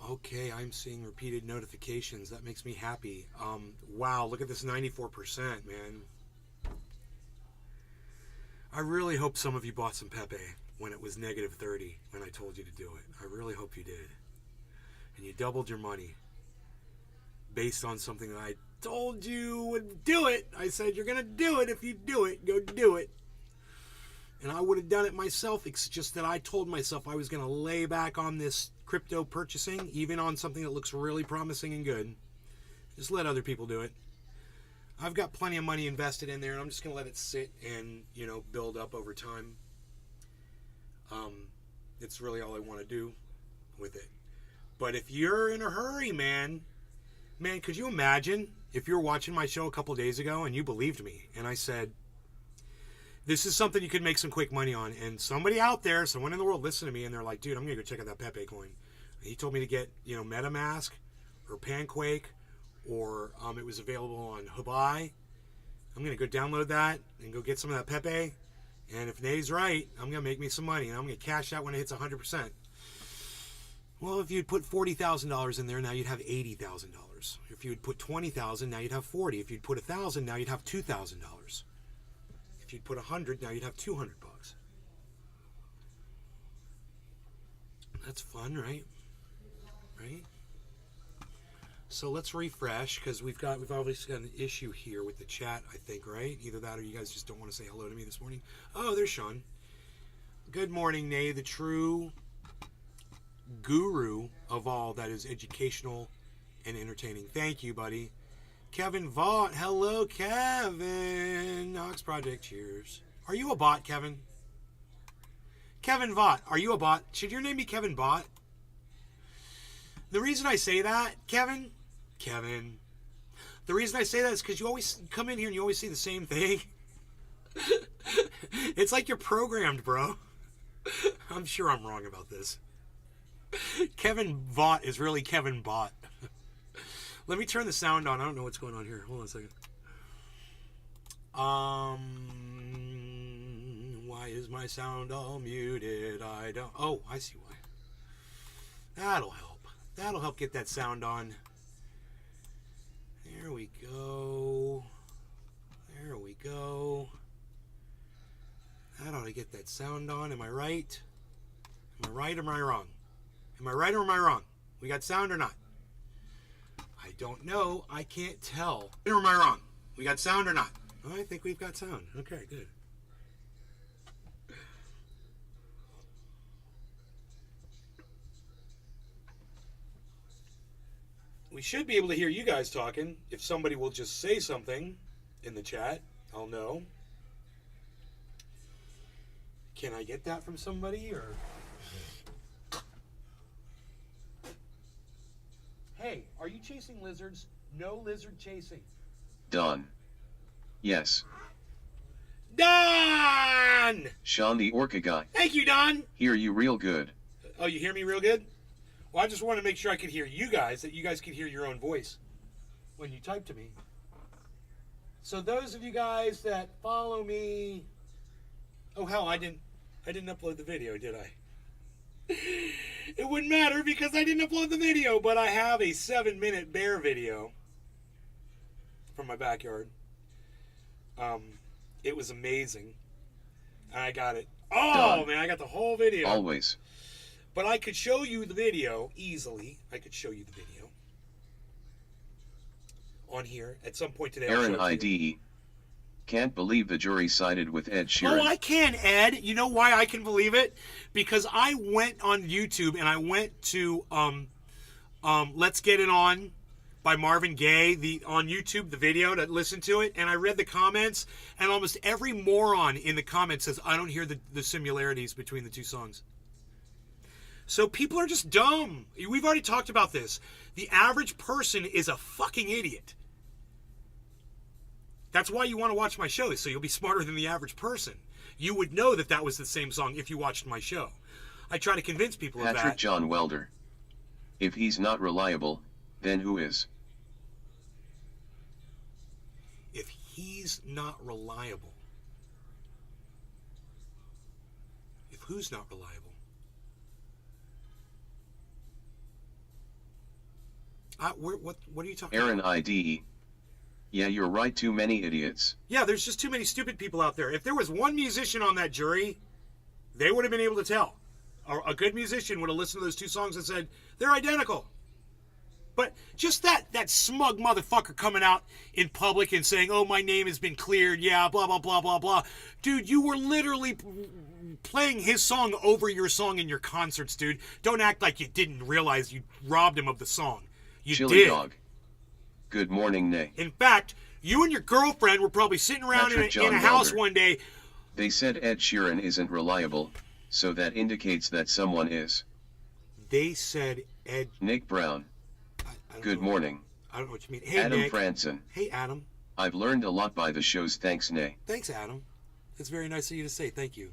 Okay, I'm seeing repeated notifications. That makes me happy. Wow, look at this 94%, man. I really hope some of you bought some Pepe when it was negative 30 when I told you to do it. I really hope you did. And you doubled your money based on something that I told you would do it. I said, you're going to do it. If you do it, go do it. And I would have done it myself. It's just that I told myself I was going to lay back on this crypto purchasing, even on something that looks really promising and good. Just let other people do it. I've got plenty of money invested in there, and I'm just going to let it sit and, build up over time. It's really all I want to do with it. But if you're in a hurry, man, could you imagine if you were watching my show a couple days ago and you believed me, and I said, this is something you could make some quick money on, and somebody out there, someone in the world listened to me, and they're like, dude, I'm going to go check out that Pepe coin. He told me to get, MetaMask or Panquake, or it was available on Hubai. I'm going to go download that and go get some of that Pepe, and if Nate's right, I'm going to make me some money, and I'm going to cash out when it hits 100%. Well, if you'd put $40,000 in there, now you'd have $80,000. If you'd put $20,000, now you'd have $40,000. If you'd put $1,000, now you'd have $2,000. If you'd put 100, now you'd have $200. That's fun, right? Right? So let's refresh, because we've obviously got an issue here with the chat, I think, right? Either that or you guys just don't want to say hello to me this morning. Oh, there's Sean. Good morning, Nay, the true guru of all that is educational and entertaining. Thank you, buddy. Kevin Vaught. Hello, Kevin. Knox Project. Cheers. Are you a bot, Kevin? Kevin Vaught. Are you a bot? Should your name be Kevin Bot? The reason I say that, Kevin, the reason I say that is because you always come in here and you always say the same thing. It's like you're programmed, bro. I'm sure I'm wrong about this. Kevin Vaught is really Kevin Bot. Let me turn the sound on. I don't know what's going on here. Hold on a second. Why is my sound all muted? I don't... Oh, I see why. That'll help. That'll help get that sound on. There we go. There we go. That ought to get that sound on. Am I right? Am I right or am I wrong? Am I right or am I wrong? We got sound or not? I don't know. I can't tell. Or am I wrong? We got sound or not? I think we've got sound. Okay, good. We should be able to hear you guys talking. If somebody will just say something in the chat, I'll know. Can I get that from somebody or... Hey, are you chasing lizards? No lizard chasing. Don. Yes. Don! Sean the Orca guy. Thank you, Don. Hear you real good. Oh, you hear me real good? Well, I just wanted to make sure I could hear you guys, that you guys could hear your own voice when you type to me. So those of you guys that follow me... Oh, hell, I didn't upload the video, did I? It wouldn't matter because I didn't upload the video, but I have a 7-minute bear video from my backyard. It was amazing. And I got it. Oh, man, I got the whole video. Always. But I could show you the video easily. I could show you the video on here at some point today. Aaron IDE. Can't believe the jury sided with Ed Sheeran. Oh, I can, Ed. You know why I can believe it? Because I went on YouTube and I went to Let's Get It On by Marvin Gaye on YouTube, the video, to listen to it, and I read the comments, and almost every moron in the comments says, I don't hear the similarities between the two songs. So people are just dumb. We've already talked about this. The average person is a fucking idiot. That's why you want to watch my shows, so you'll be smarter than the average person. You would know that that was the same song if you watched my show. I try to convince people of that. Patrick John Welder. If he's not reliable, then who is? If he's not reliable. If who's not reliable? What are you talking Aaron about? IDE. Yeah, you're right, too many idiots. Yeah, there's just too many stupid people out there. If there was one musician on that jury, they would have been able to tell. A good musician would have listened to those two songs and said, they're identical. But just that smug motherfucker coming out in public and saying, oh, my name has been cleared, yeah, blah, blah, blah, blah, blah. Dude, you were literally playing his song over your song in your concerts, dude. Don't act like you didn't realize you robbed him of the song. You Chili did. dog. Good morning, Nay. In fact, you and your girlfriend were probably sitting around in a house one day. They said Ed Sheeran isn't reliable, so that indicates that someone is. They said Ed... Nick Brown. Good know. morning. I don't know what you mean. Hey, Adam Nick. Franson. Hey, Adam. I've learned a lot by the shows, thanks, Nay. Thanks, Adam. It's very nice of you to say. Thank you.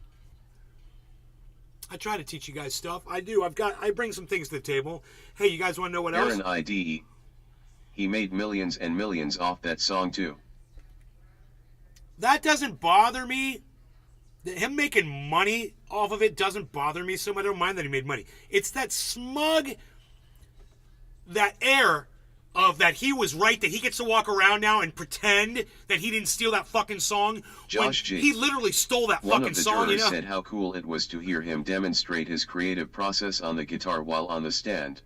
I try to teach you guys stuff. I do. I bring some things to the table. Hey, you guys want to know what else? Aaron IDE. He made millions and millions off that song too. That doesn't bother me. Him making money off of it doesn't bother me so much. I don't mind that he made money. It's that smug, that air of that he was right, that he gets to walk around now and pretend that he didn't steal that fucking song. Josh G. He literally stole that fucking song. One of the jurors said how cool it was to hear him demonstrate his creative process on the guitar while on the stand.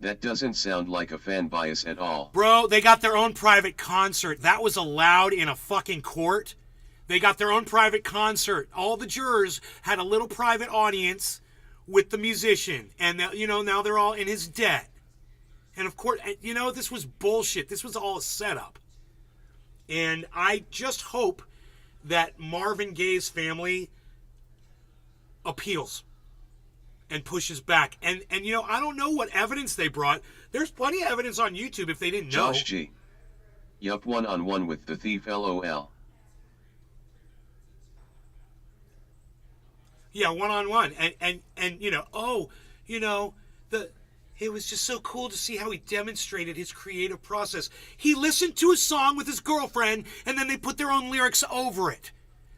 That doesn't sound like a fan bias at all. Bro, they got their own private concert. That was allowed in a fucking court. They got their own private concert. All the jurors had a little private audience with the musician. And, now they're all in his debt. And, of course, this was bullshit. This was all a setup. And I just hope that Marvin Gaye's family appeals and pushes back. And I don't know what evidence they brought. There's plenty of evidence on YouTube if they didn't know. Josh G. Yup, one-on-one with the thief, LOL. Yeah, one-on-one. And it was just so cool to see how he demonstrated his creative process. He listened to a song with his girlfriend, and then they put their own lyrics over it.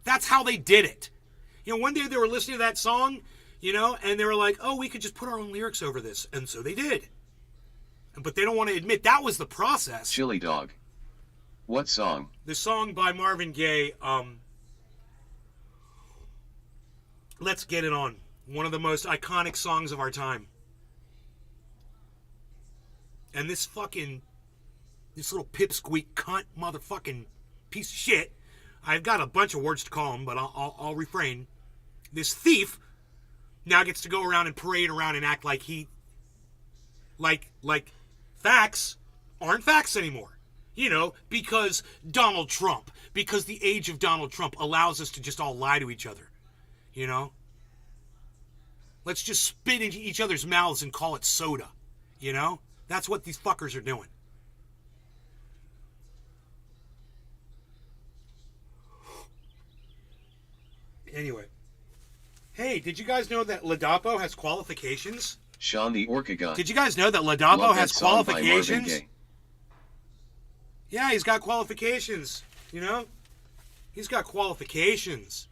That's how they did it. One day they were listening to that song, and they were like, oh, we could just put our own lyrics over this. And so they did. But they don't want to admit that was the process. Chili dog. What song? The song by Marvin Gaye, Let's Get It On. One of the most iconic songs of our time. And this little pipsqueak cunt motherfucking piece of shit, I've got a bunch of words to call him, but I'll refrain. This thief now gets to go around and parade around and act like like facts aren't facts anymore. Because Donald Trump, because the age of Donald Trump allows us to just all lie to each other. Let's just spit into each other's mouths and call it soda. That's what these fuckers are doing. Anyway. Hey, did you guys know that Ladapo has qualifications? Sean the Orcagon. Did you guys know that Ladapo has qualifications? Yeah, he's got qualifications. He's got qualifications.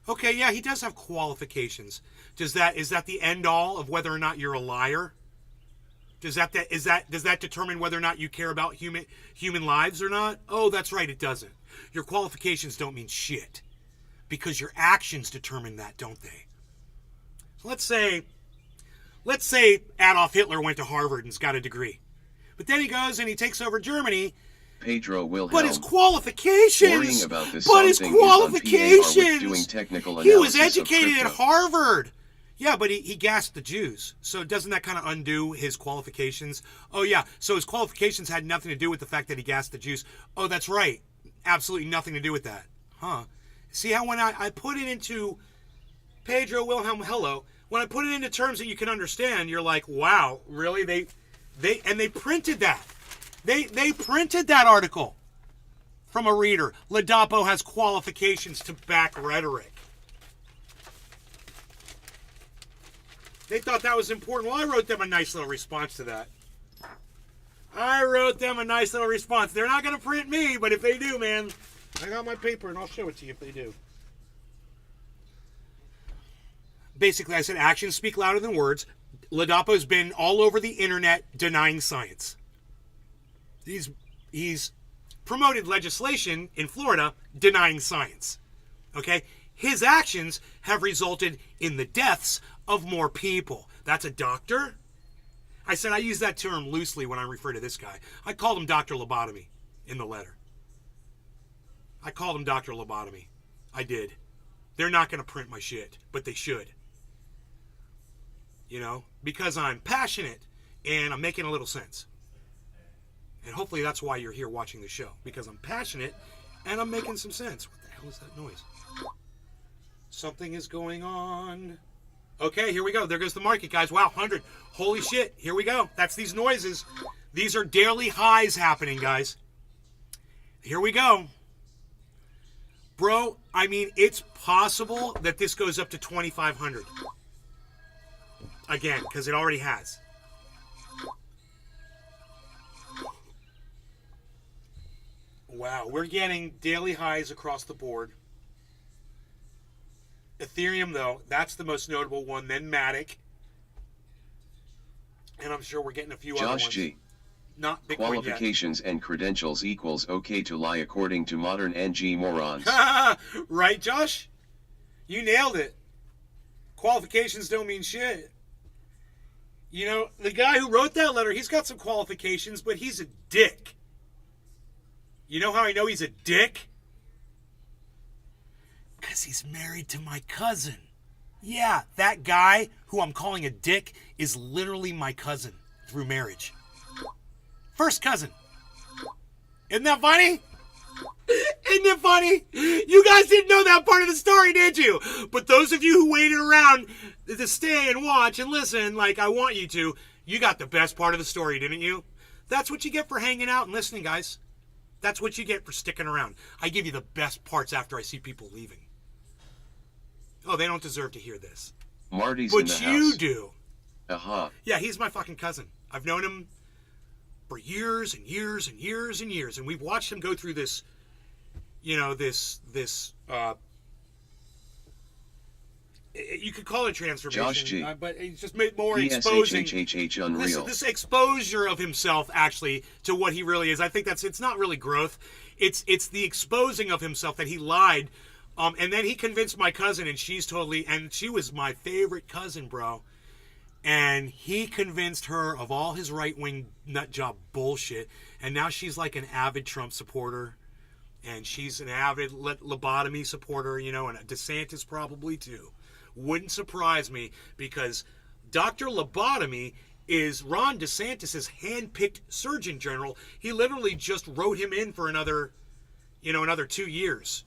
Okay, yeah, he does have qualifications. Is that the end all of whether or not you're a liar? Does that determine whether or not you care about human lives or not? Oh, that's right, it doesn't. Your qualifications don't mean shit. Because your actions determine that, don't they? So let's say Adolf Hitler went to Harvard and's got a degree. But then he goes and he takes over Germany. Pedro Wilhelm. But his qualifications. Worrying about this but his thing is on PAR with qualifications. doing technical He was analysis of educated at crypto. Harvard. Yeah, but he gassed the Jews. So doesn't that kind of undo his qualifications? Oh, yeah. So his qualifications had nothing to do with the fact that he gassed the Jews. Oh, that's right. Absolutely nothing to do with that. Huh. See how when I put it into Pedro Wilhelm Hello, when I put it into terms that you can understand, you're like, wow, really? They printed that. They printed that article from a reader. Ladapo has qualifications to back rhetoric. They thought that was important. Well, I wrote them a nice little response to that. They're not going to print me, but if they do, man, I got my paper and I'll show it to you if they do. Basically, I said actions speak louder than words. Ladapo's been all over the internet denying science. He's promoted legislation in Florida denying science. Okay? His actions have resulted in the deaths of more people. That's a doctor? I said I use that term loosely when I refer to this guy. I called him Dr. Lobotomy in the letter. I called him Dr. Lobotomy. I did. They're not going to print my shit, but they should. You know, because I'm passionate and I'm making a little sense. And hopefully that's why you're here watching the show, because I'm passionate and I'm making some sense. What the hell is that noise? Something is going on. Okay, here we go. There goes the market, guys. Wow, 100. Holy shit. Here we go. That's these noises. These are daily highs happening, guys. Here we go. Bro, I mean, it's possible that this goes up to 2,500. Again, because it already has. Wow, we're getting daily highs across the board. Ethereum, though, that's the most notable one. Then Matic. And I'm sure we're getting a few other ones. Josh G. Not Bitcoin Qualifications yet. and credentials equals okay to lie according to modern NG morons. Right, Josh? You nailed it. Qualifications don't mean shit. You know, the guy who wrote that letter, he's got some qualifications, but he's a dick. You know how I know he's a dick? Because he's married to my cousin. Yeah, that guy who I'm calling a dick is literally my cousin through marriage. First cousin. Isn't that funny? Isn't it funny? You guys didn't know that part of the story, did you? But those of you who waited around to stay and watch and listen like I want you to, you got the best part of the story, didn't you? That's what you get for hanging out and listening, guys. That's what you get for sticking around. I give you the best parts after I see people leaving. Oh, they don't deserve to hear this. Marty's but in the house. But you do. Aha. Yeah, he's my fucking cousin. I've known him for years and years and years and years. And we've watched him go through this, you know, you could call it transformation. Josh G. But it's just more exposing. Unreal. This exposure of himself, actually, to what he really is. I think it's not really growth. It's the exposing of himself that he lied. And then he convinced my cousin, and she was my favorite cousin, bro. And he convinced her of all his right-wing nutjob bullshit. And now she's like an avid Trump supporter. And she's an avid lobotomy supporter, you know, and DeSantis probably too. Wouldn't surprise me, because Dr. Lobotomy is Ron DeSantis' hand-picked Surgeon General. He literally just wrote him in for another 2 years.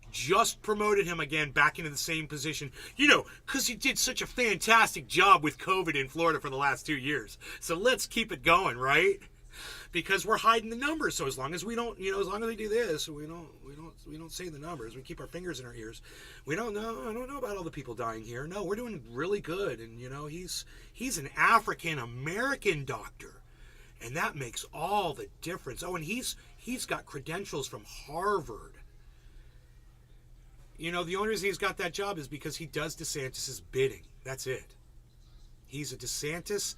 Just promoted him again back into the same position, you know, because he did such a fantastic job with COVID in Florida for the last 2 years. So let's keep it going, right? Because we're hiding the numbers. So as long as we don't, you know, as long as we do this, we don't say the numbers. We keep our fingers in our ears. We don't know. I don't know about all the people dying here. No, we're doing really good. And you know, he's an African American doctor, and that makes all the difference. Oh, and he's got credentials from Harvard. You know, the only reason he's got that job is because he does DeSantis' bidding. That's it. He's a DeSantis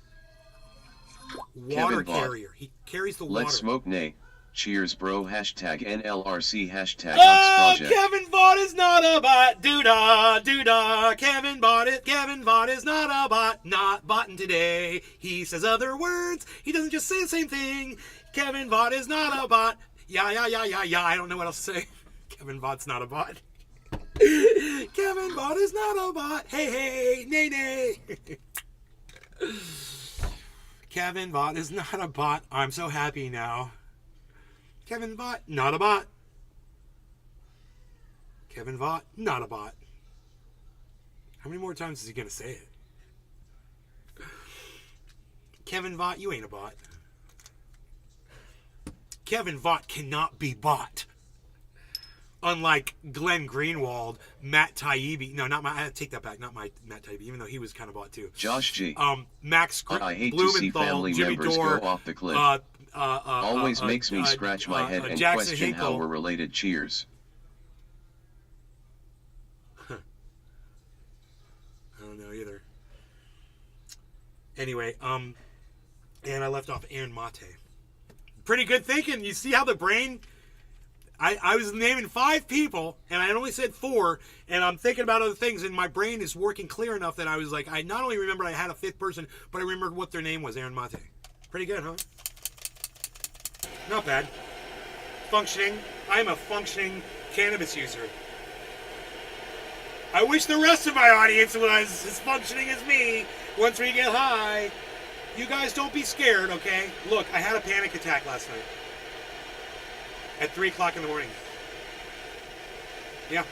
water carrier. He carries the water. Let's smoke nay. Cheers, bro. Hashtag NLRC. Hashtag Oh, Project. Kevin Vaught is not a bot. Doo-dah, doo-dah. Kevin Vaught is not a bot. Not botting today. He says other words. He doesn't just say the same thing. Kevin Vaught is not a bot. Yeah. I don't know what else to say. Kevin Vaught's not a bot. Kevin Vaught is not a bot. Hey, nay. Kevin Vaught is not a bot. I'm so happy now. Kevin Vaught, not a bot. Kevin Vaught, not a bot. How many more times is he going to say it? Kevin Vaught, you ain't a bot. Kevin Vaught cannot be bought. Unlike Glenn Greenwald, Matt Taibbi. No, not my. I take that back. Not my Matt Taibbi, even though he was kind of bought too. Josh G. Max I hate Blumenthal, to see family Jimmy members Dore, go off the cliff. Always makes me scratch my head and Jackson question how Hinkle. we're related. Cheers. I don't know either. Anyway, and I left off Aaron Mate. Pretty good thinking. You see how the brain... I was naming 5 people, and I only said 4, and I'm thinking about other things, and my brain is working clear enough that I was like, I not only remembered I had a 5th person, but I remembered what their name was, Aaron Mate. Pretty good, huh? Not bad. Functioning. I'm a functioning cannabis user. I wish the rest of my audience was as functioning as me once we get high. You guys don't be scared, okay? Look, I had a panic attack last night. At 3 o'clock in the morning. Yeah.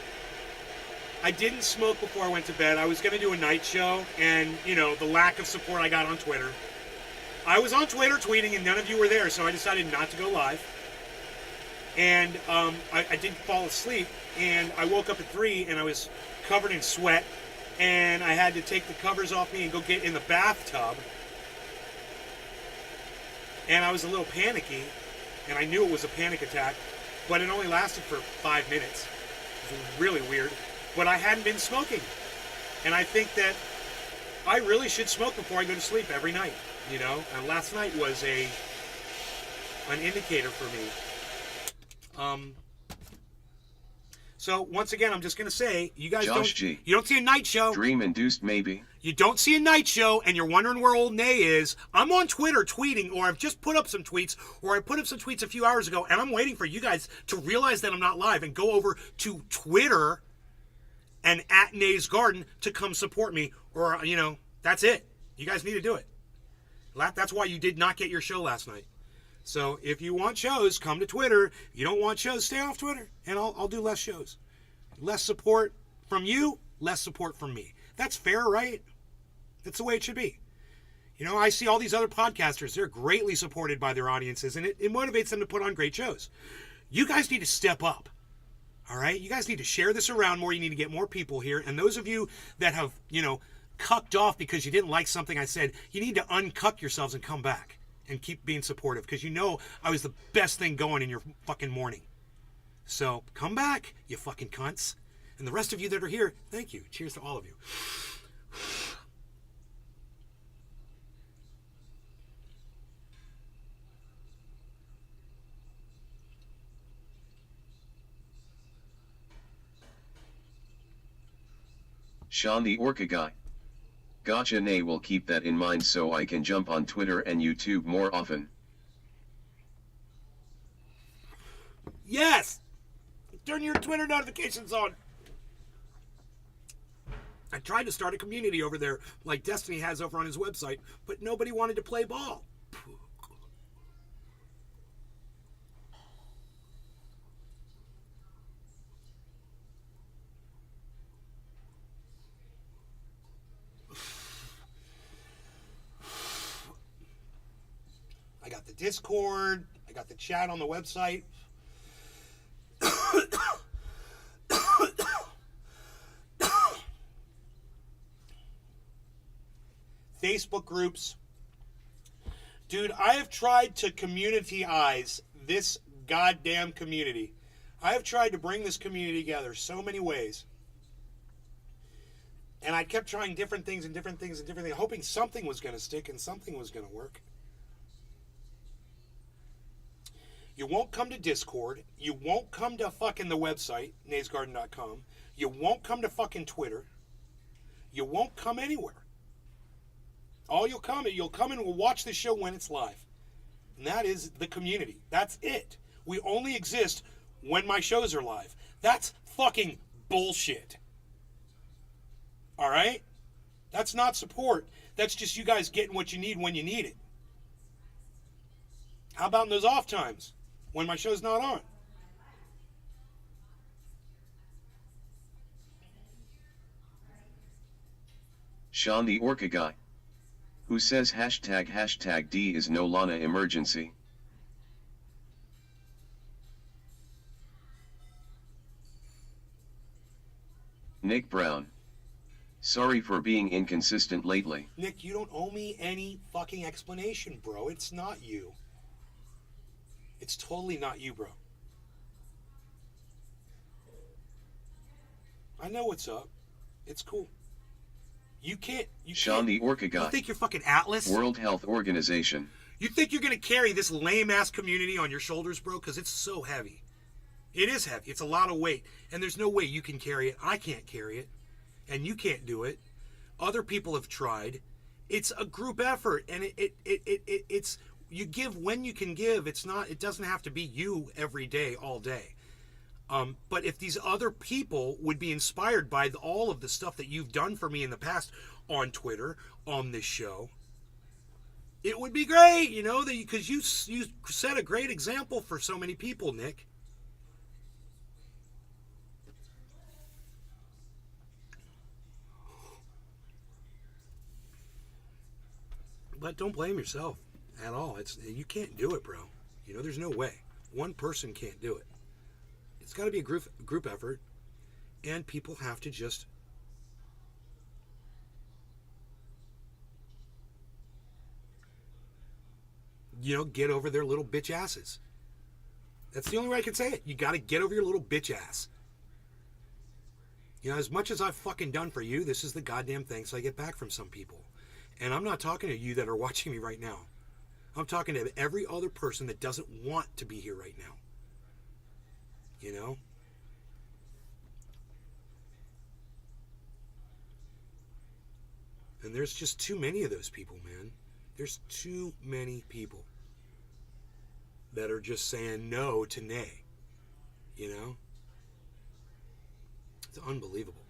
I didn't smoke before I went to bed. I was going to do a night show, and, you know, the lack of support I got on Twitter. I was on Twitter tweeting, and none of you were there, so I decided not to go live. And I did fall asleep, and I woke up at 3, and I was covered in sweat, and I had to take the covers off me and go get in the bathtub. And I was a little panicky. And I knew it was a panic attack, but it only lasted for 5 minutes. It was really weird. But I hadn't been smoking. And I think that I really should smoke before I go to sleep every night, you know? And last night was an indicator for me. So once again, I'm just going to say, you guys you don't see a night show. Dream induced maybe. You don't see a night show, and you're wondering where old Nay is. I'm on Twitter tweeting, or I've just put up some tweets, or I put up some tweets a few hours ago, and I'm waiting for you guys to realize that I'm not live and go over to Twitter and at Nay's Garden to come support me, or, you know, that's it. You guys need to do it. That's why you did not get your show last night. So if you want shows, come to Twitter. If you don't want shows, stay off Twitter, and I'll do less shows. Less support from you, less support from me. That's fair, right? That's the way it should be. You know, I see all these other podcasters. They're greatly supported by their audiences, and it motivates them to put on great shows. You guys need to step up, all right? You guys need to share this around more. You need to get more people here. And those of you that have, you know, cucked off because you didn't like something I said, you need to uncuck yourselves and come back and keep being supportive, because you know I was the best thing going in your fucking morning. So come back, you fucking cunts. And the rest of you that are here, thank you. Cheers to all of you. Sean the Orca guy. Gotcha. Nay will keep that in mind so I can jump on Twitter and YouTube more often. Yes! Turn your Twitter notifications on. I tried to start a community over there like Destiny has over on his website, but nobody wanted to play ball. I got the Discord. I got the chat on the website. Facebook groups. Dude, I have tried to communityize this goddamn community. I have tried to bring this community together so many ways. And I kept trying different things and different things and different things, hoping something was going to stick and something was going to work. You won't come to Discord. You won't come to fucking the website, naysgarden.com. You won't come to fucking Twitter. You won't come anywhere. All you'll come and we'll watch the show when it's live. And that is the community. That's it. We only exist when my shows are live. That's fucking bullshit. All right? That's not support. That's just you guys getting what you need when you need it. How about in those off times when my show's not on? Sean the Orca guy. Who says hashtag D is no Lana emergency? Nick Brown. Sorry for being inconsistent lately. Nick, you don't owe me any fucking explanation, bro. It's not you. It's totally not you, bro. I know what's up. It's cool. You can't. Sean the Orca You Guy. think you're fucking Atlas? World Health Organization. You think you're going to carry this lame-ass community on your shoulders, bro? Because it's so heavy. It is heavy. It's a lot of weight. And there's no way you can carry it. I can't carry it. And you can't do it. Other people have tried. It's a group effort. And it's... You give when you can give. It doesn't have to be you every day, all day. But if these other people would be inspired by all of the stuff that you've done for me in the past on Twitter, on this show, it would be great, because you set a great example for so many people, Nick. But don't blame yourself at all. You can't do it, bro. There's no way. One person can't do it. It's got to be a group effort, and people have to just get over their little bitch asses. That's the only way I can say it. You got to get over your little bitch ass. As much as I've fucking done for you, this is the goddamn thanks I get back from some people. And I'm not talking to you that are watching me right now. I'm talking to every other person that doesn't want to be here right now. And there's just too many of those people, man. There's too many people that are just saying no to nay. It's unbelievable.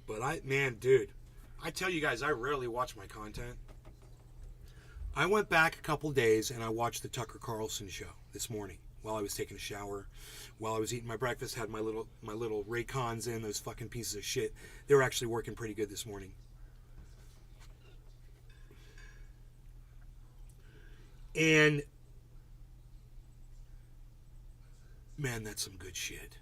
But dude, I tell you guys, I rarely watch my content. I went back a couple days and I watched the Tucker Carlson show this morning while I was taking a shower, while I was eating my breakfast, had my little Raycons in, those fucking pieces of shit. They were actually working pretty good this morning. And man, that's some good shit.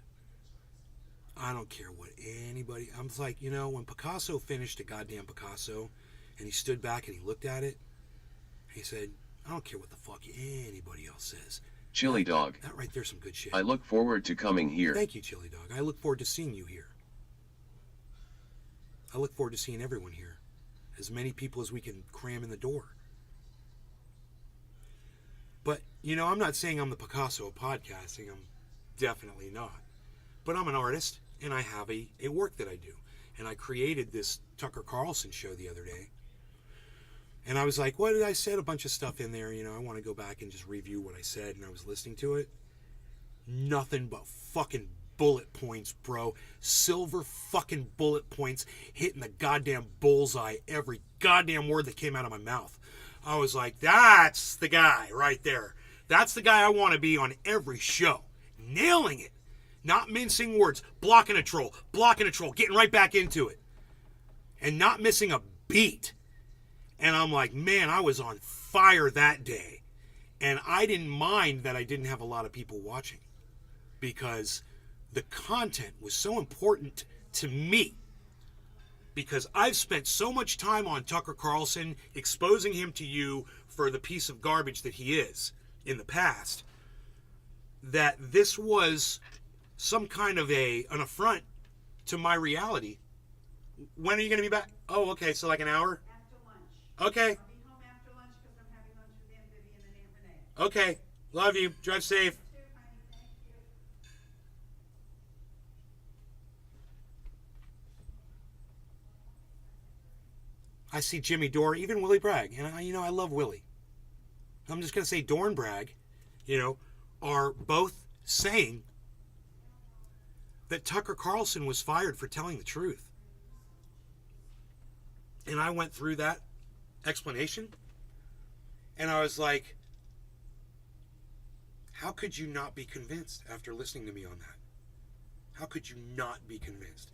I don't care what anybody... I'm like, when Picasso finished a goddamn Picasso and he stood back and he looked at it, he said, I don't care what the fuck anybody else says. Chili Dog. That right there's some good shit. I look forward to coming here. Thank you, Chili Dog. I look forward to seeing you here. I look forward to seeing everyone here. As many people as we can cram in the door. But, I'm not saying I'm the Picasso of podcasting. I'm definitely not. But I'm an artist, and I have a work that I do. And I created this Tucker Carlson show the other day. And I was like, what did I said? A bunch of stuff in there. I want to go back and just review what I said. And I was listening to it. Nothing but fucking bullet points, bro. Silver fucking bullet points hitting the goddamn bullseye every goddamn word that came out of my mouth. I was like, that's the guy right there. That's the guy I want to be on every show. Nailing it. Not mincing words. Blocking a troll. Getting right back into it. And not missing a beat. And I'm like, man, I was on fire that day. And I didn't mind that I didn't have a lot of people watching. Because the content was so important to me. Because I've spent so much time on Tucker Carlson, exposing him to you for the piece of garbage that he is in the past, that this was some kind of an affront to my reality. When are you going to be back? Oh, okay, so like an hour? After lunch. Okay. I'll be home after lunch because I'm having lunch with Aunt Vivian and Aunt Renee. Okay, love you. Drive safe. Thank you. I see Jimmy Dore, even Willie Bragg, and I love Willie. I'm just going to say Dore and Bragg, are both saying that Tucker Carlson was fired for telling the truth. And I went through that explanation, and I was like, how could you not be convinced after listening to me on that? How could you not be convinced?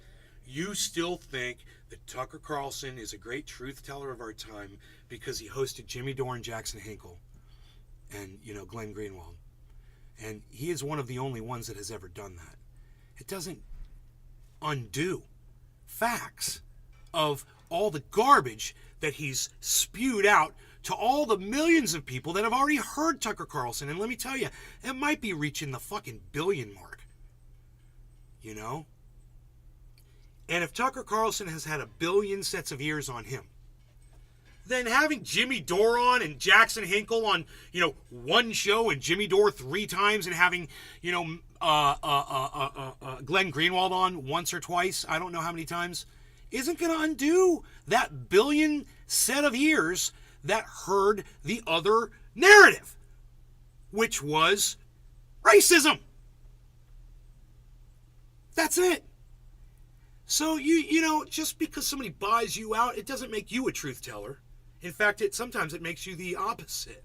You still think that Tucker Carlson is a great truth teller of our time because he hosted Jimmy Dore and Jackson Hinkle and, Glenn Greenwald. And he is one of the only ones that has ever done that. It doesn't undo facts of all the garbage that he's spewed out to all the millions of people that have already heard Tucker Carlson. And let me tell you, it might be reaching the fucking billion mark. And if Tucker Carlson has had 1 billion sets of ears on him, then having Jimmy Dore on and Jackson Hinkle on, one show and Jimmy Dore 3 times, and having, Glenn Greenwald on once or twice, I don't know how many times, isn't going to undo that 1 billion set of ears that heard the other narrative, which was racism. That's it. So, just because somebody buys you out, it doesn't make you a truth teller. In fact, sometimes it makes you the opposite.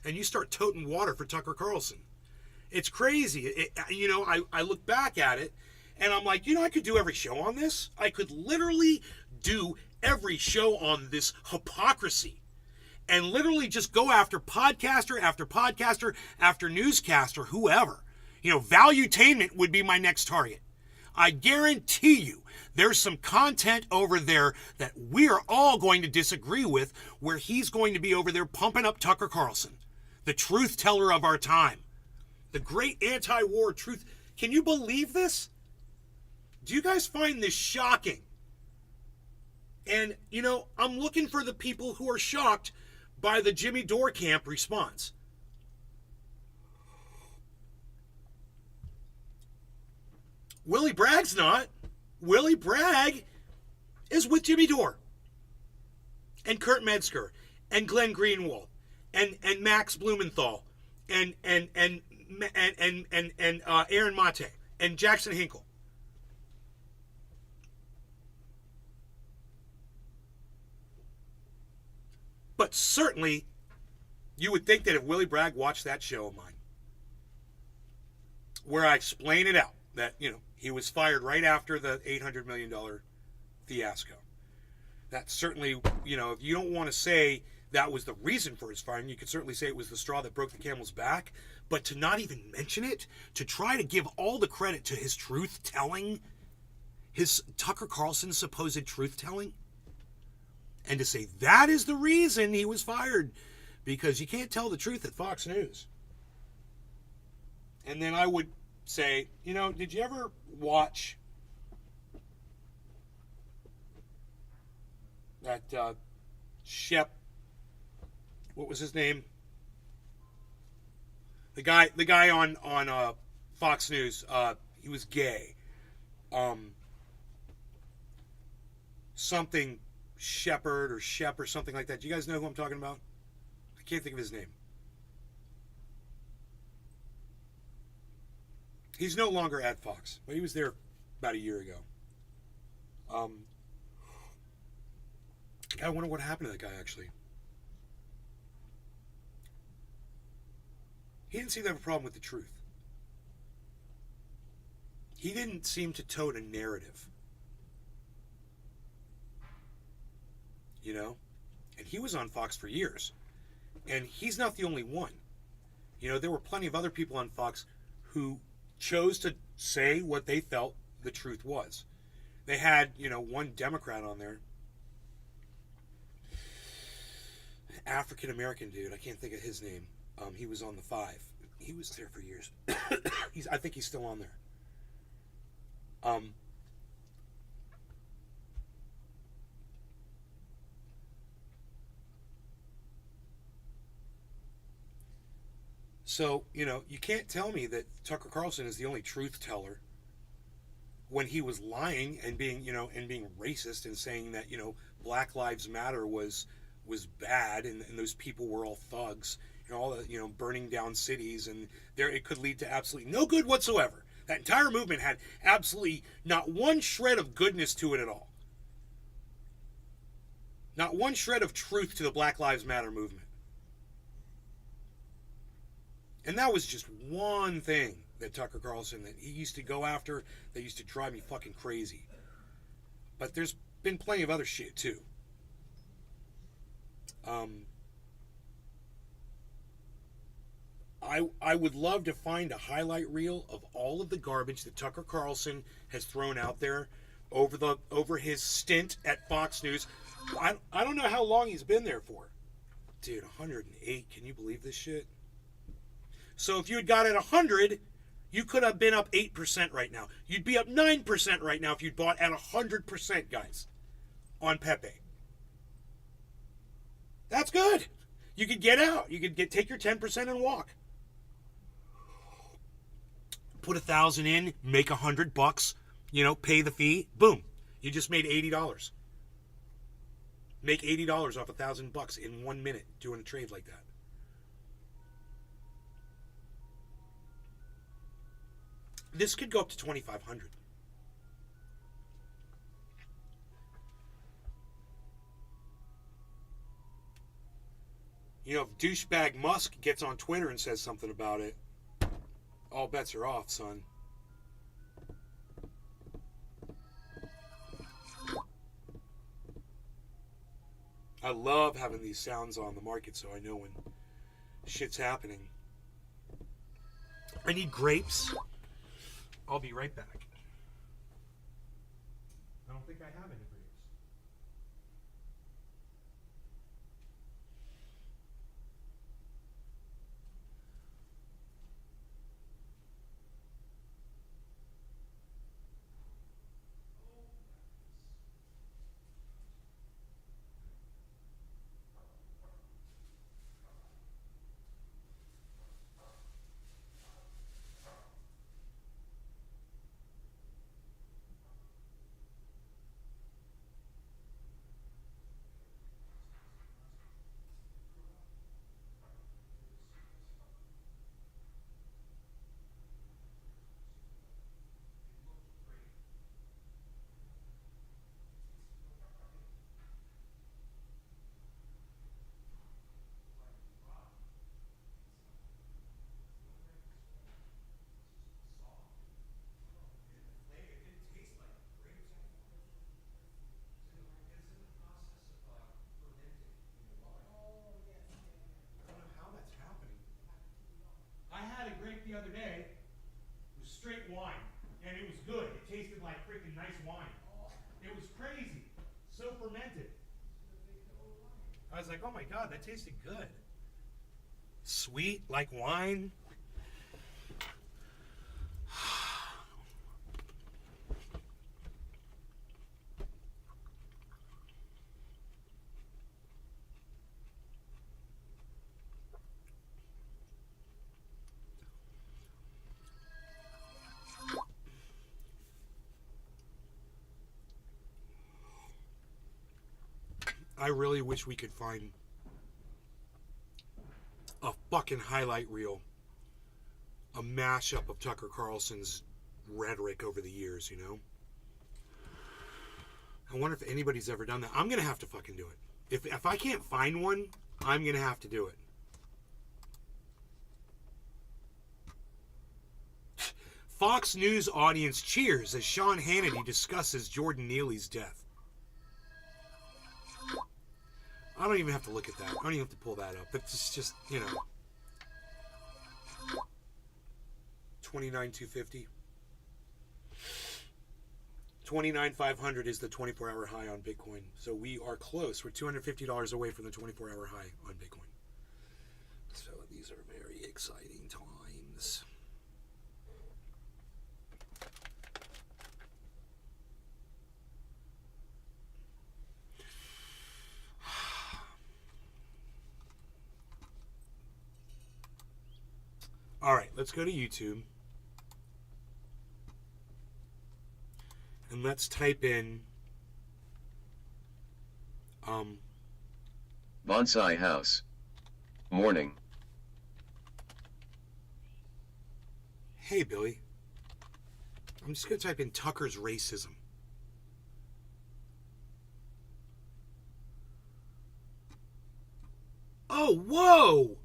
And you start toting water for Tucker Carlson. It's crazy. I look back at it, and I'm like, I could do every show on this. I could literally do every show on this hypocrisy. And literally just go after podcaster after newscaster, whoever. Valuetainment would be my next target. I guarantee you there's some content over there that we're all going to disagree with, where he's going to be over there pumping up Tucker Carlson, the truth teller of our time, the great anti-war truth. Can you believe this? Do you guys find this shocking? And, I'm looking for the people who are shocked by the Jimmy Dore camp response. Willie Bragg's not. Willie Bragg is with Jimmy Dore and Kurt Metzger and Glenn Greenwald and Max Blumenthal and Aaron Mate and Jackson Hinkle. But certainly, you would think that if Willie Bragg watched that show of mine, where I explain it out, that, he was fired right after the $800 million fiasco. That certainly, if you don't want to say that was the reason for his firing, you could certainly say it was the straw that broke the camel's back. But to not even mention it, to try to give all the credit to his truth-telling, his Tucker Carlson's supposed truth-telling, and to say that is the reason he was fired, because you can't tell the truth at Fox News. And then I would say, did you ever watch that Shep, what was his name? The guy on Fox News, he was gay. Something Shepherd or Shep or something like that. Do you guys know who I'm talking about? I can't think of his name. He's no longer at Fox, but he was there about a year ago. I wonder what happened to that guy, actually. He didn't seem to have a problem with the truth. He didn't seem to tote a narrative. And he was on Fox for years. And he's not the only one. There were plenty of other people on Fox who chose to say what they felt the truth was. They had, one Democrat on there. African American dude. I can't think of his name. He was on the 5. He was there for years. I think he's still on there. So, you can't tell me that Tucker Carlson is the only truth teller when he was lying and being, and being racist and saying that, Black Lives Matter was bad and those people were all thugs, all the, burning down cities, and it could lead to absolutely no good whatsoever. That entire movement had absolutely not one shred of goodness to it at all. Not one shred of truth to the Black Lives Matter movement. And that was just one thing that Tucker Carlson, that he used to go after, that used to drive me fucking crazy. But there's been plenty of other shit, too. I would love to find a highlight reel of all of the garbage that Tucker Carlson has thrown out there over his stint at Fox News. I don't know how long he's been there for. Dude, 108. Can you believe this shit? So if you had got it 100, You could have been up 8% right now. You'd be up 9% right now if you'd bought at 100%, guys, on Pepe. That's good. You could get out. You could take your 10% and walk. Put 1,000 in, make $100, pay the fee. Boom. You just made $80. Make $80 off $1,000 in 1 minute doing a trade like that. This could go up to 2,500. If douchebag Musk gets on Twitter and says something about it, all bets are off, son. I love having these sounds on the market so I know when shit's happening. I need grapes. I'll be right back. I don't think I have any grapes. The other day, it was straight wine, and it was good. It tasted like freaking nice wine. It was crazy. So fermented. I was like, oh my God, that tasted good. Sweet, like wine. I really wish we could find a fucking highlight reel, a mashup of Tucker Carlson's rhetoric over the years, I wonder if anybody's ever done that. I'm going to have to fucking do it. If I can't find one, I'm going to have to do it. Fox News audience cheers as Sean Hannity discusses Jordan Neely's death. I don't even have to look at that. I don't even have to pull that up. It's just 29,250. 29,500 is the 24-hour high on Bitcoin. So we are close. We're $250 away from the 24-hour high on Bitcoin. So these are very exciting times. All right, let's go to YouTube. And let's type in Bonsai House. Morning. Hey, Billy. I'm just going to type in Tucker's racism. Oh, whoa!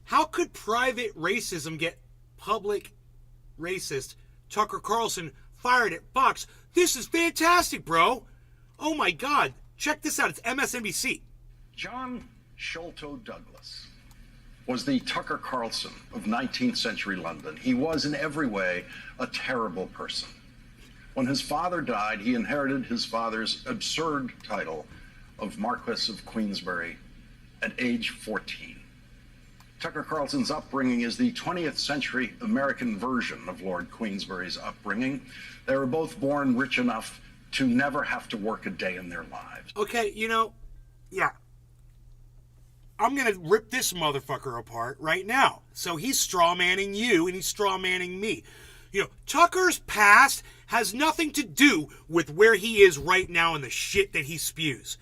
How could private racism get public racist? Tucker Carlson fired at Fox. This is fantastic, bro. Oh my God. Check this out. It's MSNBC. John Sholto Douglas was the Tucker Carlson of 19th century London. He was in every way a terrible person. When his father died, he inherited his father's absurd title of Marquess of Queensberry at age 14. Tucker Carlson's upbringing is the 20th century American version of Lord Queensberry's upbringing. They were both born rich enough to never have to work a day in their lives. Okay, yeah. I'm going to rip this motherfucker apart right now. So he's strawmanning you and he's strawmanning me. Tucker's past has nothing to do with where he is right now and the shit that he spews.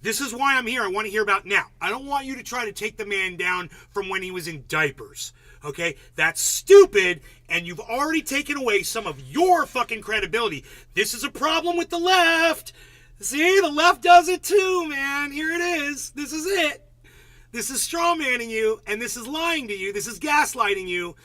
This is why I'm here. I want to hear about now. I don't want you to try to take the man down from when he was in diapers. Okay? That's stupid, and you've already taken away some of your fucking credibility. This is a problem with the left. See, the left does it too, man. Here it is. This is it. This is strawmanning you, and this is lying to you. This is gaslighting you.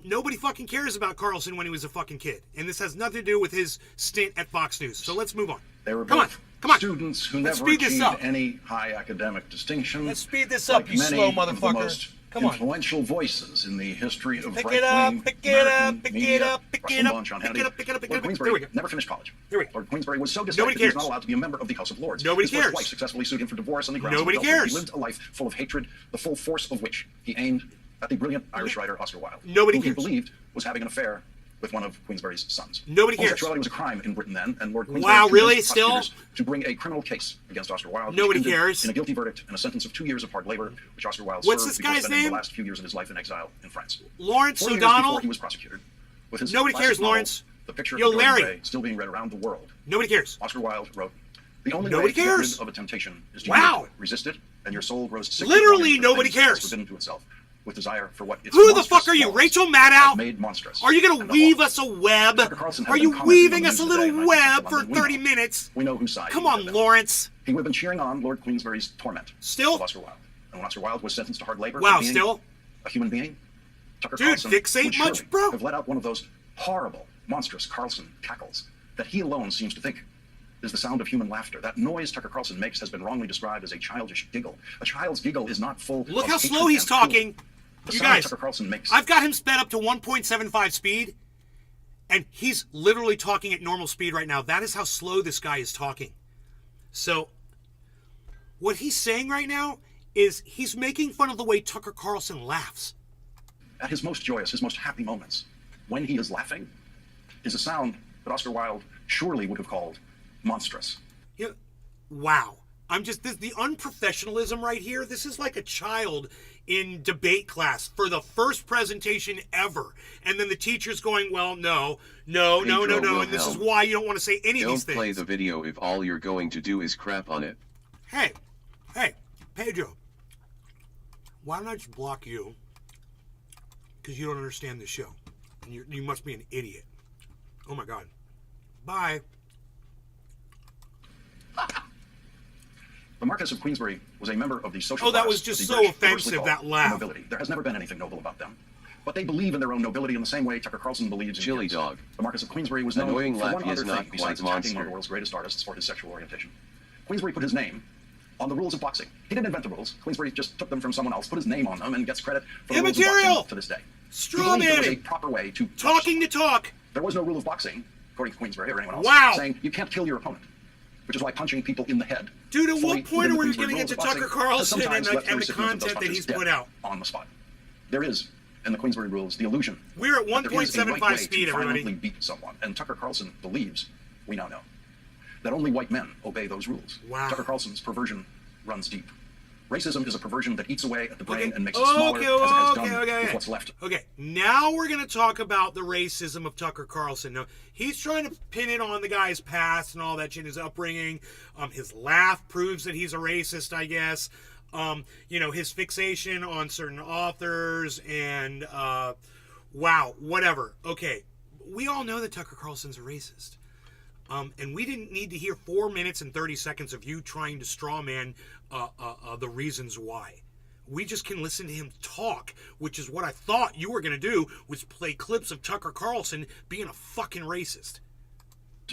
Nobody fucking cares about Carlson when he was a fucking kid. And this has nothing to do with his stint at Fox News. So let's move on. They were Come both on. students who Let's never speed this achieved up. any high academic distinction. Let's speed this up, like you many slow of the motherfucker. most Come on. influential voices in the history of Pick it up, right-wing pick it up, American pick it media. up, pick Rush it up, Limbaugh, Sean pick Hannity. it up, pick it up, pick it Lord up. There we Queensberry go. never finished college. There we go. Lord Queensberry was so Nobody disliked that he was cares. not allowed to be a member of the House of Lords. Nobody His cares. first wife successfully sued him for divorce on the grounds Nobody of adultery. cares. He lived a life full of hatred, the full force of which he aimed at the brilliant Irish writer Oscar Wilde, Nobody who cares. he believed was having an affair with one of Queensberry's sons. Nobody cares. Homosexuality was a crime in Britain then, and Lord Queensberry Wow, really? convinced Still? prosecutors to bring a criminal case against Oscar Wilde. which Nobody ended cares. In a guilty verdict and a sentence of 2 years of hard labor, which Oscar Wilde What's served this before guy's spending name? the last few years of his life in exile in France. Lawrence 4 years O'Donnell? before he was prosecuted, with his Nobody classic cares, novel, Lawrence. The Picture Yo, of Dorian Larry. Gray, still being read around the world. Nobody cares. Oscar Wilde wrote, "The only Nobody way to get cares. rid of a temptation is to Wow. yield to it. Resist it, and your soul grows sick. Literally with longing for nobody things cares. that's forbidden to itself, with desire for what its Who the monstrous fuck are you? flaws Rachel have Maddow? made monstrous. Are you going and to weave awful. us a web? Tucker Carlson has Are been you commenting weaving on us the a news little today, web and I for think we 30 know. minutes? We know whose side Come he on, has been. Lawrence. He would have been cheering on Lord Queensberry's torment Still? of Oscar Wilde. And when Oscar Wilde was sentenced to hard labor Wow, for being still? a human being, Tucker Dude, Carlson fixate would much, surely bro? have let out one of those horrible, monstrous Carlson cackles that he alone seems to think is the sound of human laughter. That noise Tucker Carlson makes has been wrongly described as a childish giggle. A child's giggle is not full Look of how hatred slow he's and cruelty. talking. The You sound guys, Tucker Carlson makes. I've got him sped up to 1.75 speed, and he's literally talking at normal speed right now. That is how slow this guy is talking. So, what he's saying right now is he's making fun of the way Tucker Carlson laughs. At his most joyous, his most happy moments, when he is laughing, is a sound that Oscar Wilde surely would have called monstrous. You know, wow. The unprofessionalism right here, this is like a child in debate class for the first presentation ever. And then the teacher's going, well, no, and this is why you don't want to say any of these Don't things. play the video if all you're going to do is crap on it. Hey, Pedro, why don't I just block you? Because you don't understand the show. And you must be an idiot. Oh my God. Bye. The Marquess of Queensberry was a member of the social Oh, that class was just the so British offensive, universally that call laugh. Nobility. There has never been anything noble about them. But they believe in their own nobility in the same way Tucker Carlson believes in Chili his. dog. The Marquess of Queensberry was known Annoying for laugh one is other not thing besides quite attacking one monster. of the world's greatest artists for his sexual orientation. Queensberry put his name on the rules of boxing. He didn't invent the rules. Queensberry just took them from someone else, put his name on them, and gets credit for the rules of Immaterial! boxing to this day. Straw He believed there was a manning! proper way to Talking to talk. There was no rule of boxing, according to Queensberry or anyone else, Wow. saying you can't kill your opponent, which is why punching people in the head. Dude, at fully what point within are the we Queensberry getting rules into of boxing Tucker has Carlson sometimes and left the the recipient of those content that punches he's dead put out? on the spot? There is, in the Queensberry rules, the illusion We're at that there is a right 1.75 way speed, to violently everybody. beat someone, and Tucker Carlson believes, we now know, that only white men obey those rules. Wow. Tucker Carlson's perversion runs deep. Racism is a perversion that eats away at the brain and makes it Okay, smaller as it has done okay. with what's left. Okay, now we're going to talk about the racism of Tucker Carlson. Now, he's trying to pin it on the guy's past and all that shit, his upbringing. His laugh proves that he's a racist, I guess. His fixation on certain authors and, wow, whatever. Okay, we all know that Tucker Carlson's a racist. And we didn't need to hear 4 minutes and 30 seconds of you trying to straw man the reasons why. We just can listen to him talk, which is what I thought you were going to do, was play clips of Tucker Carlson being a fucking racist.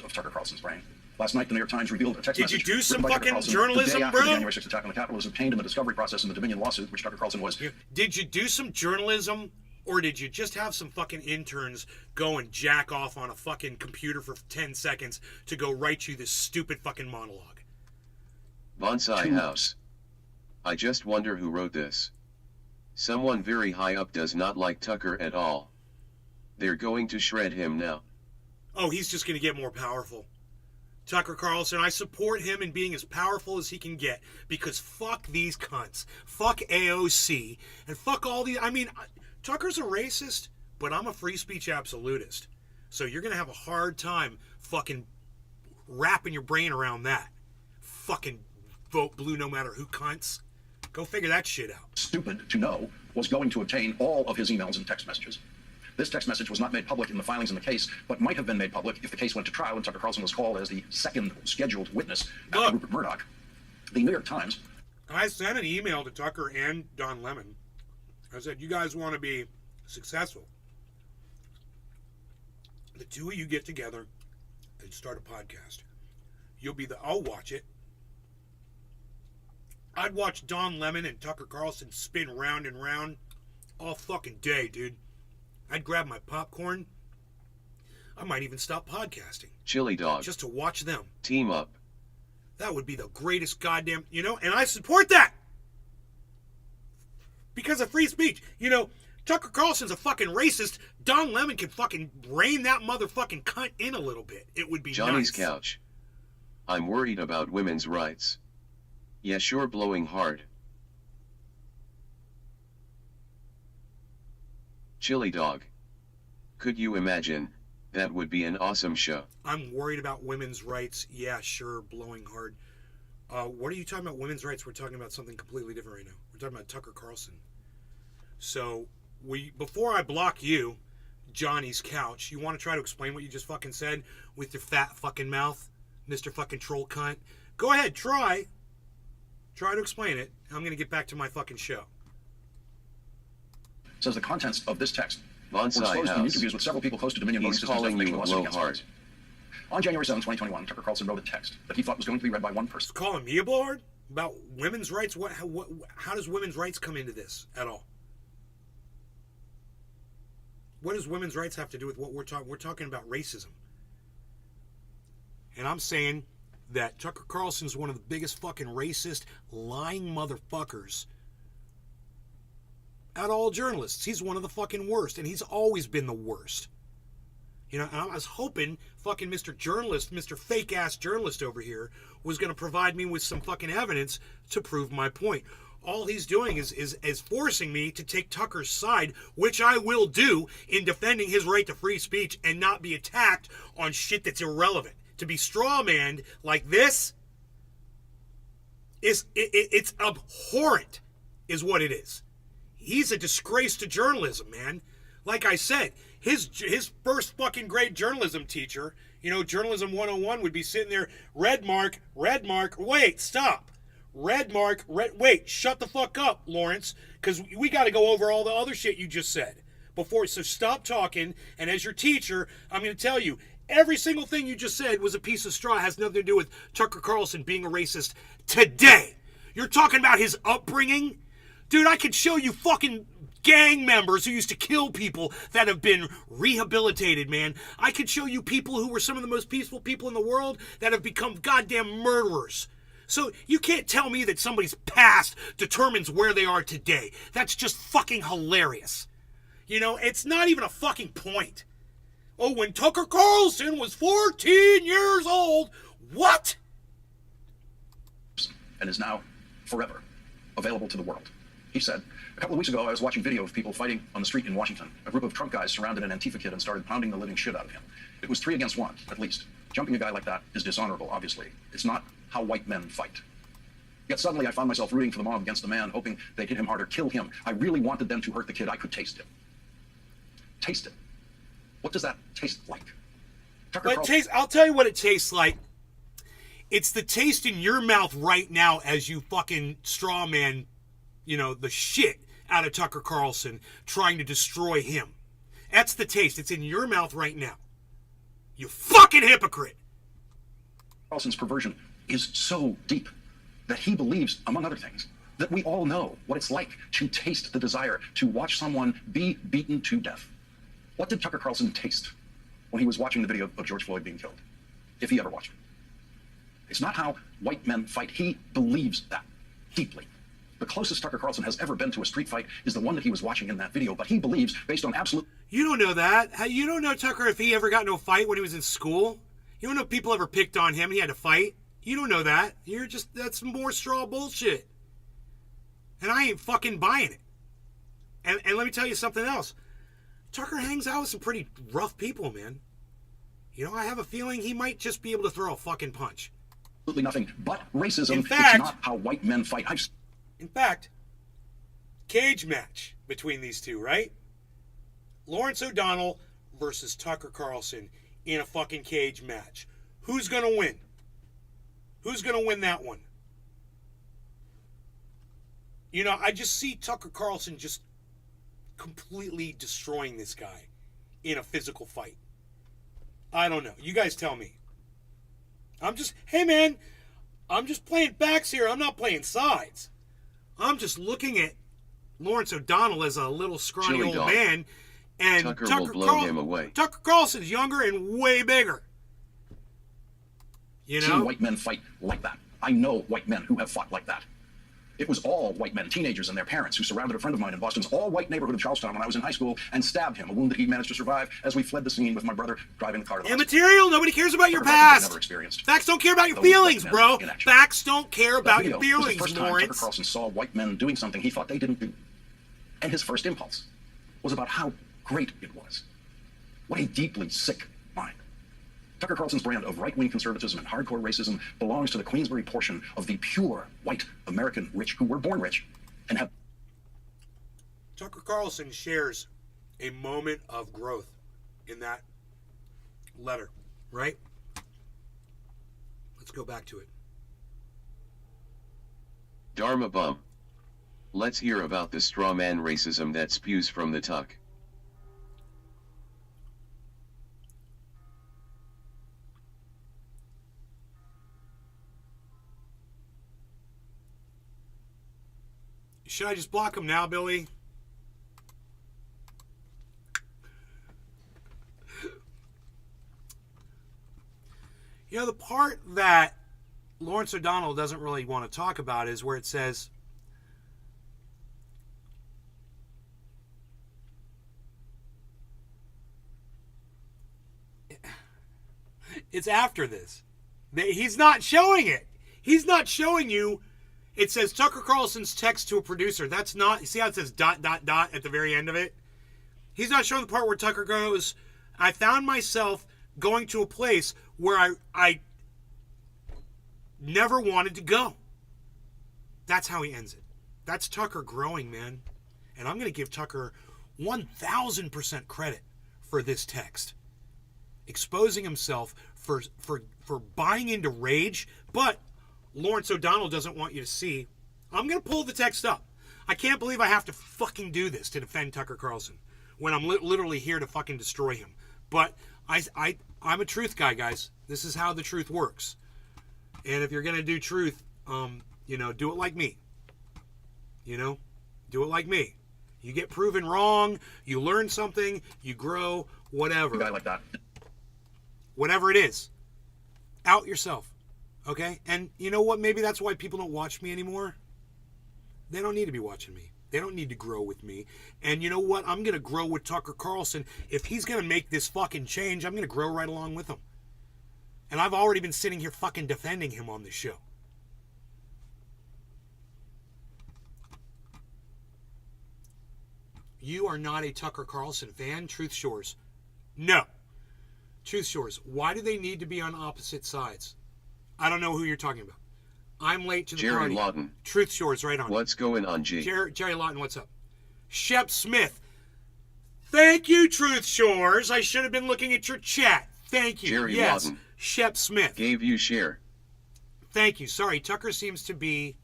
Of Tucker Carlson's brain. Last night, the New York Times revealed a text Did you message do some written by Tucker fucking Carlson journalism, the day after bro? the January 6th attack on the Capitol was obtained in the discovery process in the Dominion lawsuit, which Tucker Carlson was. Did you do some journalism, or did you just have some fucking interns go and jack off on a fucking computer for 10 seconds to go write you this stupid fucking monologue? Bonsai House. I just wonder who wrote this. Someone very high up does not like Tucker at all. They're going to shred him now. Oh, he's just going to get more powerful. Tucker Carlson, I support him in being as powerful as he can get, because fuck these cunts. Fuck AOC. And fuck all the... I mean, Tucker's a racist, but I'm a free speech absolutist. So you're going to have a hard time fucking wrapping your brain around that. Fucking vote blue no matter who cunts. Go figure that shit out. Stupid to know was going to obtain all of his emails and text messages. This text message was not made public in the filings in the case, but might have been made public if the case went to trial and Tucker Carlson was called as the second scheduled witness after Rupert Murdoch. The New York Times. I sent an email to Tucker and Don Lemon. I said, you guys want to be successful. The two of you get together and start a podcast. I'll watch it. I'd watch Don Lemon and Tucker Carlson spin round and round all fucking day, dude. I'd grab my popcorn. I might even stop podcasting. Chili dog. Just to watch them. Team up. That would be the greatest goddamn, and I support that. Because of free speech. Tucker Carlson's a fucking racist. Don Lemon can fucking rein that motherfucking cunt in a little bit. It would be Johnny's nice. couch. I'm worried about women's rights. Yeah, sure, blowing hard. Chili dog. Could you imagine? That would be an awesome show. I'm worried about women's rights. Yeah, sure, blowing hard. What are you talking about women's rights? We're talking about something completely different right now. We're talking about Tucker Carlson. So, before I block you, Johnny's couch, you want to try to explain what you just fucking said with your fat fucking mouth, Mr. fucking troll cunt? Go ahead, try. Try to explain it. I'm going to get back to my fucking show. Says the contents of this text Bonsai were exposed in House. interviews with several people close to Dominion He's voting systems calling that you make a lawsuit blow against hard. Fox. On January 7, 2021, Tucker Carlson wrote a text that he thought was going to be read by one person. Calling me a blowhard about women's rights? How does women's rights come into this at all? What does women's rights have to do with what we're talking? We're talking about racism. And I'm saying that Tucker Carlson's one of the biggest fucking racist, lying motherfuckers out of all journalists. He's one of the fucking worst, and he's always been the worst. And I was hoping fucking Mr. Journalist, Mr. Fake-ass journalist over here, was going to provide me with some fucking evidence to prove my point. All he's doing is forcing me to take Tucker's side, which I will do in defending his right to free speech and not be attacked on shit that's irrelevant. To be straw-manned like this, it's abhorrent, is what it is. He's a disgrace to journalism, man. Like I said, his first fucking grade journalism teacher, Journalism 101 would be sitting there, red mark, wait, stop. Wait, shut the fuck up, Lawrence, because we got to go over all the other shit you just said. So stop talking, and as your teacher, I'm going to tell you, every single thing you just said was a piece of straw. It has nothing to do with Tucker Carlson being a racist today. You're talking about his upbringing? Dude, I could show you fucking gang members who used to kill people that have been rehabilitated, man. I could show you people who were some of the most peaceful people in the world that have become goddamn murderers. So you can't tell me that somebody's past determines where they are today. That's just fucking hilarious. It's not even a fucking point. Oh, when Tucker Carlson was 14 years old, what? And is now forever available to the world. He said, a couple of weeks ago, I was watching video of people fighting on the street in Washington. A group of Trump guys surrounded an Antifa kid and started pounding the living shit out of him. It was 3 against 1, at least. Jumping a guy like that is dishonorable, obviously. It's not how white men fight. Yet suddenly I found myself rooting for the mob against the man, hoping they'd hit him harder, kill him. I really wanted them to hurt the kid. I could taste it. Taste it. What does that taste like? I'll tell you what it tastes like. It's the taste in your mouth right now as you fucking straw man, the shit out of Tucker Carlson, trying to destroy him. That's the taste. It's in your mouth right now. You fucking hypocrite. Carlson's perversion is so deep that he believes, among other things, that we all know what it's like to taste the desire to watch someone be beaten to death. What did Tucker Carlson taste when he was watching the video of George Floyd being killed, if he ever watched it? It's not how white men fight. He believes that deeply. The closest Tucker Carlson has ever been to a street fight is the one that he was watching in that video, but he believes, based on absolute... You don't know that. You don't know Tucker if he ever got into a fight when he was in school. You don't know if people ever picked on him and he had to fight. You don't know that. That's more straw bullshit. And I ain't fucking buying it. And let me tell you something else. Tucker hangs out with some pretty rough people, man. You know, I have a feeling he might just be able to throw a fucking punch. Absolutely nothing but racism. In fact, it's not how white men fight. In fact, cage match between these two, right? Lawrence O'Donnell versus Tucker Carlson in a fucking cage match. Who's going to win? Who's going to win that one? You know, I just see Tucker Carlson just completely destroying this guy in a physical fight. I don't know. You guys tell me. Hey man, I'm just playing backs here. I'm not playing sides. I'm just looking at Lawrence O'Donnell as a little scrawny Chili old dog. man. And Tucker will blow him away. Tucker Carlson's younger and way bigger. You know? Seen white men fight like that. I know white men who have fought like that. It was all white men, teenagers and their parents, who surrounded a friend of mine in Boston's all-white neighborhood of Charlestown when I was in high school and stabbed him, a wound that he managed to survive as we fled the scene with my brother driving the car to the hospital. Immaterial. Nobody cares about your Tucker Carlson past. never experienced. Facts don't care about your Those feelings, white men bro. in action. Facts don't care That about video your was the feelings, first time Tucker Lawrence. Carlson saw white men doing something he thought they didn't do. And his first impulse was about how great it was. What a deeply sick mind. Tucker Carlson's brand of right-wing conservatism and hardcore racism belongs to the Queensbury portion of the pure white American rich who were born rich and have... Tucker Carlson shares a moment of growth in that letter, right? Let's go back to it. Dharma bum. Let's hear about the straw man racism that spews from the tuck. Should I just block him now, Billy? You know, the part that Lawrence O'Donnell doesn't really want to talk about is where it says, it's after this. He's not showing it. He's not showing you. It says Tucker Carlson's text to a producer. That's not, you see how it says ... at the very end of it? He's not showing the part where Tucker goes, I found myself going to a place where I never wanted to go. That's how he ends it. That's Tucker growing, man. And I'm going to give Tucker 1,000% credit for this text. Exposing himself for buying into rage, but Lawrence O'Donnell doesn't want you to see. I'm going to pull the text up. I can't believe I have to fucking do this to defend Tucker Carlson when I'm literally here to fucking destroy him. But I'm a truth guy, guys. This is how the truth works. And if you're going to do truth, do it like me. Do it like me. You get proven wrong, you learn something, you grow, whatever. A guy like that. Whatever it is. Out yourself. Okay? And you know what? Maybe that's why people don't watch me anymore. They don't need to be watching me. They don't need to grow with me. And you know what? I'm going to grow with Tucker Carlson. If he's going to make this fucking change, I'm going to grow right along with him. And I've already been sitting here fucking defending him on this show. You are not a Tucker Carlson fan, Truth Shores. No. Truth Shores, why do they need to be on opposite sides? I don't know who you're talking about. I'm late to the Jerry party. Lawton. Truth Shores, right on. What's going on, G? Jerry Lawton, what's up? Shep Smith. Thank you, Truth Shores. I should have been looking at your chat. Thank you. Jerry yes. Lawton. Shep Smith. Gave you share. Thank you. Sorry, Tucker seems to be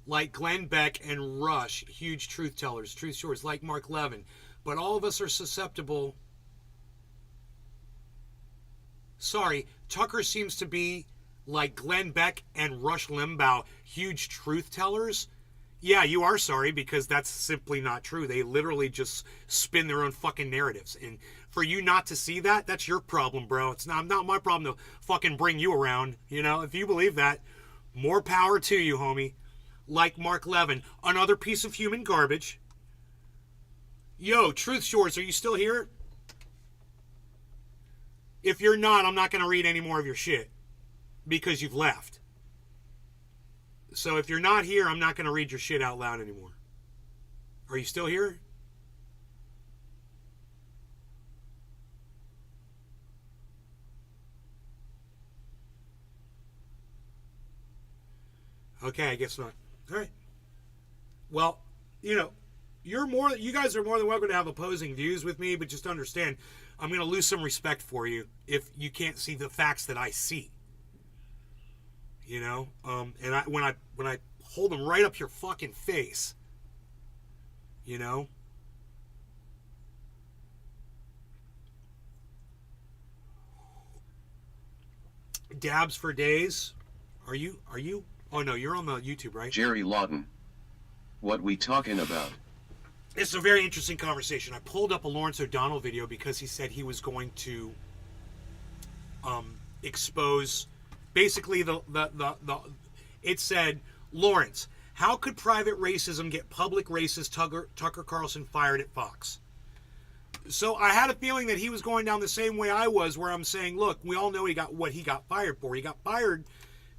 like Glenn Beck and Rush, huge truth tellers, Truth Shores, like Mark Levin. But all of us are susceptible. Sorry, Tucker seems to be like Glenn Beck and Rush Limbaugh, huge truth tellers. Yeah, you are sorry, because that's simply not true. They literally just spin their own fucking narratives. And for you not to see that, that's your problem, bro. It's not my problem to fucking bring you around. If you believe that, more power to you, homie. like Mark Levin, another piece of human garbage. Yo, Truth Shores, are you still here? If you're not, I'm not going to read any more of your shit because you've left. So if you're not here, I'm not going to read your shit out loud anymore. Are you still here? Okay, I guess not. All right. Well, you know, you guys are more than welcome to have opposing views with me, but just understand, I'm going to lose some respect for you if you can't see the facts that I see. You know, and when I hold them right up your fucking face, you know. Dabs for days. Are you? Oh no, you're on the YouTube, right? Jerry Lawton. What we talking about? It's a very interesting conversation. I pulled up a Lawrence O'Donnell video because he said he was going to expose basically it said, Lawrence, how could private racism get public racist Tucker Carlson fired at Fox? So I had a feeling that he was going down the same way I was, where I'm saying, look, we all know he got fired for. He got fired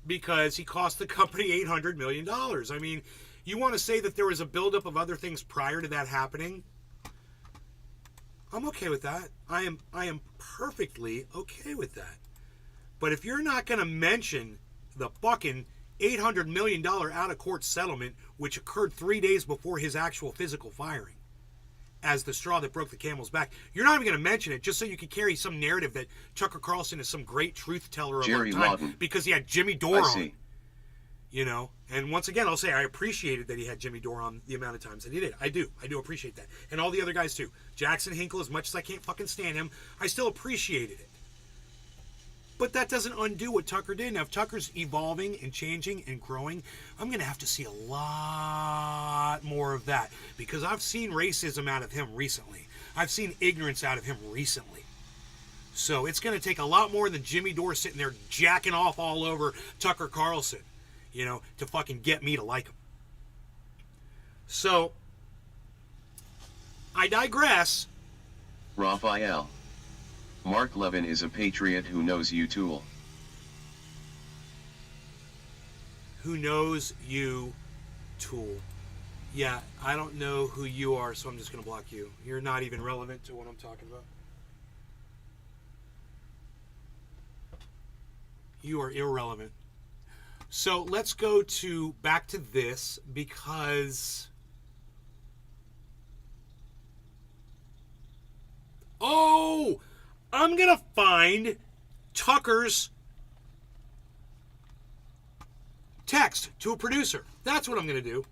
because he cost the company $800 million. I mean, you want to say that there was a buildup of other things prior to that happening? I'm okay with that. I am perfectly okay with that. But if you're not going to mention the fucking $800 million out-of-court settlement, which occurred 3 days before his actual physical firing, as the straw that broke the camel's back, you're not even going to mention it just so you can carry some narrative that Tucker Carlson is some great truth teller of Jerry our time Lawton. because he had Jimmy Dore I on. see. You know, and once again, I'll say I appreciated that he had Jimmy Dore on the amount of times that he did. I do appreciate that, and all the other guys too. Jackson Hinkle, as much as I can't fucking stand him, I still appreciated it. But that doesn't undo what Tucker did. Now, if Tucker's evolving and changing and growing, I'm going to have to see a lot more of that because I've seen racism out of him recently. I've seen ignorance out of him recently. So it's going to take a lot more than Jimmy Dore sitting there jacking off all over Tucker Carlson, you know, to fucking get me to like him. So, I digress. Raphael. Mark Levin is a patriot who knows you, tool. Who knows you, tool. Yeah, I don't know who you are, so I'm just going to block you. You're not even relevant to what I'm talking about. You are irrelevant. So let's go back to this because... Oh! I'm going to find Tucker's text to a producer. That's what I'm going to do.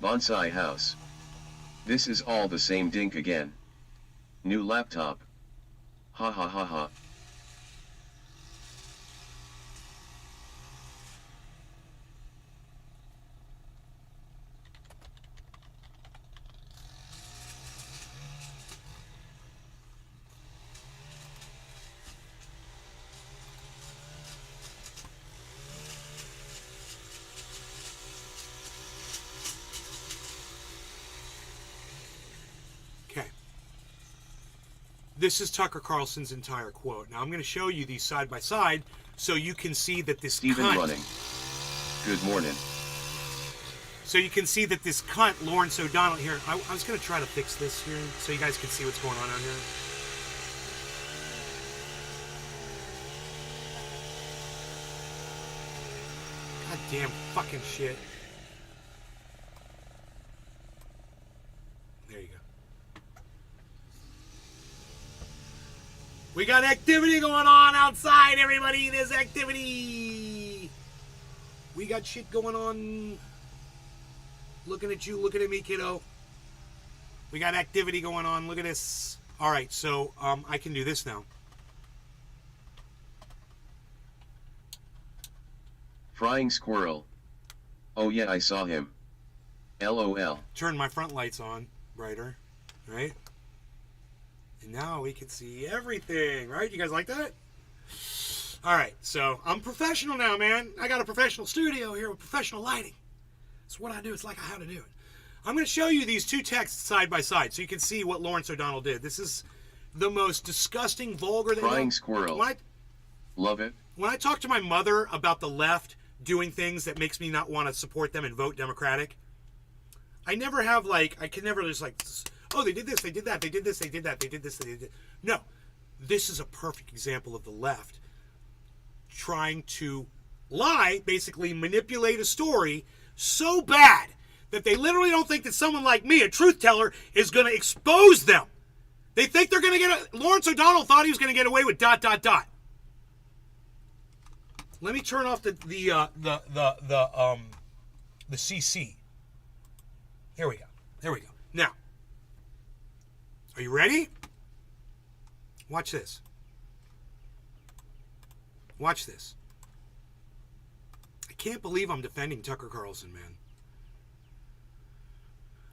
Bonsai house. This is all the same dink again. New laptop. Ha ha ha ha. Okay. This is Tucker Carlson's entire quote. Now I'm going to show you these side by side so you can see that this Stephen cunt... running. Good morning. So you can see that this cunt, Lawrence O'Donnell here... I was going to try to fix this here so you guys can see what's going on out here. God damn fucking shit. There you go. We got activity going on outside, everybody. There's activity. We got shit going on. Looking at you, looking at me, kiddo. We got activity going on. Look at this. All right, so I can do this now. Frying squirrel. Oh yeah, I saw him. LOL. Turn my front lights on brighter, right? And now we can see everything, right? You guys like that? All right, so I'm professional now, man. I got a professional studio here with professional lighting. That's what I do. It's like how to do it. I'm going to show you these two texts side by side so you can see what Lawrence O'Donnell did. This is the most disgusting, vulgar... Crying squirrel. Love it. When I talk to my mother about the left doing things that makes me not want to support them and vote Democratic, I never have I can never just oh, they did this, they did that, they did this, they did that, they did this, they did that. No, this is a perfect example of the left trying to lie, basically manipulate a story so bad that they literally don't think that someone like me, a truth teller, is going to expose them. They think they're going to get Lawrence O'Donnell thought he was going to get away with ... Let me turn off the CC. Here we go. There we go. Now, are you ready? Watch this. Watch this. I can't believe I'm defending Tucker Carlson, man.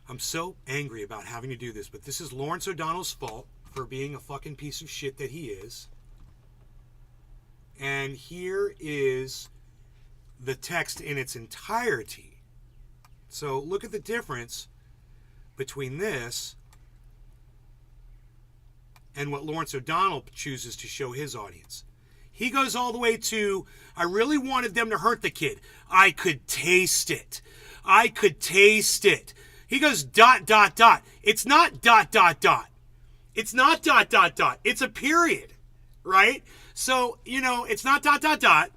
I'm so angry about having to do this, but this is Lawrence O'Donnell's fault for being a fucking piece of shit that he is. And here is the text in its entirety. So look at the difference between this and what Lawrence O'Donnell chooses to show his audience. He goes all the way to, I really wanted them to hurt the kid. I could taste it. I could taste it. He goes ... It's not ... It's not ... It's a period, right? So, it's not ...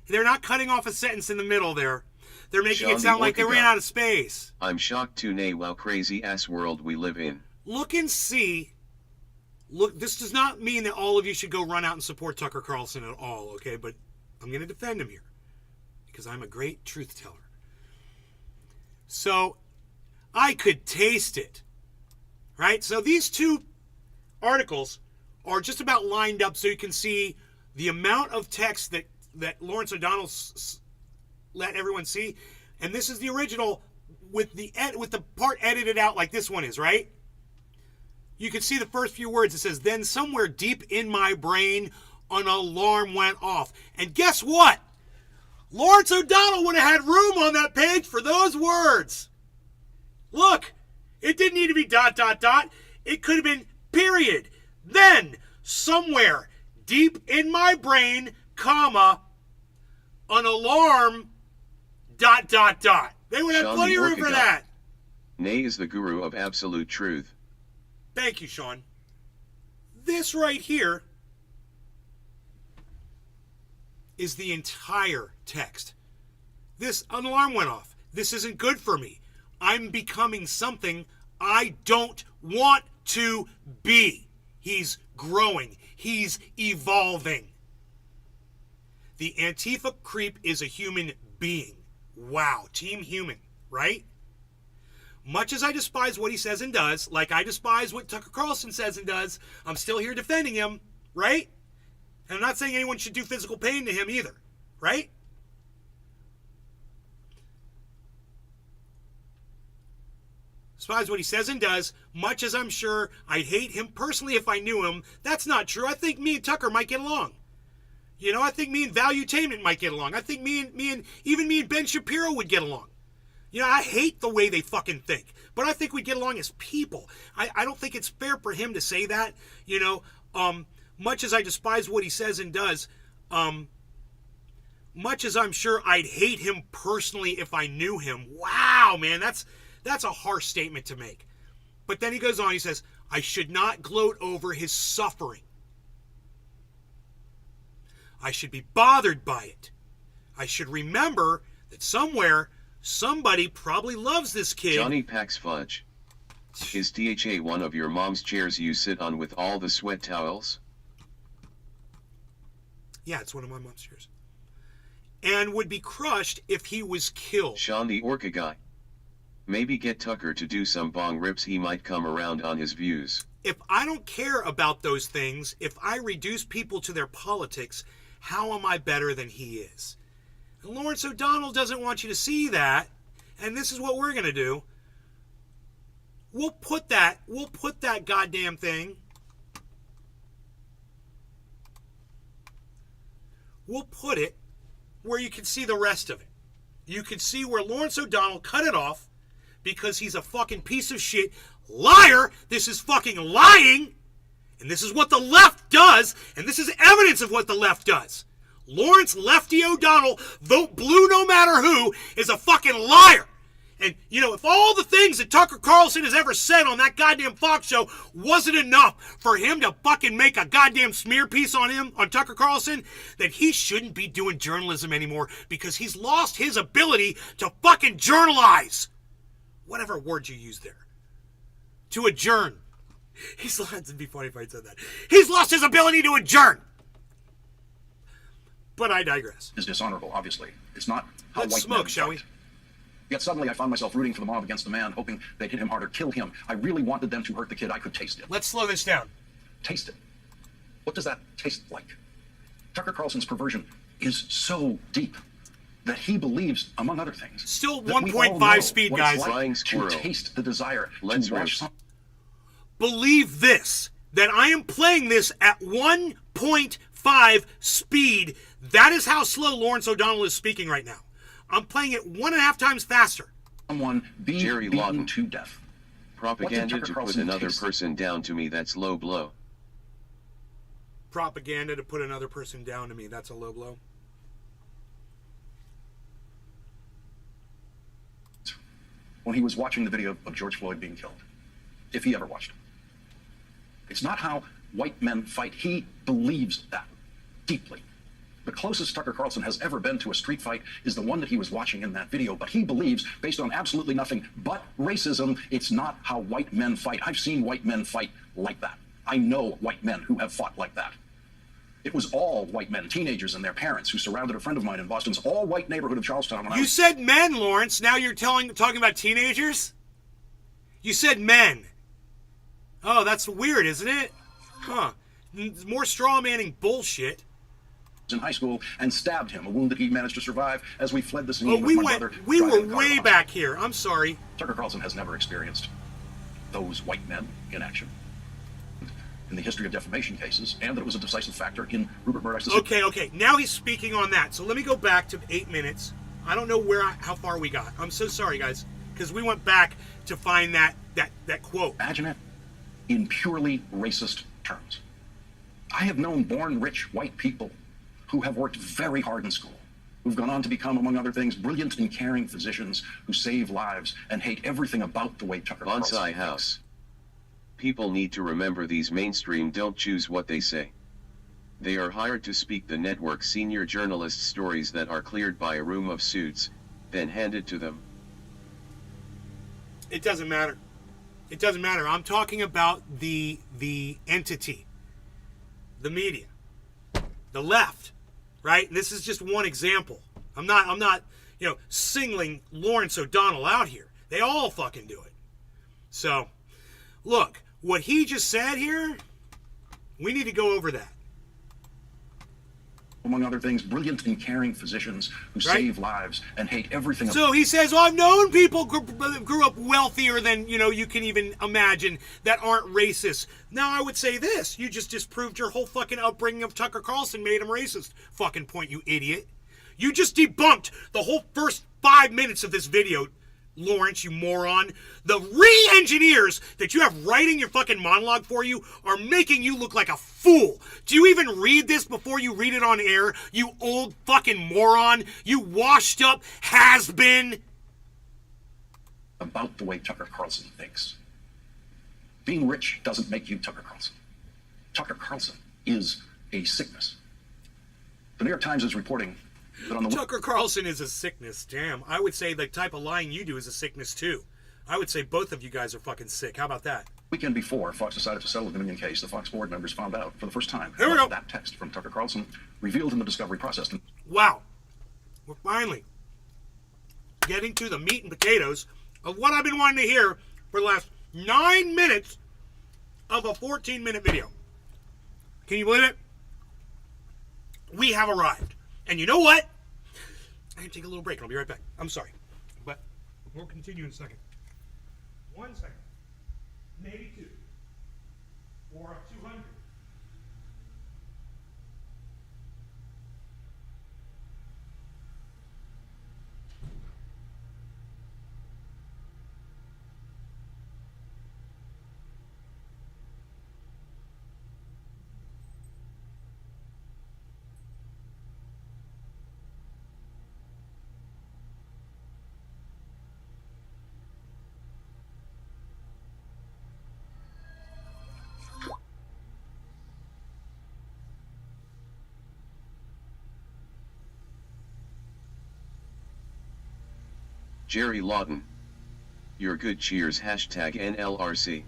They're not cutting off a sentence in the middle there. They're making it sound like they ran out of space. I'm shocked to nay wow crazy ass world we live in. Look and see. Look, this does not mean that all of you should go run out and support Tucker Carlson at all, okay? But I'm going to defend him here because I'm a great truth teller. So, I could taste it, right? So these two articles are just about lined up so you can see the amount of text that Lawrence O'Donnell let everyone see. And this is the original with the part edited out like this one is, right? You can see the first few words. It says, then somewhere deep in my brain, an alarm went off. And guess what? Lawrence O'Donnell would have had room on that page for those words. Look, it didn't need to be ... It could have been period. Then, somewhere deep in my brain, comma, an alarm ... They would have plenty of room for that. Nay is the guru of absolute truth. Thank you, Sean. This right here is the entire text. This alarm went off. This isn't good for me. I'm becoming something I don't want to be. He's growing. He's evolving. The Antifa creep is a human being. Wow. Team human, right? Much as I despise what he says and does, like I despise what Tucker Carlson says and does, I'm still here defending him, right? And I'm not saying anyone should do physical pain to him either, right? Despise what he says and does, much as I'm sure I'd hate him personally if I knew him. That's not true. I think me and Tucker might get along. I think me and Valuetainment might get along. I think even me and Ben Shapiro would get along. I hate the way they fucking think, but I think we get along as people. I don't think it's fair for him to say that, much as I despise what he says and does, much as I'm sure I'd hate him personally if I knew him. Wow, man, that's a harsh statement to make. But then he goes on, he says, I should not gloat over his suffering. I should be bothered by it. I should remember that somebody probably loves this kid. Johnny Packs Fudge. Is THA one of your mom's chairs you sit on with all the sweat towels? Yeah, it's one of my mom's chairs. And would be crushed if he was killed. Sean the Orca guy. Maybe get Tucker to do some bong rips, he might come around on his views. If I don't care about those things, if I reduce people to their politics, how am I better than he is? And Lawrence O'Donnell doesn't want you to see that, and this is what we're going to do. We'll put that goddamn thing. we'll put it where you can see the rest of it. You can see where Lawrence O'Donnell cut it off because he's a fucking piece of shit liar. This is fucking lying. And this is what the left does. And this is evidence of what the left does. Lawrence Lefty O'Donnell, vote blue no matter who, is a fucking liar. And, you know, if all the things that Tucker Carlson has ever said on that goddamn Fox show wasn't enough for him to fucking make a goddamn smear piece on him, on Tucker Carlson, then he shouldn't be doing journalism anymore because he's lost his ability to fucking journalize. Whatever word you use there. To adjourn. He's lost, it'd be funny if I said that. He's lost his ability to adjourn. But I digress. Is dishonorable, obviously. It's not how Let's white smoke, men shall we? fight. Yet suddenly I found myself rooting for the mob against the man, hoping they'd hit him harder, kill him. I really wanted them to hurt the kid. I could taste it. Let's slow this down. Taste it. What does that taste like? Tucker Carlson's perversion is so deep that he believes, among other things, Still that we all 1.5 know speed, what guys. it's like Flying to squirrel. taste the desire Let's to watch roast. something. Believe this, that I am playing this at 1.5 speed. That is how slow Lawrence O'Donnell is speaking right now. I'm playing it 1.5 times faster. Someone be Jerry beaten Lawton. to death. Propaganda Tucker to put Carlson another taste? person down to me, that's low blow. Propaganda to put another person down to me. That's a low blow. When he was watching the video of George Floyd being killed, if he ever watched it. It's not how white men fight. He believes that deeply. The closest Tucker Carlson has ever been to a street fight is the one that he was watching in that video. But he believes, based on absolutely nothing but racism, it's not how white men fight. I've seen white men fight like that. I know white men who have fought like that. It was all white men, teenagers and their parents, who surrounded a friend of mine in Boston's all-white neighborhood of Charlestown. When I You was said men, Lawrence. Now you're talking about teenagers? You said men. Oh, that's weird, isn't it? Huh. More straw manning bullshit. in high school and stabbed him, a wound that he managed to survive as we fled the scene Oh, with we my went. brother. We driving were the car way to back here. I'm sorry. Tucker Carlson has never experienced those white men in action in the history of defamation cases, and that it was a decisive factor in Rupert Murdoch's decision. Okay. Now he's speaking on that. So let me go back to 8 minutes. I don't know how far we got. I'm so sorry, guys, because we went back to find that quote. Imagine it in purely racist terms. I have known born rich white people who have worked very hard in school, who've gone on to become, among other things, brilliant and caring physicians who save lives and hate everything about the way Tucker Carlson Bonsai thinks. House. People need to remember these mainstream don't choose what they say. They are hired to speak the network's senior journalists' stories that are cleared by a room of suits, then handed to them. It doesn't matter. It doesn't matter. I'm talking about the entity, the media, the left, right? And this is just one example. I'm not, singling Lawrence O'Donnell out here. They all fucking do it. So, look, what he just said here, we need to go over that. Among other things, brilliant and caring physicians who Right. save lives and hate everything So he says, I've known people grew up wealthier than, you can even imagine that aren't racist. Now, I would say this. You just disproved your whole fucking upbringing of Tucker Carlson made him racist. Fucking point, you idiot. You just debunked the whole first 5 minutes of this video, Lawrence, you moron. The re-engineers that you have writing your fucking monologue for you are making you look like a fool. Do you even read this before you read it on air, you old fucking moron? You washed up has-been. about the way Tucker Carlson thinks. Being rich doesn't make you Tucker Carlson. Tucker Carlson is a sickness. The New York Times is reporting that on the Tucker Carlson is a sickness. Damn. I would say the type of lying you do is a sickness too. I would say both of you guys are fucking sick. How about that? weekend before Fox decided to settle the Dominion case, the Fox board members found out for the first time Here we go. that text from Tucker Carlson revealed in the discovery process. Wow. We're finally getting to the meat and potatoes of what I've been wanting to hear for the last 9 minutes of a 14-minute video. Can you believe it? We have arrived. And you know what? I can take a little break and I'll be right back. I'm sorry. But we'll continue in a second. 1 second. Maybe 2. Or 200. Jerry Lawton. Your good cheers #NLRC.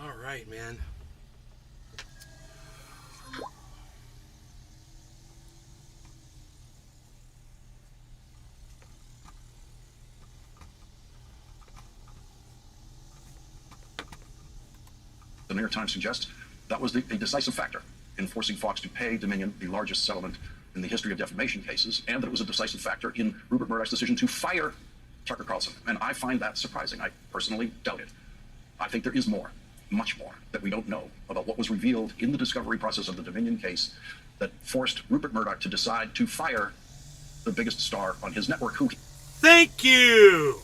All right, man. The New York Times suggests that was a decisive factor in forcing Fox to pay Dominion the largest settlement in the history of defamation cases, and that it was a decisive factor in Rupert Murdoch's decision to fire Tucker Carlson. And I find that surprising. I personally doubt it. I think there is more, much more, that we don't know about what was revealed in the discovery process of the Dominion case that forced Rupert Murdoch to decide to fire the biggest star on his network, who... Thank you.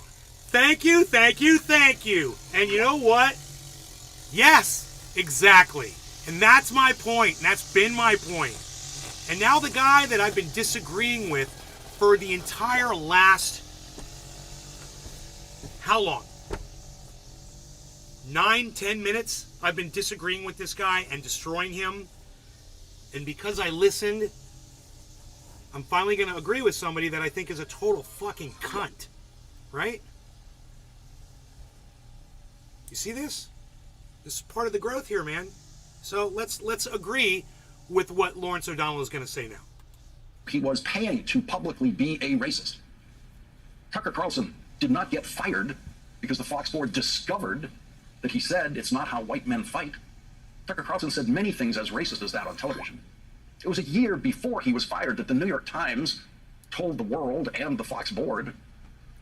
Thank you, thank you, thank you. And you know what? Yes, exactly. And that's my point. And that's been my point. And now the guy that I've been disagreeing with for the entire last... How long? 9-10 minutes I've been disagreeing with this guy and destroying him. And because I listened, I'm finally going to agree with somebody that I think is a total fucking cunt. Right? You see this? This is part of the growth here, man. So let's agree with what Lawrence O'Donnell is going to say now. He was paying to publicly be a racist. Tucker Carlson did not get fired because the Fox board discovered that he said it's not how white men fight. Tucker Carlson said many things as racist as that on television. It was a year before he was fired that the New York Times told the world and the Fox board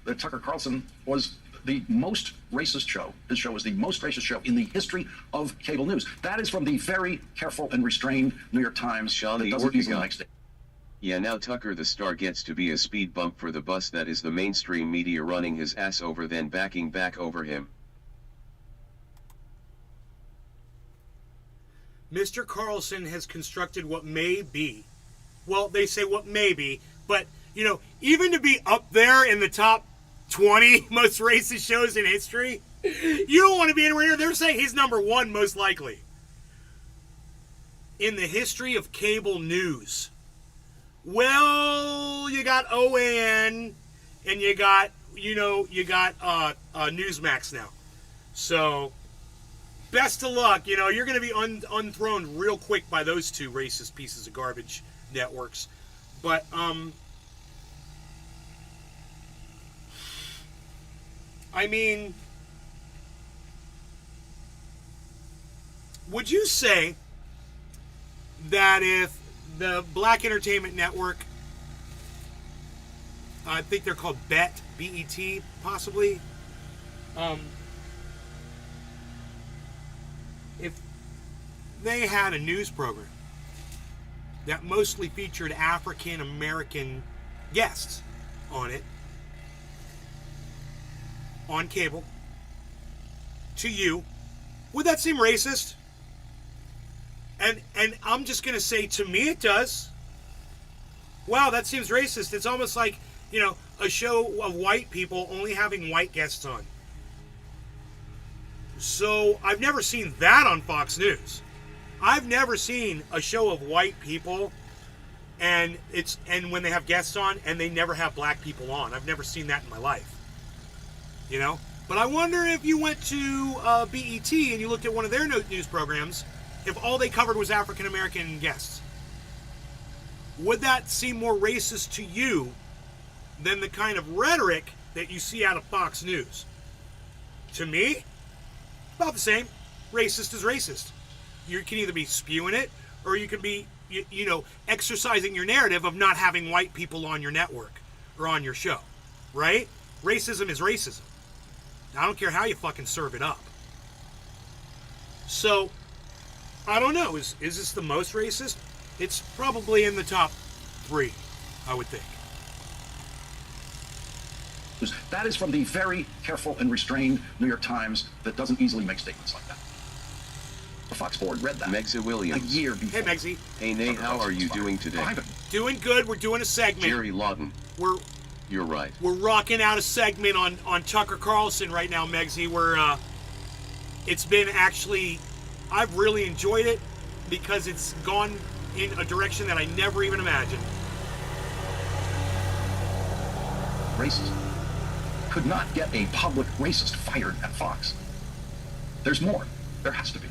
that Tucker Carlson was the most racist show. His show was the most racist show in the history of cable news. That is from the very careful and restrained New York Times. Sean that the doesn't easily Ortegon. make statements. Yeah, now Tucker the star gets to be a speed bump for the bus that is the mainstream media running his ass over, then backing back over him. Mr. Carlson has constructed what may be. Well, they say what may be, but, you know, even to be up there in the top 20 most racist shows in history, you don't want to be anywhere near. They're saying he's number one most likely in the history of cable news. Well, you got OAN and you got Newsmax now. So best of luck. You're going to be unthroned real quick by those two racist pieces of garbage networks. But I mean, would you say that if the Black Entertainment Network, I think they're called BET, B-E-T, possibly, if they had a news program that mostly featured African American guests on it, on cable, to you, would that seem racist? And I'm just going to say, to me it does. Wow, that seems racist. It's almost like, a show of white people only having white guests on. So I've never seen that on Fox News. I've never seen a show of white people and when they have guests on and they never have black people on. I've never seen that in my life. But I wonder if you went to BET and you looked at one of their news programs, if all they covered was African American guests. Would that seem more racist to you than the kind of rhetoric that you see out of Fox News? To me, about the same. Racist is racist. You can either be spewing it or you can be, exercising your narrative of not having white people on your network or on your show, right? Racism is racism. I don't care how you fucking serve it up. So, I don't know. Is this the most racist? It's probably in the top 3, I would think. That is from the very careful and restrained New York Times that doesn't easily make statements like that. The Fox board read that Megza Williams. a year before. Hey, Megsy. Hey, Nay, how are you doing today? Doing good. We're doing a segment. Jerry Lawton. You're right. We're rocking out a segment on Tucker Carlson right now, Megsy. It's been actually, I've really enjoyed it because it's gone in a direction that I never even imagined. Racist could not get a public racist fired at Fox. There's more. There has to be.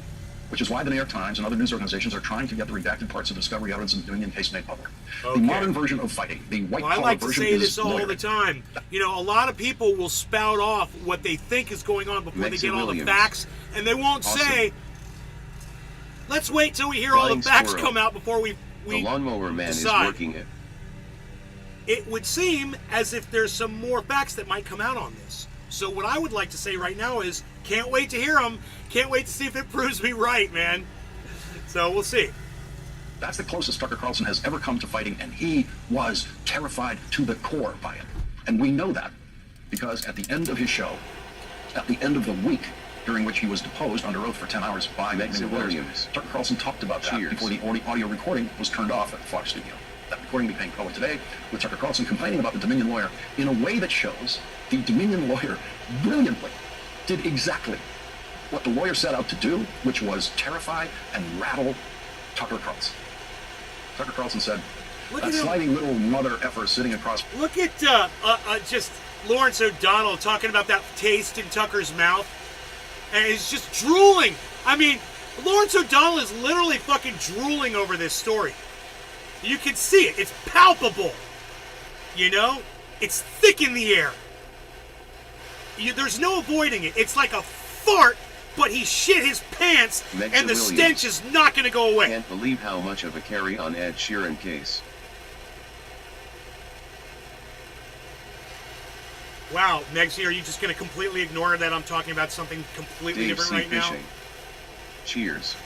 Which is why the New York Times and other news organizations are trying to get the redacted parts of discovery evidence and doing in case made public. Okay. The modern version of fighting, the white collar I like to version, say is this all lawyering. the time. You know, a lot of people will spout off what they think is going on before they Megza get all the Williams. facts, and they won't Awesome. say, let's wait till we hear all Flying the facts squirrel. come out before we The lawnmower man decide. is working it. It would seem as if there's some more facts that might come out on this. So what I would like to say right now is, can't wait to hear them. Can't wait to see if it proves me right, man. So we'll see. That's the closest Tucker Carlson has ever come to fighting, and he was terrified to the core by it. And we know that because at the end of his show, at the end of the week during which he was deposed under oath for 10 hours by Megza Williams. Tucker Carlson talked about that Cheers. before the audio recording was turned off at the Fox studio. That recording became public today with Tucker Carlson complaining about the Dominion lawyer in a way that shows the Dominion lawyer brilliantly did exactly what the lawyer set out to do, which was terrify and rattle Tucker Carlson. Tucker Carlson said, Look that at him. sliding little mother effer sitting across. Look at just Lawrence O'Donnell talking about that taste in Tucker's mouth. And he's just drooling. I mean, Lawrence O'Donnell is literally fucking drooling over this story. You can see it. It's palpable. You know? It's thick in the air. There's no avoiding it. It's like a fart, but he shit his pants, Megza and the Williams. stench is not going to go away. Can't believe how much of a carry on Ed Sheeran case. Wow, Megsy, are you just going to completely ignore that I'm talking about something completely Dave different C. right now? Fishing. Cheers.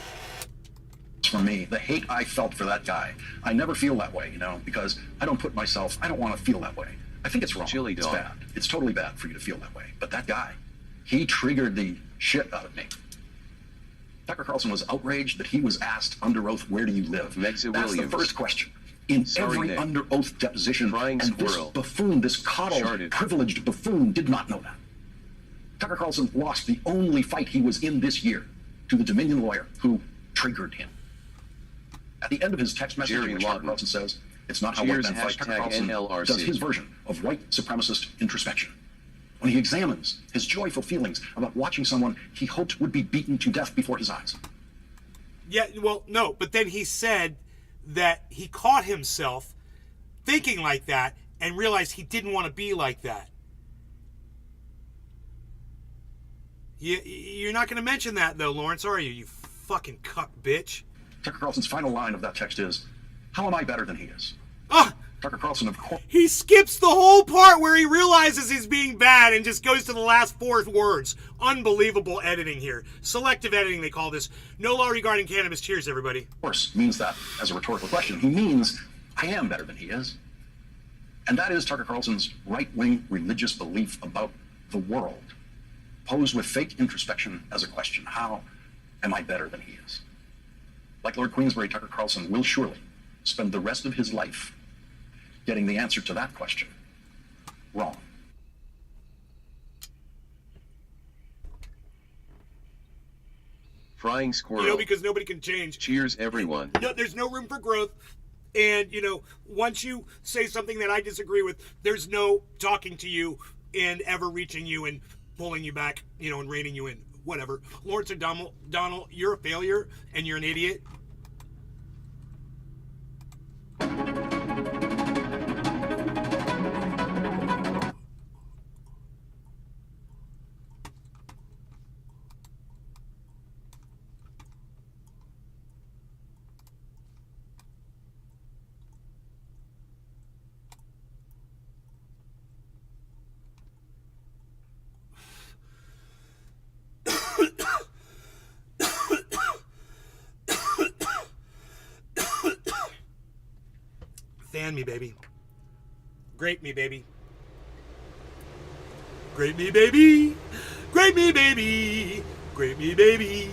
For me, the hate I felt for that guy, I never feel that way, you know, because I don't want to feel that way. I think it's wrong. Chili it's dog. bad. It's totally bad for you to feel that way. But that guy, he triggered the shit out of me. Tucker Carlson was outraged that he was asked under oath, where do you live? Megza That's Williams. the first question. In Sorry, every Nick. under oath deposition, Flying and this squirrel. buffoon, this coddled, Sharded. privileged buffoon did not know that. Tucker Carlson lost the only fight he was in this year to the Dominion lawyer who triggered him. At the end of his text message, Jerry in which Tucker Lawton. Carlson says, it's not how Cheers, white men fight, Tucker hashtag Carlson NLRC. does his version of white supremacist introspection. When he examines his joyful feelings about watching someone he hoped would be beaten to death before his eyes. Yeah, well, no, but then he said that he caught himself thinking like that and realized he didn't want to be like that. You're not going to mention that, though, Lawrence, are you? You fucking cuck bitch. Tucker Carlson's final line of that text is, how am I better than he is? Ah! Tucker Carlson, of course. He skips the whole part where he realizes he's being bad and just goes to the last 4 words. Unbelievable editing here. Selective editing, they call this. No law regarding cannabis. Cheers, everybody. Of course, means that as a rhetorical question. He means, I am better than he is. And that is Tucker Carlson's right-wing religious belief about the world, posed with fake introspection as a question. How am I better than he is? Like Lord Queensberry, Tucker Carlson will surely spend the rest of his life getting the answer to that question wrong. Frying squirrel. You know, because nobody can change. Cheers, everyone. No, there's no room for growth. And, you know, once you say something that I disagree with, there's no talking to you and ever reaching you and pulling you back, you know, and reining you in. Whatever. Lawrence O'Donnell, you're a failure and you're an idiot. Can me, baby. Grape me, baby. Grape me, baby. Grape me, baby. Grape me, baby.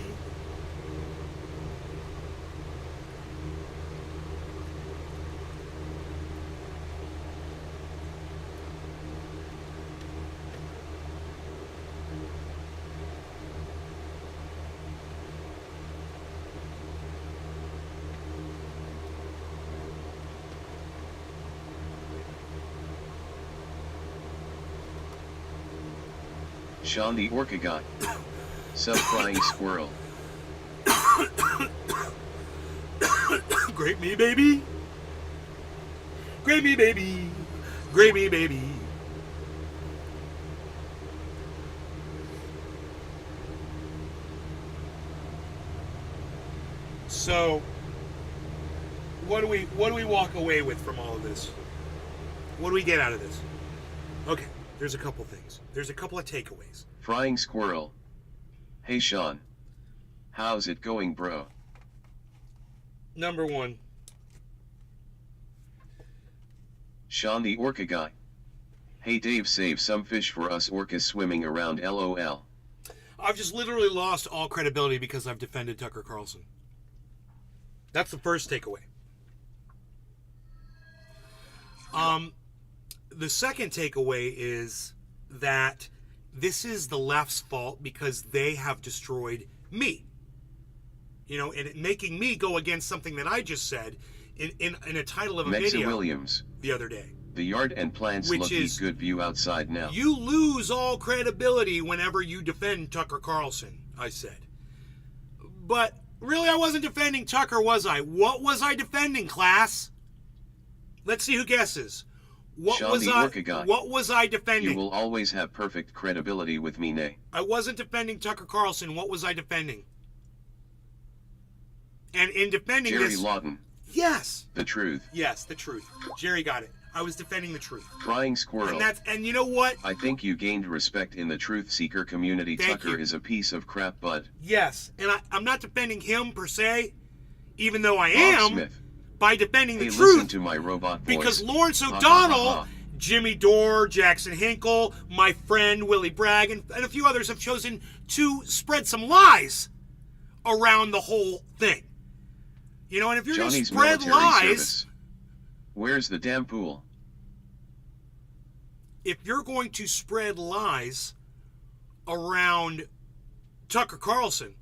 Sean the Orca Guy. Sub-flying squirrel. Grape me, baby. Grape me, baby. Grape me, baby. So, what do we walk away with from all of this? What do we get out of this? Okay, there's a couple things. There's a couple of takeaways. Frying squirrel. Hey Sean. How's it going, bro? Number one, Sean the Orca Guy. Hey Dave, save some fish for us orcas swimming around, LOL. I've just literally lost all credibility because I've defended Tucker Carlson. That's the first takeaway. The second takeaway is that this is the left's fault because they have destroyed me. You know, and making me go against something that I just said in a title of a Mexa video Williams. the other day. The yard and plants Which look is- good view outside now. You lose all credibility whenever you defend Tucker Carlson, I said. But really, I wasn't defending Tucker, was I? What was I defending, class? Let's see who guesses. What Sean was the I? Orca Guy. What was I defending? You will always have perfect credibility with me, nay. I wasn't defending Tucker Carlson. What was I defending? And in defending Jerry this, Lawton. yes, The truth. yes, the truth. Jerry got it. I was defending the truth. Frying squirrel. And you know what? I think you gained respect in the truth seeker community. Thank Tucker you. is a piece of crap, bud. Yes, and I'm not defending him per se, even though I Bob am, Smith. by defending the Hey, truth. listen to my robot voice. Because Lawrence Ha, ha, O'Donnell, ha, ha. Jimmy Dore, Jackson Hinkle, my friend Willie Bragg, and a few others have chosen to spread some lies around the whole thing. You know, and if you're going to Johnny's spread military lies, service. Where's the damn pool? if you're going to spread lies around Tucker Carlson,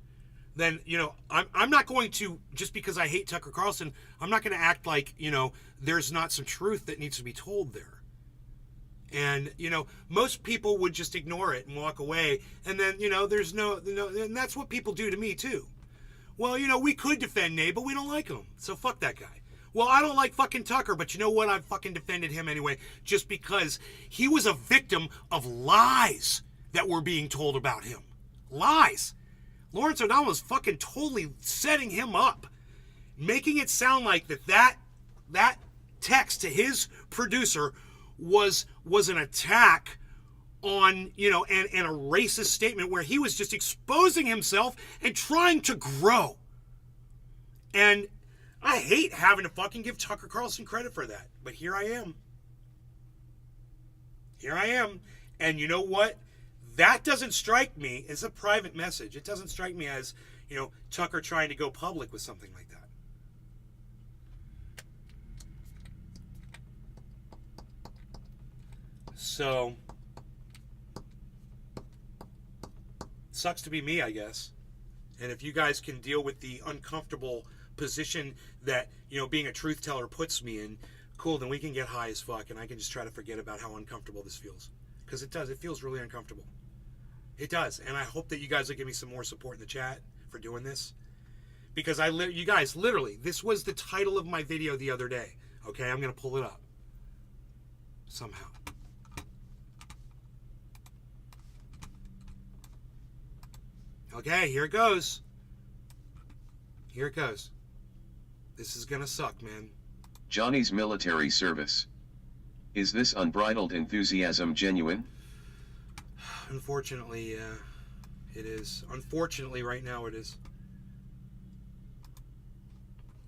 then, you know, I'm not going to, just because I hate Tucker Carlson, I'm not going to act like, you know, there's not some truth that needs to be told there. And, you know, most people would just ignore it and walk away. And then, you know, there's no, and that's what people do to me too. Well, you know, we could defend Nate, but we don't like him. So fuck that guy. Well, I don't like fucking Tucker, but you know what? I fucking defended him anyway, just because he was a victim of lies that were being told about him. Lies. Lawrence O'Donnell was fucking totally setting him up, making it sound like that text to his producer was an attack on, you know, and a racist statement where he was just exposing himself and trying to grow. And I hate having to fucking give Tucker Carlson credit for that, but here I am. Here I am. And you know what? That doesn't strike me as a private message. It doesn't strike me as, you know, Tucker trying to go public with something like that. So, sucks to be me, I guess. And if you guys can deal with the uncomfortable position that, you know, being a truth teller puts me in, cool, then we can get high as fuck and I can just try to forget about how uncomfortable this feels. Because it does. It feels really uncomfortable. It does. And I hope that you guys will give me some more support in the chat for doing this. Because you guys, literally, this was the title of my video the other day. Okay, I'm going to pull it up. Somehow. Okay, here it goes. Here it goes. This is going to suck, man. Johnny's military service. Is this unbridled enthusiasm genuine? Unfortunately, yeah, it is. Unfortunately, right now it is.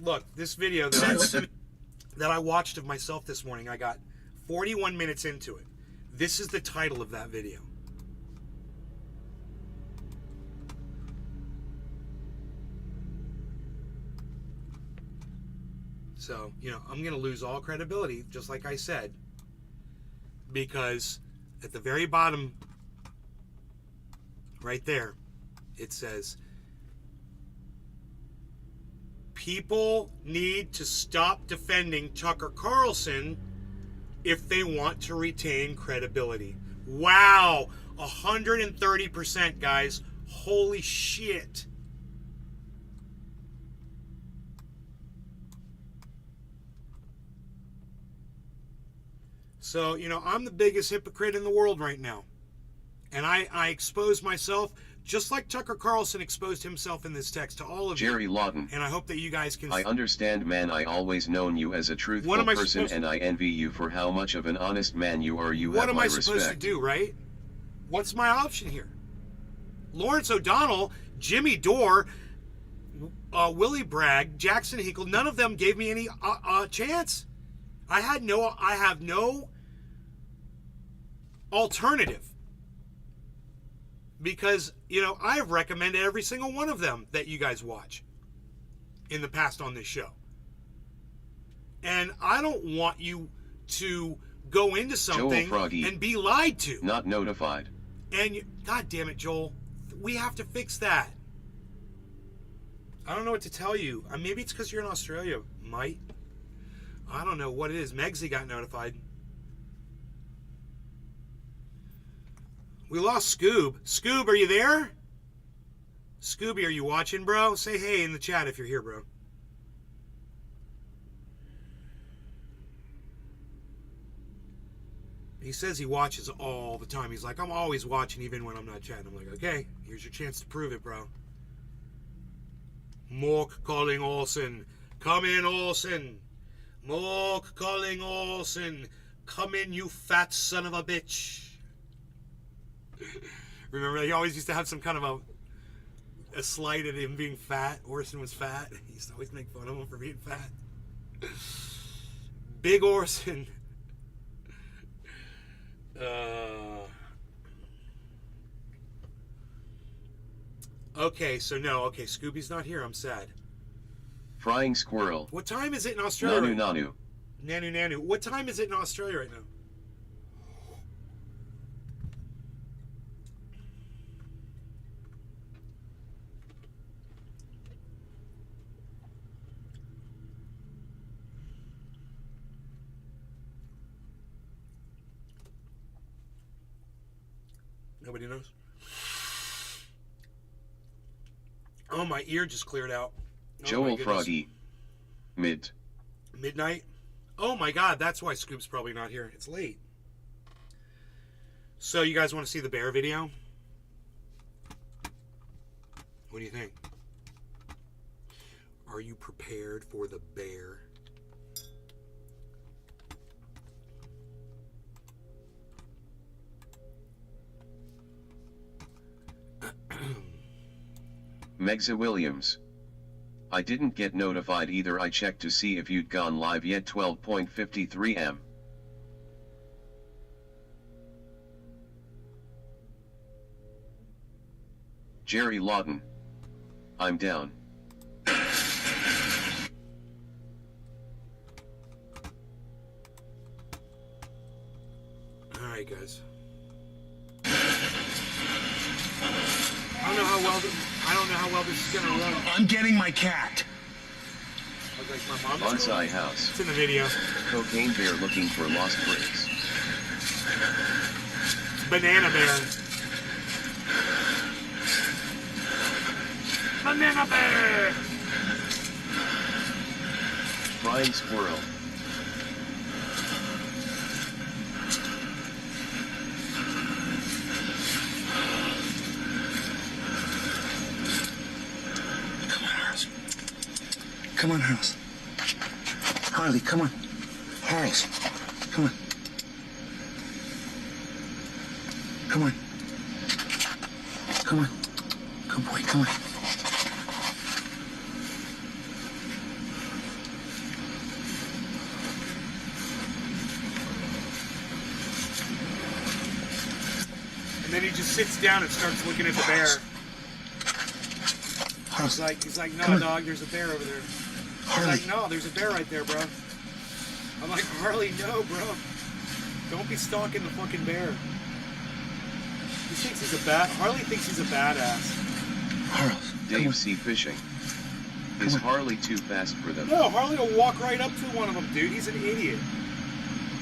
Look, this video that that I watched of myself this morning. I got 41 minutes into it. This is the title of that video. So, you know, I'm going to lose all credibility, just like I said, because at the very bottom, right there, it says, people need to stop defending Tucker Carlson if they want to retain credibility. Wow, 130%, guys. Holy shit. So, you know, I'm the biggest hypocrite in the world right now. And I expose myself just like Tucker Carlson exposed himself in this text to all of Jerry you. Lawton. And I hope that you guys can... I understand, man. I always known you as a truthful person, and I envy you for how much of an honest man you are. You have my respect. What am I supposed to do, right? What's my option here? Lawrence O'Donnell, Jimmy Dore, Willie Bragg, Jackson Hinkle, none of them gave me any chance. I have no alternative. Because, you know, I have recommended every single one of them that you guys watch in the past on this show. And I don't want you to go into something and be lied to. Not notified. And, God damn it, Joel, we have to fix that. I don't know what to tell you. Maybe it's because you're in Australia, Mike. I don't know what it is. Megsy got notified. We lost Scoob. Scoob, are you there? Scooby, are you watching, bro? Say hey in the chat if you're here, bro. He says he watches all the time. He's like, I'm always watching even when I'm not chatting. I'm like, okay, here's your chance to prove it, bro. Mork calling Olsen. Come in, Olsen. Mork calling Olsen. Come in, you fat son of a bitch. Remember, he always used to have some kind of a slight at him being fat. Orson was fat. He used to always make fun of him for being fat. Big Orson. Okay, so no. Okay, Scooby's not here. I'm sad. Frying squirrel. What time is it in Australia? Nanu. Nanu. What time is it in Australia right now? Nobody knows. Oh, my ear just cleared out. Oh, Joel Froggy. Midnight? Oh my God, that's why Scoop's probably not here. It's late. So you guys want to see the bear video? What do you think? Are you prepared for the bear? Megza Williams. I didn't get notified either. I checked to see if you'd gone live yet. 12:53 am. Jerry Lawton. I'm down. Alright, guys. I don't know how well this is gonna run. I'm getting my cat. Like my mom's Bonsai house. It's in the video. Cocaine bear looking for lost bricks. Banana bear. Banana bear! Frying squirrel. Come on, Harris. Harley, come on. Harris, come on. Come on. Come on. Good boy, come on. And then he just sits down and starts looking at the bear. Harley, He's like, Come no, on. dog, there's a bear over there. He's Harley. like, no, there's a bear right there, bro. I'm like, Harley, no, bro. Don't be stalking the fucking bear. He thinks he's Harley thinks he's a badass. Harley, Dave C. Fishing. Is Harley too fast for them? No, Harley will walk right up to one of them, dude. He's an idiot.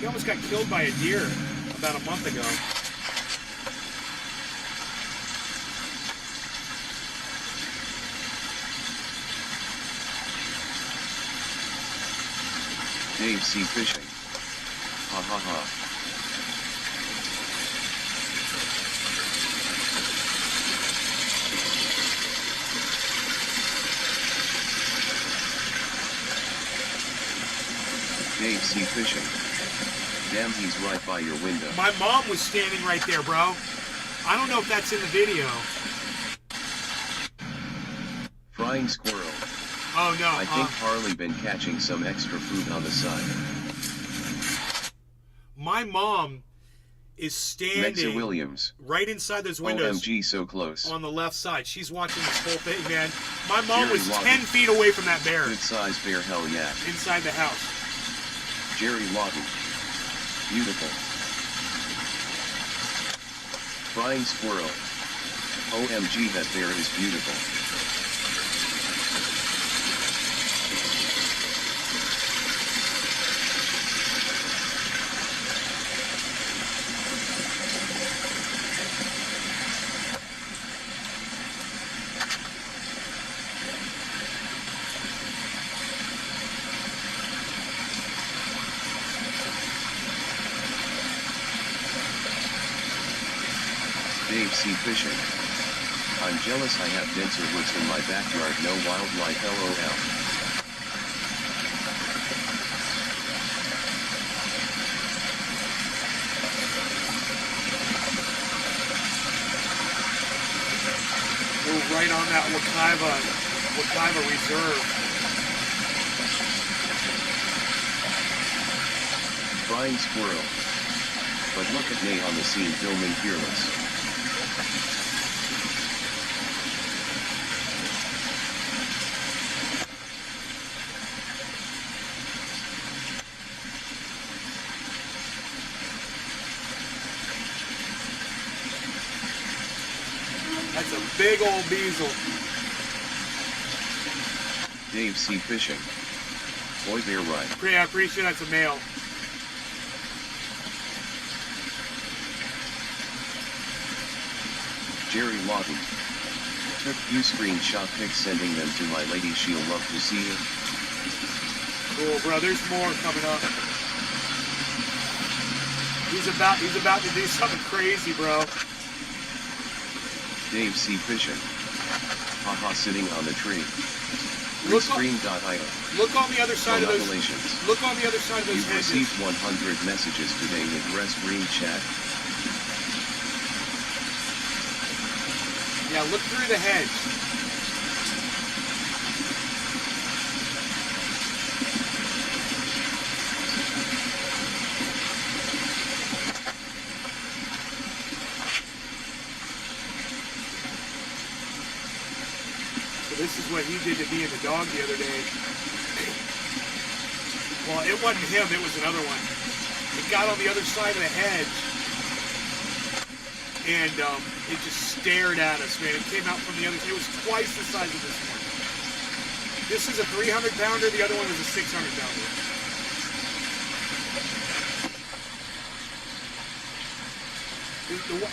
He almost got killed by a deer about a month ago. Dave C. Fishing. Ha ha ha. Dave C. Fishing. Damn, he's right by your window. My mom was standing right there, bro. I don't know if that's in the video. Frying squirrel. Oh, no. I think Harley been catching some extra food on the side. My mom is Mexa standing Williams. right inside those windows OMG, so close. on the left side. She's watching this whole thing, man. My mom Jerry was Lawton. 10 feet away from that bear Good size bear, hell yeah. inside the house. Jerry Lawton. Beautiful. Frying squirrel. OMG, that bear is beautiful. Dave C. Fishing. I'm jealous I have denser woods in my backyard, no wildlife, LOL. We're right on that Wakaiva Reserve. Frying squirrel. But look at me on the scene filming Fearless. That's a big old beazle. Dave C. Fishing. Boy, they're right. Yeah, I'm pretty sure that's a male. Jerry Lawton. Took few screenshot pics, sending them to my lady, she'll love to see it. Cool, bro. There's more coming up. He's about to do something crazy, bro. Dave C. Fishing. Haha, sitting on the tree. Look Restream.io. Look on the other side of those. Congratulations. Look on the other side of those You've hedges. received 100 messages today with Restream chat. Yeah, look through the hedge. So this is what he did to me and the dog the other day. Well, it wasn't him, it was another one. It got on the other side of the hedge, and it just stared at us, man. It came out from the other side. It was twice the size of this one. This is a 300-pounder, the other one is a 600-pounder.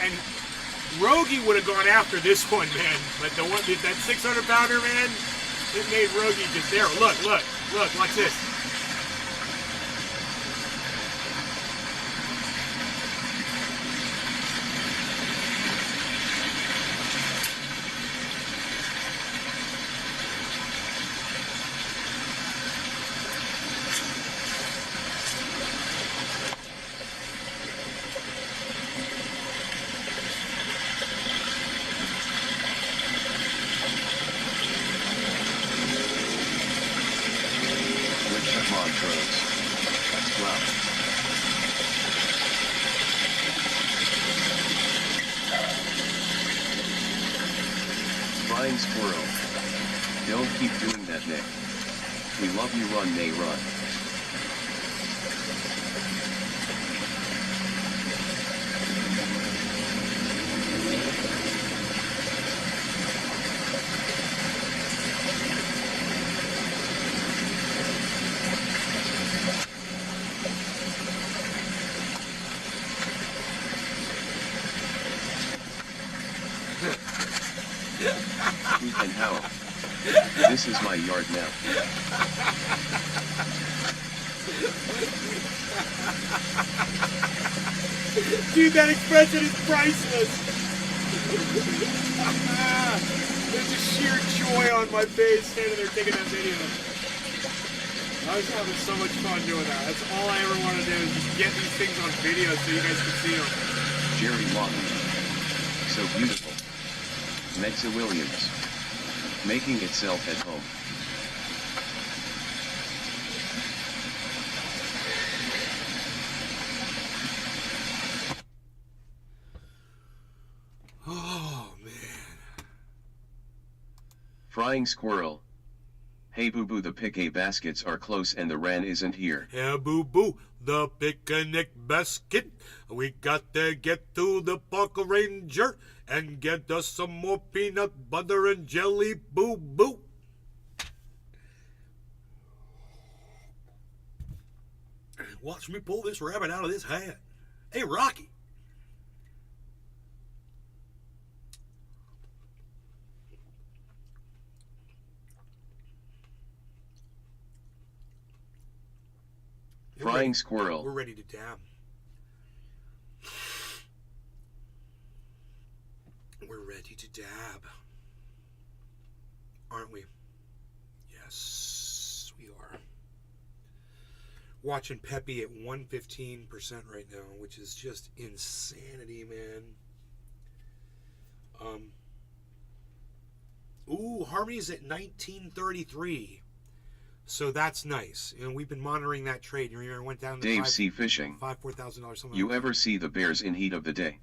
And Rogie would have gone after this one, man. But the one, that 600-pounder, man, it made Rogie just there. Look, watch this. Frying squirrel. Don't keep doing that, Nick. We love you, run, nay, run. And how? This is my yard now. Dude, that expression is priceless. There's a sheer joy on my face standing there taking that video. I was having so much fun doing that. That's all I ever want to do is just get these things on video so you guys can see them. Jerry Lawton. So beautiful. Metza Williams. Making itself at home. Oh, man. Frying squirrel. Hey boo boo, the picnic baskets are close and the ran isn't here. Hey, boo boo, the picnic basket. We got to get to the park ranger and get us some more peanut butter and jelly, boo boo. Watch me pull this rabbit out of this hat. Hey, Rocky. Frying squirrel. We're ready to dab. We're ready to dab. Aren't we? Yes, we are. Watching Pepe at 115% right now, which is just insanity, man. Harmony's at 1933. So that's nice. And we've been monitoring that trade. You remember it went down to Dave C. Fishing. $4,000 something. You ever see the Bears in heat of the day?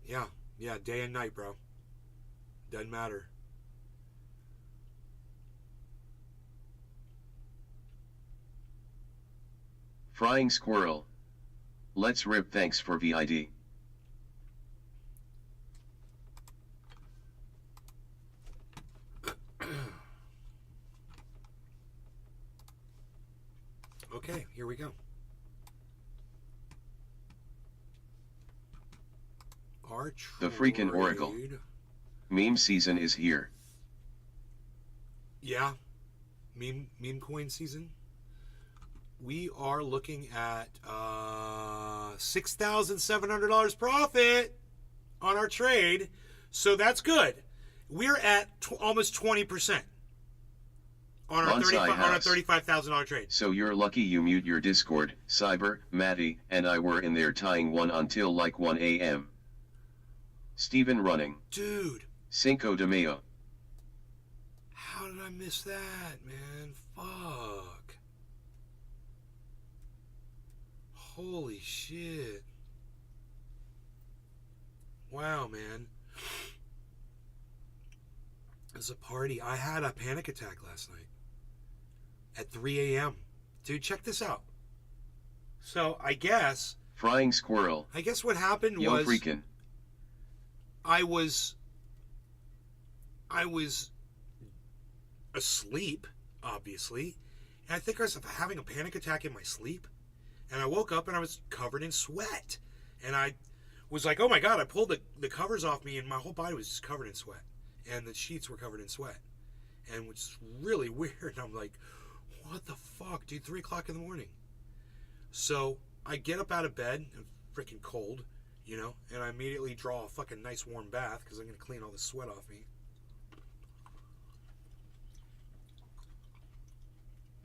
Yeah, day and night, bro. Doesn't matter. Frying squirrel. Let's rip, thanks for VID. Okay, here we go. Our The freaking trade. Oracle. Meme season is here. Yeah, meme coin season. We are looking at $6,700 profit on our trade, so that's good. We're at almost 20% on our $35,000 trade. So you're lucky you mute your Discord. Cyber, Matty, and I were in there tying one until like 1 a.m. Steven running. Dude. Cinco de Mayo. How did I miss that, man? Fuck. Holy shit. Wow, man. It was a party. I had a panic attack last night at 3 a.m. Dude, check this out. So, I guess... Frying squirrel. I guess what happened Yo was... freaking. I was asleep, obviously, and I think I was having a panic attack in my sleep, and I woke up and I was covered in sweat, and I was like, oh my god, I pulled the covers off me and my whole body was just covered in sweat, and the sheets were covered in sweat, and which is really weird. I'm like, what the fuck, dude, 3 o'clock in the morning. So I get up out of bed, I'm freaking cold, you know, and I immediately draw a fucking nice warm bath because I'm going to clean all the sweat off me.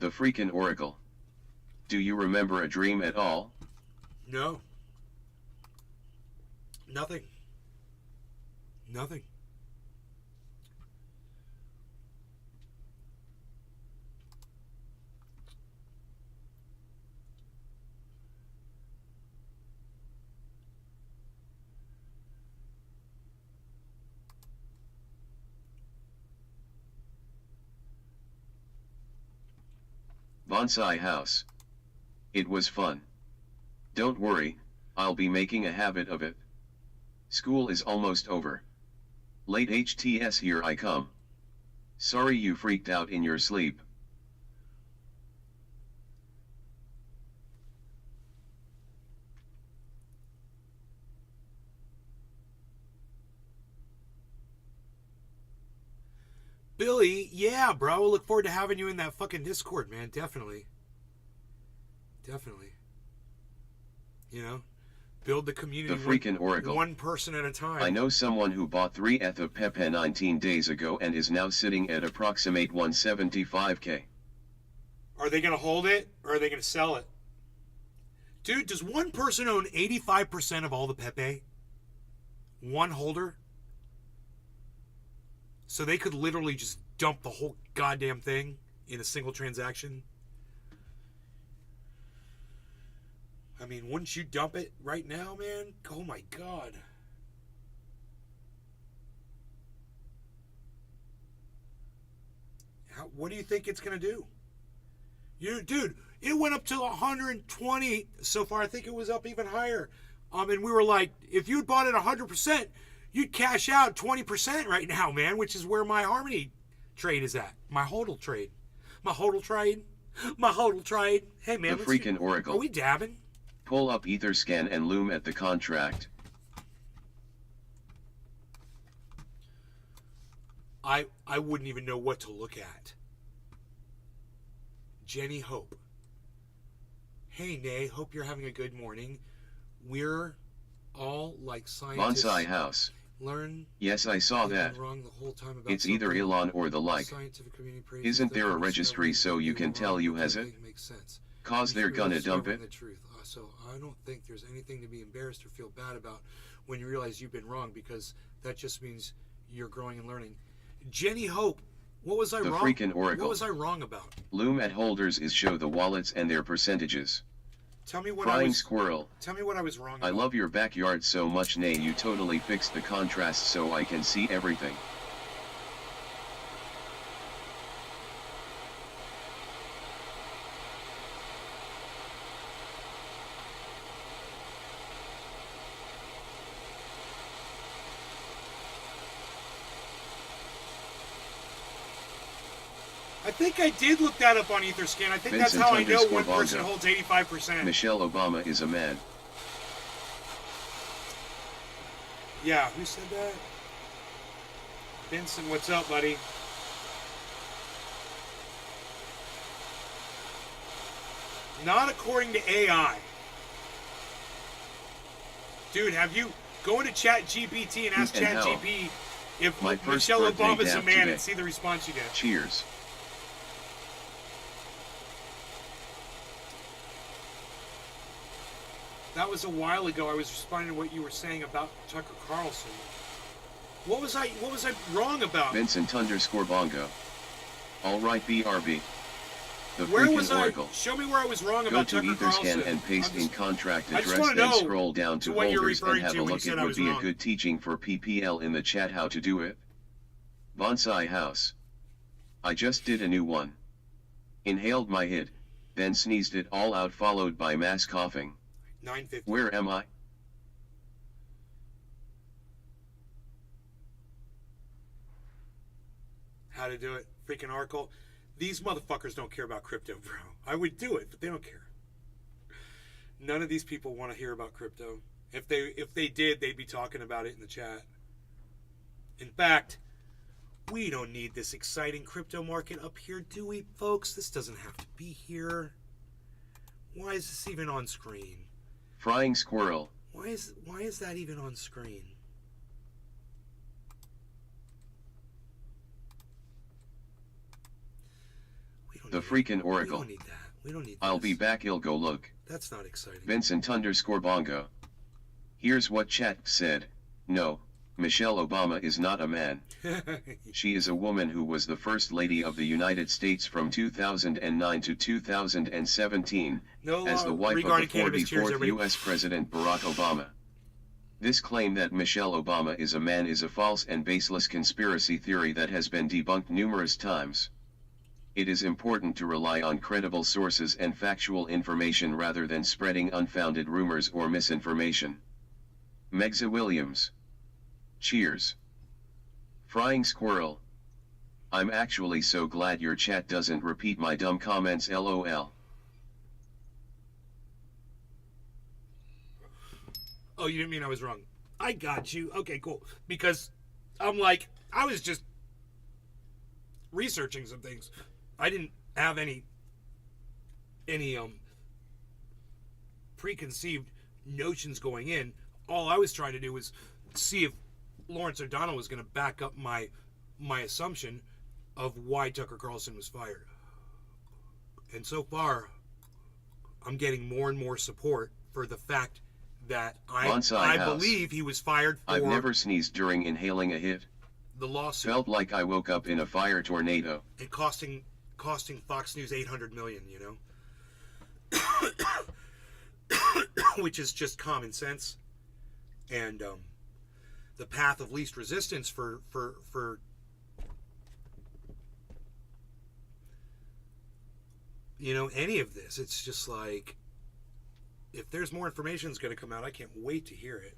The freaking Oracle. Do you remember a dream at all? No. Nothing. Nothing. Bonsai House. It was fun. Don't worry, I'll be making a habit of it. School is almost over. Late HTS, here I come. Sorry you freaked out in your sleep. Billy, yeah, bro. Look forward to having you in that fucking Discord, man. Definitely. Definitely. You know, build the community. The freaking Oracle. One person at a time. I know someone who bought 3 ETH of Pepe 19 days ago and is now sitting at approximate 175k. Are they going to hold it or are they going to sell it? Dude, does one person own 85% of all the Pepe? One holder? So they could literally just dump the whole goddamn thing in a single transaction? I mean, wouldn't you dump it right now, man? Oh my god. What do you think it's going to do? Dude, it went up to 120 so far. I think it was up even higher. And we were like, if you'd bought it 100%, you'd cash out 20% right now, man, which is where my Harmony trade is at. My hodl trade. My hodl trade. My hodl trade. Hey, man. The freaking Oracle. Are we dabbing? Pull up Etherscan and loom at the contract. I wouldn't even know what to look at. Jenny Hope. Hey, Nay, hope you're having a good morning. We're all like scientists. Bonsai House. Learn. Yes, I saw that. Wrong the whole time about It's either Elon or the like. Isn't there a registry so you can tell you has it? Makes sense. Cause they're gonna dump it. The truth. So I don't think there's anything to be embarrassed or feel bad about when you realize you've been wrong, because that just means you're growing and learning. Jenny Hope, what was I wrong? The freaking Oracle. What was I wrong about? Loom at holders is show the wallets and their percentages. Tell me what Flying Squirrel. Tell me what I was wrong about. I love your backyard so much, Nay. You totally fixed the contrast so I can see everything. I think I did look that up on Etherscan. I think that's Vincent how I know one Bongo. person holds 85%. Michelle Obama is a man. Yeah, who said that? Vincent, what's up, buddy? Not according to AI. Dude, have you go into ChatGPT and ask And how? ChatGPT if My first Michelle birthday Obama's a dab man today. and see the response you get. Cheers. That was a while ago. I was responding to what you were saying about Tucker Carlson. What was I wrong about? Vincent Bongo. Alright, BRB. The Where freaking was I? Oracle. Show me where I was wrong Go about to Tucker Carlson. Etherscan and paste in contract I just address, wanna then know scroll down to what you're holders and referring have to a when you look. said It I would was be a wrong. good teaching for PPL in the chat how to do it. Bonsai House. I just did a new one. Inhaled my hit, then sneezed it all out, followed by mass coughing. 950. Where am I? How to do it. Freaking Oracle. These motherfuckers don't care about crypto, bro. I would do it, but they don't care. None of these people want to hear about crypto. If they did, they'd be talking about it in the chat. In fact, we don't need this exciting crypto market up here, do we, folks? This doesn't have to be here. Why is this even on screen? Frying Squirrel. Why is that even on screen? The freaking Oracle. We don't need that. We don't need I'll this. be back, I'll go look. That's not exciting. Vincent Bongo. Here's what chat said. No, Michelle Obama is not a man. She is a woman who was the First Lady of the United States from 2009 to 2017, No as the law wife of the regarding cannabis. Cheers, 44th everybody. U.S. President Barack Obama. This claim that Michelle Obama is a man is a false and baseless conspiracy theory that has been debunked numerous times. It is important to rely on credible sources and factual information rather than spreading unfounded rumors or misinformation. Megza Williams. Cheers. Frying Squirrel. I'm actually so glad your chat doesn't repeat my dumb comments, lol. Oh, you didn't mean I was wrong. I got you. Okay, cool. Because I'm like, I was just researching some things. I didn't have any preconceived notions going in. All I was trying to do was see if Lawrence O'Donnell was going to back up my assumption of why Tucker Carlson was fired. And so far, I'm getting more and more support for the fact that I believe he was fired for I've never sneezed during inhaling a hit. the lawsuit. Felt like I woke up in a fire tornado. And costing Fox News $800 million, you know, which is just common sense, and the path of least resistance for you know, any of this. It's just like, if there's more information that's going to come out, I can't wait to hear it.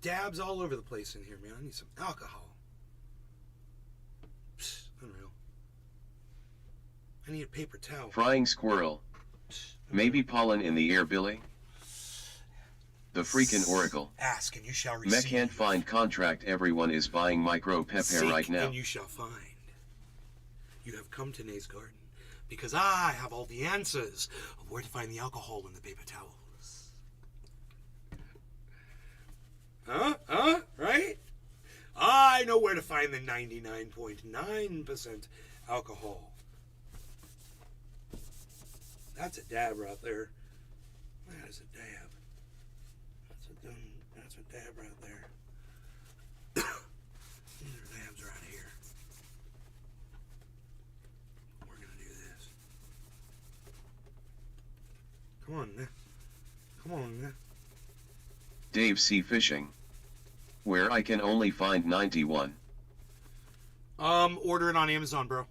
Dabs all over the place in here, man. I need some alcohol. Psst, unreal. I need a paper towel. Frying Squirrel. Maybe pollen in the air, Billy? The freaking oracle. Ask and you shall Me receive. can't find contract. Everyone is buying micro Pepe Seek right now. and you shall find. You have come to Nay's garden because I have all the answers of where to find the alcohol in the paper towels. Right? I know where to find the 99.9% alcohol. That's a dab right there. That is a dab. That's a dab right there. These are dabs right here. We're gonna do this. Come on, man. Come on, man. Dave C. Fishing. Where I can only find 91. Order it on Amazon, bro.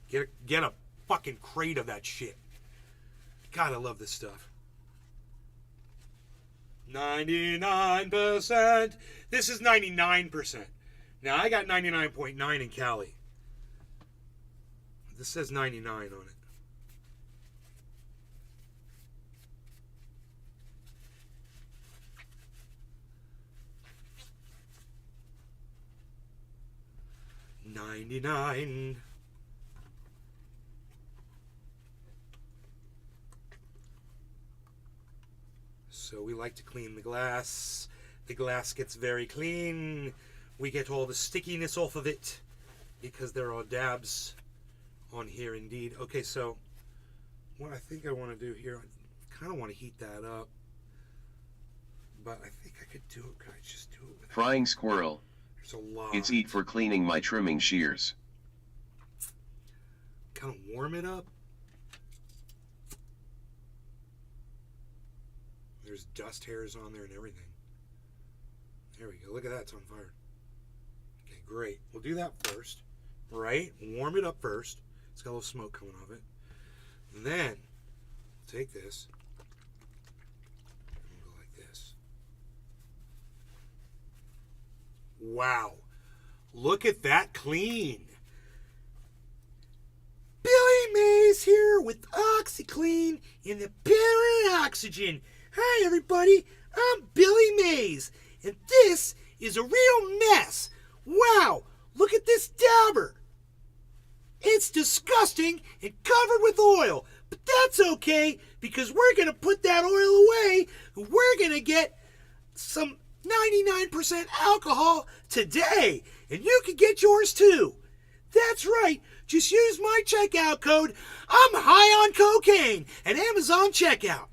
Get a fucking crate of that shit. God, I love this stuff. 99%. This is 99%. Now, I got 99.9 in Cali. This says 99 on it. $99. So we like to clean the glass. The glass gets very clean. We get all the stickiness off of it because there are dabs on here indeed. Okay, so what I think I want to do here, I kind of want to heat that up, but I think I could do it. Could I just do it with Frying Squirrel. There's a lot. It's eat for cleaning my trimming shears. Kind of warm it up. There's dust hairs on there and everything. There we go. Look at that. It's on fire. Okay, great. We'll do that first. Right? Warm it up first. It's got a little smoke coming off it. And then, take this. And go like this. Wow. Look at that clean. Billy Mays here with OxyClean in the pure oxygen. Hi, everybody. I'm Billy Mays, and this is a real mess. Wow, look at this dabber. It's disgusting and covered with oil, but that's okay because we're going to put that oil away and we're going to get some 99% alcohol today, and you can get yours too. That's right. Just use my checkout code. I'm high on cocaine at Amazon checkout.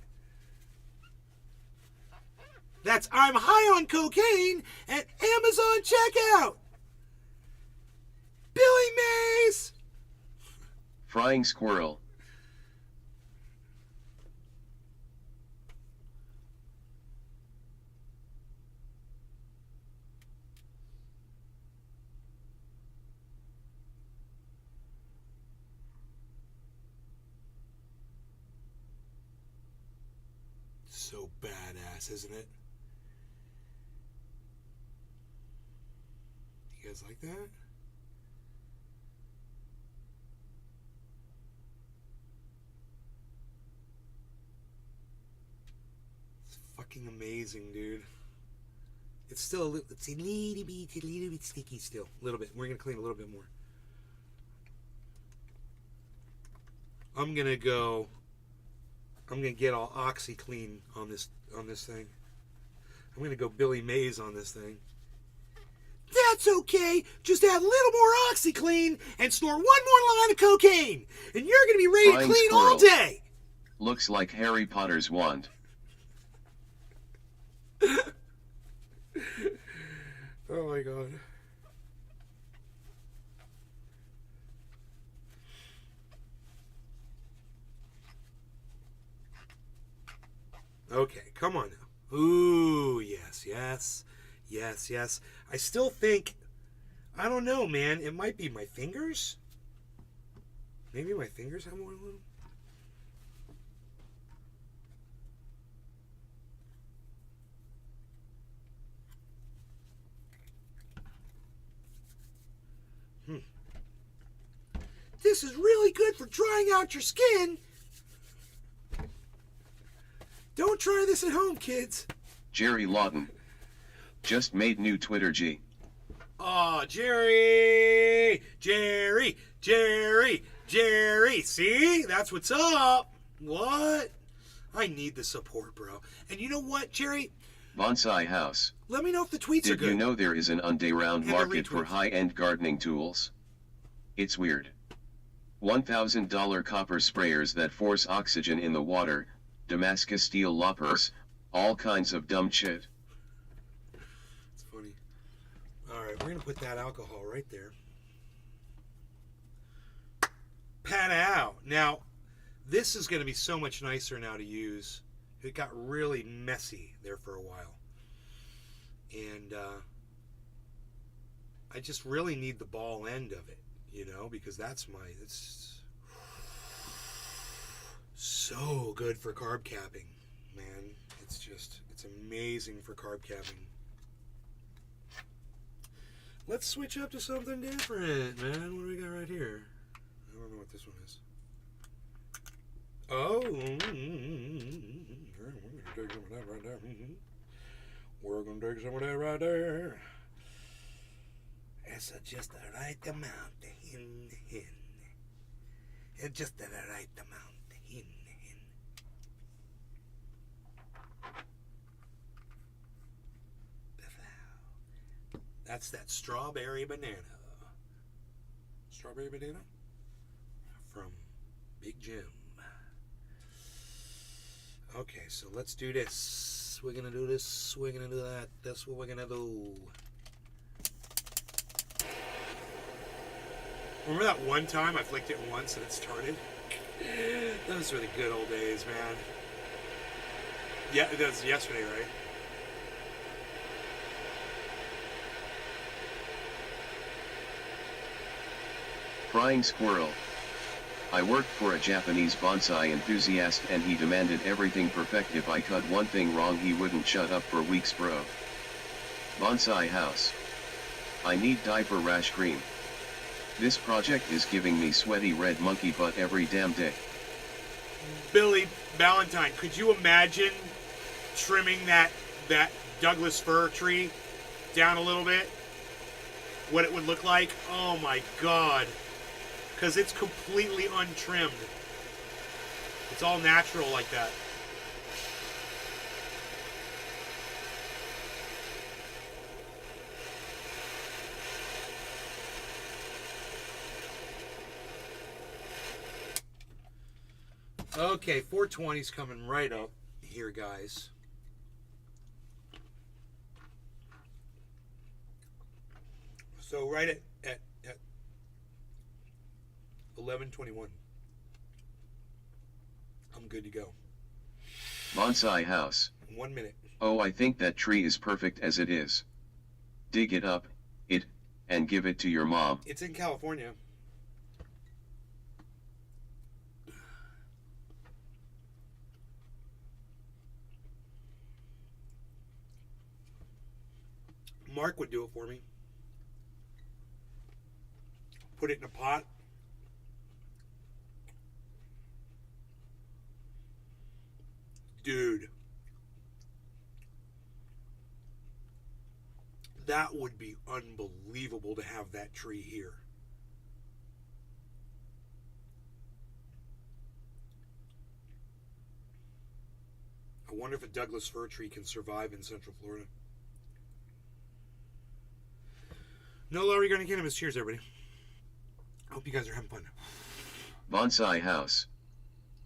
That's I'm high on cocaine at Amazon checkout. Billy Mays. Frying Squirrel. So badass, isn't it? You guys like that? It's fucking amazing, dude. It's still it's a little bit sticky still. A little bit. We're gonna clean a little bit more. I'm gonna get all OxyClean on this thing. I'm gonna go Billy Mays on this thing. That's okay. Just add a little more OxyClean and snort one more line of cocaine, and you're gonna be ready Flying to clean squirrel. all day. Looks like Harry Potter's wand. Oh my god. Okay, come on now. Ooh, yes, yes, yes, yes. I still think, I don't know, man. It might be my fingers. Maybe my fingers have more little. This is really good for drying out your skin. Don't try this at home, kids. Jerry Lawton. Just made new Twitter G. Oh, Jerry! Jerry! Jerry! Jerry! See? That's what's up. What? I need the support, bro. And you know what, Jerry? Bonsai House. Let me know if the tweets are Did good. you know there is an underground And the market for retweets. high-end gardening tools? It's weird. $1,000 copper sprayers that force oxygen in the water, Damascus steel loppers, all kinds of dumb shit. It's funny. All right, we're going to put that alcohol right there. Pat out. Now, this is going to be so much nicer now to use. It got really messy there for a while. And I just really need the ball end of it, you know, because it's so good for carb capping, man. It's amazing for carb capping. Let's switch up to something different, man. What do we got right here? I don't know what this one is. Oh, we're gonna take some of that right there. We're gonna take some of that right there. It's just the right amount. It's just the right amount. That's that strawberry banana. Strawberry banana from Big Jim. Okay, so let's do this. We're gonna do this. We're gonna do that. That's what we're gonna do. Remember that one time I flicked it once and it started? Those were the good old days, man. Yeah, that was yesterday, right? Frying squirrel. I worked for a Japanese bonsai enthusiast and he demanded everything perfect. If I cut one thing wrong he wouldn't shut up for weeks, bro. Bonsai house. I need diaper rash cream. This project is giving me sweaty red monkey butt every damn day. Billy Valentine, could you imagine trimming that Douglas fir tree down a little bit? What it would look like? Oh my god. Because it's completely untrimmed. It's all natural like that. Okay, 420's coming right up here, guys. So right at 11:21. I'm good to go. Bonsai house. 1 minute. Oh, I think that tree is perfect as it is. Dig it up, and give it to your mom. It's in California. Mark would do it for me. Put it in a pot. Dude. That would be unbelievable to have that tree here. I wonder if a Douglas fir tree can survive in Central Florida. No lower you're going to get him. Cheers, everybody. I hope you guys are having fun. Bonsai house.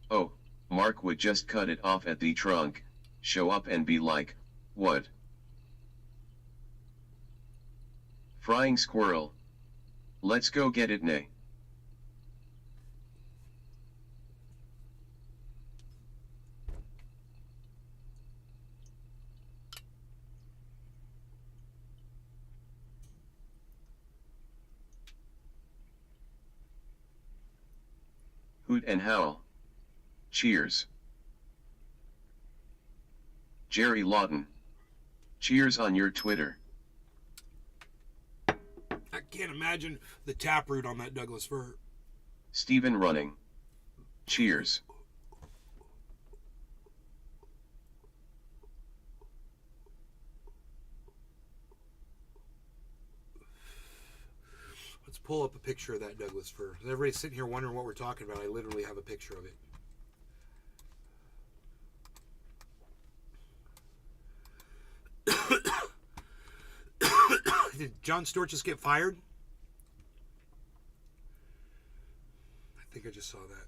Oh, Mark would just cut it off at the trunk, show up and be like, what? Frying squirrel. Let's go get it, nay. Hoot and howl. Cheers. Jerry Lawton. Cheers on your Twitter. I can't imagine the taproot on that Douglas fir. Stephen Running. Cheers. Let's pull up a picture of that Douglas fir. Everybody's sitting here wondering what we're talking about. I literally have a picture of it. Did Jon Stewart just get fired? I think I just saw that.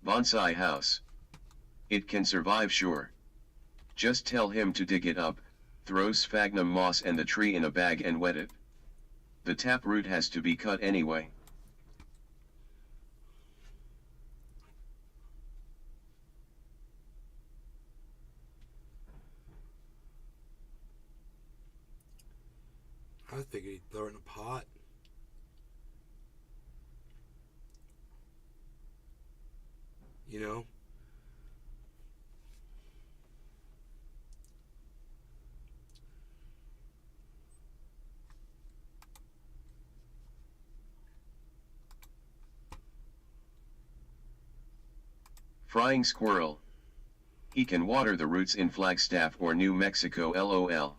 Bonsai house. It can survive, sure. Just tell him to dig it up, throw sphagnum moss and the tree in a bag and wet it. The taproot has to be cut anyway. I figured he'd throw it in a pot. You know? Frying squirrel. He can water the roots in Flagstaff or New Mexico, lol.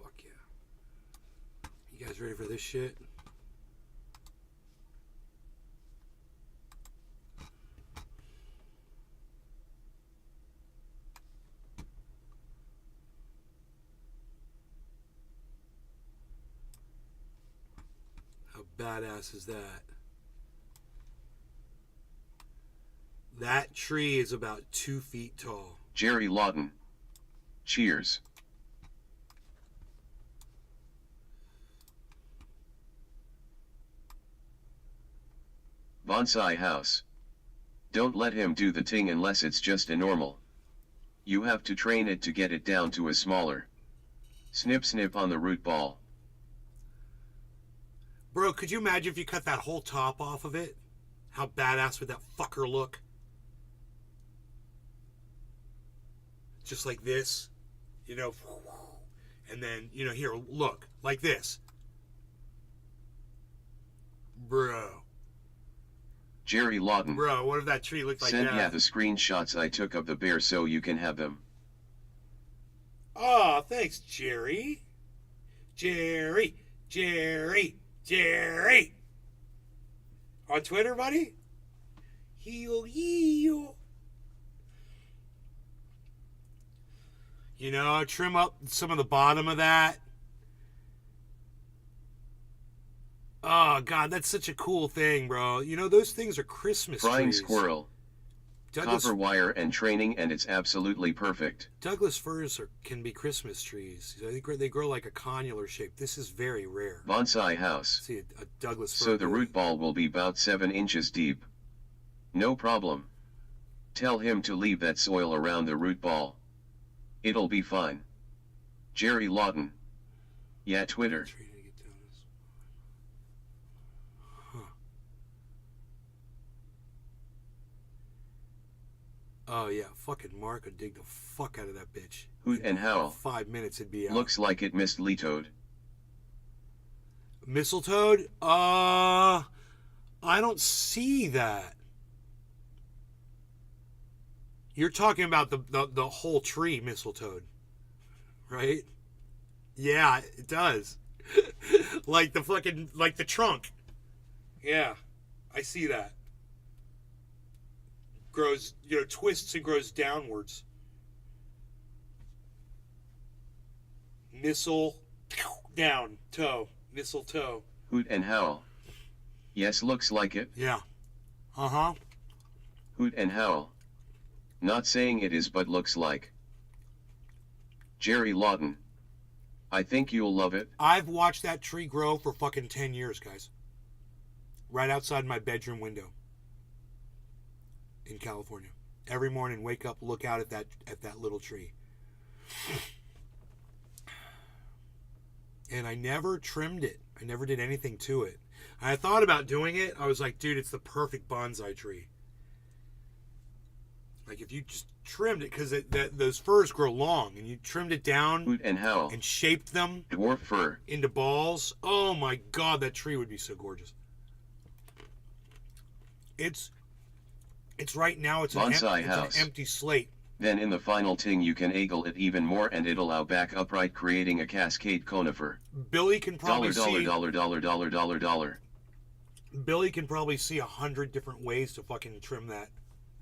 Fuck yeah. You guys ready for this shit? How badass is that? That tree is about 2 feet tall. Jerry Lawton. Cheers. Bonsai house. Don't let him do the ting unless it's just a normal. You have to train it to get it down to a smaller. Snip snip on the root ball. Bro, could you imagine if you cut that whole top off of it? How badass would that fucker look? Just like this, you know, and then, you know, here, look, like this. Bro. Jerry Lawton. Bro, what if that tree looked like Send that? yeah the screenshots I took of the bear so you can have them. Oh, thanks, Jerry. Jerry. On Twitter, buddy? Heel. You know, trim up some of the bottom of that. Oh, God, that's such a cool thing, bro. You know, those things are Christmas Frying trees. squirrel. Copper wire and training and it's absolutely perfect. Douglas firs can be Christmas trees. They grow like a connular shape. This is very rare. Bonsai house. See, a Douglas fir. So the root ball will be about 7 inches deep. No problem. Tell him to leave that soil around the root ball. It'll be fine. Jerry Lawton. Yeah, Twitter. Tree to get down this. Huh. Oh yeah, fucking Mark would dig the fuck out of that bitch. Hoot and howl. 5 minutes it'd be out. Looks like it missed Leetoad. Mistletoe? I don't see that. You're talking about the whole tree mistletoe, right? Yeah, it does. Like the trunk. Yeah, I see that. Grows, twists and grows downwards. Down, toe, mistletoe. Hoot and howl. Yes, looks like it. Yeah. Uh-huh. Hoot and howl. Not saying it is, but looks like. Jerry Lawton. I think you'll love it. I've watched that tree grow for fucking 10 years, guys. Right outside my bedroom window. In California. Every morning, wake up, look out at that little tree. And I never trimmed it. I never did anything to it. I thought about doing it. I was like, dude, it's the perfect bonsai tree. Like if you just trimmed it, because those firs grow long, and you trimmed it down Hoot and howl. and shaped them Dwarf fir. into balls. Oh my God, that tree would be so gorgeous. It's right now. It's Bonsai it's house. an empty slate. Then in the final ting you can angle it even more and it'll allow back upright, creating a cascade conifer. Billy can probably $. Billy can probably see 100 different ways to fucking trim that,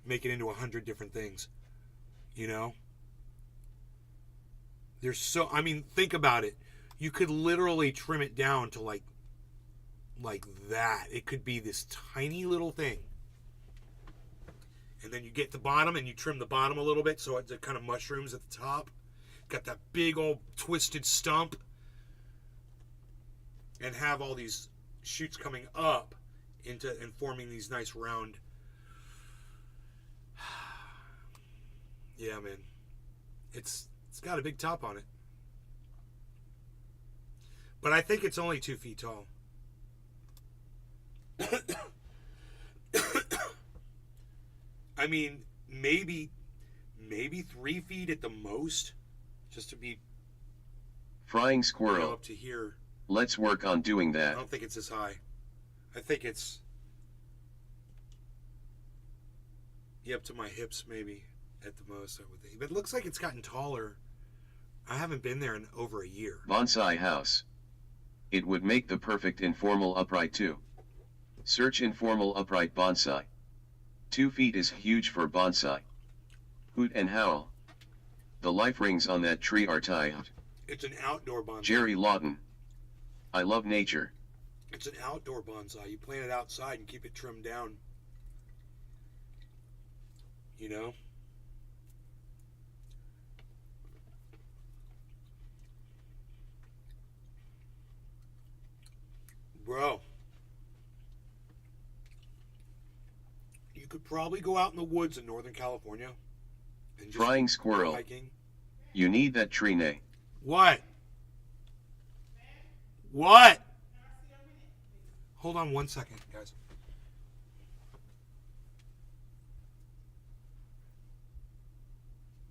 make it into 100 different things. There's think about it. You could literally trim it down to like that. It could be this tiny little thing. And then you get the bottom and you trim the bottom a little bit so it kind of mushrooms at the top. Got that big old twisted stump. And have all these shoots coming up and forming these nice round. Yeah, man. It's got a big top on it. But I think it's only 2 feet tall. I mean, maybe 3 feet at the most, just to be Frying squirrel. up to here. Let's work on doing I that. don't think it's as high. I think it's up to my hips, maybe at the most. I would think, but it looks like it's gotten taller. I haven't been there in over a year. Bonsai house. It would make the perfect informal upright too. Search informal upright bonsai. 2 feet is huge for bonsai. Hoot and howl. The life rings on that tree are tied. It's an outdoor bonsai. Jerry Lawton. I love nature. It's an outdoor bonsai. You plant it outside and keep it trimmed down. Bro. You could probably go out in the woods in Northern California and just Frying go squirrel. hiking. You need that tree nay. What? What? Hold on 1 second, guys.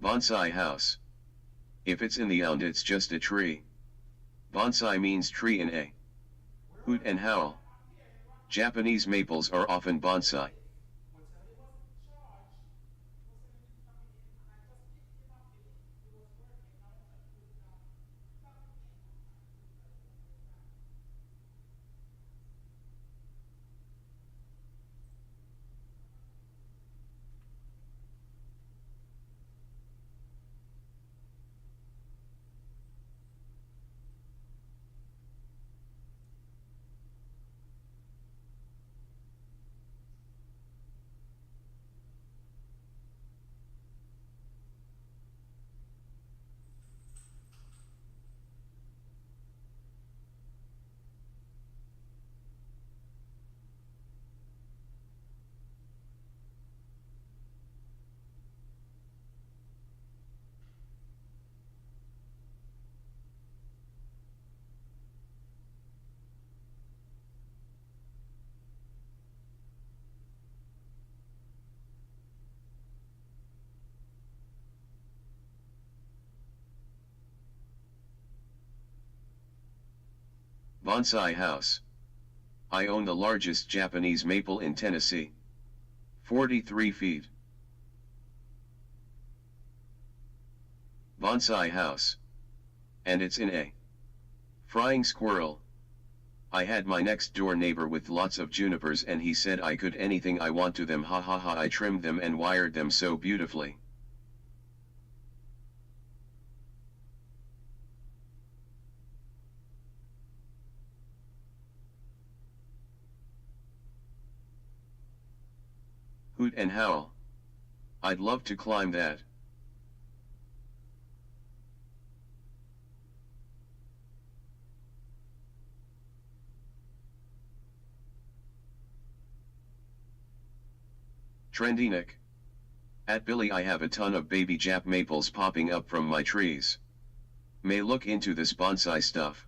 Bonsai house. If it's in the ound it's just a tree. Bonsai means tree in a. Hoot and howl. Japanese maples are often bonsai. Bonsai house. I own the largest Japanese maple in Tennessee. 43 feet. Bonsai house. And it's in a frying squirrel. I had my next door neighbor with lots of junipers and he said I could anything I want to them, ha ha ha. I trimmed them and wired them so beautifully. Hoot and howl. I'd love to climb that. Trendy Nick. At Billy, I have a ton of baby Jap maples popping up from my trees. May look into this bonsai stuff.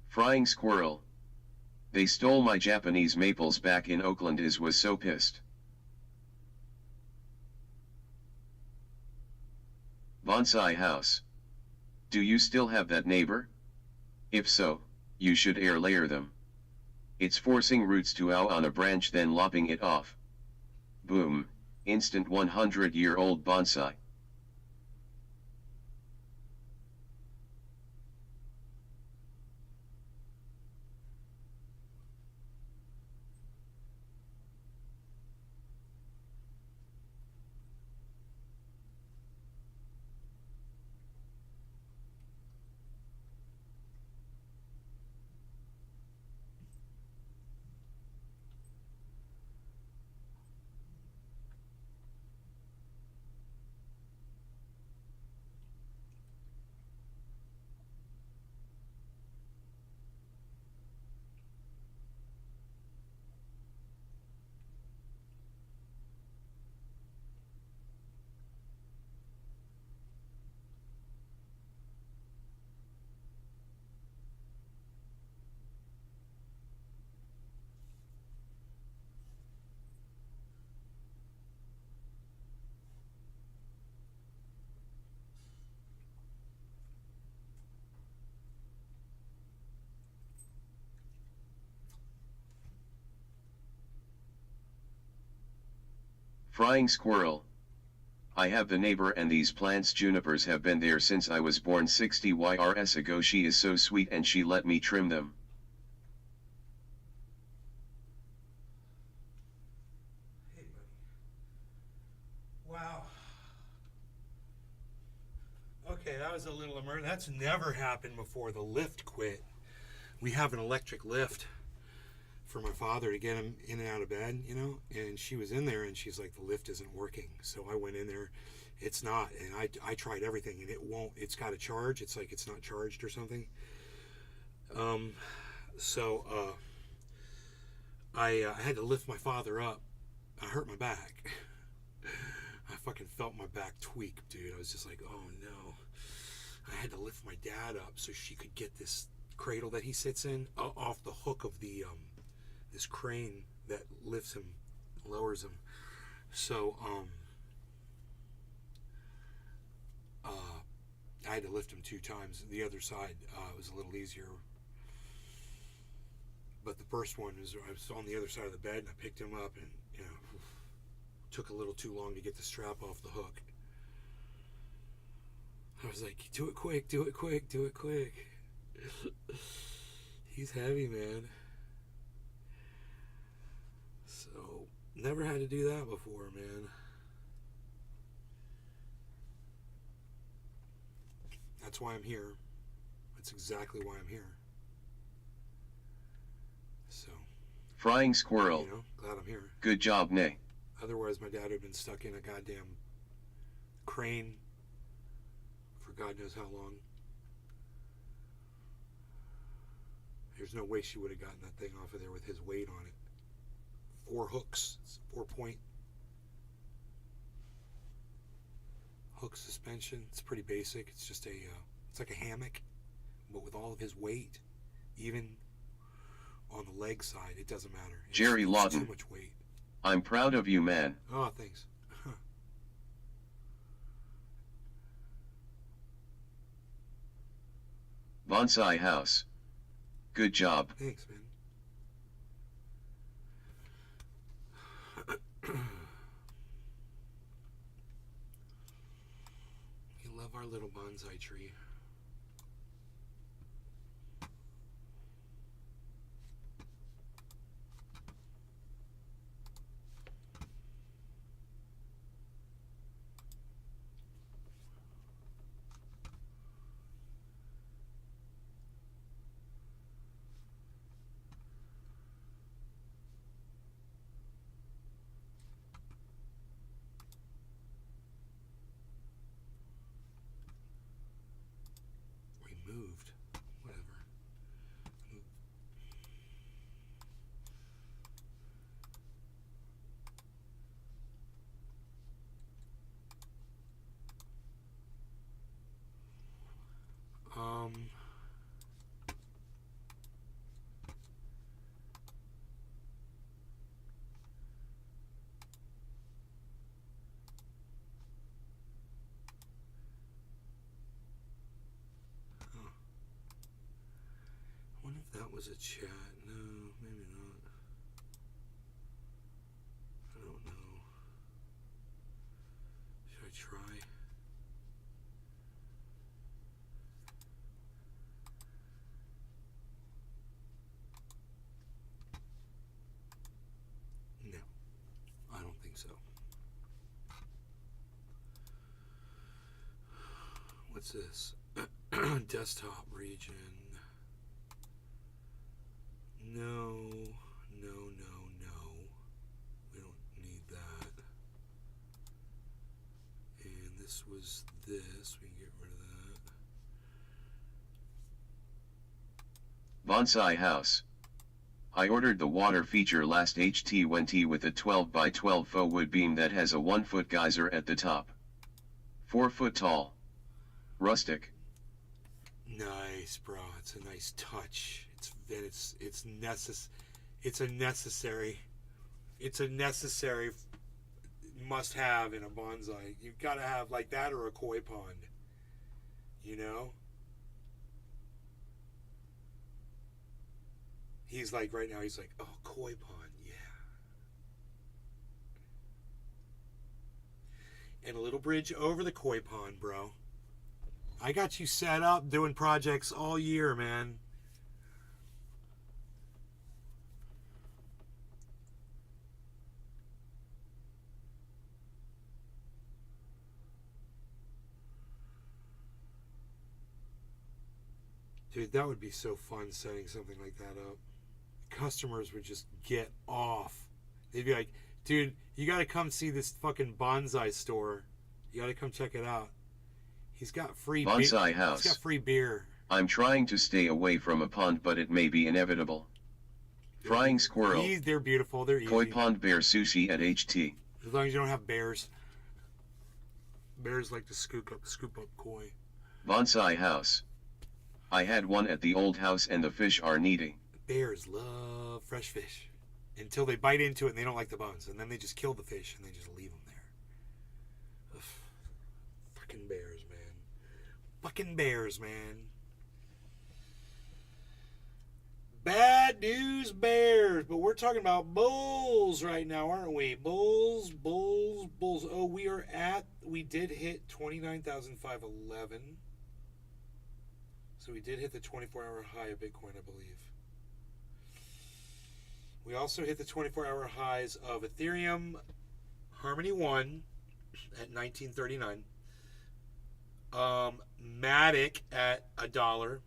Frying squirrel. They stole my Japanese maples back in Oakland. Was so pissed. Bonsai house. Do you still have that neighbor? If so, you should air layer them. It's forcing roots to out on a branch then lopping it off. Boom, instant 100-year-old bonsai. Frying squirrel. I have the neighbor and these plants junipers have been there since I was born 60 years ago. She is so sweet and she let me trim them. Hey, buddy. Wow. Okay, that was a little emergency. That's never happened before. The lift quit. We have an electric lift for my father to get him in and out of bed, you know, and she was in there and she's like, the lift isn't working. So I went in there, it's not, and I tried everything and it won't. It's got a charge. It's like it's not charged or something. I had to lift my father up. I hurt my back. I fucking felt my back tweak, dude. I was just like, oh no. I had to lift my dad up so she could get this cradle that he sits in off the hook of the this crane that lifts him, lowers him. So I had to lift him 2 times. The other side was a little easier, but the first one was I was on the other side of the bed and I picked him up and took a little too long to get the strap off the hook. I was like, do it quick, do it quick, do it quick. He's heavy, man. So, never had to do that before, man. That's why I'm here. That's exactly why I'm here. So, Frying squirrel. you know, glad I'm here. Good job, Nay. Otherwise, my dad would have been stuck in a goddamn crane for God knows how long. There's no way she would have gotten that thing off of there with his weight on it. 4 hooks. It's 4-point hook suspension. It's pretty basic. It's just it's like a hammock, but with all of his weight, even on the leg side, it doesn't matter. Jerry It's Lawton. too much weight. I'm proud of you, man. Oh, thanks. Bonsai house. Good job. Thanks, man. We love our little bonsai tree. Moved. Whatever. Um. I wonder if that was a chat. No, maybe not. I don't know. Should I try? No, I don't think so. What's this? Desktop region. No, no, no, no. We don't need that. And this was this. We can get rid of that. Bonsai house. I ordered the water feature last HT1T with a 12x12 faux wood beam that has a 1-foot geyser at the top. 4 foot tall. Rustic. Nice, bro. It's a nice touch. It's a necessary must have in a bonsai. You've got to have like that or a koi pond. You know? He's like, right now, he's like, oh, koi pond, yeah. And a little bridge over the koi pond, bro. I got you set up doing projects all year, man. Dude, that would be so fun setting something like that up. Customers would just get off. They'd be like, dude, you gotta come see this fucking bonsai store. You gotta come check it out. He's got free Bonsai house. He's got free beer. I'm trying to stay away from a pond, but it may be inevitable. Frying squirrel. They're beautiful. They're easy. Koi pond bear sushi at HT. As long as you don't have bears. Bears like to scoop up koi. Bonsai house. I had one at the old house and the fish are needy. Bears love fresh fish until they bite into it and they don't like the bones, and then they just kill the fish and they just leave them there. Ugh. Fucking bears, man. Fucking bears, man. Bad news bears, but we're talking about bulls right now, aren't we? Bulls, bulls, bulls. Oh, we did hit 29,511. So we did hit the 24-hour high of Bitcoin, I believe. We also hit the 24-hour highs of Ethereum, Harmony 1 at 1939, Matic at $1,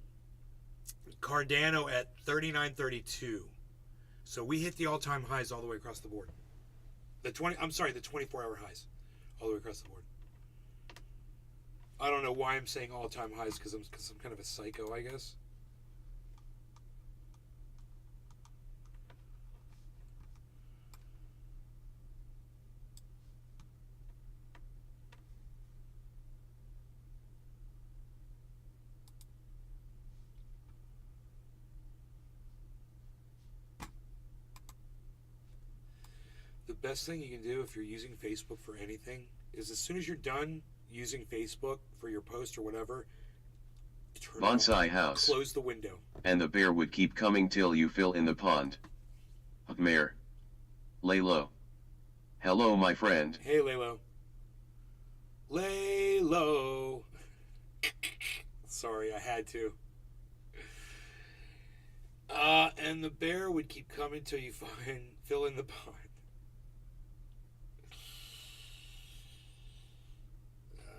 Cardano at 39.32. So we hit the all-time highs all the way across the board. The 24-hour highs all the way across the board. I don't know why I'm saying all-time highs because I'm kind of a psycho, I guess. The best thing you can do if you're using Facebook for anything is as soon as you're done using Facebook for your post or whatever, turn Bonsai it off, house. close the window. And the bear would keep coming till you fill in the pond. Mayor. Lay low. Hello, my friend. Hey, Laylo. Lay low. Sorry, I had to. And the bear would keep coming till you fill in the pond.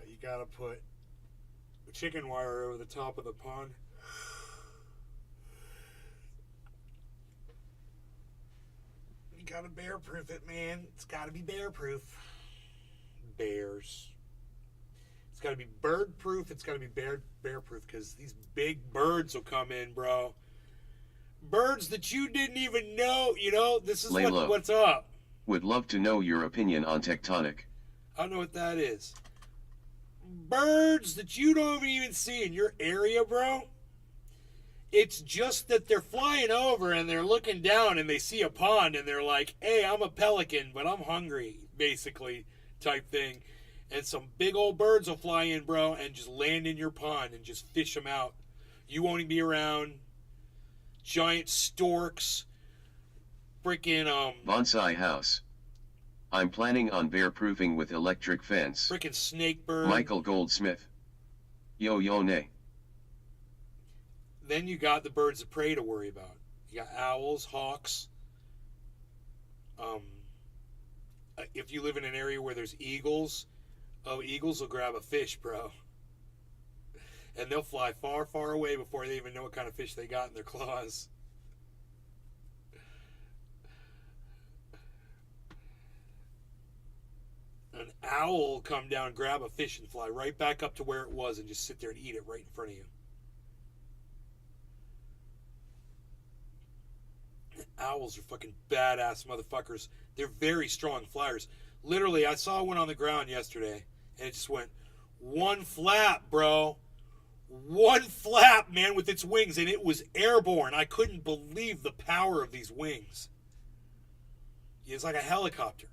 You gotta put chicken wire over the top of the pond. You gotta bear proof it, man. It's gotta be bear proof. Bears. It's gotta be bird proof. It's gotta be bear proof because these big birds will come in, bro. Birds that you didn't even know. You know, this is what's up. Would love to know your opinion on tectonic. I don't know what that is. Birds that you don't even see in your area, bro. It's just that they're flying over and they're looking down and they see a pond and they're like, hey, I'm a pelican, but I'm hungry, basically, type thing. And some big old birds will fly in, bro, and just land in your pond and just fish them out. You won't even be around. Giant storks. Freaking, Bonsai house. I'm planning on bear proofing with electric fence. Freaking snake bird. Michael Goldsmith. Yo nay. Then you got the birds of prey to worry about. You got owls, hawks. If you live in an area where there's eagles, eagles will grab a fish, bro. And they'll fly far, far away before they even know what kind of fish they got in their claws. An owl will come down, grab a fish, and fly right back up to where it was and just sit there and eat it right in front of you. Owls are fucking badass motherfuckers. They're very strong flyers. Literally, I saw one on the ground yesterday, and it just went one flap, bro. One flap, man, with its wings, and it was airborne. I couldn't believe the power of these wings. It's like a helicopter.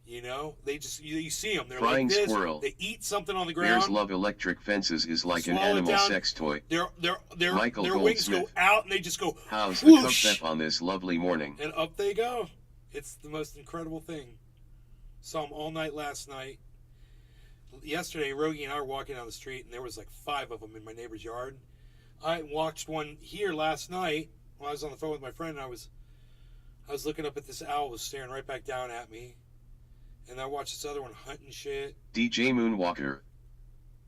You know, they just you see them. They're Flying like this. squirrel. They eat something on the ground. Bears love electric fences is like an swallow animal down. sex toy. Their Michael wings go Goldsmith. out and they just go How's the whoosh, concept on this lovely morning? and up they go. It's the most incredible thing. Saw them all night last night. Yesterday, Rogie and I were walking down the street, and there was like 5 of them in my neighbor's yard. I watched one here last night while I was on the phone with my friend, and I was looking up at this owl, was staring right back down at me. And I watched this other one hunting shit. DJ Moonwalker.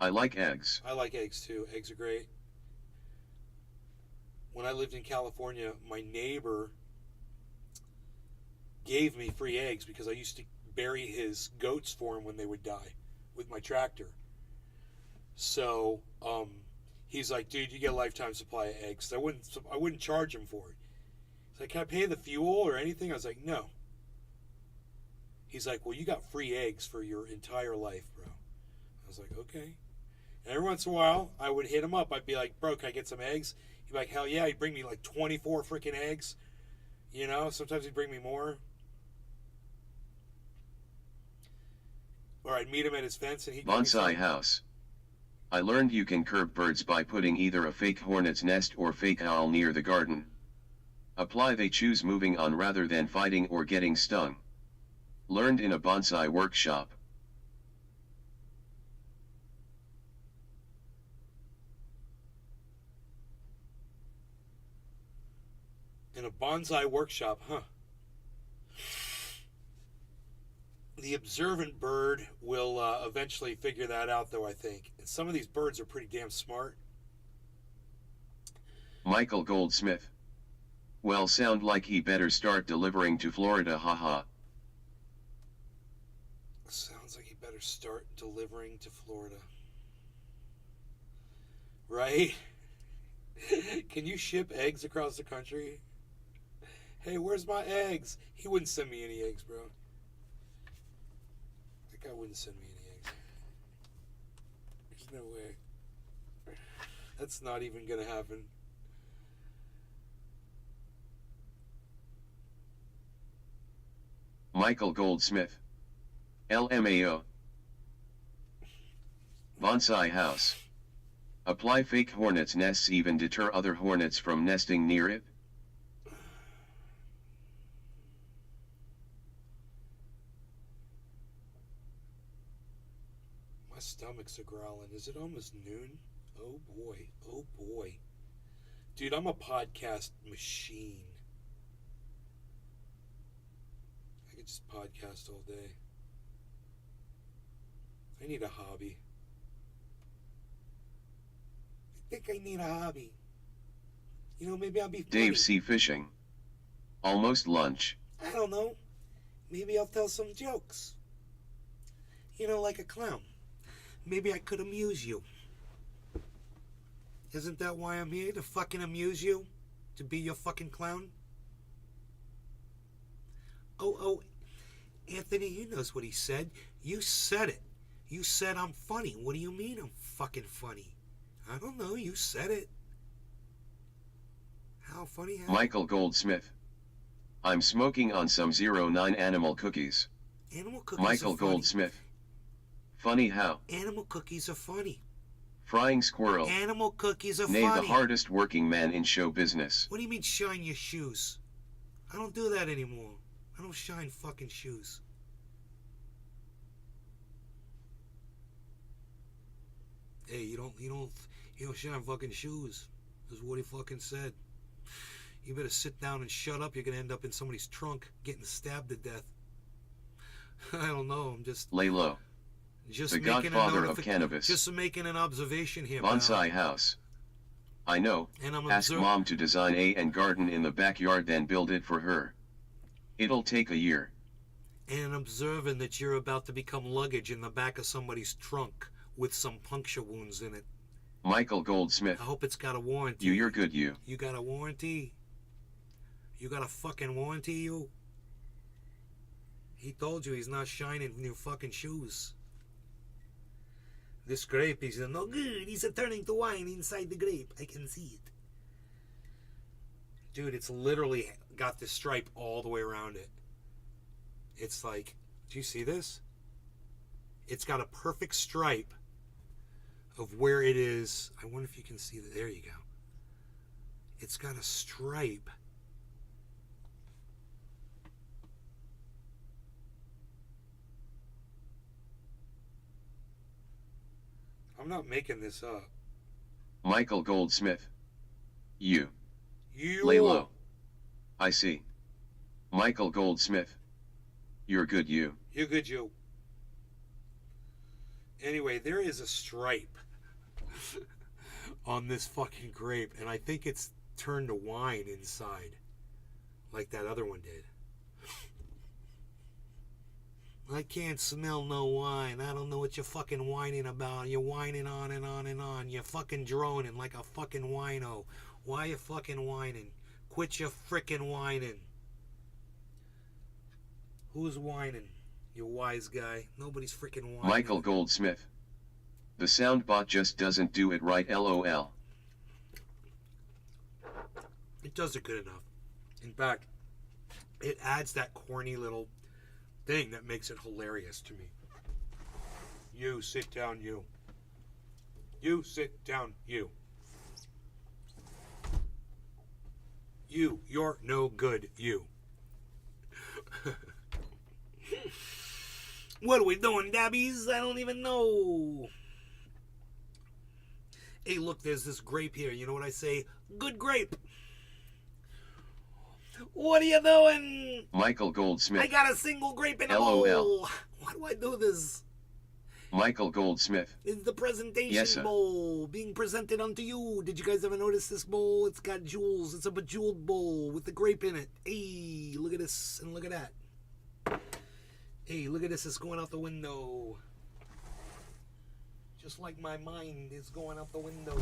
I like eggs. I like eggs too. Eggs are great. When I lived in California, my neighbor gave me free eggs because I used to bury his goats for him when they would die with my tractor. So he's like, dude, you get a lifetime supply of eggs. I wouldn't charge him for it. He's like, can I pay the fuel or anything? I was like, no. He's like, well, you got free eggs for your entire life, bro. I was like, okay. And every once in a while, I would hit him up. I'd be like, bro, can I get some eggs? He'd be like, hell yeah. He'd bring me like 24 freaking eggs. You know, sometimes he'd bring me more. Or I'd meet him at his fence and he'd give me Bonsai some. house. I learned you can curb birds by putting either a fake hornet's nest or fake owl near the garden. Apply they choose moving on rather than fighting or getting stung. Learned in a bonsai workshop. In a bonsai workshop, huh? The observant bird will eventually figure that out, though, I think. And some of these birds are pretty damn smart. Michael Goldsmith. Well, sound like he better start delivering to Florida, haha. Sounds like he better start delivering to Florida. Right? Can you ship eggs across the country? Hey, where's my eggs? He wouldn't send me any eggs, bro. That guy wouldn't send me any eggs. There's no way. That's not even gonna happen. Michael Goldsmith. LMAO. Bonsai house. Apply fake hornets' nests even deter other hornets from nesting near it? My stomach's a growling. Is it almost noon? Oh boy. Oh boy. Dude, I'm a podcast machine. I could just podcast all day. I need a hobby. I think I need a hobby. You know, maybe I'll be funny. Dave C. Fishing. Almost lunch. I don't know. Maybe I'll tell some jokes. You know, like a clown. Maybe I could amuse you. Isn't that why I'm here? To fucking amuse you? To be your fucking clown? Oh, Anthony, you knows what he said. You said it. You said I'm funny. What do you mean I'm fucking funny? I don't know. You said it. How funny? How? Michael Goldsmith. I'm smoking on some 09 animal cookies. Animal cookies Michael are funny. Goldsmith. Funny how? Animal cookies are funny. Frying squirrel. Animal cookies are Nay, funny. the hardest working man in show business. What do you mean shine your shoes? I don't do that anymore. I don't shine fucking shoes. Hey, you don't shine fucking shoes. Is what he fucking said. You better sit down and shut up. You're gonna end up in somebody's trunk getting stabbed to death. I don't know. I'm just Lay low. just The making godfather a of cannabis. Just making an observation here. Bonsai house. I know. And I'm Ask mom to design and garden in the backyard, then build it for her. It'll take a year. And observing that you're about to become luggage in the back of somebody's trunk with some puncture wounds in it. Michael Goldsmith. I hope it's got a warranty. You're good, you. You got a warranty? You got a fucking warranty, you? He told you he's not shining new fucking shoes. This grape is no good. He's turning to wine inside the grape. I can see it. Dude, it's literally got the stripe all the way around it. It's like, do you see this? It's got a perfect stripe of where it is. I wonder if you can see that. There you go. It's got a stripe. I'm not making this up. Michael Goldsmith. You. You Lay low. I see. Michael Goldsmith. You're good, you. You're good, you. Anyway, there is a stripe on this fucking grape, and I think it's turned to wine inside, like that other one did. I can't smell no wine. I don't know what you're fucking whining about. You're whining on and on and on. You're fucking droning like a fucking wino. Why you fucking whining? Quit your frickin' whining. Who's whining? You wise guy. Nobody's freaking whining. Michael Goldsmith. The soundbot just doesn't do it right, lol. It does it good enough. In fact, it adds that corny little thing that makes it hilarious to me. You sit down, you. You sit down, you. You're no good, you. What are we doing, dabbies? I don't even know. Hey, look, there's this grape here. You know what I say? Good grape. What are you doing? Michael Goldsmith. I got a single grape in a LOL. bowl. Why do I do this? Michael Goldsmith. It's the presentation Yes, sir. bowl being presented unto you. Did you guys ever notice this bowl? It's got jewels. It's a bejeweled bowl with the grape in it. Hey, look at this and look at that. Hey, look at this. It's going out the window. Just like my mind is going out the window.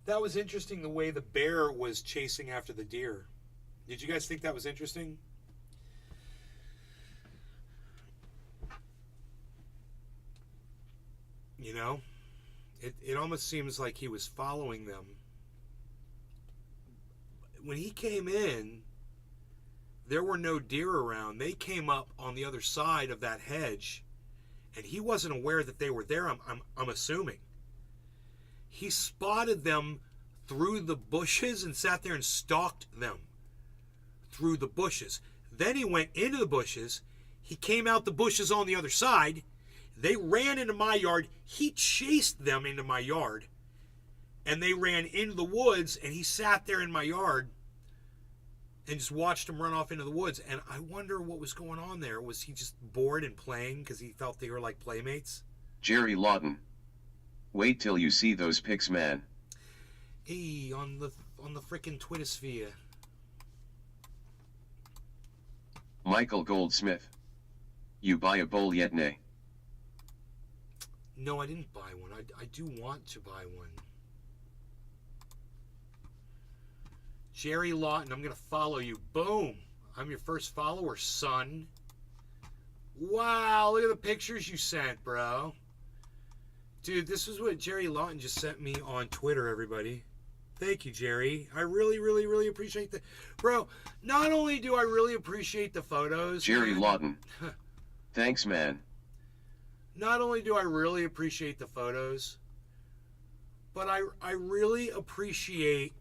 That was interesting, the way the bear was chasing after the deer. Did you guys think that was interesting? You know, it almost seems like he was following them. When he came in, there were no deer around. They came up on the other side of that hedge, and he wasn't aware that they were there, I'm assuming. He spotted them through the bushes and sat there and stalked them through the bushes. Then he went into the bushes. He came out the bushes on the other side. They ran into my yard. He chased them into my yard. And they ran into the woods, and he sat there in my yard and just watched them run off into the woods. And I wonder what was going on there. Was he just bored and playing because he felt they were like playmates? Jerry Lawton. Wait till you see those pics, man. Hey, on the frickin' Twittersphere. Michael Goldsmith. You buy a bowl yet, nay? No, I didn't buy one. I do want to buy one. Jerry Lawton, I'm going to follow you. Boom. I'm your first follower, son. Wow, look at the pictures you sent, bro. Dude, this is what Jerry Lawton just sent me on Twitter, everybody. Thank you, Jerry. I really, really, really appreciate that. Bro, not only do I really appreciate the photos... Jerry man, Lawton. Thanks, man. Not only do I really appreciate the photos, but I really appreciate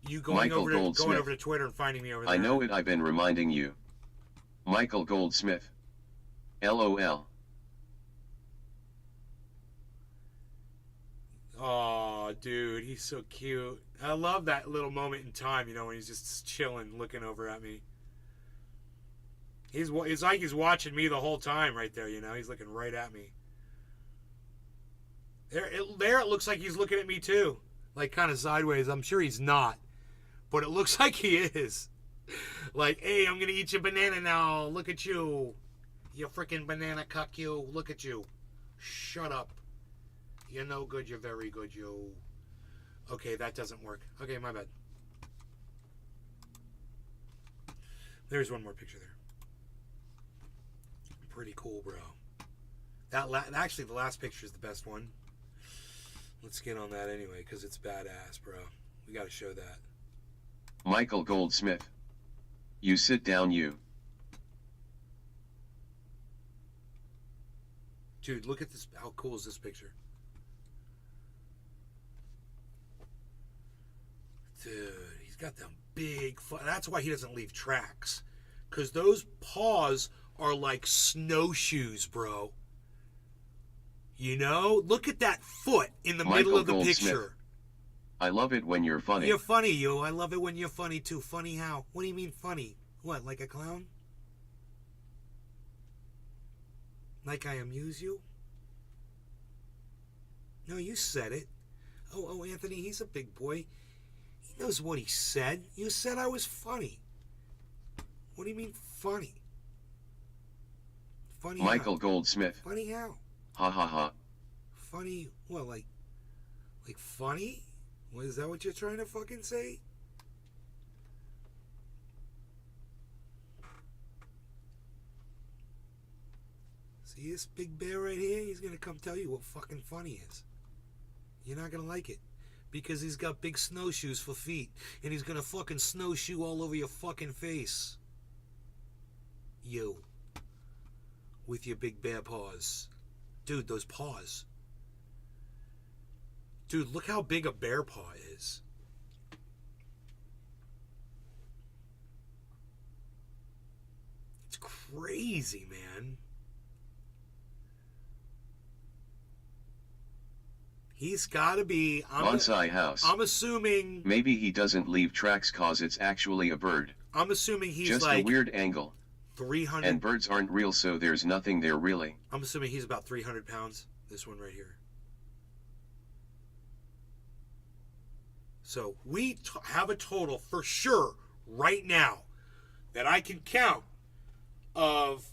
you going over to Twitter and finding me over there. I know it, I've been reminding you. Michael Goldsmith. LOL. Oh, dude, he's so cute. I love that little moment in time, you know, when he's just chilling, looking over at me. It's like he's watching me the whole time right there, you know. He's looking right at me. There it looks like he's looking at me too. Like kind of sideways. I'm sure he's not. But it looks like he is. Like, hey, I'm going to eat your banana now. Look at you. You freaking banana cuck, you. Look at you. Shut up. You're no good. You're very good, you. Okay, that doesn't work. Okay, my bad. There's one more picture there. Pretty cool, bro. Actually, the last picture is the best one. Let's get on that anyway, because it's badass, bro. We got to show that. Michael Goldsmith. You sit down, you. Dude, look at this. How cool is this picture? Dude, he's got them big... That's why he doesn't leave tracks. Because those paws are like snowshoes, bro. You know? Look at that foot in the middle of the picture. I love it when you're funny. You're funny, you. I love it when you're funny, too. Funny how? What do you mean funny? What, like a clown? Like I amuse you? No, you said it. Oh, Anthony, he's a big boy. He knows what he said. You said I was funny. What do you mean funny? Funny Michael how? Goldsmith. Funny how? Ha ha ha. Funny, what, like funny? What, is that what you're trying to fucking say? See this big bear right here? He's gonna come tell you what fucking funny is. You're not gonna like it. Because he's got big snowshoes for feet. And he's gonna fucking snowshoe all over your fucking face. You. With your big bear paws. Dude, those paws. Dude, look how big a bear paw is. It's crazy, man. He's got to be... Bonsai house. I'm assuming... Maybe he doesn't leave tracks cause it's actually a bird. I'm assuming he's just like... a weird angle. 300. And birds aren't real, so there's nothing there really. I'm assuming he's about 300 pounds. This one right here. So we have a total for sure right now that I can count of,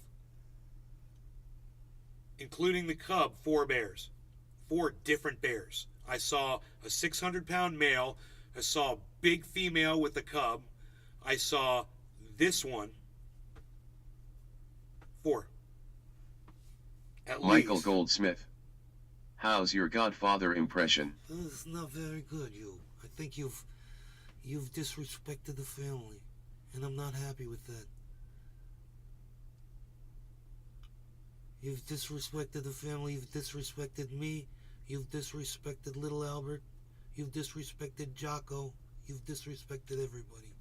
including the cub, 4 bears. 4 different bears. I saw a 600-pound male. I saw a big female with a cub. I saw this one. 4. At Michael least. Goldsmith. How's your Godfather impression? It's not very good, you. I think you've disrespected the family, and I'm not happy with that. You've disrespected the family, you've disrespected me, you've disrespected little Albert, you've disrespected Jocko, you've disrespected everybody.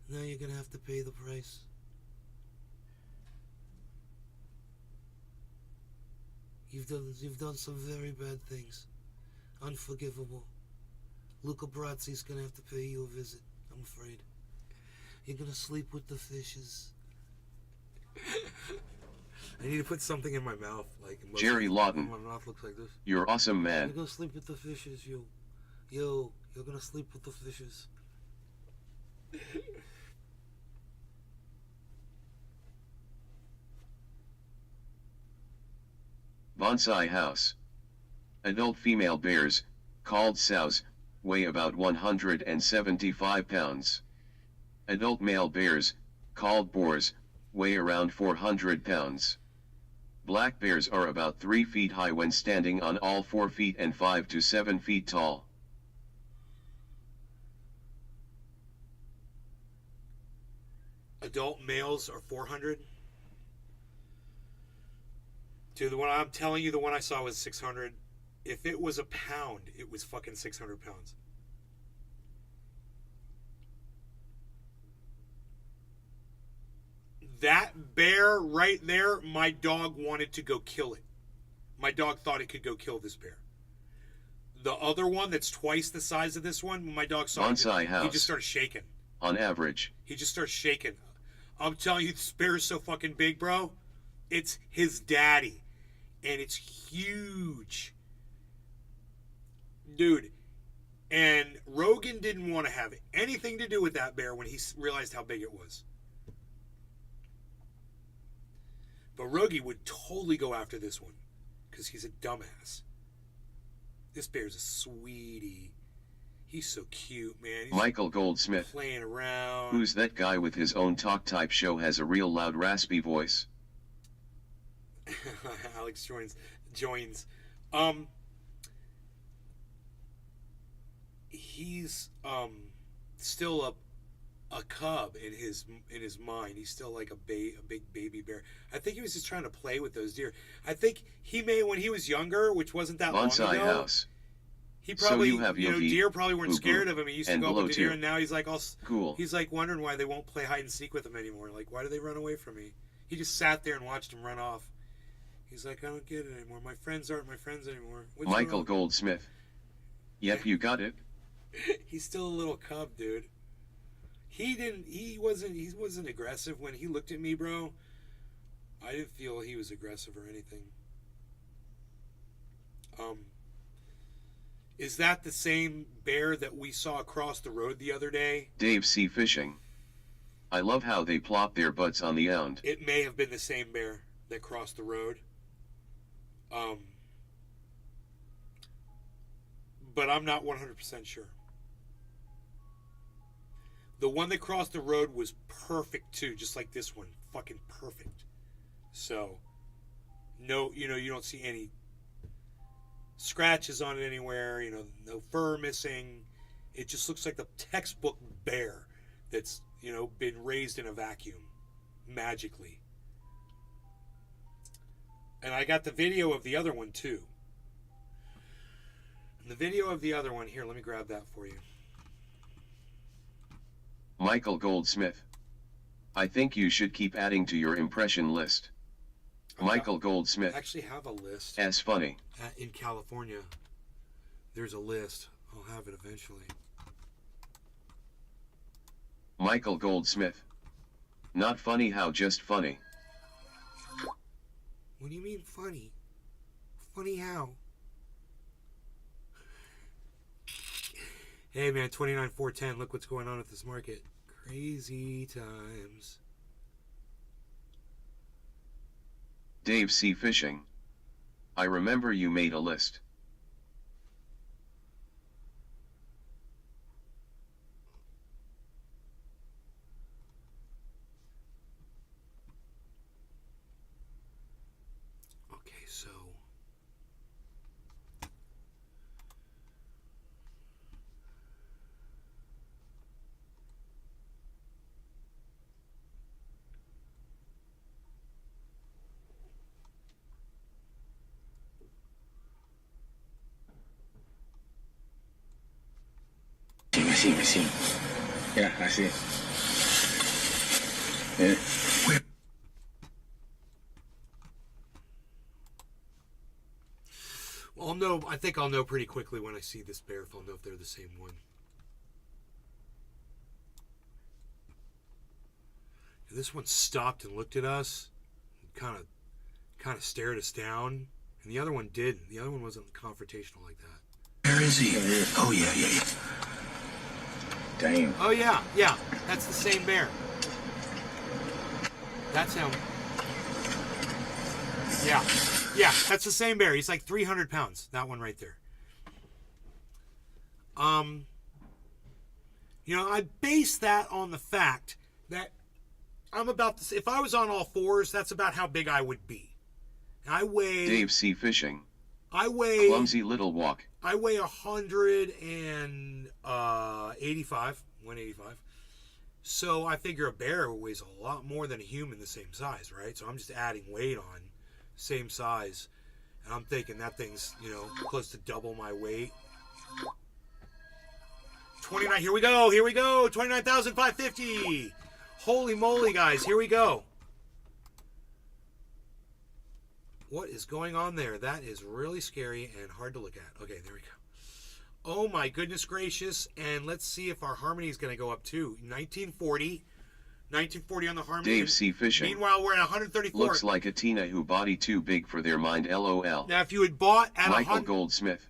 Now you're gonna have to pay the price. You've done some very bad things. Unforgivable. Luca Brazzi's gonna have to pay you a visit, I'm afraid. You're gonna sleep with the fishes. I need to put something in my mouth, like Jerry Lawton. My mouth looks like this. You're awesome, man. You're gonna sleep with the fishes, you. Yo, you're gonna sleep with the fishes. Bonsai House. Adult female bears, called sows, weigh about 175 pounds. Adult male bears, called boars, weigh around 400 pounds. Black bears are about 3 feet high when standing on all 4 feet and 5 to 7 feet tall. Adult males are 400. Dude, the one I'm telling you, the one I saw was 600. If it was a pound, it was fucking 600 pounds. That bear right there, my dog wanted to go kill it. My dog thought it could go kill this bear. The other one that's twice the size of this one, when my dog saw it, he just started shaking. On average. He just starts shaking. I'm telling you, this bear is so fucking big, bro. It's his daddy. And it's huge. Dude. And Rogan didn't want to have anything to do with that bear when he realized how big it was. But Rogie would totally go after this one. Because he's a dumbass. This bear's a sweetie. He's so cute, man. He's Michael Goldsmith. Playing around. Who's that guy with his own talk type show has a real loud raspy voice? Alex joins. He's still a cub in his mind. He's still like a big baby bear. I think he was just trying to play with those deer. I think he may, when he was younger, which wasn't that long ago. Bonsai House. He probably, so you have Yogi, deer probably weren't scared of him. He used to go up with the deer, and now he's like all cool. He's like wondering why they won't play hide and seek with him anymore. Like, why do they run away from me? He just sat there and watched him run off. He's like, I don't get it anymore. My friends aren't my friends anymore. What's Michael wrong? Goldsmith. Yep, you got it. He's still a little cub, dude. He wasn't aggressive when he looked at me, bro. I didn't feel he was aggressive or anything. Is that the same bear that we saw across the road the other day? Dave C. Fishing. I love how they plop their butts on the ound. It may have been the same bear that crossed the road. But I'm not 100% sure. The one that crossed the road was perfect too, just like this one. Fucking perfect. So, no, you don't see any scratches on it anywhere, no fur missing. It just looks like the textbook bear that's, been raised in a vacuum magically. And I got the video of the other one too. And the video of the other one, here, let me grab that for you. Michael Goldsmith. I think you should keep adding to your impression list. Michael Goldsmith. I actually have a list. As funny. In California, there's a list. I'll have it eventually. Michael Goldsmith. Not funny how, just funny. What do you mean funny? Funny how? Hey man, 29,410. Look what's going on with this market. Crazy times. Dave C. Fishing. I remember you made a list. Okay, so I see. Yeah, I see. Yeah. I think I'll know pretty quickly when I see this bear if I'll know if they're the same one. This one stopped and looked at us, kind of stared us down, and the other one didn't. The other one wasn't confrontational like that. Where is he? Oh, yeah. Damn. Oh yeah, that's the same bear. That's him. Yeah, that's the same bear. He's like 300 pounds. That one right there. I base that on the fact that I'm about to. If I was on all fours, that's about how big I would be. I weigh. Dave C. Fishing. I weigh. Clumsy little walk. I weigh 185, 185. So I figure a bear weighs a lot more than a human the same size, right? So I'm just adding weight on, same size. And I'm thinking that thing's, close to double my weight. 29, here we go, 29,550. Holy moly, guys, here we go. What is going on there? That is really scary and hard to look at. Okay, there we go. Oh my goodness gracious. And let's see if our harmony is going to go up too. 1940 on the harmony. Dave C. Fishing. Meanwhile, we're at 134. Looks like a Tina who body too big for their mind, LOL. Now, if you had bought at Michael Goldsmith.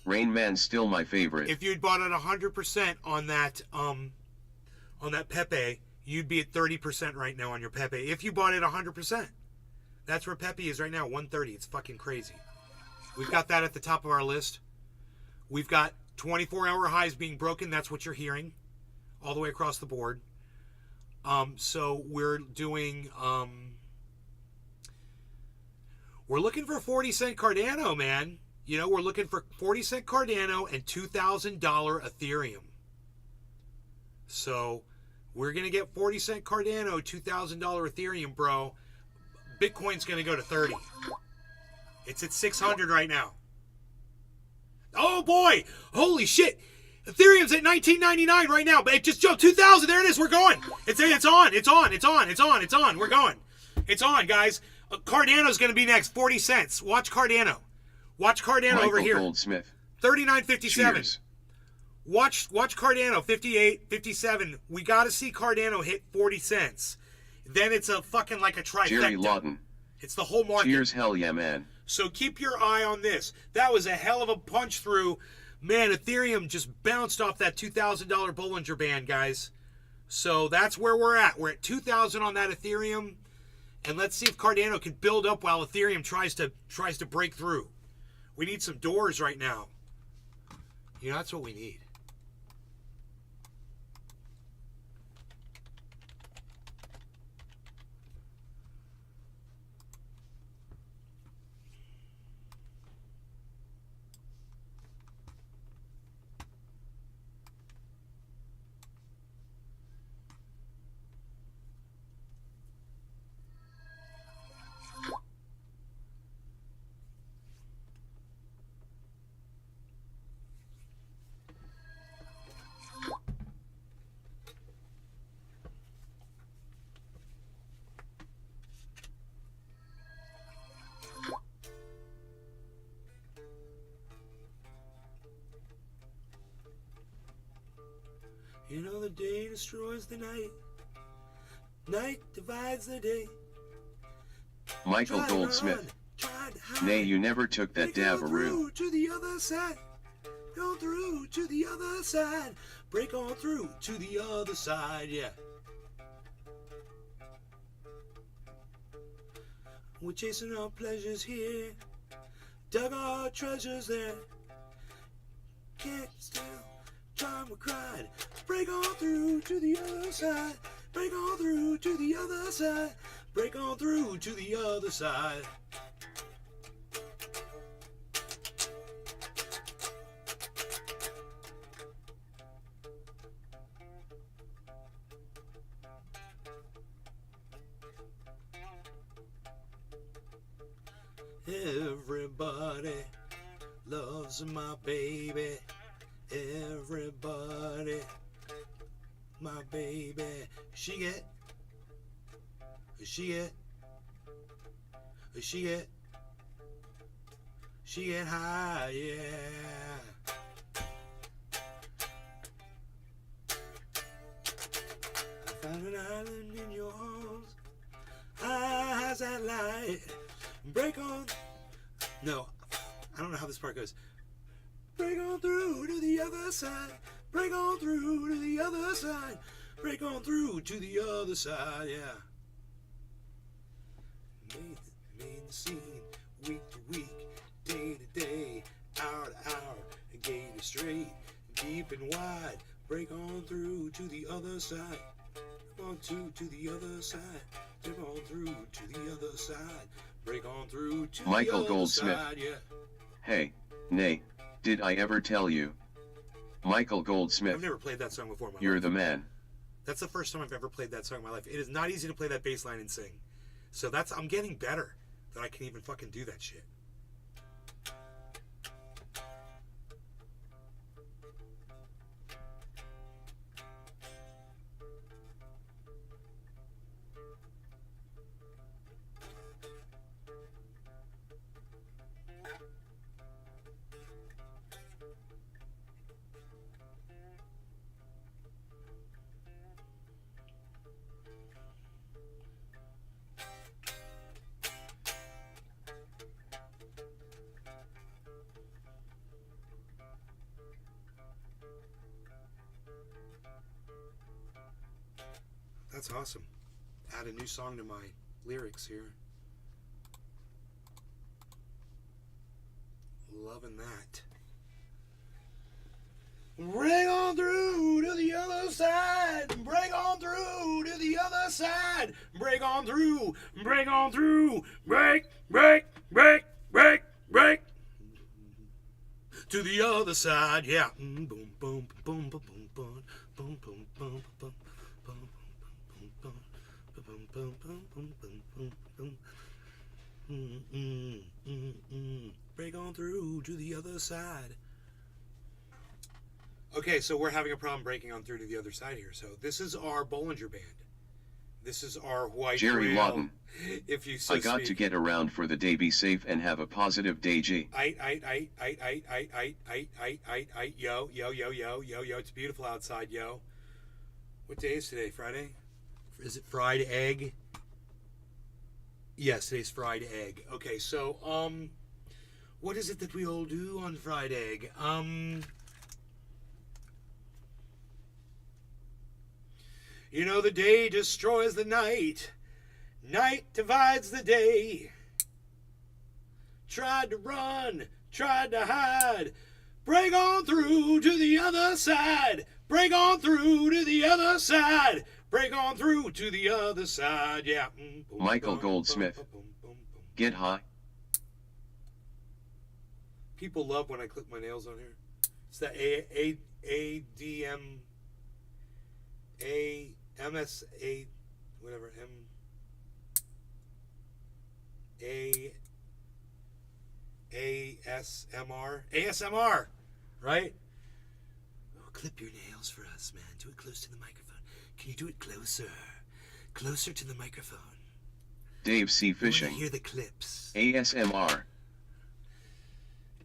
Rain Man still my favorite. If you had bought at 100% on that Pepe, you'd be at 30% right now on your Pepe. If you bought it 100%. That's where Pepe is right now, 130. It's fucking crazy. We've got that at the top of our list. We've got 24-hour highs being broken. That's what you're hearing all the way across the board. So we're doing... we're looking for 40-cent Cardano, man. We're looking for 40-cent Cardano and $2,000 Ethereum. So we're going to get 40-cent Cardano, $2,000 Ethereum, bro. Bitcoin's going to go to 30. It's at 600 right now. Oh boy! Holy shit! Ethereum's at 1999 right now, but it just jumped 2,000. There it is. We're going. It's on. We're going. It's on, guys. Cardano's going to be next. 40 cents. Watch Cardano. Michael over here. Goldsmith. 39.57. Watch Cardano. 58.57. We got to see Cardano hit 40 cents. Then it's a fucking like a trifecta. Jerry Lawton. It's the whole market. Cheers, hell yeah, man. So keep your eye on this. That was a hell of a punch through. Man, Ethereum just bounced off that $2,000 Bollinger Band, guys. So that's where we're at. We're at 2,000 on that Ethereum. And let's see if Cardano can build up while Ethereum tries to break through. We need some doors right now. That's what we need. The day destroys the night. Night divides the day. Michael Try to Goldsmith. run, try to hide. Nay, you never took that Break on dabaroo. through to the other side. Go through to the other side. Break on through to the other side, yeah. We're chasing our pleasures here. Dug our treasures there. Can't still time we cried. Break on through to the other side. Break on through to the other side. Break on through to the other side. Everybody loves my baby. Everybody, my baby. She get high, yeah. I found an island in your arms. High as that light. Break on. No, I don't know how this part goes. Break on through to the other side. Break on through to the other side. Break on through to the other side, yeah. Main scene, week to week, day to day, hour to hour, gate is straight, deep and wide. Break on through to the other side. Break on to the other side. Break on through to the other side. Break on through to Michael the other Goldsmith. side, yeah. Hey, Nay, did I ever tell you? Michael I've Goldsmith, never played that song before in my you're life. the man. That's the first time I've ever played that song in my life. It is not easy to play that bass line and sing. So I'm getting better that I can even fucking do that shit. That's awesome. Add a new song to my lyrics here. Loving that. Break on through to the other side. Break on through to the other side. Break on through. Break on through. Break, break, break, break, break. To the other side, yeah. Boom, boom, boom, boom, boom, boom, boom, boom, boom, boom. Break on through to the other side. Okay, so we're having a problem breaking on through to the other side here. So this is our Bollinger Band. This is our white Jerry whale, Lawton. if you so I got speak. to get around for the day. Be safe and have a positive day, G. Yo, yo, yo, yo, yo, yo. It's beautiful outside, yo. What day is today? Friday? Is it fried egg? Yes, today's fried egg. Okay, so, what is it that we all do on fried egg? You know, the day destroys the night. Night divides the day. Tried to run, tried to hide. Break on through to the other side. Break on through to the other side. Break on through to the other side, yeah. Michael Goldsmith. Get high. People love when I clip my nails on here. It's the MSA, whatever, ASMR, right? Oh, clip your nails for us, man. Do it close to the microphone. Can you do it closer? Closer to the microphone. Dave C. I want to Fishing. hear the clips. ASMR.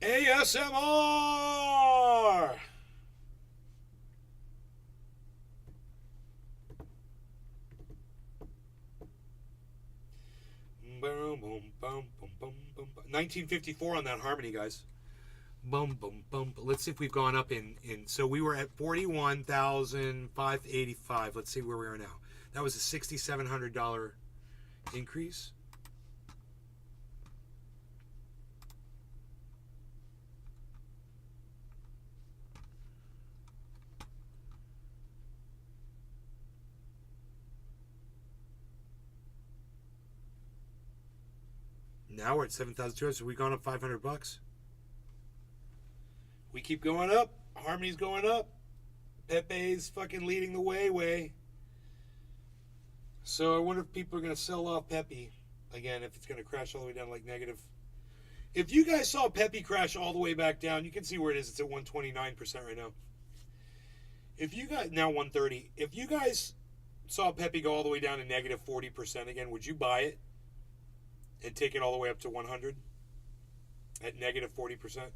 ASMR! boom, boom, boom, boom, boom, boom. 1954 on that harmony, guys. Boom, boom, boom. Let's see if we've gone up in. So we were at 41,585. Let's see where we are now. That was a $6,700 increase. Now we're at 7,200. So we've gone up $500. We keep going up. Harmony's going up. Pepe's fucking leading the way. So I wonder if people are going to sell off Pepe again, if it's going to crash all the way down like negative. If you guys saw Pepe crash all the way back down, you can see where it is. It's at 129% right now. If you guys, now 130. If you guys saw Pepe go all the way down to negative 40% again, would you buy it and take it all the way up to 100 at negative 40%?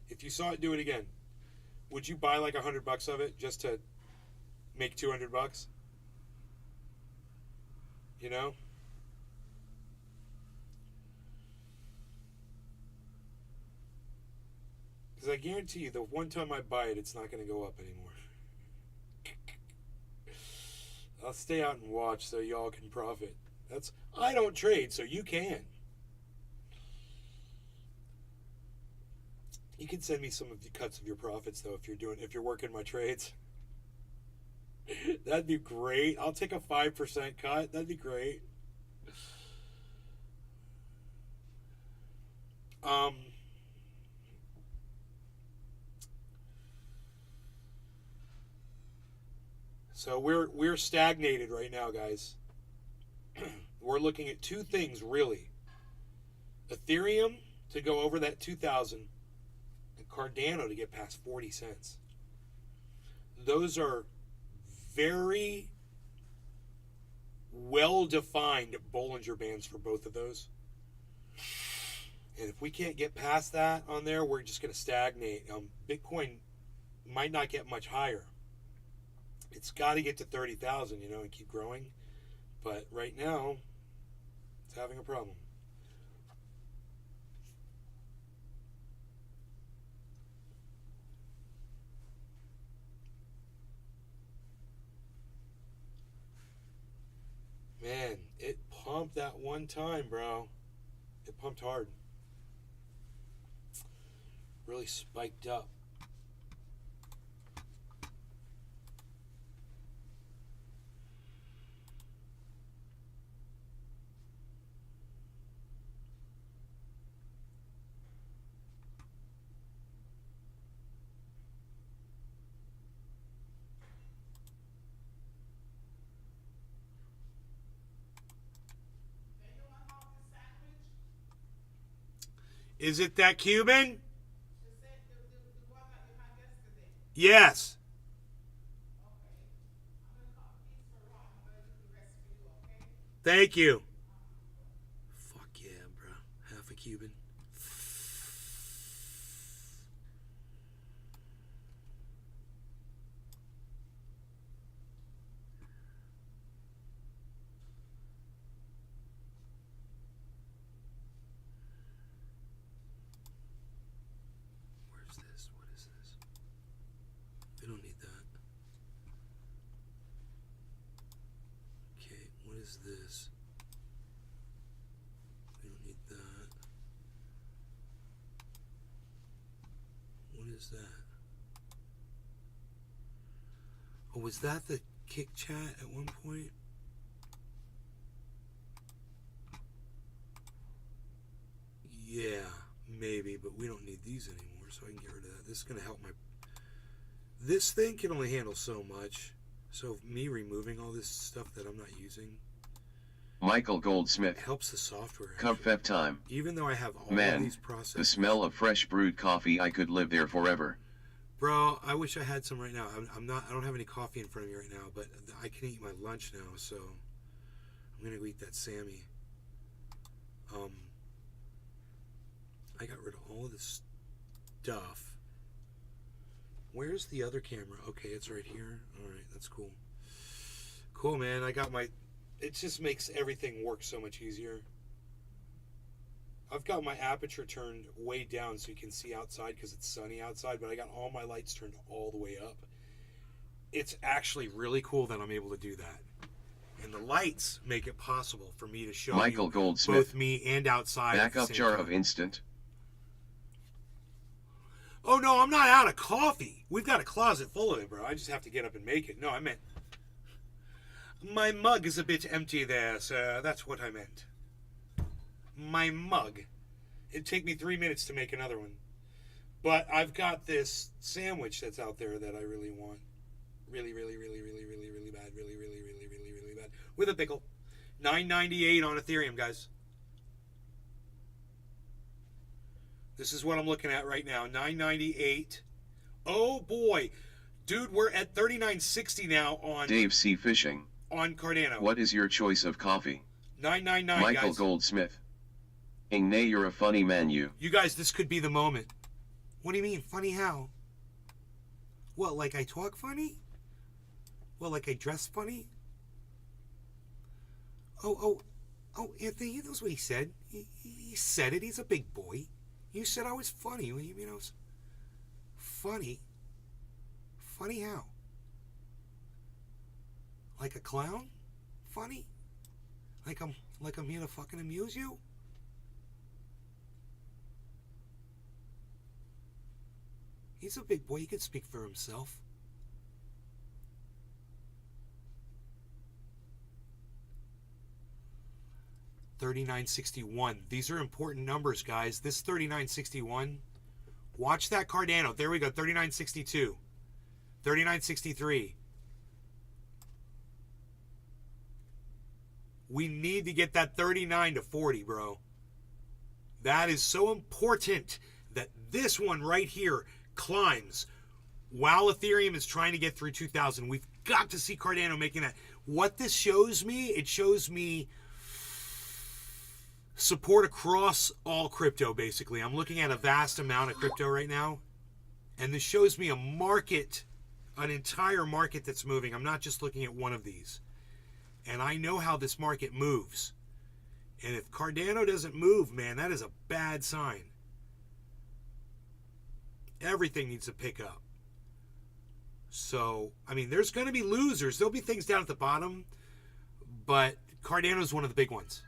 If you saw it do it again, would you buy like $100 of it just to make $200? You know? Because I guarantee you, the one time I buy it, it's not going to go up anymore. I'll stay out and watch so y'all can profit. I don't trade, so you can. You can send me some of the cuts of your profits though if you're working my trades. That'd be great. I'll take a 5% cut. That'd be great. So we're stagnated right now, guys. We're looking at two things really. Ethereum to go over that 2,000. Cardano to get past 40 cents. Those are very well-defined Bollinger Bands for both of those. And if we can't get past that on there, we're just going to stagnate. Bitcoin might not get much higher. It's got to get to 30,000, and keep growing. But right now, it's having a problem. Man, it pumped that one time, bro. It pumped hard. Really spiked up. Is it that Cuban? Yes. Thank you. Fuck yeah, bro. Half a Cuban. This. We don't need that. What is that? Oh, was that the kick chat at one point? Yeah, maybe, but we don't need these anymore, so I can get rid of that. This is going to help my... This thing can only handle so much, so me removing all this stuff that I'm not using... Michael Goldsmith. Helps the software. Cup time. Even though I have all these processes. The smell of fresh brewed coffee, I could live there forever. Bro, I wish I had some right now. I don't have any coffee in front of me right now, but I can eat my lunch now, so I'm gonna go eat that Sammy. I got rid of all of this stuff. Where's the other camera? Okay, it's right here. Alright, that's cool. Cool, man. I got my... It just makes everything work so much easier. I've got my aperture turned way down so you can see outside because it's sunny outside, but I got all my lights turned all the way up. It's actually really cool that I'm able to do that. And the lights make it possible for me to show Michael you Goldsmith. both me and outside. at the Backup same jar time. of instant. Oh, no, I'm not out of coffee. We've got a closet full of it, bro. I just have to get up and make it. No, I meant my mug is a bit empty there, sir. That's what I meant. My mug. It'd take me 3 minutes to make another one. But I've got this sandwich that's out there that I really want. Really, really, really, really, really, really bad. Really, really, really, really, really bad. With a pickle. $9.98 on Ethereum, guys. This is what I'm looking at right now. $9.98. Oh boy. Dude, we're at $39.60 now on Dave C. Fishing. on Cardano. What is your choice of coffee? $9.99, Michael guys. Goldsmith. Nay, you're a funny man, you. You guys, this could be the moment. What do you mean? Funny how? What, like I talk funny? Well, like I dress funny? Oh, Anthony, he knows what he said. He said it. He's a big boy. You said I was funny. What do you mean I was funny? Funny how? Like a clown? Funny? Like I'm here to fucking amuse you? He's a big boy. He can speak for himself. $39.61. These are important numbers, guys. This $39.61. Watch that Cardano. There we go. $39.62. $39.63. We need to get that 39 to 40, bro. That is so important that this one right here climbs while Ethereum is trying to get through 2,000. We've got to see Cardano making that. What this shows me, it shows me support across all crypto, basically. I'm looking at a vast amount of crypto right now, and this shows me a market, an entire market that's moving. I'm not just looking at one of these. And I know how this market moves. And if Cardano doesn't move, man, that is a bad sign. Everything needs to pick up. So, I mean, there's going to be losers. There'll be things down at the bottom, but Cardano is one of the big ones.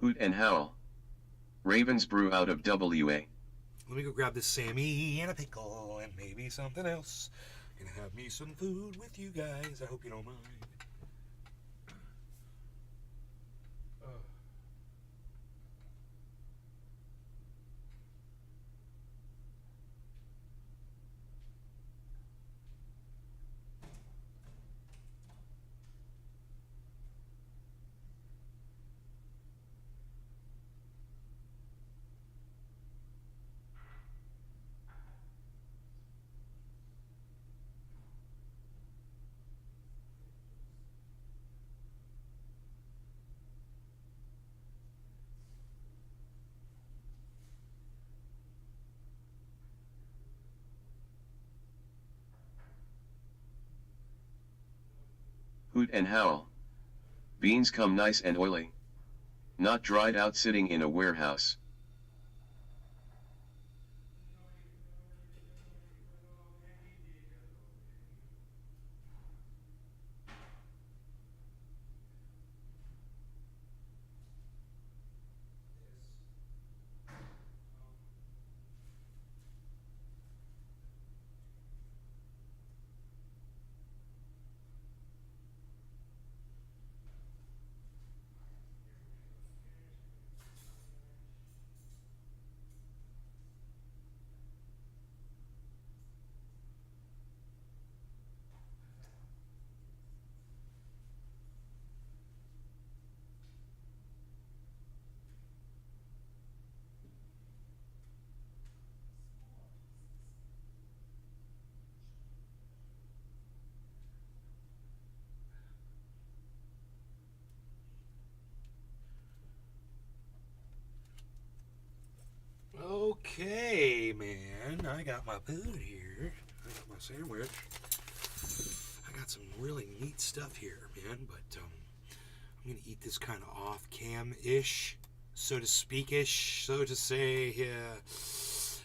Hoot and howl. Ravens brew out of WA. Let me go grab this Sammy and a pickle and maybe something else. Gonna have me some food with you guys. I hope you don't mind. Hoot and howl. Beans come nice and oily. Not dried out sitting in a warehouse. Okay, man. I got my food here. I got my sandwich. I got some really neat stuff here, man. But I'm going to eat this kind of off-cam-ish so to speakish, so to say.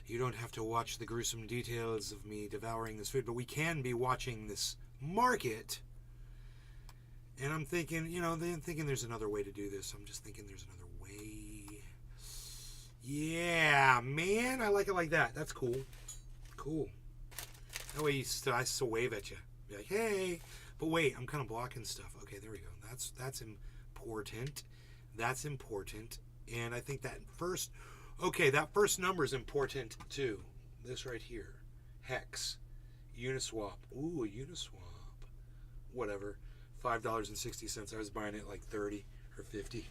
You don't have to watch the gruesome details of me devouring this food, but we can be watching this market. And I'm thinking, there's another way to do this. I'm just thinking there's another way. Yeah, man, I like it like that. That's cool. Cool. That way I still wave at you. Be like, hey. But wait, I'm kind of blocking stuff. Okay, there we go. That's important. That's important. And I think that first number is important too. This right here. Hex. Uniswap. Ooh, a Uniswap. Whatever. $5.60. I was buying it like 30 or 50.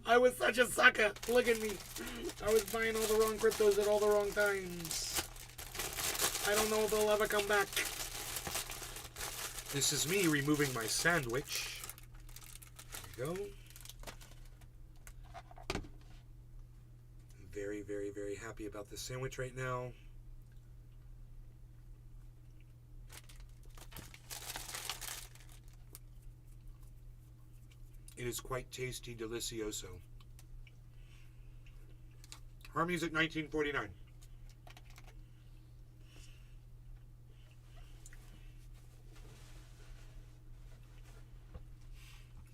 I was such a sucker. Look at me. I was buying all the wrong cryptos at all the wrong times. I don't know if they'll ever come back. This is me removing my sandwich. There you go. I'm very, very, very happy about this sandwich right now. It is quite tasty, delicioso. Our music, 1949.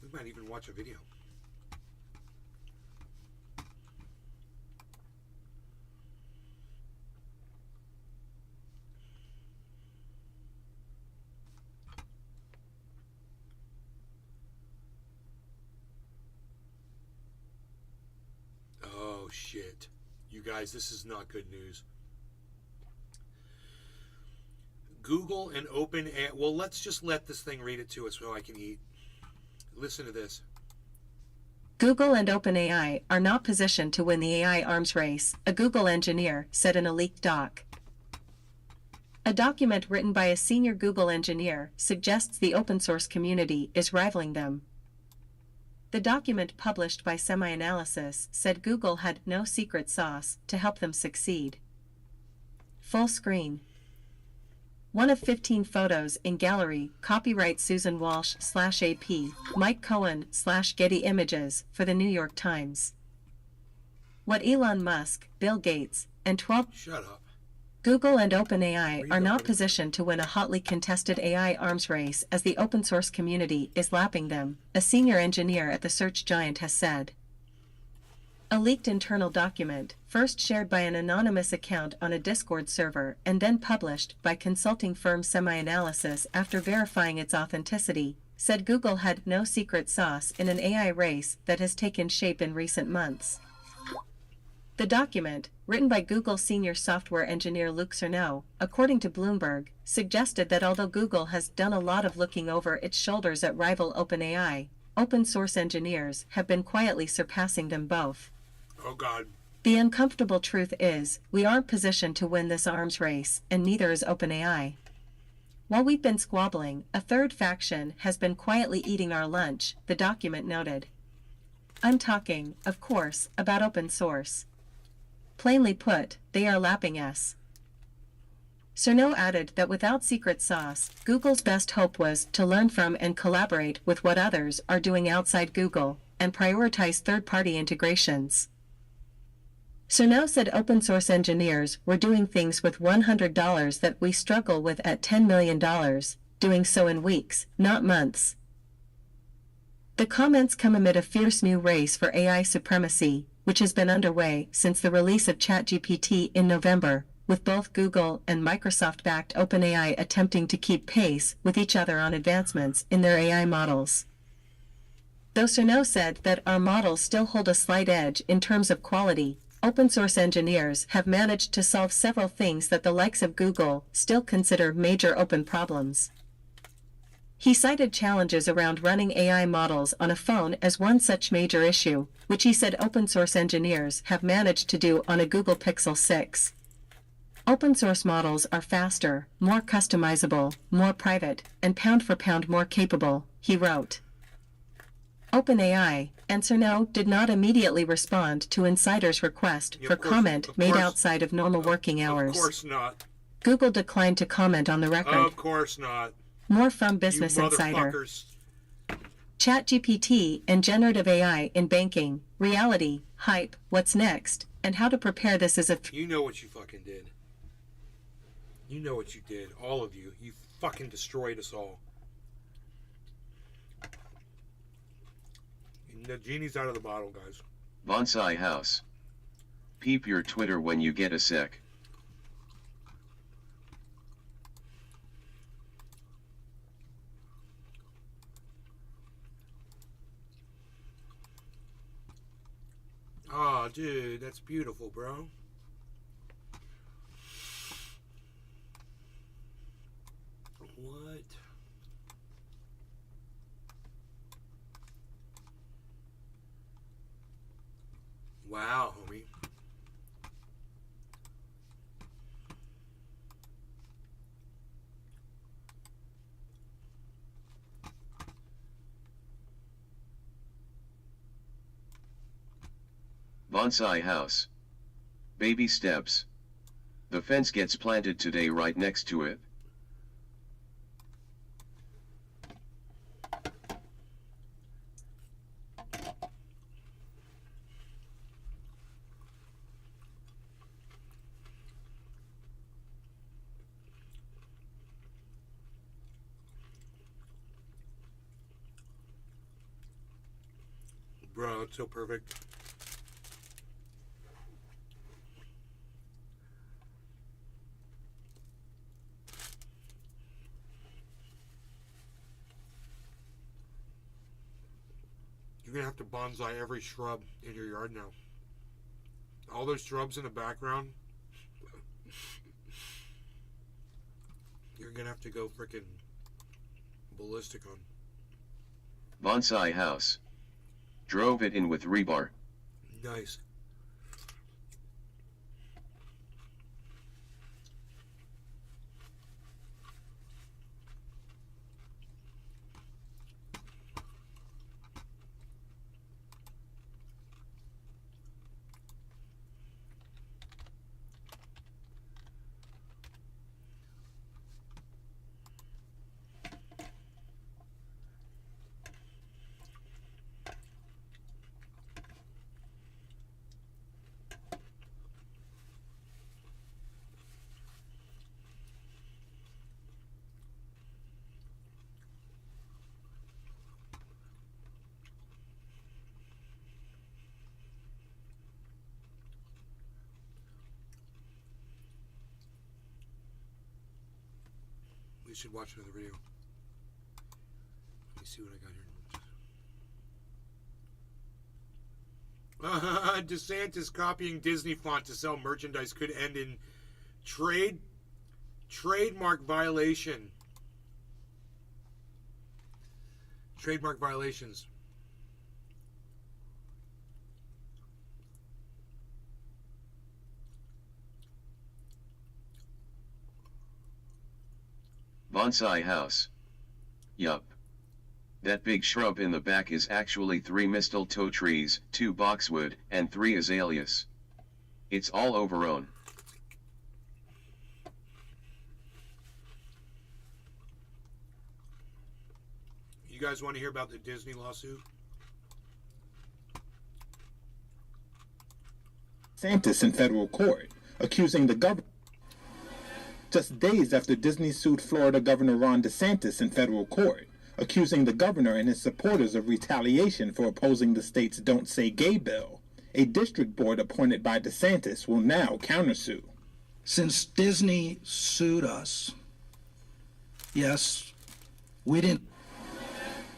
We might even watch a video. Oh shit. You guys, this is not good news. Google and OpenAI. Well, let's just let this thing read it to us so I can eat. Listen to this. Google and OpenAI are not positioned to win the AI arms race, a Google engineer said in a leaked doc. A document written by a senior Google engineer suggests the open source community is rivaling them. The document published by SemiAnalysis said Google had no secret sauce to help them succeed. Full screen. One of 15 photos in gallery, copyright Susan Walsh/AP, Mike Cohen/Getty Images for the New York Times. What Elon Musk, Bill Gates, and 12 Shut up. Google and OpenAI are not positioned to win a hotly contested AI arms race as the open source community is lapping them, a senior engineer at the search giant has said. A leaked internal document, first shared by an anonymous account on a Discord server and then published by consulting firm SemiAnalysis after verifying its authenticity, said Google had no secret sauce in an AI race that has taken shape in recent months. The document, written by Google senior software engineer Luke Cerno, according to Bloomberg, suggested that although Google has done a lot of looking over its shoulders at rival OpenAI, open source engineers have been quietly surpassing them both. Oh God. The uncomfortable truth is, we aren't positioned to win this arms race, and neither is OpenAI. While we've been squabbling, a third faction has been quietly eating our lunch, the document noted. I'm talking, of course, about open source. Plainly put, they are lapping us. Cerno added that without secret sauce, Google's best hope was to learn from and collaborate with what others are doing outside Google, and prioritize third-party integrations. Cerno said open source engineers were doing things with $100 that we struggle with at $10 million, doing so in weeks, not months. The comments come amid a fierce new race for AI supremacy, which has been underway since the release of ChatGPT in November, with both Google and Microsoft-backed OpenAI attempting to keep pace with each other on advancements in their AI models. Though Cerno said that our models still hold a slight edge in terms of quality, open source engineers have managed to solve several things that the likes of Google still consider major open problems. He cited challenges around running AI models on a phone as one such major issue, which he said open source engineers have managed to do on a Google Pixel 6. Open source models are faster, more customizable, more private, and pound for pound more capable, he wrote. OpenAI and Cerno did not immediately respond to insiders' request for comment made outside of normal working hours. Of course not. Google declined to comment on the record. Of course not. More from Business You Insider. motherfuckers. ChatGPT and generative AI in banking, reality, hype, what's next, and how to prepare this as a You know what you fucking did. You know what you did. All of you. You fucking destroyed us all. The genie's out of the bottle, guys. Bonsai House. Peep your Twitter when you get a sec. Oh, dude, that's beautiful, bro. What? Wow, homie. Bonsai House. Baby steps. The fence gets planted today right next to it. Bro, it's so perfect. You're gonna have to bonsai every shrub in your yard now. All those shrubs in the background, you're gonna have to go freaking ballistic on. Bonsai House. Drove it in with rebar. Nice. We should watch another video. Let me see what I got here. DeSantis copying Disney font to sell merchandise could end in trademark violation. Trademark violations. Bonsai House. Yup. That big shrub in the back is actually 3 mistletoe trees, 2 boxwood, and 3 azaleas. It's all overgrown. You guys want to hear about the Disney lawsuit? DeSantis in federal court, accusing the government. Just days after Disney sued Florida Governor Ron DeSantis in federal court, accusing the governor and his supporters of retaliation for opposing the state's Don't Say Gay bill, a district board appointed by DeSantis will now countersue. Since Disney sued us, yes, we didn't.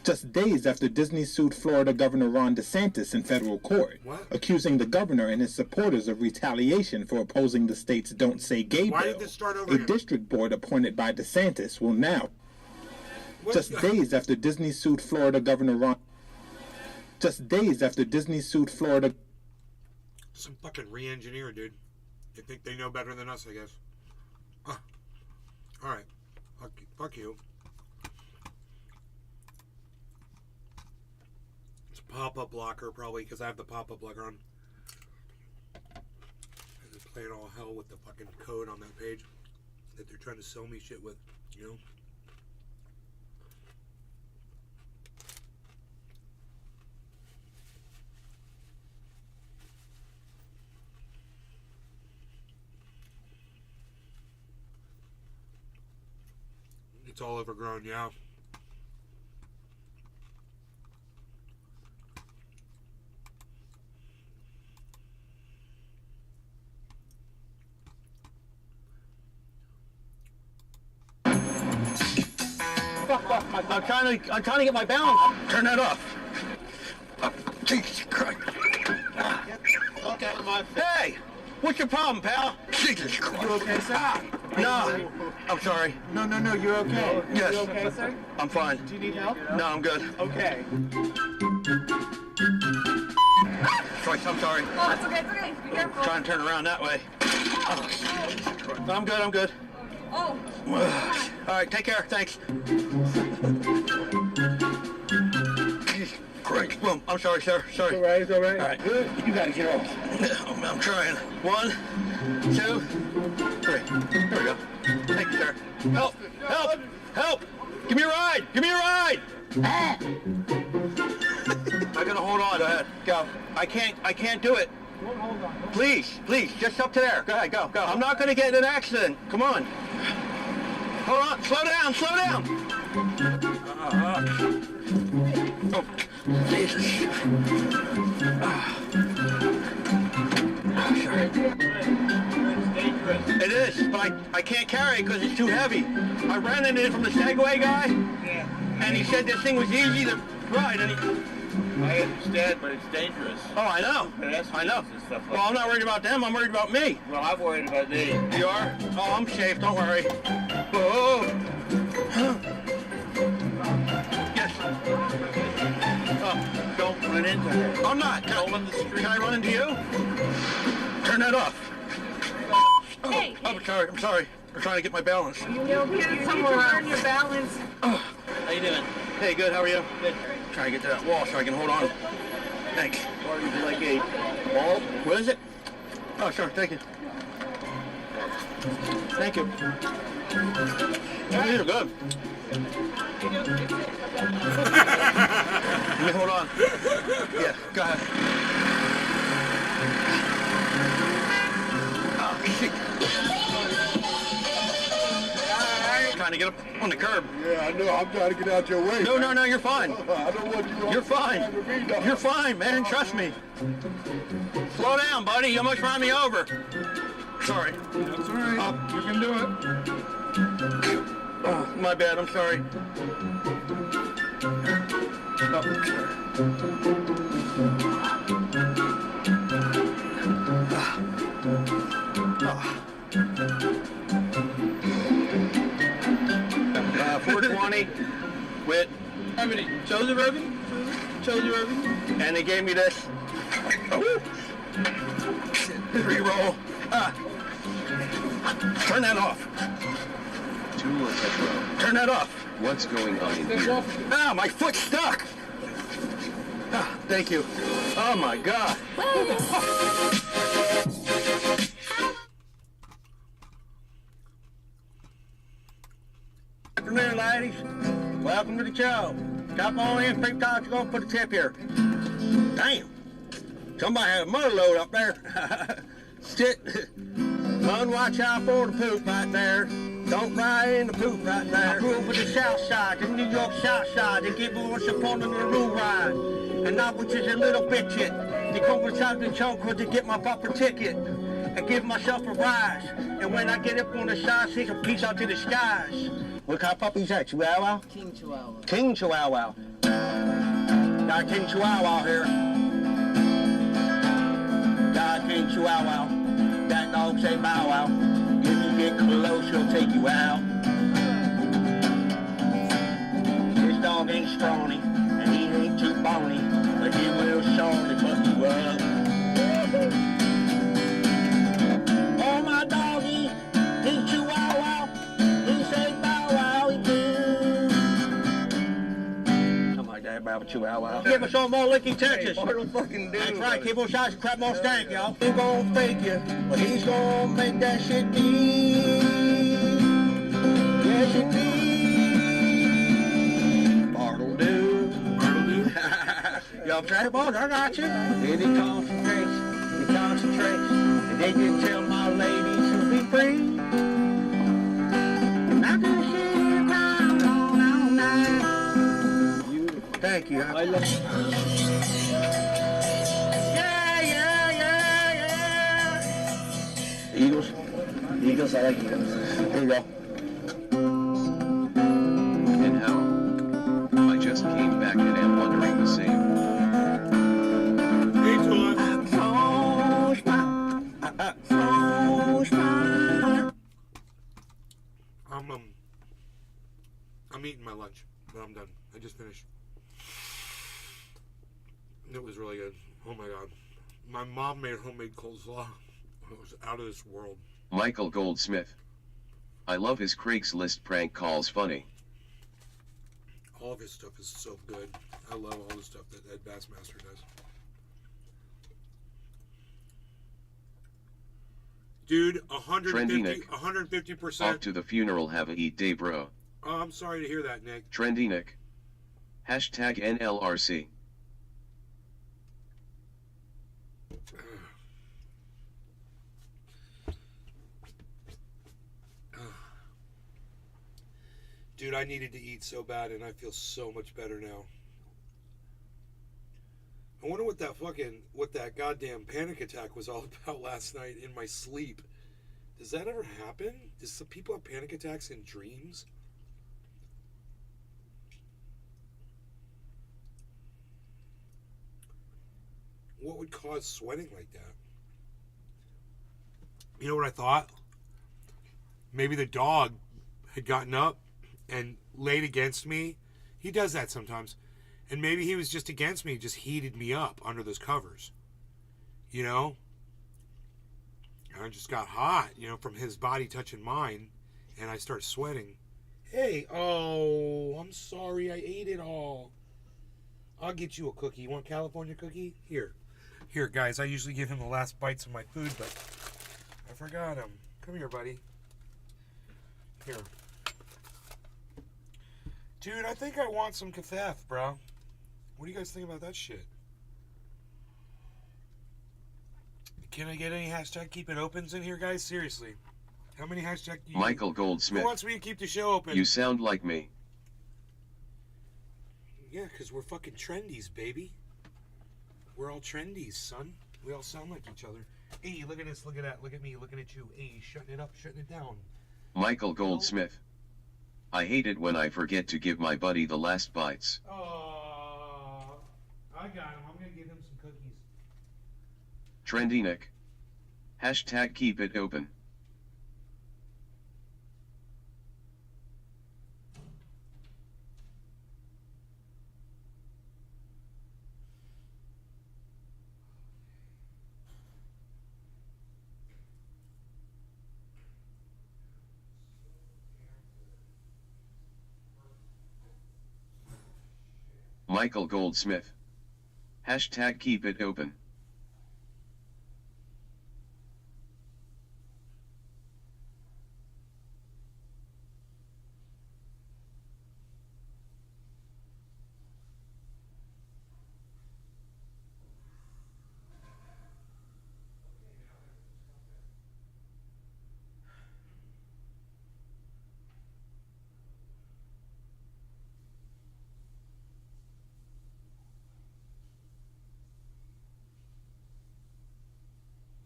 Just days after Disney sued Florida Governor Ron DeSantis in federal court, accusing the governor and his supporters of retaliation for opposing the state's Don't Say Gay Why bill, did this start over a again? district board appointed by DeSantis will now. Just days after Disney sued Florida Governor Ron. Just days after Disney sued Florida. Some fucking re-engineer, dude. They think they know better than us, I guess. All right. Fuck you. It's a pop-up blocker, probably, because I have the pop-up blocker on. They're playing all hell with the fucking code on that page that they're trying to sell me shit with, you know? It's all overgrown, yeah. I'm trying to get my balance. Turn that off. Oh, Jesus Christ. Hey, what's your problem, pal? Jesus Christ. You okay, sir? No, I'm sorry. No, you're okay. Yes. You okay, sir? I'm fine. Do you need help? No, I'm good. Okay. Christ, I'm sorry. Oh, it's okay. Be careful. Trying to turn around that way. Oh. I'm good. Oh. All right, take care. Thanks. Great. Boom. I'm sorry, sir. Sorry. It's all right. All right. Good. You gotta get off. I'm trying. 1, 2, 3. There we go. Thank you, sir. Help! Give me a ride! I gotta hold on. Go ahead. Go. I can't do it. Hold on. Please, just up to there. Go ahead, go. I'm not gonna get in an accident. Come on. Hold on. Slow down. Oh, Jesus. Sorry. It is, but I can't carry it because it's too heavy. I ran into it from the Segway guy, and he said this thing was easy to ride, and I understand, but it's dangerous. Oh, I know. I know. Well, I'm not worried about them. I'm worried about me. Well, I'm worried about me. You are? Oh, I'm safe. Don't worry. Whoa. Yes. Oh, Don't run into her. I'm not. Go on the street. Can I run into you? Turn that off. Hey. I'm sorry. I'm trying to get my balance. You get somewhere around your balance. Oh. How you doing? Hey, good. How are you? Good. Trying to get to that wall so I can hold on. Thanks. Or would you like a ball? What is it? Oh, sure. Thank you. Thank you. You're good. Let me hold on. Yeah, go ahead. Oh, shit. Trying to get up on the curb. Yeah, I know. I'm trying to get out your way. No, you're fine. I don't want you. You're fine. You're fine, man. Trust me. Slow down, buddy. You almost ran me over. Sorry. That's all right. You can do it. Oh, my bad. I'm sorry. Oh, sorry. Oh. 420 with How many? Chosen revenue? and they gave me this. Oh. Re-roll. Turn that off. Tula Petro. Turn that off. What's going on in here? Ah, my foot's stuck. Ah, thank you. Oh my God. Good afternoon, ladies. Welcome to the show. Stop on in, $3 to go put a tip here. Damn. Somebody had a motor load up there. Sit. Run, watch out for the poop right there. Don't ride in the poop right there. I grew up with the South Side, the New York South Side. They give us a point on the rule ride. And I was just a little bitchet. They come inside the trunk to get my bumper ticket. And give myself a rise. And when I get up on the side, take a piece out to the skies. What kind of puppy is that, Chihuahua? King Chihuahua. King Chihuahua. Got a King Chihuahua here. Got a King Chihuahua. That dog say bow wow. If you get close, he'll take you out. This dog ain't scrawny, and he ain't too bony, but he will surely fuck you up. Oh, my doggy, he's Chihuahua. He say bow wow, he do. Something like that about a Chihuahua. Give us some more Licky, Texas. That's right, keep on shots, crap more stank, y'all. He gon' fake you, but he's gon' make that shit deep. Yes, indeed. Bartle do. Y'all try balls, I got you. Then he concentrates, and they can tell my ladies to be free. Not gonna sit here crying I love. Yeah, yeah, yeah, yeah. Eagles. Eagles, I like Eagles. Here you go. And how? I just came back and am wondering the same. Hey, Tula. I'm eating my lunch, but I'm done. I just finished. It was really good. Oh my god. My mom made homemade coleslaw. It was out of this world. Michael Goldsmith. I love his Craigslist prank calls funny. All of his stuff is so good. I love all the stuff that Ed Bassmaster does. Dude, Trendy Nick. 150%. Off to the funeral, have a eat day, bro. Oh, I'm sorry to hear that, Nick. Trendy Nick. Hashtag NLRC. Dude, I needed to eat so bad, and I feel so much better now. I wonder what that goddamn panic attack was all about last night in my sleep. Does that ever happen? Does some people have panic attacks in dreams? What would cause sweating like that? You know what I thought? Maybe the dog had gotten up and laid against me. He does that sometimes. And maybe he was just against me, just heated me up under those covers. You know? And I just got hot, you know, from his body touching mine. And I started sweating. Hey, oh, I'm sorry, I ate it all. I'll get you a cookie. You want California cookie? Here. Here, guys, I usually give him the last bites of my food, but I forgot him. Come here, buddy. Here. Dude, I think I want some kafef, bro. What do you guys think about that shit? Can I get any hashtag keep it opens in here, guys? Seriously. How many hashtag do you... Michael Goldsmith. Who wants me to keep the show open? You sound like me. Yeah, because we're fucking trendies, baby. We're all trendies, son. We all sound like each other. Hey, look at this, look at that, look at me, looking at you. Hey, shutting it up, shutting it down. Michael Goldsmith. I hate it when I forget to give my buddy the last bites. Oh, I got him. I'm going to give him some cookies. Trendy Nick. Hashtag keep it open. Michael Goldsmith. Hashtag keep it open.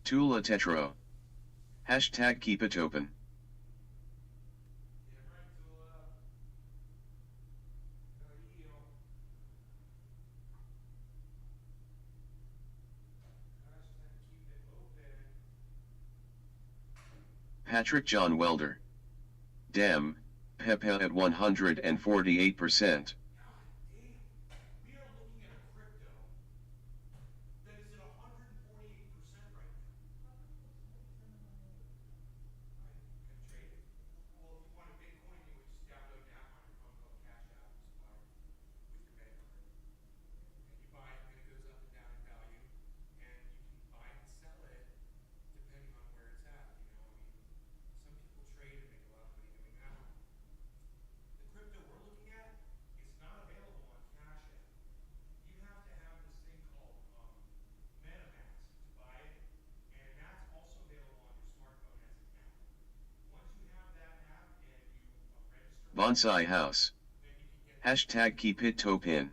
Tula Tetro. Hashtag keep it open. Patrick John Welder. Damn, Pepe at 148%. Bonsai House. Hashtag keep it topin.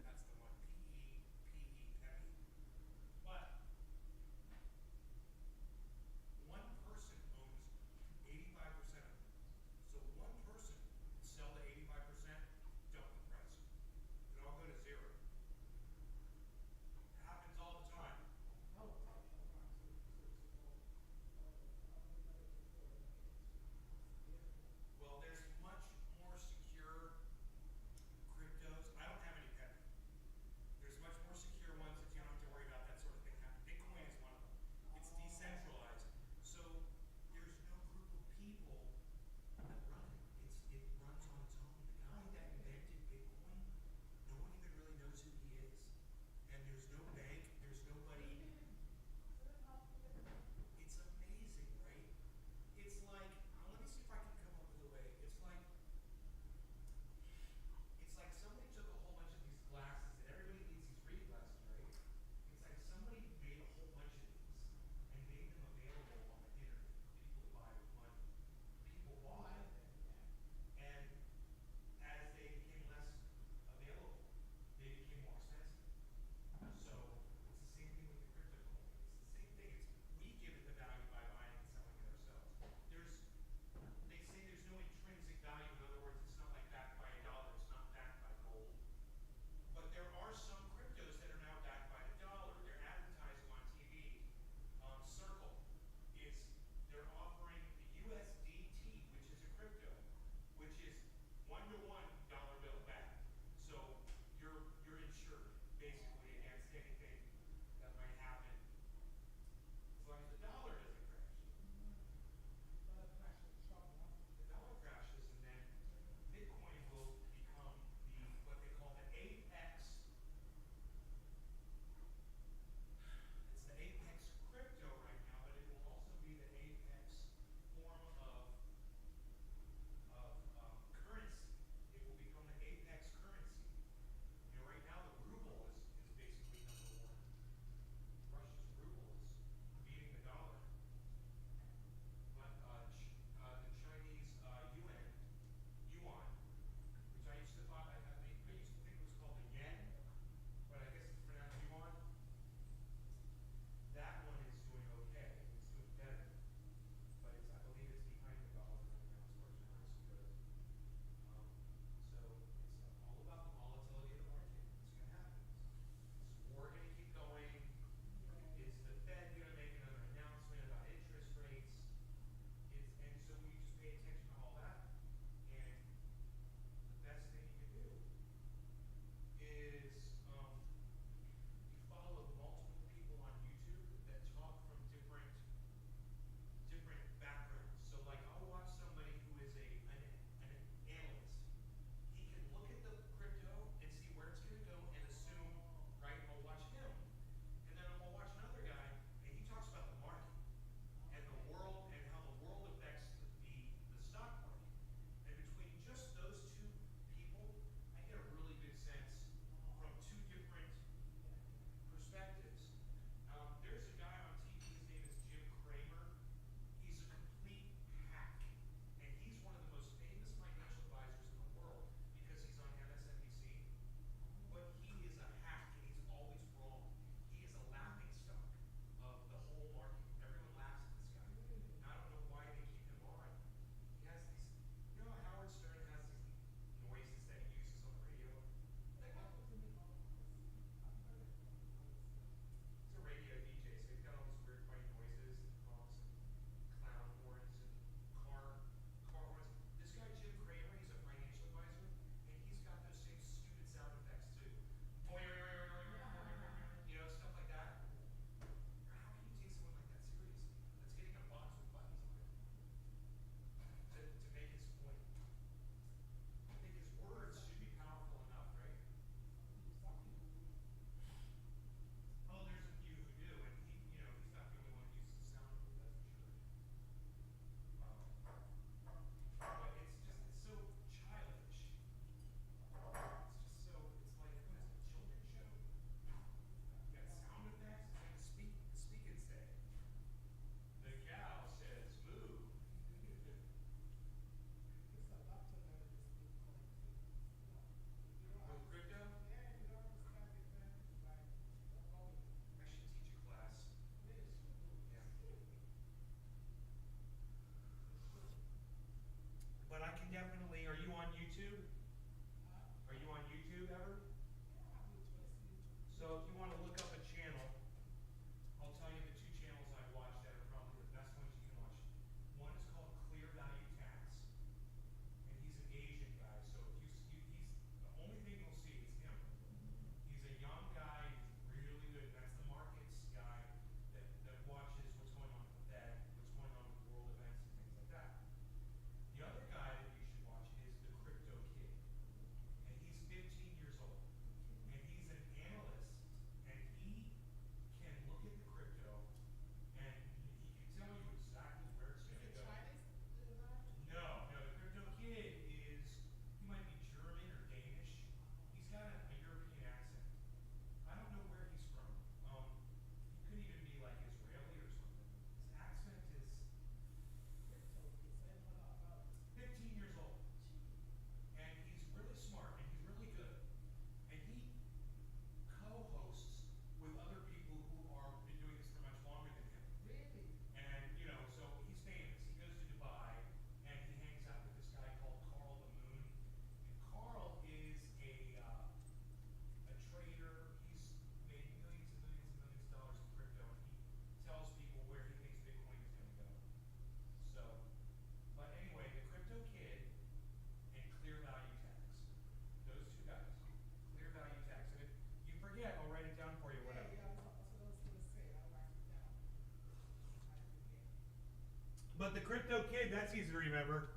That's easy to remember.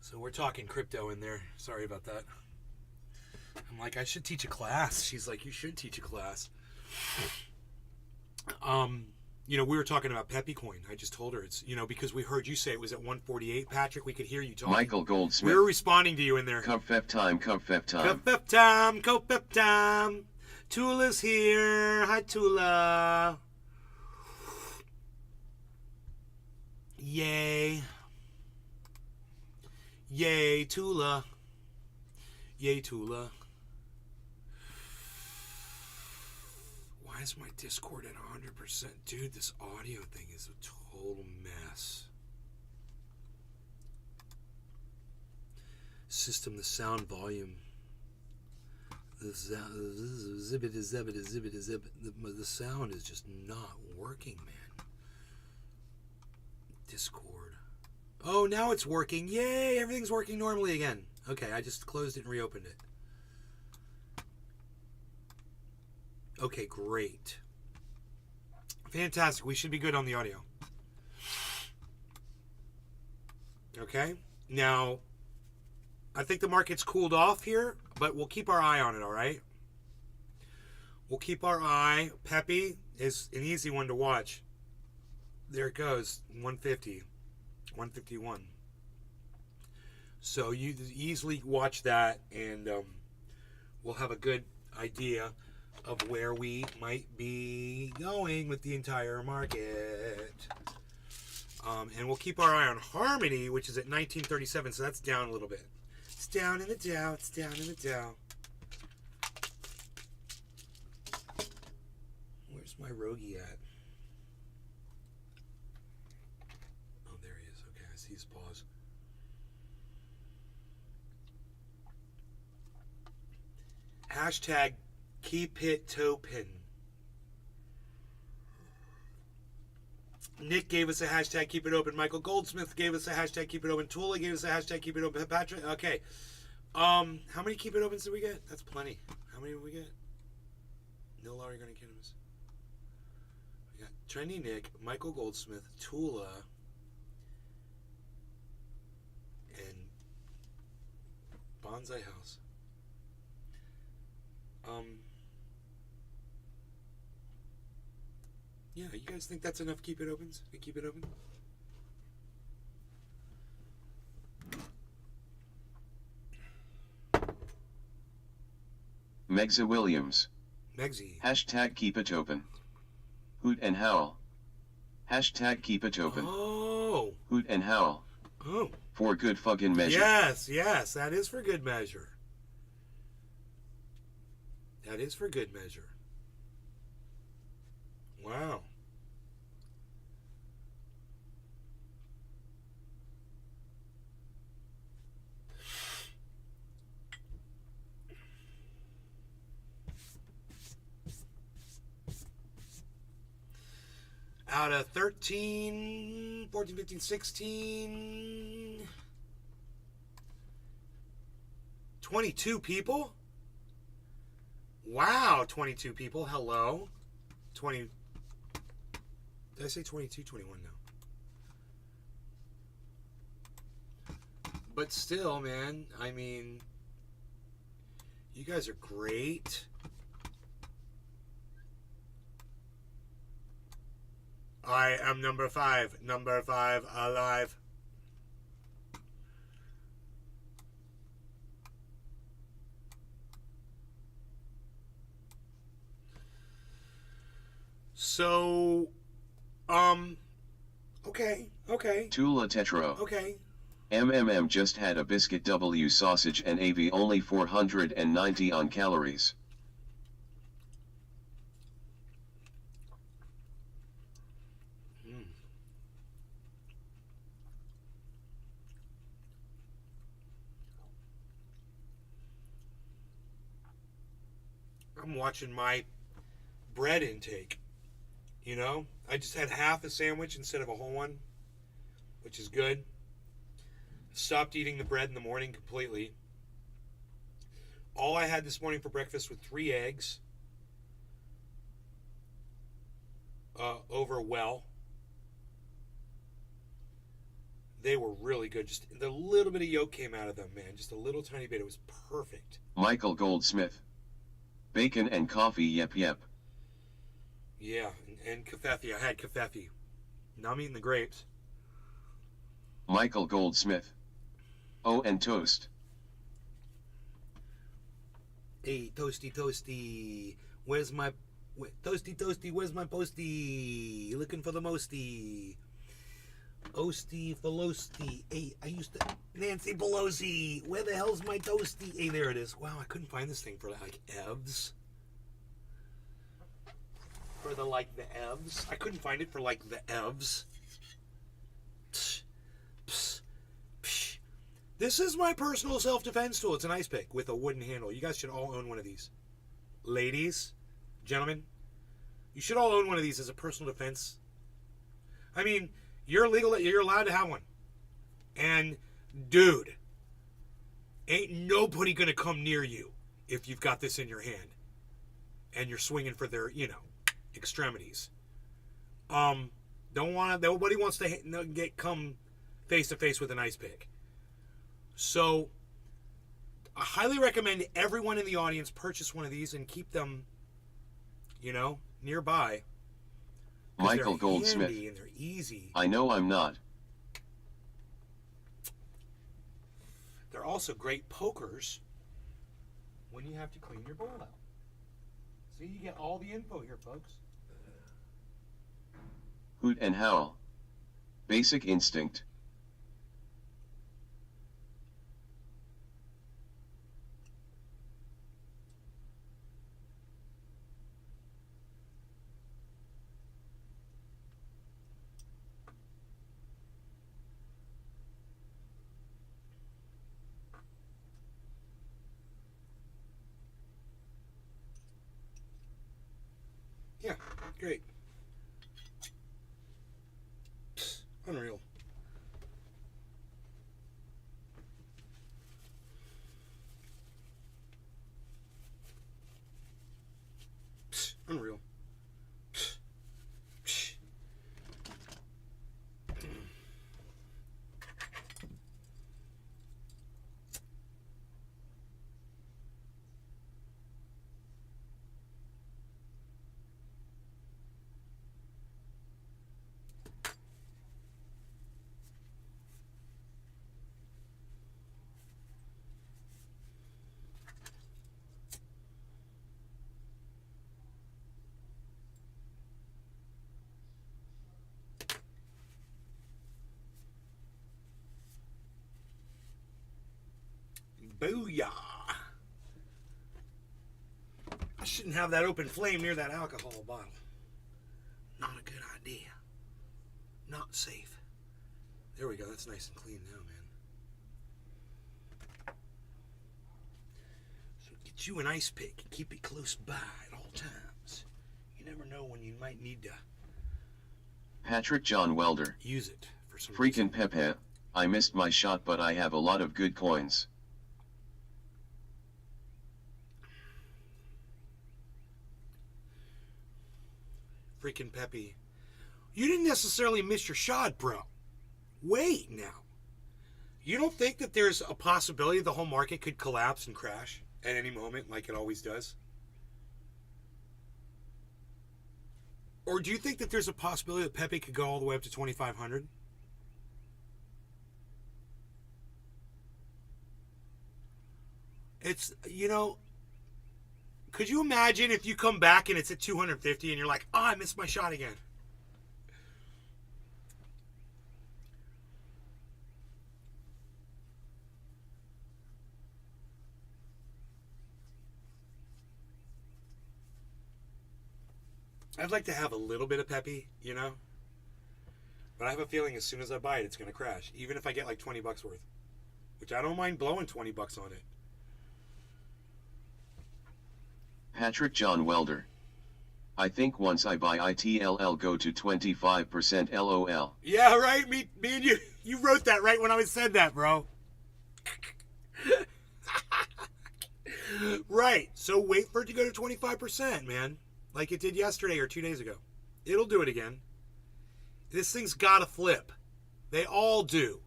So we're talking crypto in there. Sorry about that. I'm like, I should teach a class. She's like, you should teach a class. You know, we were talking about Pepe coin. I just told her it's, you know, because we heard you say it was at 148, Patrick. We could hear you talking. Michael Goldsmith. We were responding to you in there. Cupfep time, Cupfep time. Cupfep time, Cupfep time. Tula's here. Hi, Tula. Yay. Yay, Tula. Yay, Tula. Why is my Discord at 100%? Dude, this audio thing is a total mess. System, the sound volume. The sound is just not working, man. Discord. Oh, now it's working. Yay, everything's working normally again. Okay, I just closed it and reopened it. Okay, great. Fantastic. We should be good on the audio. Okay. Now, I think the market's cooled off here, but we'll keep our eye on it, all right? We'll keep our eye. Pepe is an easy one to watch. There it goes. 150. 151. So you easily watch that, and we'll have a good idea of where we might be going with the entire market. And we'll keep our eye on Harmony, which is at 1937, so that's down a little bit. It's down in the Dow. It's down in the Dow. Where's my Rogie at? Oh, there he is. Okay, I see his paws. Hashtag keep it topen. Nick gave us a hashtag keep it open. Michael Goldsmith gave us a hashtag keep it open. Tula gave us a hashtag keep it open. Patrick, okay. How many keep it opens did we get? That's plenty. How many did we get? No Laurie gonna get us. We got Trendy Nick, Michael Goldsmith, Tula, and Bonsai House. Yeah, you guys think that's enough keep it opens? We keep it open? Megza Williams. Megzy. Hashtag keep it open. Hoot and howl. Hashtag keep it open. Oh. Hoot and howl. Oh. For good fucking measure. Yes, yes, that is for good measure. That is for good measure. Wow. Out of 13, 14, 15, 16, 22 people? Wow, 22 people. Hello. 20. Did I say 22? 21 now. But still, man, I mean, you guys are great. I am number 5 alive. So, okay. Tula Tetro. Okay. MMM just had a biscuit W sausage and AV only 490 on calories. I'm watching my bread intake. You know, I just had half a sandwich instead of a whole one, which is good. Stopped eating the bread in the morning completely. All I had this morning for breakfast was 3 eggs, over well. They were really good. Just the little bit of yolk came out of them, man. Just a little tiny bit. It was perfect. Michael Goldsmith. Bacon and coffee, yep. Yeah, and kefefe. I had kefefe. Now I'm eating the grapes. Michael Goldsmith. Oh, and toast. Hey, toasty. Where's my... Toasty, where's my posty? Looking for the mosty. Osty Velocity. Hey, I used to... Nancy Pelosi. Where the hell's my toasty? Hey, there it is. Wow, I couldn't find this thing for, like, EVs. For the, like, the EVs. I couldn't find it for, like, the EVs. Psh, psh, psh. This is my personal self-defense tool. It's an ice pick with a wooden handle. You guys should all own one of these. Ladies, gentlemen, you should all own one of these as a personal defense. I mean... You're legal. You're allowed to have one. And, dude, ain't nobody going to come near you if you've got this in your hand. And you're swinging for their, extremities. Nobody wants to come face to face with an ice pick. So, I highly recommend everyone in the audience purchase one of these and keep them, nearby. Michael Goldsmith. And they're easy. I know I'm not. They're also great pokers when you have to clean your bowl out. See, you get all the info here, folks. Hoot and howl. Basic instinct. Yeah, great. Psst, unreal. Psst, unreal. Psst, psst. Booyah! I shouldn't have that open flame near that alcohol bottle. Not a good idea. Not safe. There we go. That's nice and clean now, man. So get you an ice pick and keep it close by at all times. You never know when you might need to Patrick John Welder. use it for some Freaking Pepe. I missed my shot, but I have a lot of good coins. Freaking Pepe. You didn't necessarily miss your shot, bro. Wait now. You don't think that there's a possibility the whole market could collapse and crash at any moment like it always does? Or do you think that there's a possibility that Pepe could go all the way up to 2,500? It's, could you imagine if you come back and it's at 250 and you're like, oh, I missed my shot again? I'd like to have a little bit of Pepe, But I have a feeling as soon as I buy it, it's going to crash. Even if I get like 20 bucks worth. Which I don't mind blowing 20 bucks on it. Patrick John Welder. I think once I buy ITLL go to 25% LOL. Yeah, right? Me and you wrote that right when I said that, bro. Right. So wait for it to go to 25%, man. Like it did yesterday or 2 days ago. It'll do it again. This thing's got to flip. They all do.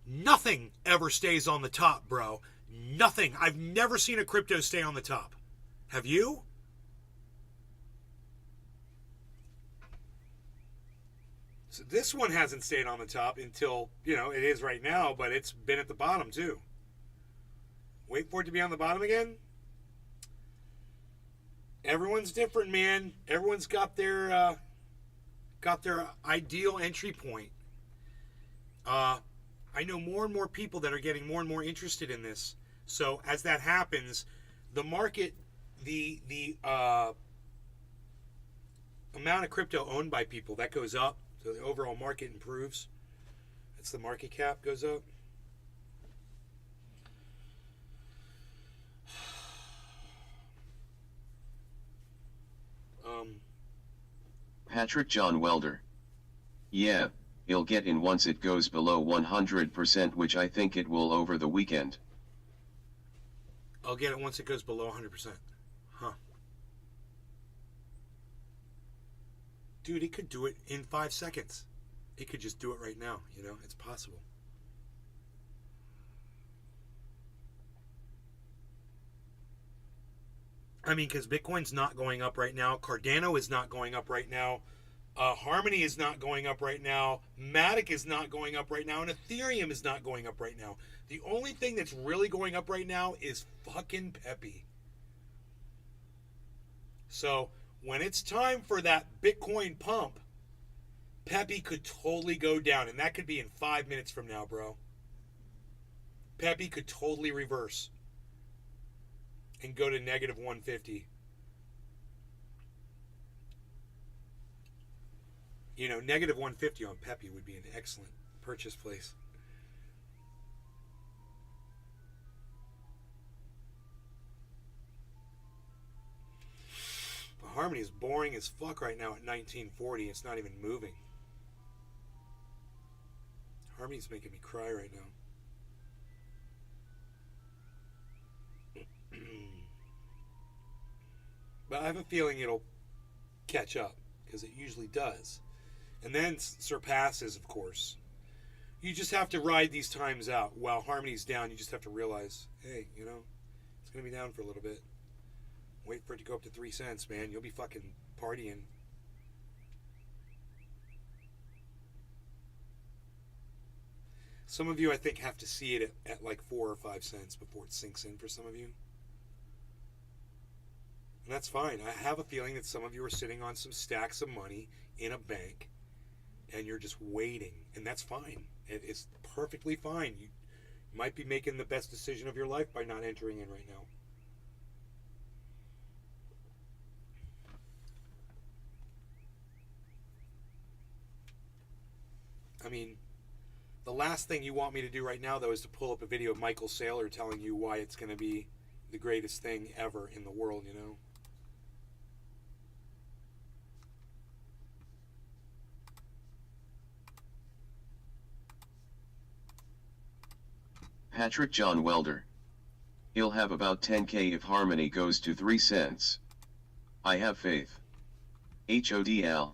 Nothing ever stays on the top, bro. Nothing. I've never seen a crypto stay on the top. Have you? So this one hasn't stayed on the top until, it is right now, but it's been at the bottom too. Wait for it to be on the bottom again? Everyone's different, man. Everyone's got their ideal entry point. I know more and more people that are getting more and more interested in this. So as that happens, the market, the amount of crypto owned by people, that goes up. So the overall market improves. That's the market cap goes up. Patrick John Welder. Yeah, it'll get in once it goes below 100%, which I think it will over the weekend. I'll get it once it goes below 100%. Huh. Dude, it could do it in 5 seconds. It could just do it right now, It's possible. I mean, because Bitcoin's not going up right now. Cardano is not going up right now. Harmony is not going up right now. Matic is not going up right now. And Ethereum is not going up right now. The only thing that's really going up right now is fucking Pepe. So, when it's time for that Bitcoin pump, Pepe could totally go down. And that could be in 5 minutes from now, bro. Pepe could totally reverse and go to negative 150. Negative 150 on Pepe would be an excellent purchase place. But Harmony is boring as fuck right now at 1940. It's not even moving. Harmony's making me cry right now. But I have a feeling it'll catch up, because it usually does. And then surpasses, of course. You just have to ride these times out. While Harmony's down, you just have to realize, hey, it's going to be down for a little bit. Wait for it to go up to 3 cents, man. You'll be fucking partying. Some of you, I think, have to see it at like 4 or 5 cents before it sinks in for some of you. And that's fine. I have a feeling that some of you are sitting on some stacks of money in a bank and you're just waiting. And that's fine. It's perfectly fine. You might be making the best decision of your life by not entering in right now. I mean, the last thing you want me to do right now, though, is to pull up a video of Michael Saylor telling you why it's going to be the greatest thing ever in the world, Patrick John Welder. He'll have about 10K if Harmony goes to 3 cents. I have faith. HODL.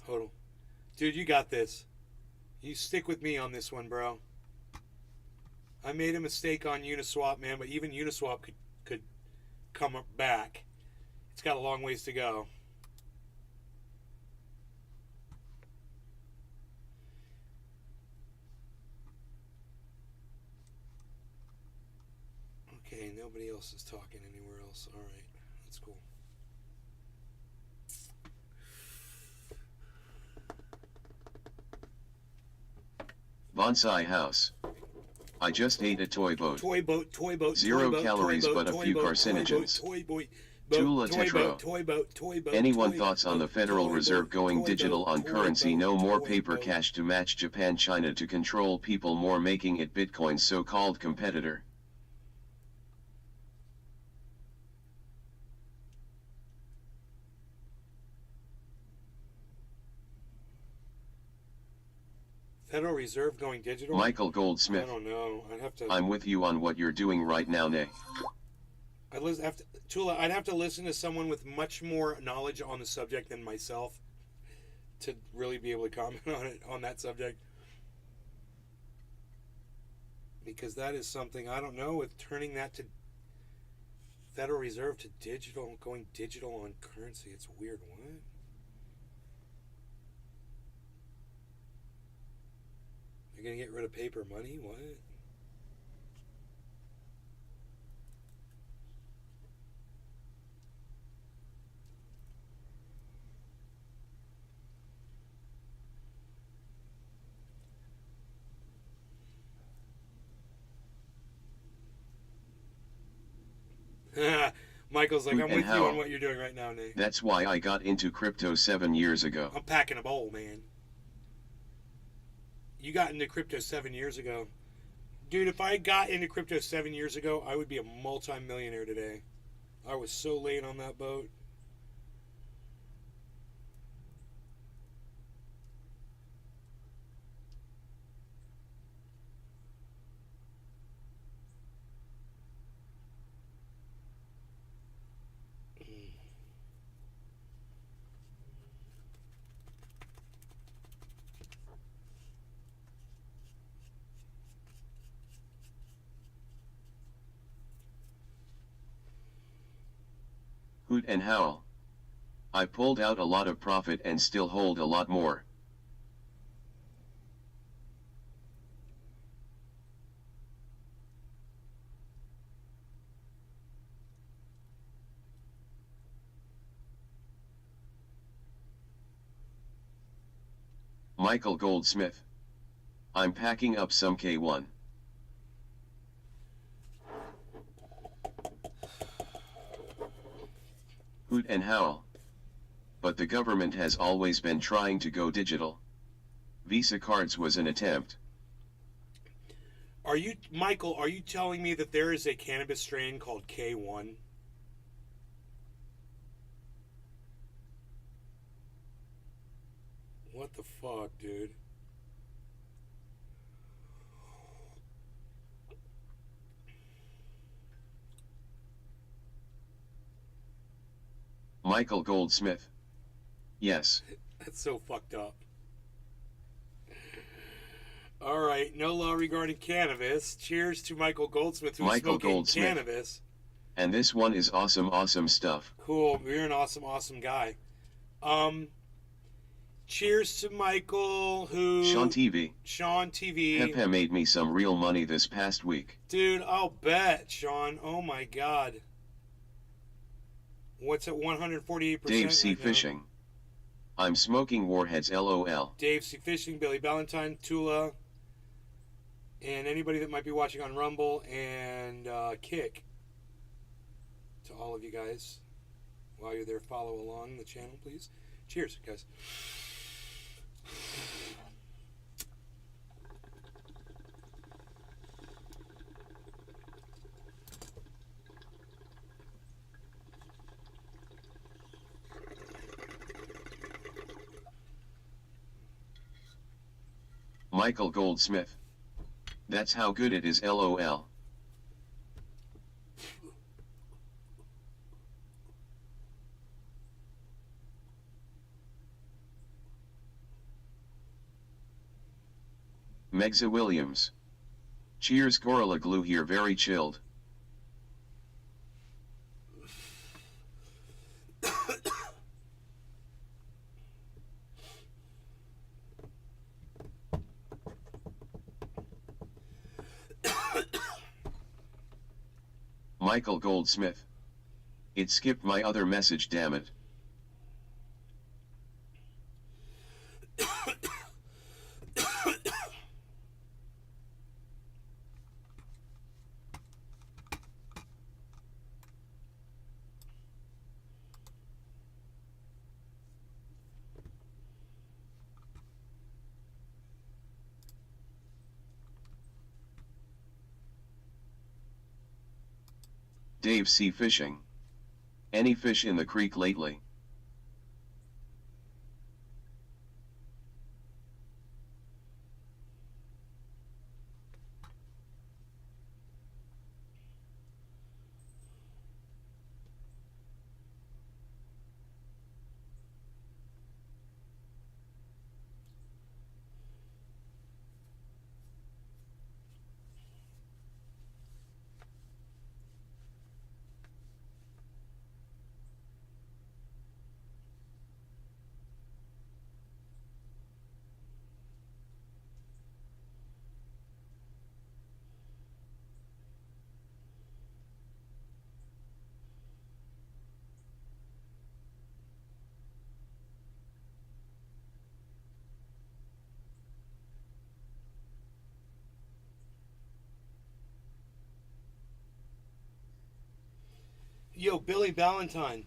Hodl. Dude, you got this. You stick with me on this one, bro. I made a mistake on Uniswap, man, but even Uniswap could come up back. It's got a long ways to go. Okay, nobody else is talking anywhere else. All right, that's cool. Bonsai house. I just ate a toy boat. Toy boat. 0 calories but a few carcinogens. Toy boat. Tula toy Tetro. boat, toy boat, toy boat. Anyone toy thoughts on boat, the Federal toy Reserve boat, going toy digital boat, on toy currency? boat, No more toy paper boat. cash to match Japan, China to control people, more making it Bitcoin's so-called competitor. Federal Reserve going digital? Michael I Goldsmith. don't know. I'd have to. I'm with you on what you're doing right now, Nay. Tula, I'd have to listen to someone with much more knowledge on the subject than myself to really be able to comment on that subject. Because that is something, I don't know, with turning that to Federal Reserve to digital, going digital on currency, it's weird. What? You're going to get rid of paper money? What? Michael's like, Who I'm and with you how? on what you're doing right now, Nate. That's why I got into crypto 7 years ago. I'm packing a bowl, man. You got into crypto 7 years ago. Dude, if I got into crypto 7 years ago, I would be a multi-millionaire today. I was so late on that boat. Hoot and howl. I pulled out a lot of profit and still hold a lot more. Michael Goldsmith. I'm packing up some K1. Hoot and howl. But the government has always been trying to go digital. Visa cards was an attempt. Michael, are you telling me that there is a cannabis strain called K1? What the fuck, dude? Michael Goldsmith. Yes. That's so fucked up. All right, no law regarding cannabis. Cheers to Michael Goldsmith, who's Michael smoking Goldsmith. cannabis. And this one is awesome stuff. Cool. You're an awesome guy. Cheers to Michael, who... Sean TV. Sean TV. Pepe made me some real money this past week. Dude, I'll bet, Sean. Oh my god. What's at 148%? Dave C. right now? Fishing. I'm smoking warheads, LOL. Dave C. Fishing, Billy Valentine, Tula, and anybody that might be watching on Rumble, and Kick. To all of you guys, while you're there, follow along the channel, please. Cheers, guys. Michael Goldsmith. That's how good it is, LOL. Megza Williams. Cheers, Gorilla Glue here, very chilled. Michael Goldsmith. It skipped my other message, damn it. Dave C. Fishing. Any fish in the creek lately? Yo, Billy Ballantyne.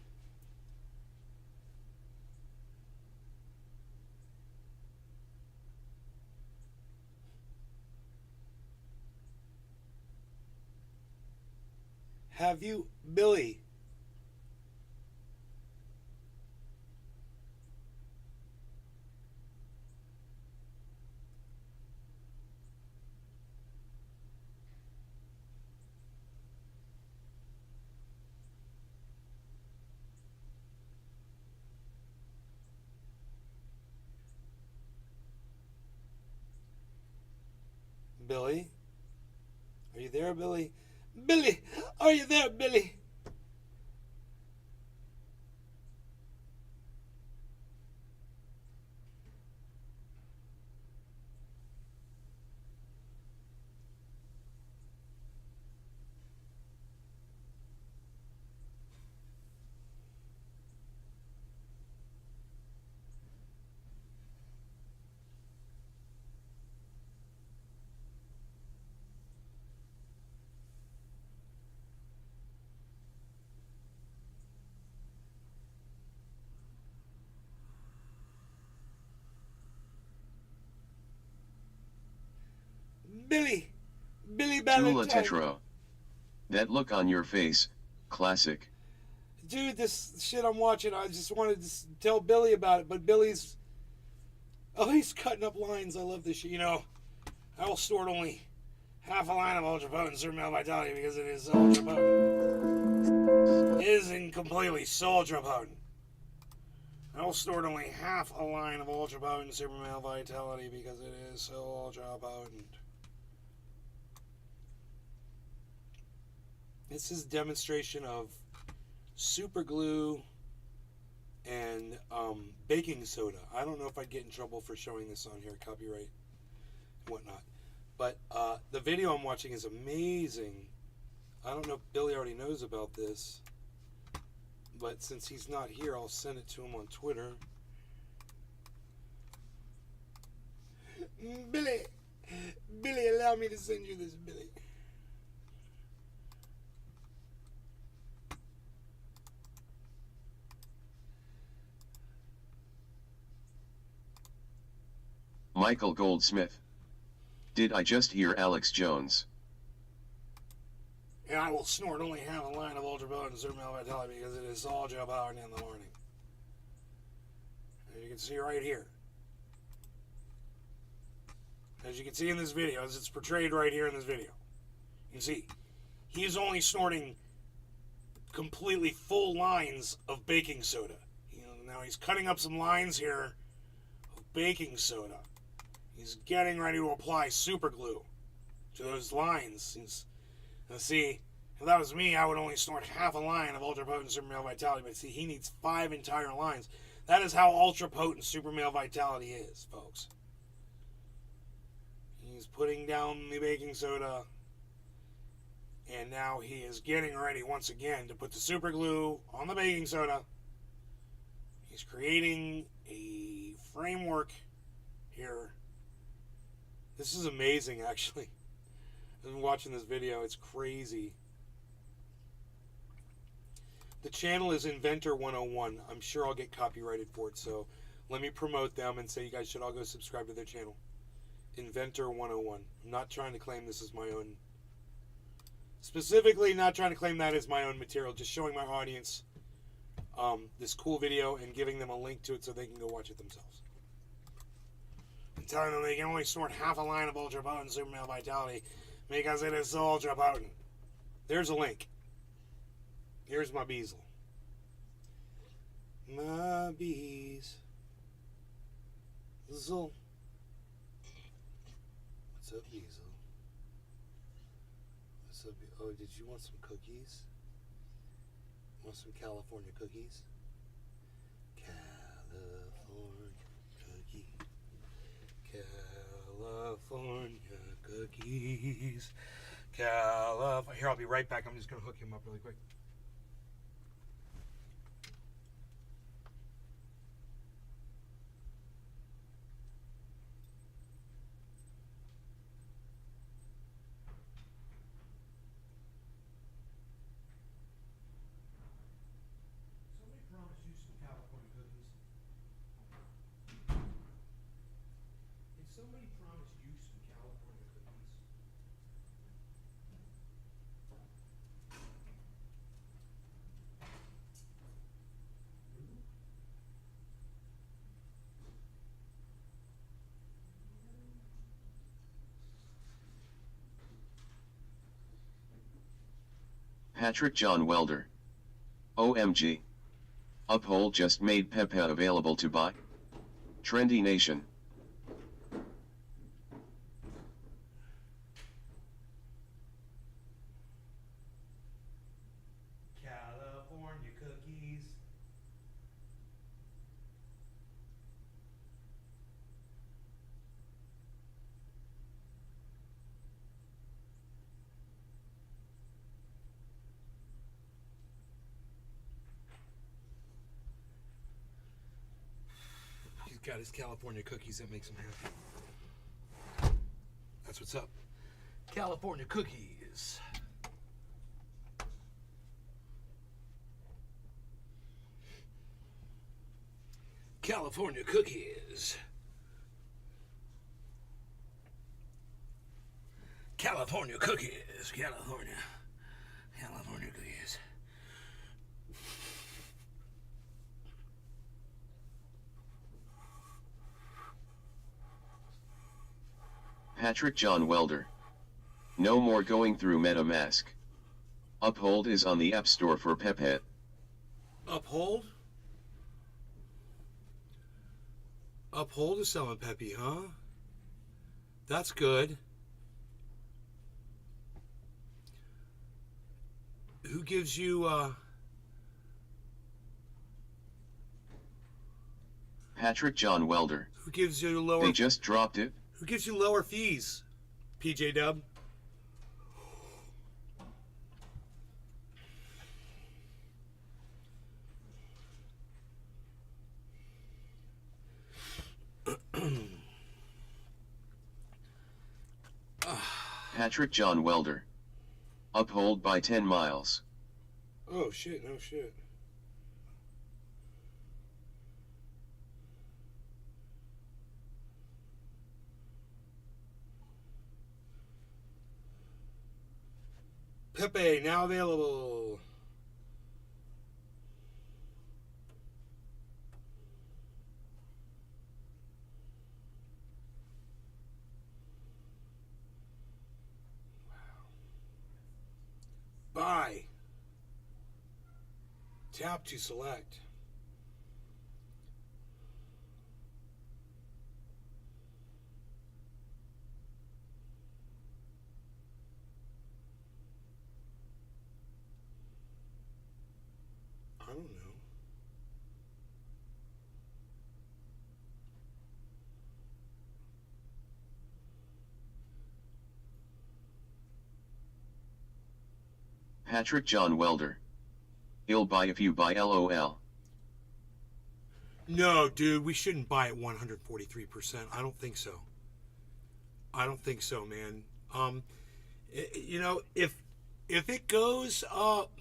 Have you, Billy? Billy? Are you there, Billy? Billy! Are you there, Billy? Billy! Billy Tula Ballantyne! Tetro. That look on your face, classic. Dude, this shit I'm watching, I just wanted to tell Billy about it, but Billy's... Oh, he's cutting up lines. I love this shit. You know, I will store only half a line of ultra potent super male vitality because it is ultra potent. It isn't completely so ultra potent. I will store only half a line of ultra potent super male vitality because it is so ultra potent. This is demonstration of super glue and baking soda. I don't know if I'd get in trouble for showing this on here, copyright and whatnot. But the video I'm watching is amazing. I don't know if Billy already knows about this, but since he's not here, I'll send it to him on Twitter. Billy, allow me to send you this, Billy. Michael Goldsmith. Did I just hear Alex Jones? And I will snort only half a line of ultra potent super male vitality because it is ultra potent in the morning. As you can see right here. As you can see in this video, as it's portrayed right here in this video. You can see, he's only snorting completely full lines of baking soda. You know, now he's cutting up some lines here of baking soda. He's getting ready to apply super glue to those lines. Now see, if that was me, I would only snort half a line of ultra potent super male vitality. But see, he needs 5 entire lines. That is how ultra potent super male vitality is, folks. He's putting down the baking soda, and now he is getting ready once again to put the super glue on the baking soda. He's creating a framework here. This is amazing, actually. I've been watching this video. It's crazy. The channel is Inventor 101. I'm sure I'll get copyrighted for it, so let me promote them and say you guys should all go subscribe to their channel. Inventor 101. I'm not trying to claim this is my own Specifically, not trying to claim that as my own material, just showing my audience this cool video and giving them a link to it so they can go watch it themselves. And telling them they can only snort half a line of ultra potent super male vitality because it is so ultra potent. There's a link. Here's my Beazle. My bees. What's up, Beazle? What's up? Oh, did you want some cookies? Want some California cookies? California cookie. California cookies. California. Here, I'll be right back. I'm just going to hook him up really quick. Somebody promised you some California cookies. Patrick John Welder. OMG. Uphold just made Pepe available to buy. Trendy Nation. California cookies. He's got his California cookies that makes him happy. That's what's up. California cookies. California cookies. California cookies. California cookies. Patrick John Welder. No more going through MetaMask. Uphold is on the App Store for Pepe. Uphold? Uphold is selling Pepe, huh? That's good. Who gives you, Patrick John Welder. Who gives you lower... They just dropped it. Who gives you lower fees? PJ Dub? Patrick John Welder. Uphold by 10 miles. Oh shit, no shit. Pepe, now available. Buy. Tap to select. I don't know. Patrick John Welder. He'll buy if you buy LOL. No, dude, we shouldn't buy at 143%. I don't think so. I don't think so, man. You know, if it goes up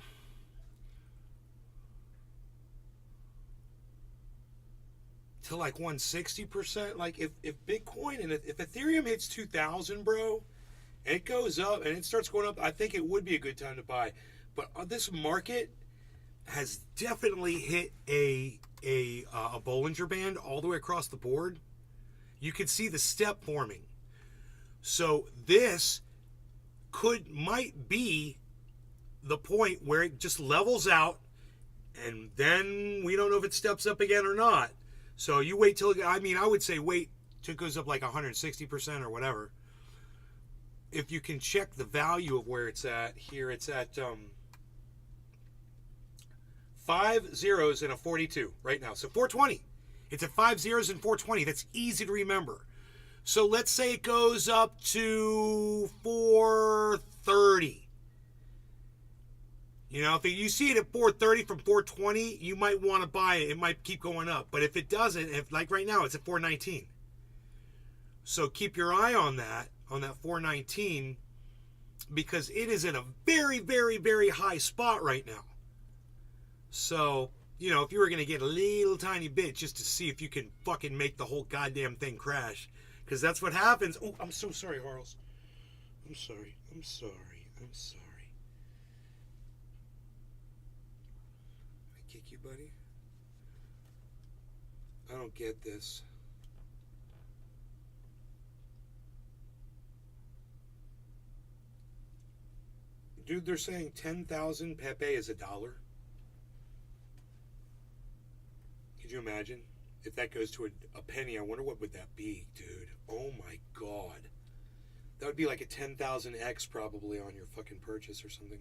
to like 160%, like if Bitcoin and if Ethereum hits 2,000, bro, And it goes up and it starts going up. I think it would be a good time to buy. But this market has definitely hit a Bollinger Band all the way across the board. You can see the step forming. So this might be the point where it just levels out, and then we don't know if it steps up again or not. So you wait till, I would say wait till it goes up like 160% or whatever. If you can check the value of where it's at here, it's at 5 zeros and a 42 right now. So 420. It's at 5 zeros and 420. That's easy to remember. So let's say it goes up to 430. You know, if you see it at 430 from 420, you might want to buy it. It might keep going up. But if it doesn't, like right now, it's at 419. So keep your eye on that 419, because it is in a very, very, very high spot right now. So, you know, if you were going to get a little tiny bit just to see if you can fucking make the whole goddamn thing crash, because that's what happens. Oh, I'm so sorry, Harles. I'm sorry. I kick you, buddy? I don't get this. Dude, they're saying 10,000 Pepe is $1. Could you imagine? If that goes to a penny, I wonder what would that be, dude. Oh my god. That would be like a 10,000x probably on your fucking purchase or something.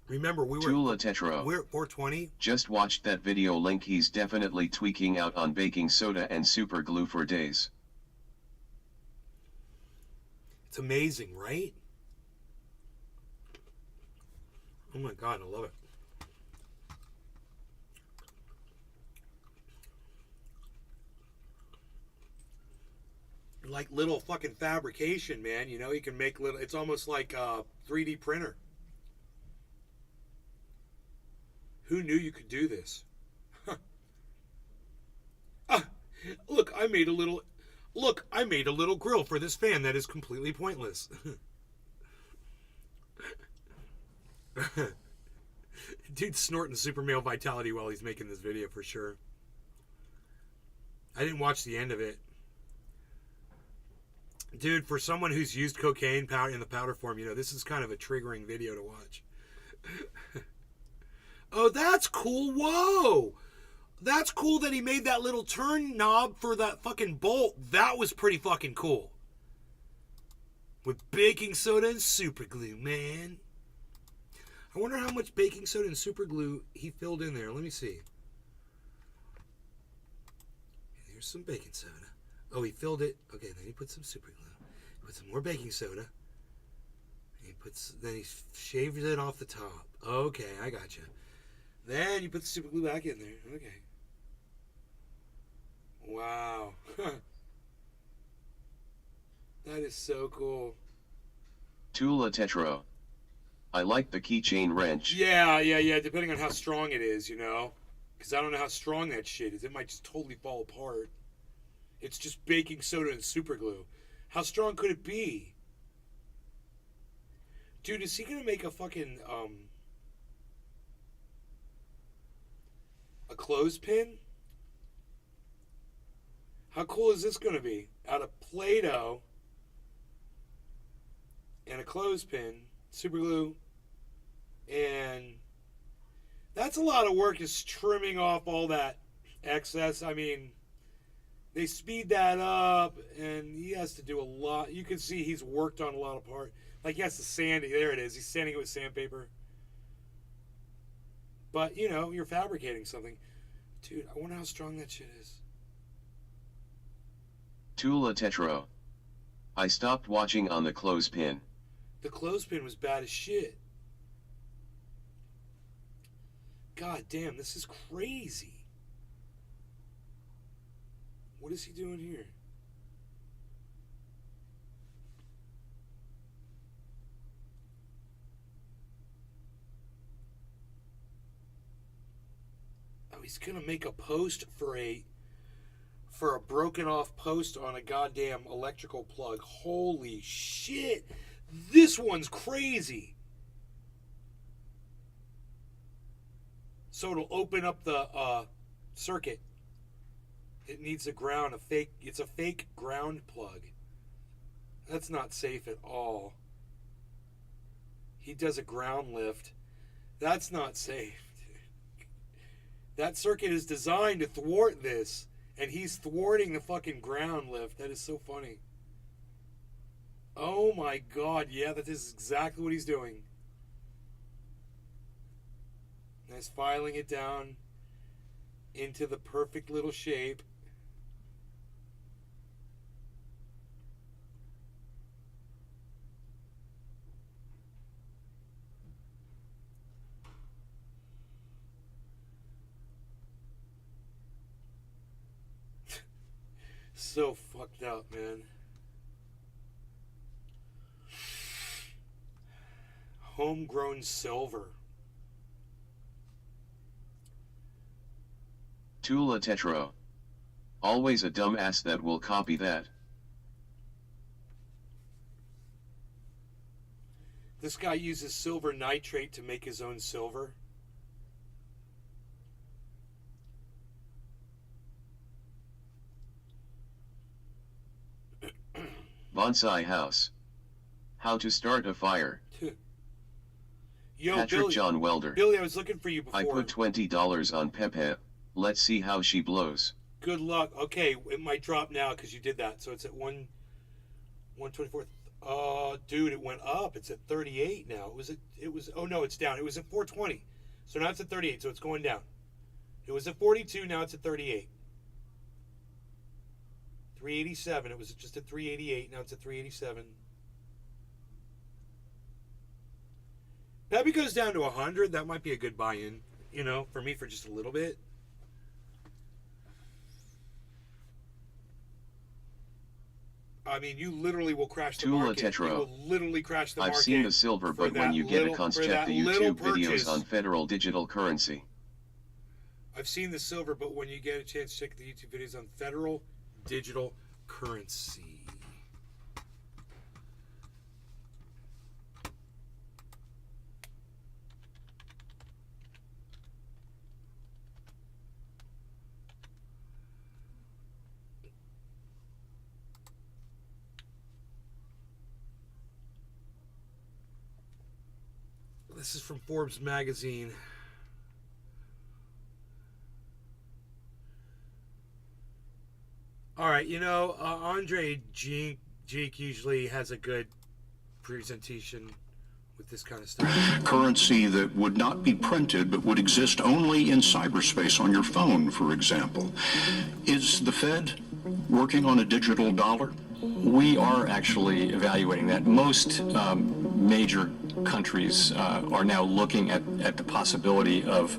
Remember, Tula Tetro. We're at 420. Just watched that video link. He's definitely tweaking out on baking soda and super glue for days. It's amazing, right? Oh my god, I love it. Like little fucking fabrication, man. You know, you can make little, it's almost like a 3D printer. Who knew you could do this? Huh. Look, I made a little grill for this fan that is completely pointless. Dude's snorting super male vitality while he's making this video for sure. I didn't watch the end of it. Dude, for someone who's used cocaine powder in the powder form, you know, this is kind of a triggering video to watch. Oh, that's cool. Whoa. That's cool that he made that little turn knob for that fucking bolt. That was pretty fucking cool. With baking soda and super glue, man. I wonder how much baking soda and super glue he filled in there. Let me see. Here's some baking soda. Oh, he filled it. Okay, then he put some super glue. He put some more baking soda. Then he shaved it off the top. Okay, I gotcha. Then you put the super glue back in there. Okay. Wow. That is so cool. Tula Tetro. I like the keychain wrench. Yeah. Depending on how strong it is, you know. Because I don't know how strong that shit is. It might just totally fall apart. It's just baking soda and super glue. How strong could it be? Dude, is he going to make a fucking, a clothespin? How cool is this going to be? Out of Play-Doh and a clothespin, super glue, and that's a lot of work, is trimming off all that excess. I mean, they speed that up, and he has to do a lot. You can see he's worked on a lot of parts. Like, he has to sand it. There it is. He's sanding it with sandpaper. But, you know, you're fabricating something. Dude, I wonder how strong that shit is. Tula Tetro. I stopped watching on the clothespin. The clothespin was bad as shit. God damn, this is crazy. What is he doing here? Oh, he's gonna make a post for a broken off post on a goddamn electrical plug. Holy shit. This one's crazy. So it'll open up the circuit. It needs a ground, it's a fake ground plug. That's not safe at all. He does a ground lift. That's not safe. That circuit is designed to thwart this, and he's thwarting the fucking ground lift. That is so funny. Oh my god, yeah, that is exactly what he's doing. Nice, filing it down into the perfect little shape. So fucked up, man. Homegrown silver. Tula Tetro. Always a dumbass that will copy that. This guy uses silver nitrate to make his own silver. Bonsai house. How to start a fire. Yo, Patrick Billy, John Welder. Billy, I was looking for you before. I put $20 on Pepe. Let's see how she blows. Good luck. Okay, it might drop now because you did that. So it's at 124. Dude, it went up. It's at 38 now. Oh no, it's down. It was at 420. So now it's at 38. So it's going down. It was at 42. Now it's at 38. 387. It was just at 388. Now it's at 387. Pepe goes down to 100. That might be a good buy-in, you know, for me, for just a little bit. I mean, you literally will crash the Tula market. Tetro. You will literally crash the market. I've seen the silver, but when you get a cons, check the YouTube videos on federal digital currency. I've seen the silver, but when you get a chance, check the YouTube videos on federal digital currency. This is from Forbes magazine. All right, you know, Andre Jeek usually has a good presentation with this kind of stuff. Currency that would not be printed but would exist only in cyberspace on your phone, for example. Is the Fed working on a digital dollar? We are actually evaluating that. Most major countries are now looking at the possibility of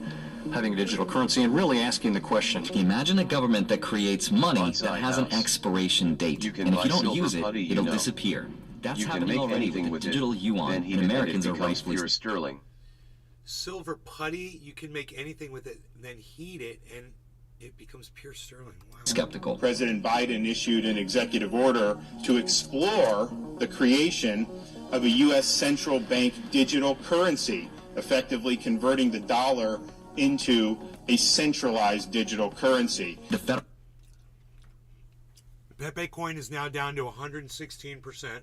having a digital currency and really asking the question. Imagine a government that creates money that has an expiration date, and if you don't use it, it'll disappear. That's happening already with the digital yuan, and Americans are rightfully pure sterling. Silver putty, you can make anything with it, then heat it, and it becomes pure sterling. Wow. skeptical. President Biden issued an executive order to explore the creation of a U.S. central bank digital currency, effectively converting the dollar into a centralized digital currency. Pepe coin is now down to 116%.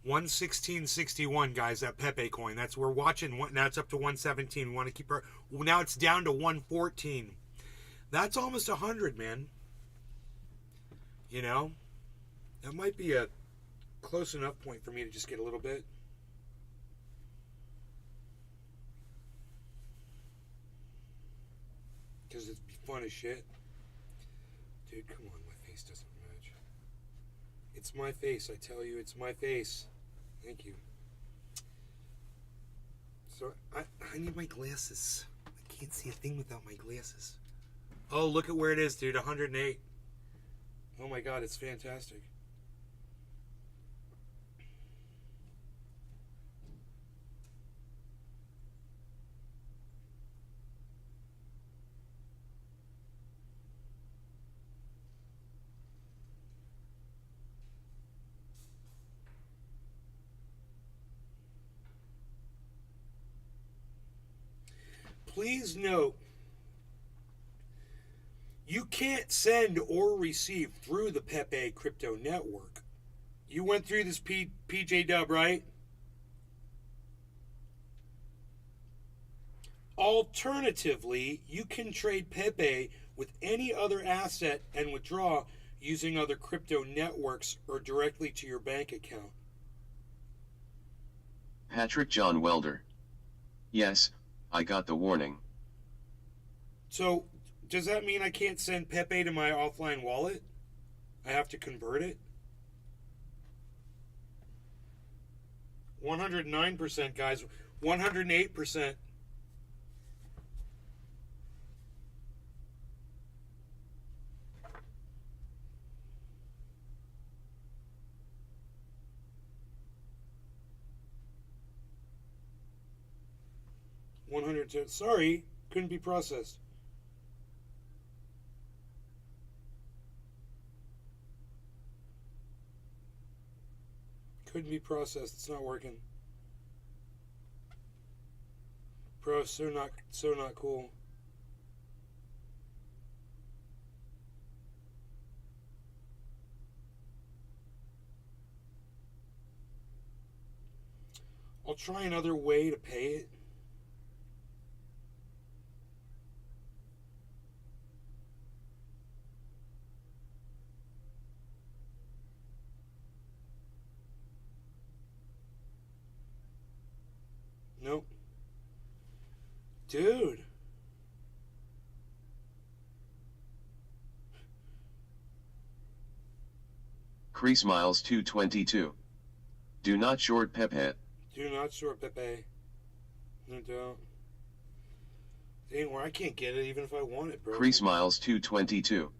$116.61, guys, that Pepe coin. That's we're watching. Now it's up to 117. We want to keep her. Now it's down to 114. That's almost 100, man. You know, that might be a close enough point for me to just get a little bit. Because it's fun as shit. Dude, come on, my face doesn't match. It's my face, I tell you, it's my face. Thank you. So, I need my glasses. I can't see a thing without my glasses. Oh, look at where it is, dude, 108. Oh my god, it's fantastic. Please note, you can't send or receive through the Pepe crypto network. You went through this PJ Dub, right? Alternatively, you can trade Pepe with any other asset and withdraw using other crypto networks or directly to your bank account. Patrick John Welder. Yes, I got the warning. So, does that mean I can't send Pepe to my offline wallet? I have to convert it? 109%, guys. 108%. Sorry, couldn't be processed. Couldn't be processed. It's not working. Bro, so not cool. I'll try another way to pay it. Nope. Dude. Crease Miles 222. Do not short Pepe. Do not short Pepe. No doubt. Dang, where I can't get it even if I want it, bro. Crease Miles 222.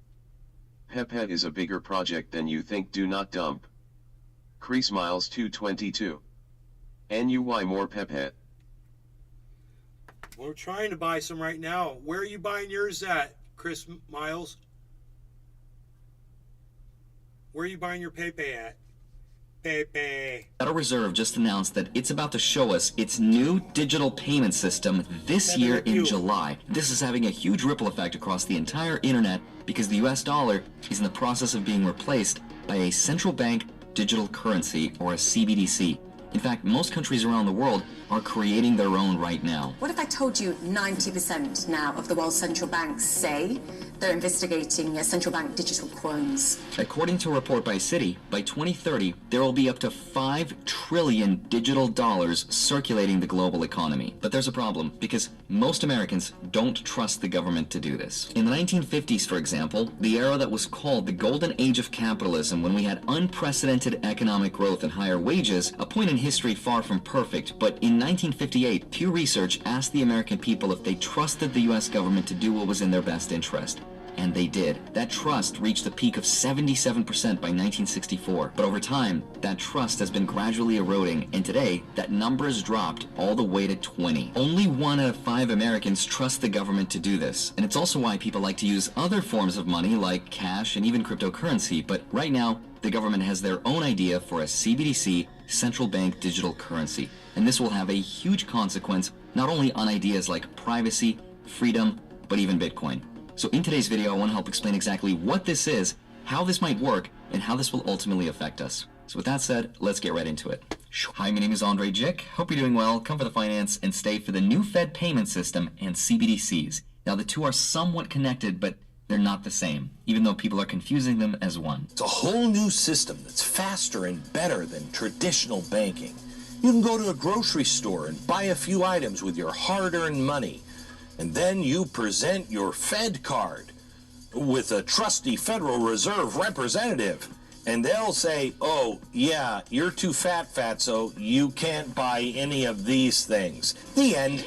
Pepe is a bigger project than you think. Do not dump. Crease Miles 222. NUY more Pepe. We're trying to buy some right now. Where are you buying yours at, Chris Miles? Where are you buying your Pepe at? Pepe. Federal Reserve just announced that it's about to show us its new digital payment system this year in July. This is having a huge ripple effect across the entire internet because the US dollar is in the process of being replaced by a central bank digital currency, or a CBDC. In fact, most countries around the world are creating their own right now. What if I told you 90% now of the world's central banks say they're investigating central bank digital coins? According to a report by Citi, by 2030, there will be up to 5 trillion digital dollars circulating the global economy. But there's a problem, because most Americans don't trust the government to do this. In the 1950s, for example, the era that was called the golden age of capitalism, when we had unprecedented economic growth and higher wages, a point in history far from perfect, but in 1958, Pew Research asked the American people if they trusted the U.S. government to do what was in their best interest. And they did. That trust reached a peak of 77% by 1964. But over time, that trust has been gradually eroding, and today, that number has dropped all the way to 20. Only 1 out of 5 Americans trust the government to do this. And it's also why people like to use other forms of money like cash and even cryptocurrency. But right now, the government has their own idea for a CBDC, central bank digital currency. And this will have a huge consequence not only on ideas like privacy, freedom, but even Bitcoin. So in today's video, I want to help explain exactly what this is, how this might work, and how this will ultimately affect us. So with that said, let's get right into it. Hi, my name is Andre Jick. Hope you're doing well. Come for the finance and stay for the new Fed payment system and CBDCs. Now the two are somewhat connected, but they're not the same, even though people are confusing them as one. It's a whole new system that's faster and better than traditional banking. You can go to a grocery store and buy a few items with your hard-earned money, and then you present your Fed card with a trusty Federal Reserve representative, and they'll say, oh, yeah, you're too fat, so you can't buy any of these things. The end.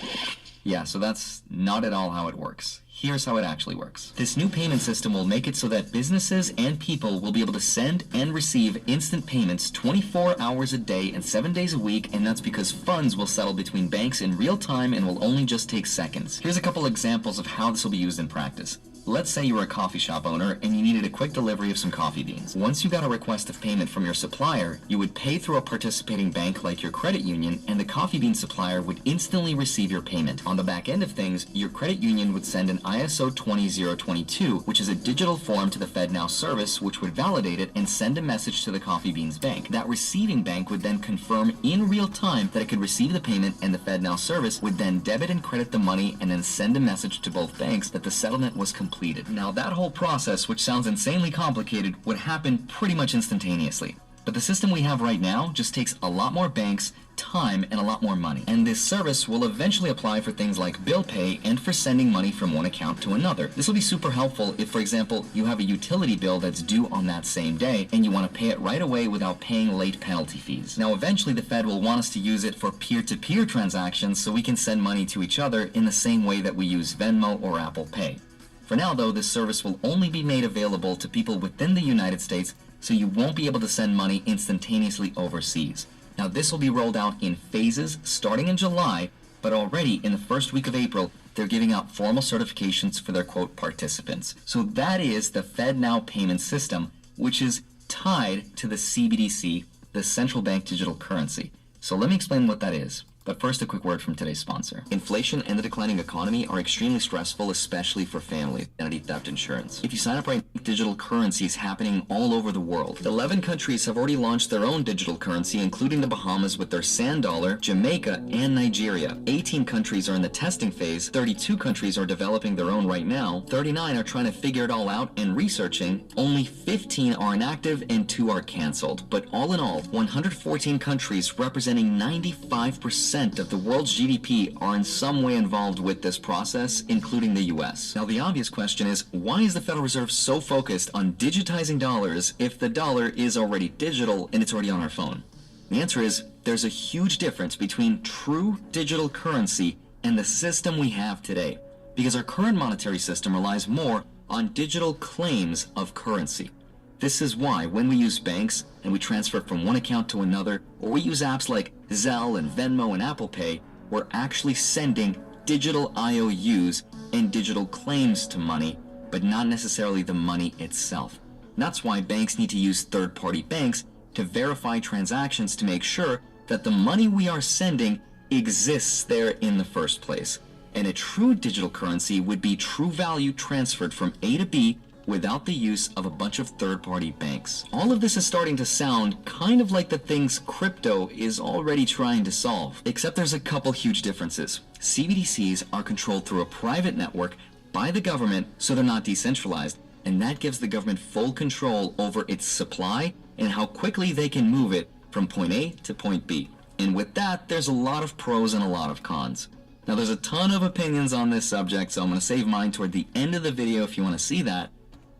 Yeah, so that's not at all how it works. Here's how it actually works. This new payment system will make it so that businesses and people will be able to send and receive instant payments 24 hours a day and 7 days a week, and that's because funds will settle between banks in real time and will only just take seconds. Here's a couple examples of how this will be used in practice. Let's say you were a coffee shop owner and you needed a quick delivery of some coffee beans. Once you got a request of payment from your supplier, you would pay through a participating bank like your credit union, and the coffee bean supplier would instantly receive your payment. On the back end of things, your credit union would send an ISO 20022, which is a digital form to the FedNow service, which would validate it and send a message to the coffee beans bank. That receiving bank would then confirm in real time that it could receive the payment, and the FedNow service would then debit and credit the money and then send a message to both banks that the settlement was completed. Now that whole process, which sounds insanely complicated, would happen pretty much instantaneously. But the system we have right now just takes a lot more banks, time, and a lot more money. And this service will eventually apply for things like bill pay and for sending money from one account to another. This will be super helpful if, for example, you have a utility bill that's due on that same day and you want to pay it right away without paying late penalty fees. Now eventually the Fed will want us to use it for peer-to-peer transactions so we can send money to each other in the same way that we use Venmo or Apple Pay. For now, though, this service will only be made available to people within the United States, so you won't be able to send money instantaneously overseas. Now, this will be rolled out in phases starting in July, but already in the first week of April, they're giving out formal certifications for their, quote, participants. So that is the FedNow payment system, which is tied to the CBDC, the central bank digital currency. So let me explain what that is. But first, a quick word from today's sponsor. Inflation and the declining economy are extremely stressful, especially for families. Identity theft insurance. If you sign up right now, digital currency is happening all over the world. 11 countries have already launched their own digital currency, including the Bahamas with their sand dollar, Jamaica, and Nigeria. 18 countries are in the testing phase. 32 countries are developing their own right now. 39 are trying to figure it all out and researching. Only 15 are inactive and 2 are canceled. But all in all, 114 countries representing 95% of the world's GDP are in some way involved with this process, including the US. Now the obvious question is, why is the Federal Reserve so focused on digitizing dollars if the dollar is already digital and it's already on our phone? The answer is, there's a huge difference between true digital currency and the system we have today, because our current monetary system relies more on digital claims of currency. This is why when we use banks and we transfer from one account to another, or we use apps like Zelle and Venmo and Apple Pay, we're actually sending digital IOUs and digital claims to money, but not necessarily the money itself. That's why banks need to use third-party banks to verify transactions to make sure that the money we are sending exists there in the first place. And a true digital currency would be true value transferred from A to B without the use of a bunch of third-party banks. All of this is starting to sound kind of like the things crypto is already trying to solve, except there's a couple huge differences. CBDCs are controlled through a private network by the government, so they're not decentralized, and that gives the government full control over its supply and how quickly they can move it from point A to point B. And with that, there's a lot of pros and a lot of cons. Now there's a ton of opinions on this subject, so I'm going to save mine toward the end of the video if you want to see that.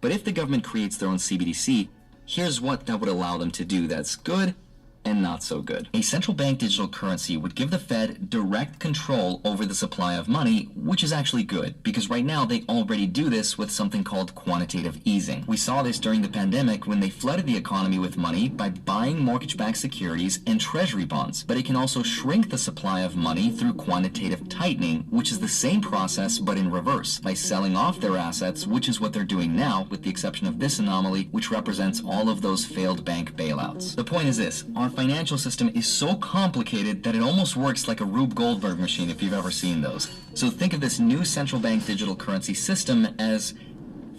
But if the government creates their own CBDC, here's what that would allow them to do that's good and not so good. A central bank digital currency would give the Fed direct control over the supply of money, which is actually good, because right now they already do this with something called quantitative easing. We saw this during the pandemic when they flooded the economy with money by buying mortgage-backed securities and treasury bonds. But it can also shrink the supply of money through quantitative tightening, which is the same process but in reverse, by selling off their assets, which is what they're doing now, with the exception of this anomaly, which represents all of those failed bank bailouts. The point is this: our financial system is so complicated that it almost works like a Rube Goldberg machine if you've ever seen those. So think of this new central bank digital currency system as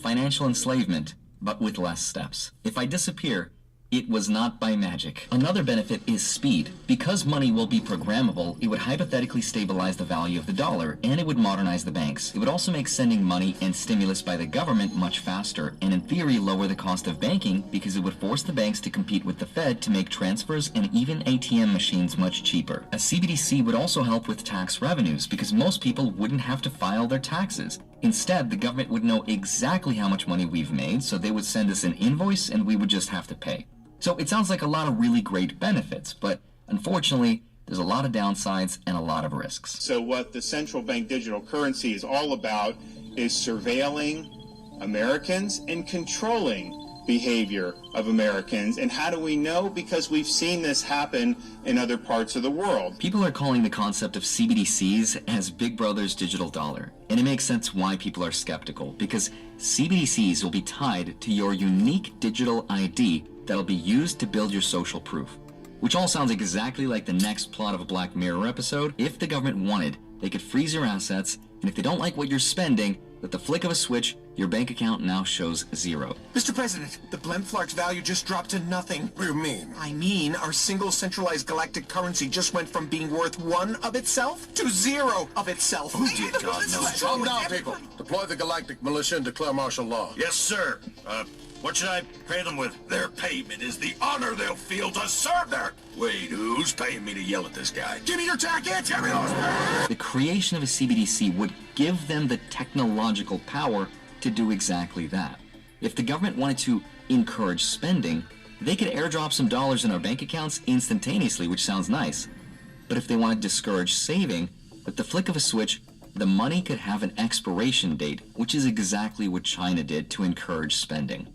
financial enslavement, but with less steps. If I disappear, it was not by magic. Another benefit is speed. Because money will be programmable, it would hypothetically stabilize the value of the dollar, and it would modernize the banks. It would also make sending money and stimulus by the government much faster, and in theory lower the cost of banking because it would force the banks to compete with the Fed to make transfers and even ATM machines much cheaper. A CBDC would also help with tax revenues because most people wouldn't have to file their taxes. Instead, the government would know exactly how much money we've made, so they would send us an invoice and we would just have to pay. So it sounds like a lot of really great benefits, but unfortunately, there's a lot of downsides and a lot of risks. So what the central bank digital currency is all about is surveilling Americans and controlling behavior of Americans. And how do we know? Because we've seen this happen in other parts of the world. People are calling the concept of CBDCs as Big Brother's digital dollar. And it makes sense why people are skeptical, because CBDCs will be tied to your unique digital ID that'll be used to build your social proof. Which all sounds exactly like the next plot of a Black Mirror episode. If the government wanted, they could freeze your assets, and if they don't like what you're spending, with the flick of a switch, your bank account now shows zero. Mr. President, the Blemflark's value just dropped to nothing. What do you mean? I mean, our single centralized galactic currency just went from being worth 1 of itself to 0 of itself. Oh, dear God, no. Calm down, people. Deploy the galactic militia and declare martial law. Yes, sir. What should I pay them with? Their payment is the honor they'll feel to serve their... Wait, who's paying me to yell at this guy? Give me your jacket! Give me those... The creation of a CBDC would give them the technological power to do exactly that. If the government wanted to encourage spending, they could airdrop some dollars in our bank accounts instantaneously, which sounds nice. But if they want to discourage saving, with the flick of a switch, the money could have an expiration date, which is exactly what China did to encourage spending.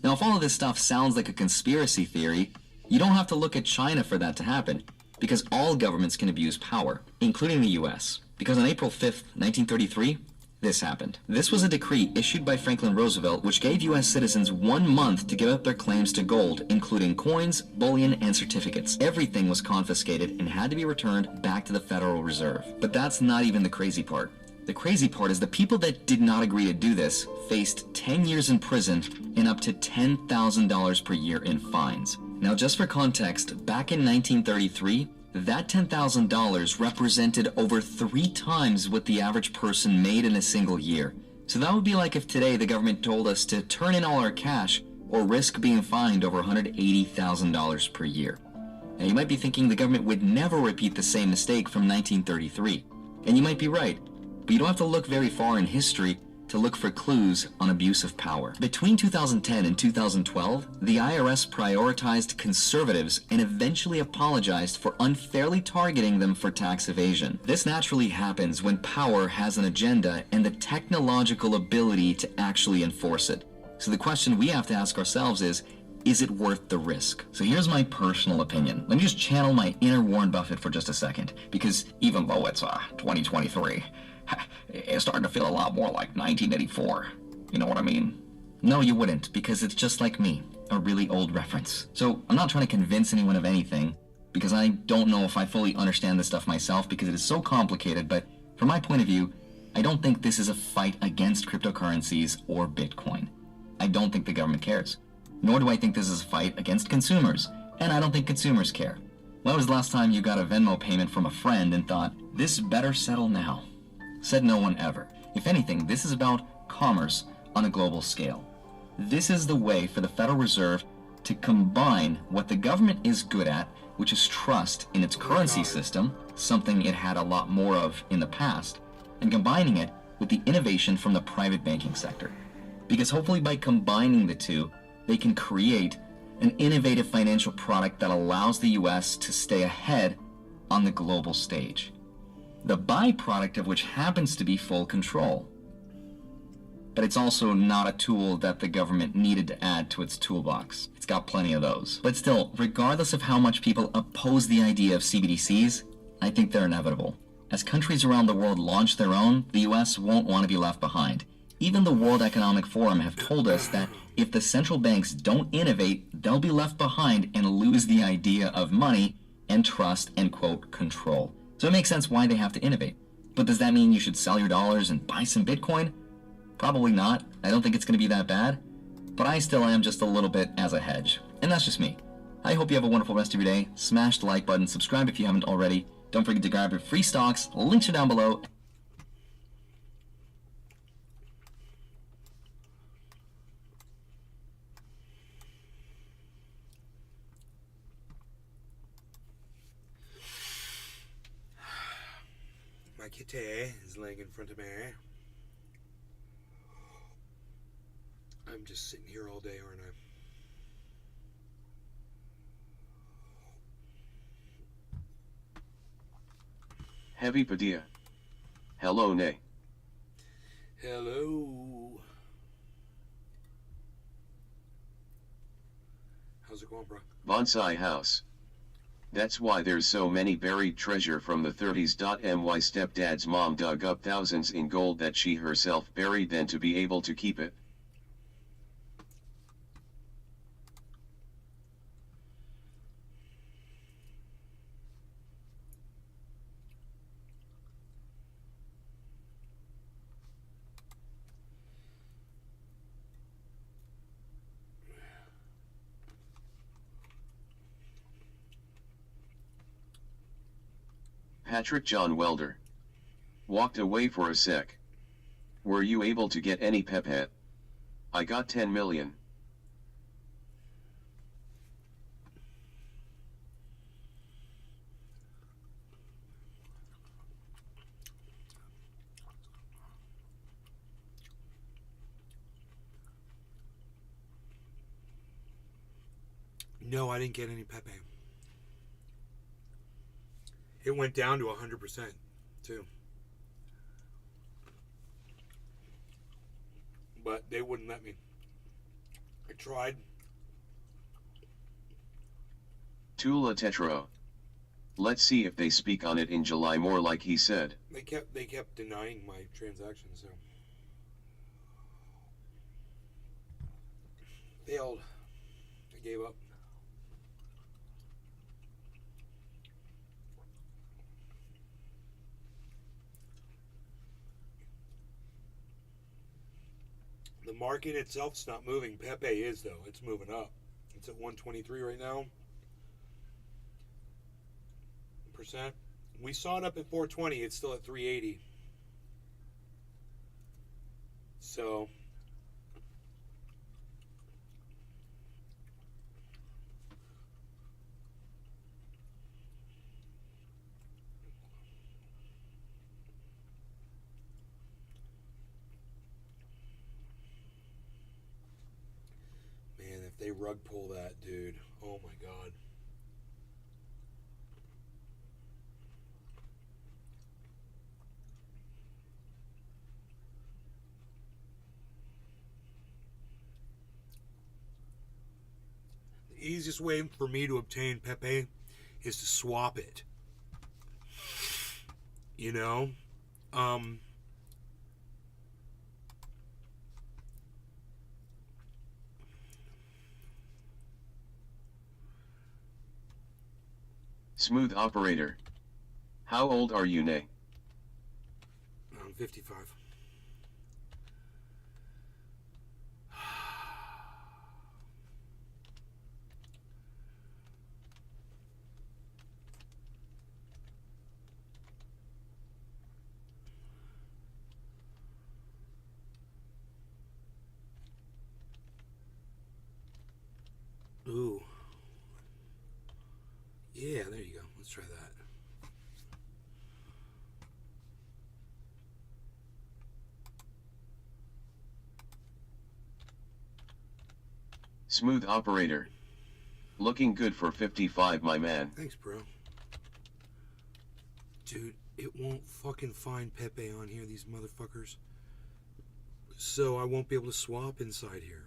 Now, if all of this stuff sounds like a conspiracy theory, you don't have to look at China for that to happen, because all governments can abuse power, including the US. Because on April 5th, 1933, this happened. This was a decree issued by Franklin Roosevelt which gave US citizens 1 month to give up their claims to gold, including coins, bullion, and certificates. Everything was confiscated and had to be returned back to the Federal Reserve. But that's not even the crazy part. The crazy part is the people that did not agree to do this faced 10 years in prison and up to $10,000 per year in fines. Now, just for context, back in 1933, that $10,000 represented over 3 times what the average person made in a single year. So that would be like if today the government told us to turn in all our cash or risk being fined over $180,000 per year. Now, you might be thinking the government would never repeat the same mistake from 1933. And you might be right. But you don't have to look very far in history to look for clues on abuse of power. Between 2010 and 2012, the IRS prioritized conservatives and eventually apologized for unfairly targeting them for tax evasion. This naturally happens when power has an agenda and the technological ability to actually enforce it. So the question we have to ask ourselves is it worth the risk? So here's my personal opinion. Let me just channel my inner Warren Buffett for just a second, because even though it's 2023, it's starting to feel a lot more like 1984. You know what I mean? No, you wouldn't, because it's just like me, a really old reference. So I'm not trying to convince anyone of anything, because I don't know if I fully understand this stuff myself, because it is so complicated, but from my point of view, I don't think this is a fight against cryptocurrencies or Bitcoin. I don't think the government cares. Nor do I think this is a fight against consumers, and I don't think consumers care. When was the last time you got a Venmo payment from a friend and thought, this better settle now? Said no one ever. If anything, this is about commerce on a global scale. This is the way for the Federal Reserve to combine what the government is good at, which is trust in its currency system, something it had a lot more of in the past, and combining it with the innovation from the private banking sector. Because hopefully by combining the two, they can create an innovative financial product that allows the US to stay ahead on the global stage. The byproduct of which happens to be full control. But it's also not a tool that the government needed to add to its toolbox. It's got plenty of those. But still, regardless of how much people oppose the idea of CBDCs, I think they're inevitable. As countries around the world launch their own, the US won't want to be left behind. Even the World Economic Forum have told us that if the central banks don't innovate, they'll be left behind and lose the idea of money and trust and, quote, control. So it makes sense why they have to innovate. But does that mean you should sell your dollars and buy some Bitcoin? Probably not. I don't think it's going to be that bad. But I still am just a little bit as a hedge. And that's just me. I hope you have a wonderful rest of your day. Smash the like button, subscribe if you haven't already. Don't forget to grab your free stocks. Links are down below. My kitty is laying in front of me. I'm just sitting here all day, aren't I? Heavy Padilla. Hello, Nay. Hello. How's it going, bro? Bonsai house. That's why there's so many buried treasure from the 30s. My stepdad's mom dug up thousands in gold that she herself buried then to be able to keep it. Patrick John Welder. Walked away for a sec. Were you able to get any Pepe? I got 10 million. No, I didn't get any Pepe. It went down to 100%, too. But they wouldn't let me. I tried. Tula Tetro. Let's see if they speak on it in July more like he said. They kept denying my transactions, so. Failed. I gave up. The market itself's not moving. Pepe is, though. It's moving up. It's at 123 right now. Percent. We saw it up at 420. It's still at 380. So man, if they rug pull that, dude, oh my god. The easiest way for me to obtain Pepe is to swap it. You know? Smooth operator. How old are you, Nay? I'm 55. Ooh. Yeah, there you go. Let's try that. Smooth operator. Looking good for 55, my man. Thanks, bro. Dude, it won't fucking find Pepe on here, these motherfuckers. So I won't be able to swap inside here.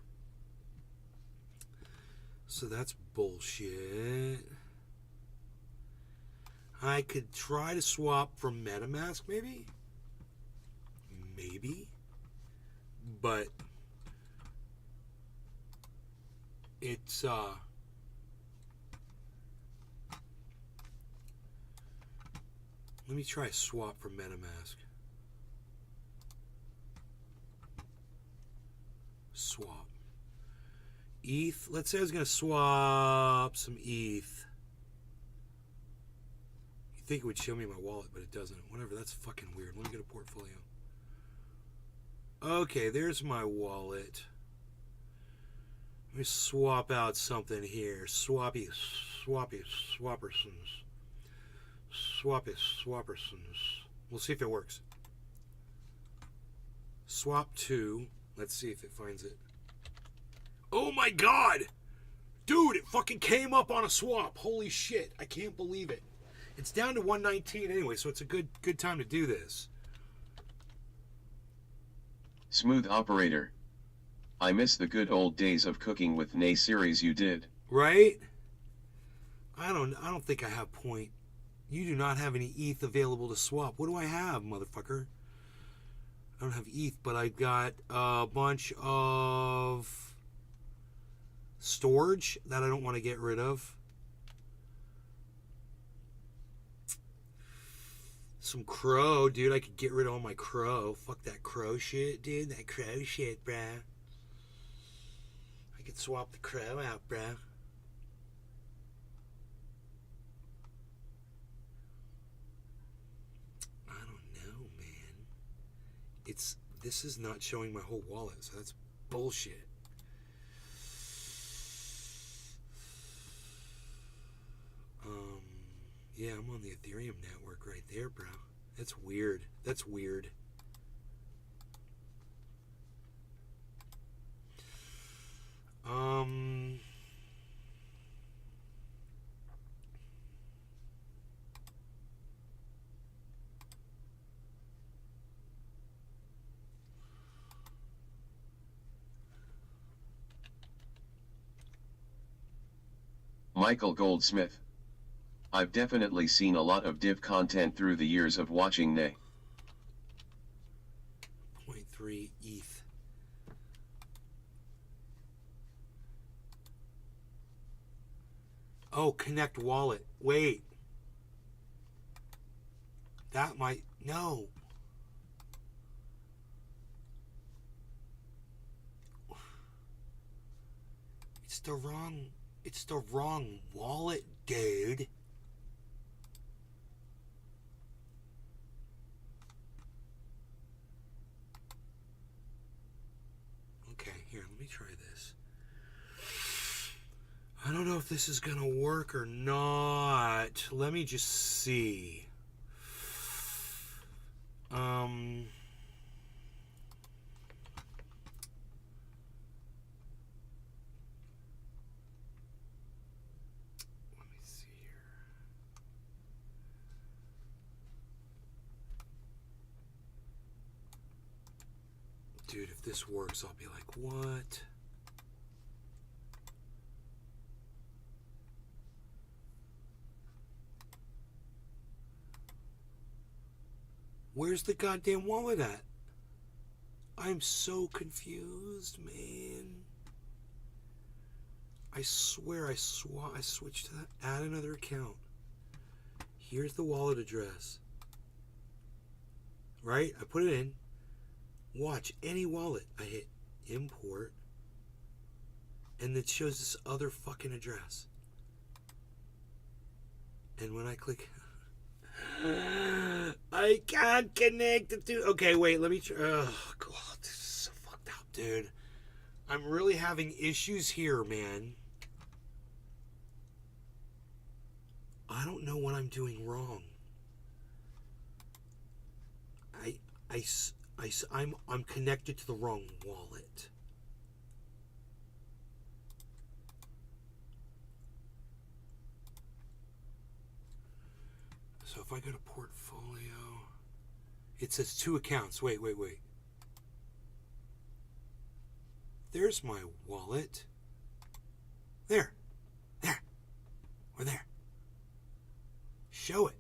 So that's bullshit. I could try to swap from MetaMask, maybe? Maybe? but it's let me try a swap for MetaMask. Swap. ETH. Let's say I was going to swap some ETH. You think it would show me my wallet, but it doesn't. Whatever, that's fucking weird. Let me get a portfolio. Okay, there's my wallet. Let me swap out something here. Swappersons. We'll see if it works. Swap to. Let's see if it finds it. Oh my god! Dude, it fucking came up on a swap. Holy shit. I can't believe it. It's down to 119 anyway, so it's a good time to do this. Smooth operator. I miss the good old days of cooking with Nay series you did. Right? I don't think I have point. You do not have any ETH available to swap. What do I have, motherfucker? I don't have ETH, but I got a bunch of storage that I don't want to get rid of. Some crow, dude. I could get rid of all my crow. Fuck that crow shit, dude. That crow shit, bruh. I could swap the crow out, bruh. I don't know, man. This is not showing my whole wallet, so that's bullshit. Yeah, I'm on the Ethereum network right there, bro. That's weird. That's weird. Michael Goldsmith. I've definitely seen a lot of div content through the years of watching Nay. 0.3 ETH. Oh, connect wallet. Wait. That might... No. It's the wrong wallet, dude. Okay, here, let me try this. I don't know if this is gonna work or not. Let me just see. Let me see here. Dude, if this works, I'll be like, what? Where's the goddamn wallet at? I'm so confused, man. I swear I switched to that. Add another account. Here's the wallet address. Right? I put it in. Watch, any wallet. I hit import. And it shows this other fucking address. And when I click... I can't connect the two. Okay, wait, let me try. Oh, God, this is so fucked up, dude. I'm really having issues here, man. I don't know what I'm doing wrong. I'm connected to the wrong wallet. So if I go to portfolio, it says 2 accounts. Wait. There's my wallet. There. We're there. Show it.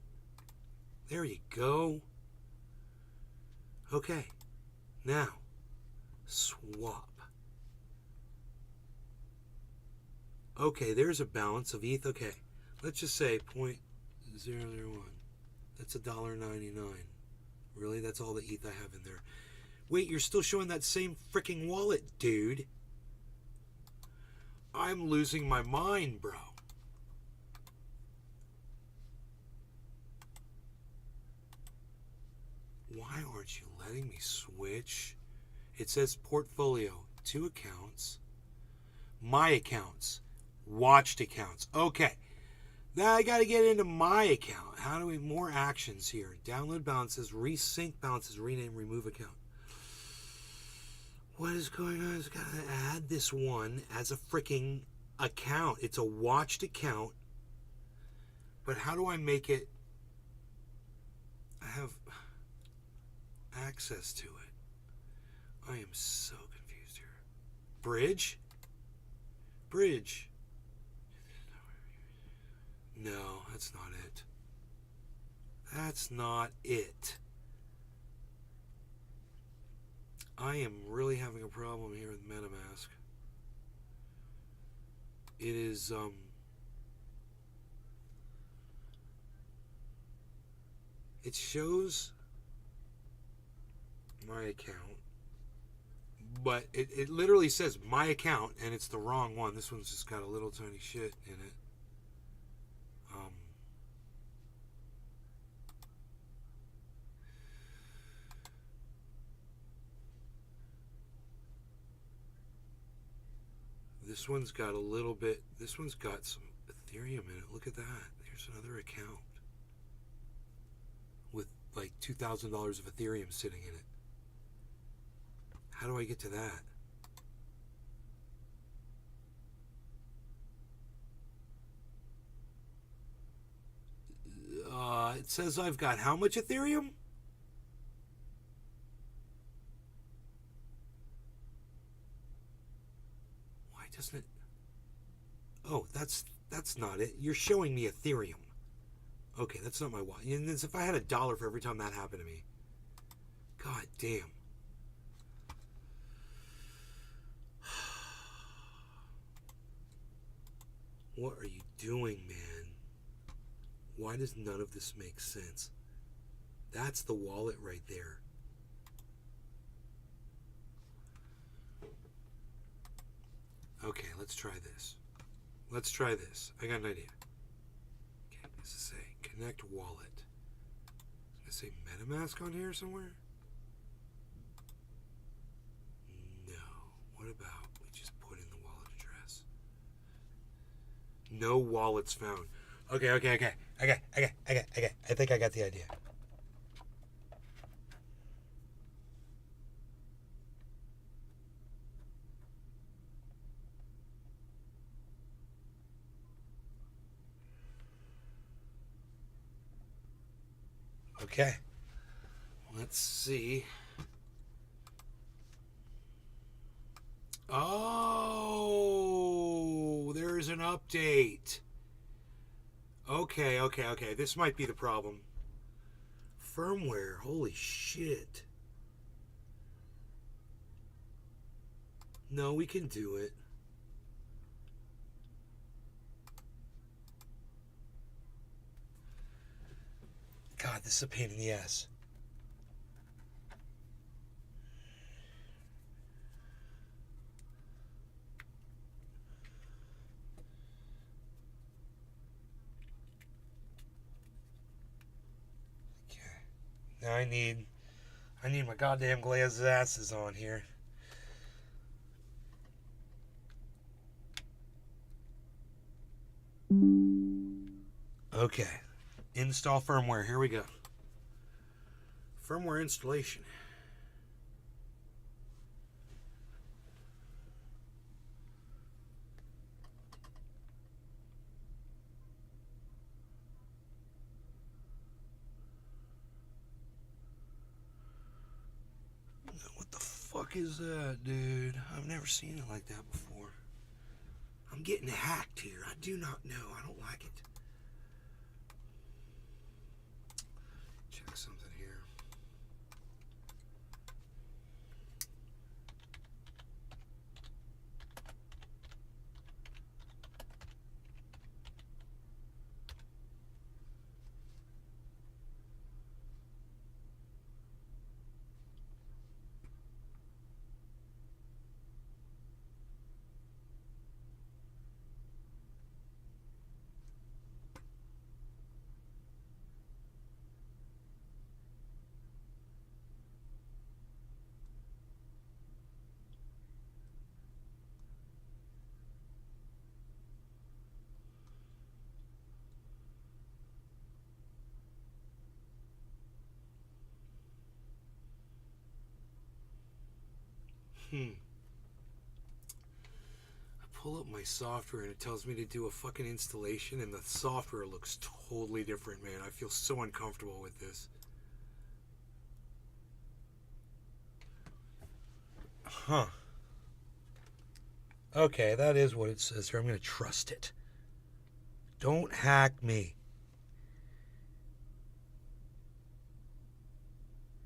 There you go. Okay. Now, Swap. Okay, there's a balance of ETH. Okay, let's just say 0.001. That's $1.99. Really? That's all the ETH I have in there. Wait, you're still showing that same freaking wallet, dude. I'm losing my mind, bro. Why aren't you letting me switch? It says portfolio, 2 accounts, my accounts, watched accounts. Okay, now I got to get into my account. How do we, more actions here. Download balances, resync balances, rename, remove account. What is going on? I've got to add this one as a freaking account. It's a watched account. But how do I make it? I have access to it. I am so confused here. Bridge? Bridge. No, that's not it. That's not it. I am really having a problem here with MetaMask. It is, it shows my account, but it literally says my account, and it's the wrong one. This one's just got a little tiny shit in it. This one's got a little bit, this one's got some Ethereum in it. Look at that. There's another account with like $2,000 of Ethereum sitting in it. How do I get to that? It says I've got how much Ethereum? Why doesn't it? Oh, that's not it. You're showing me Ethereum. Okay, that's not my wallet. And as if I had $1 for every time that happened to me. God damn. What are you doing, man? Why does none of this make sense? That's the wallet right there. Okay, let's try this. Let's try this. I got an idea. Okay, does it say connect wallet? Does it say MetaMask on here somewhere? No. What about we just put in the wallet address? No wallets found. Okay. I think I got the idea. Okay. Let's see. Oh, there's an update. Okay. This might be the problem. Firmware. Holy shit. No, we can do it. God, this is a pain in the ass. Now I need my goddamn glasses on here. Okay. Install firmware. Here we go. Firmware installation. What the fuck is that, dude? I've never seen it like that before. I'm getting hacked here. I do not know. I don't like it. Check something here. I pull up my software and it tells me to do a fucking installation, and the software looks totally different, man. I feel so uncomfortable with this. Huh. Okay, that is what it says here. I'm going to trust it. Don't hack me.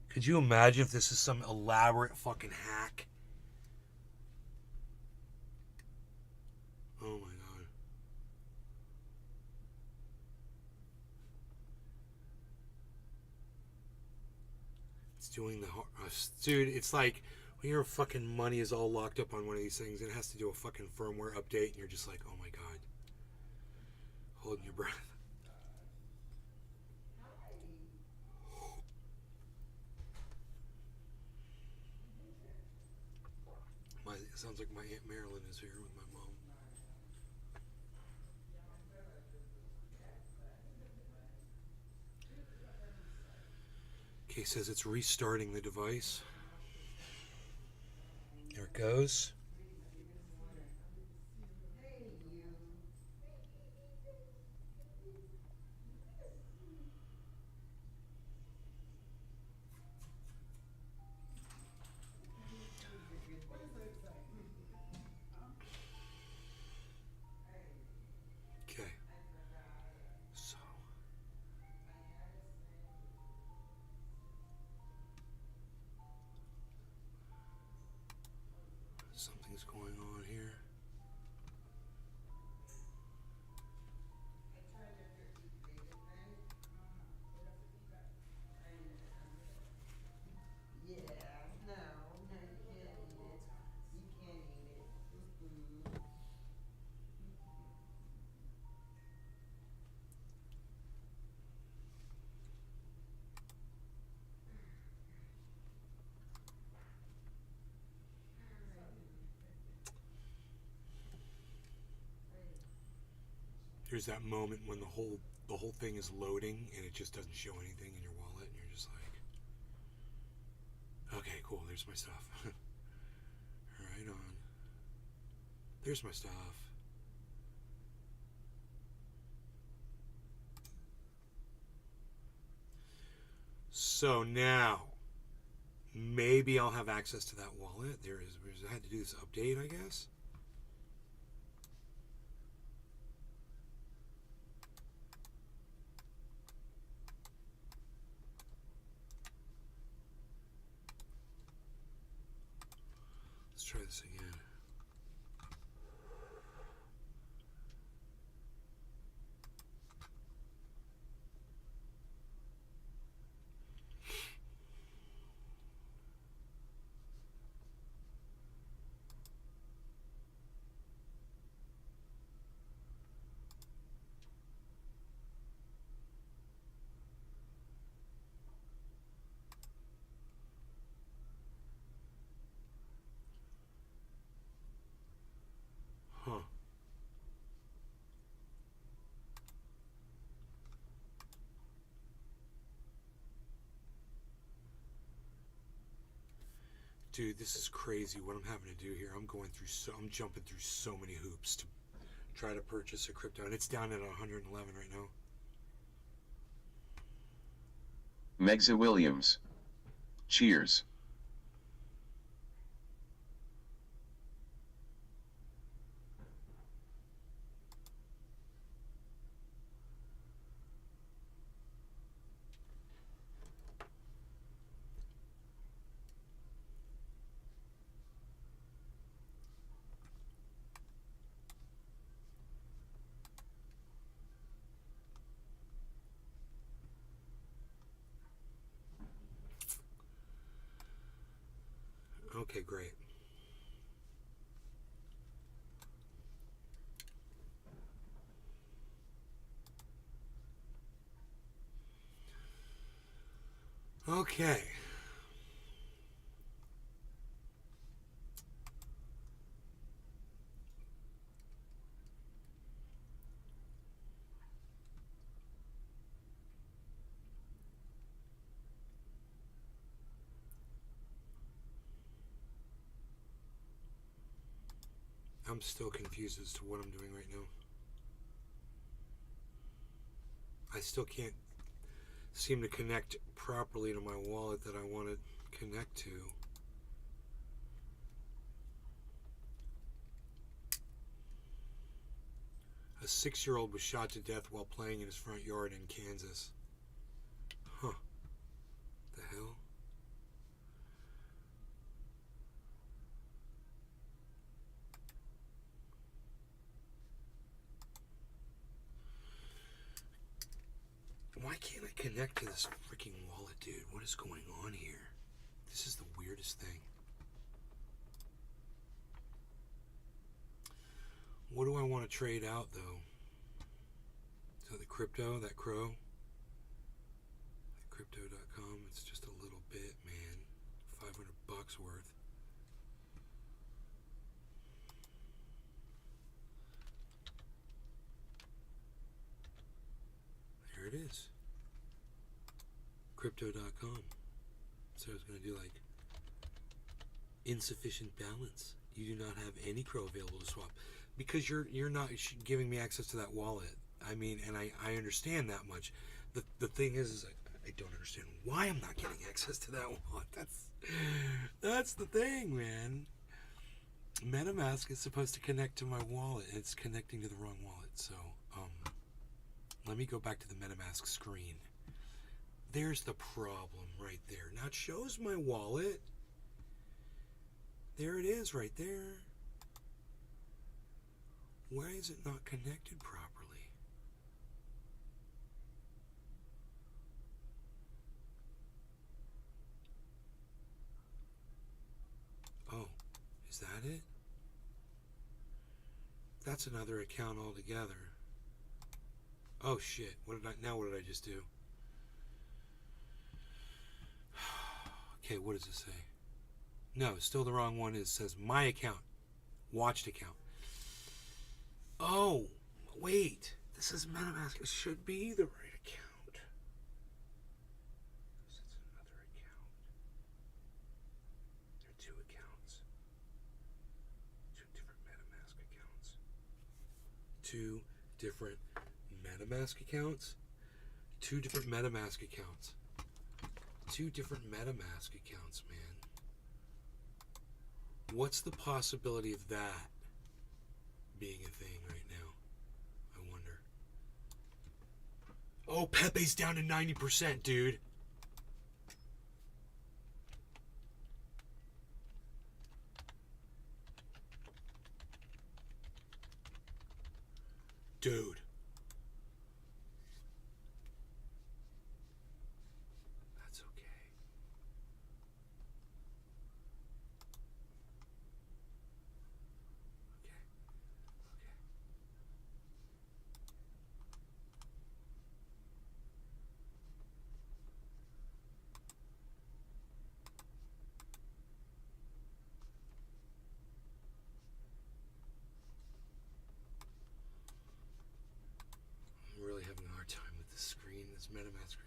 Could you imagine if this is some elaborate fucking hack? Oh my god. It's doing the dude, it's like when your fucking money is all locked up on one of these things, it has to do a fucking firmware update, and you're just like, oh my god. Holding your breath. It sounds like my Aunt Marilyn is here with my mom. Okay, says it's restarting the device. There it goes. Okay. So. Something's going on here. There's that moment when the whole thing is loading and it just doesn't show anything in your wallet, and you're just like, okay, cool, there's my stuff. Right on. There's my stuff. So now, maybe I'll have access to that wallet. I had to do this update, I guess. Let's try this again. Huh. Dude, this is crazy what I'm having to do here. I'm jumping through so many hoops to try to purchase a crypto, and it's down at 111 right now. Megza Williams. Cheers. Okay, great. Okay. I'm still confused as to what I'm doing right now. I still can't seem to connect properly to my wallet that I want to connect to. A 6-year-old was shot to death while playing in his front yard in Kansas. Huh. The hell? Why can't I connect to this freaking wallet, dude? What is going on here? This is the weirdest thing. What do I want to trade out, though? So the crypto, that crow? Crypto.com, it's just a little bit, man. $500 worth. There it is. Crypto.com. So I was going to do like insufficient balance. You do not have any crow available to swap because you're not giving me access to that wallet. I mean, and I understand that much. The thing is I don't understand why I'm not getting access to that wallet. That's the thing, man. MetaMask is supposed to connect to my wallet. It's connecting to the wrong wallet. So, let me go back to the MetaMask screen. There's the problem right there. Now it shows my wallet. There it is right there. Why is it not connected properly? Oh, is that it? That's another account altogether. Oh shit, what did I just do? Okay, what does it say? No, still the wrong one. It says my account. Watched account. Oh, wait. This is MetaMask. It should be the right account. This is another account. There are two accounts. Two different MetaMask accounts. Two different MetaMask accounts. Two different MetaMask accounts. Two different MetaMask accounts, man. What's the possibility of that being a thing right now? I wonder. Oh, Pepe's down to 90%, dude. Dude. That's okay. I'm really having a hard time with this screen, this MetaMask screen.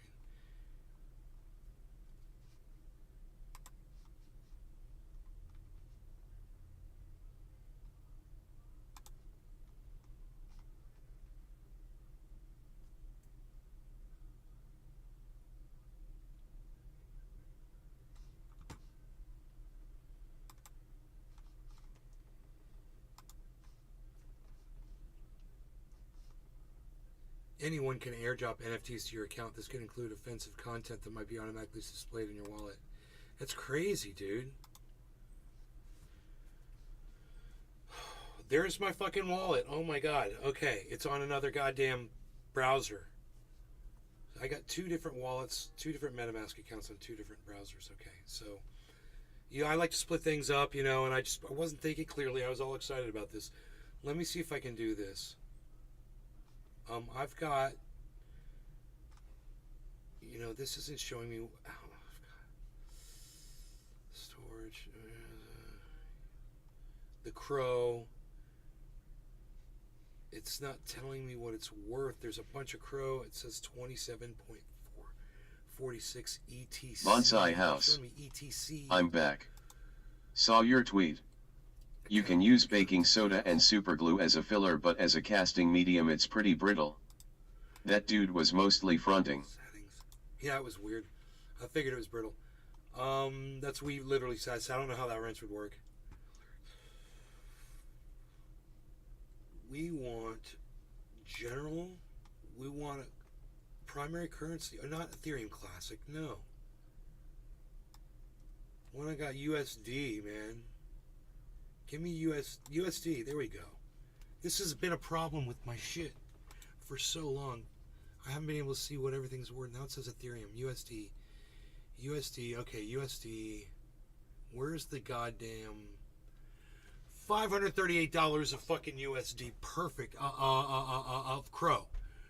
Anyone can airdrop NFTs to your account. This could include offensive content that might be automatically displayed in your wallet. That's crazy, dude. There's my fucking wallet. Oh my god. Okay, it's on another goddamn browser. I got two different wallets, two different MetaMask accounts on two different browsers. Okay, so I like to split things up, and I wasn't thinking clearly. I was all excited about this. Let me see if I can do this. I've got, this isn't showing me, storage, the crow, it's not telling me what it's worth. There's a bunch of crow. It says 27.46 ETC. Bonsai House. ETC. I'm back. Saw your tweet. You can use baking soda and superglue as a filler, but as a casting medium it's pretty brittle. That dude was mostly fronting. Yeah, it was weird. I figured it was brittle. That's what we literally said. So I don't know how that wrench would work. We want general. We want a primary currency. Not Ethereum Classic. No. When I got USD, man. Give me USD. There we go. This has been a problem with my shit for so long. I haven't been able to see what everything's worth. Now it says Ethereum. USD. USD. Okay, USD. Where's the goddamn... $538 of fucking USD. Perfect. Crow.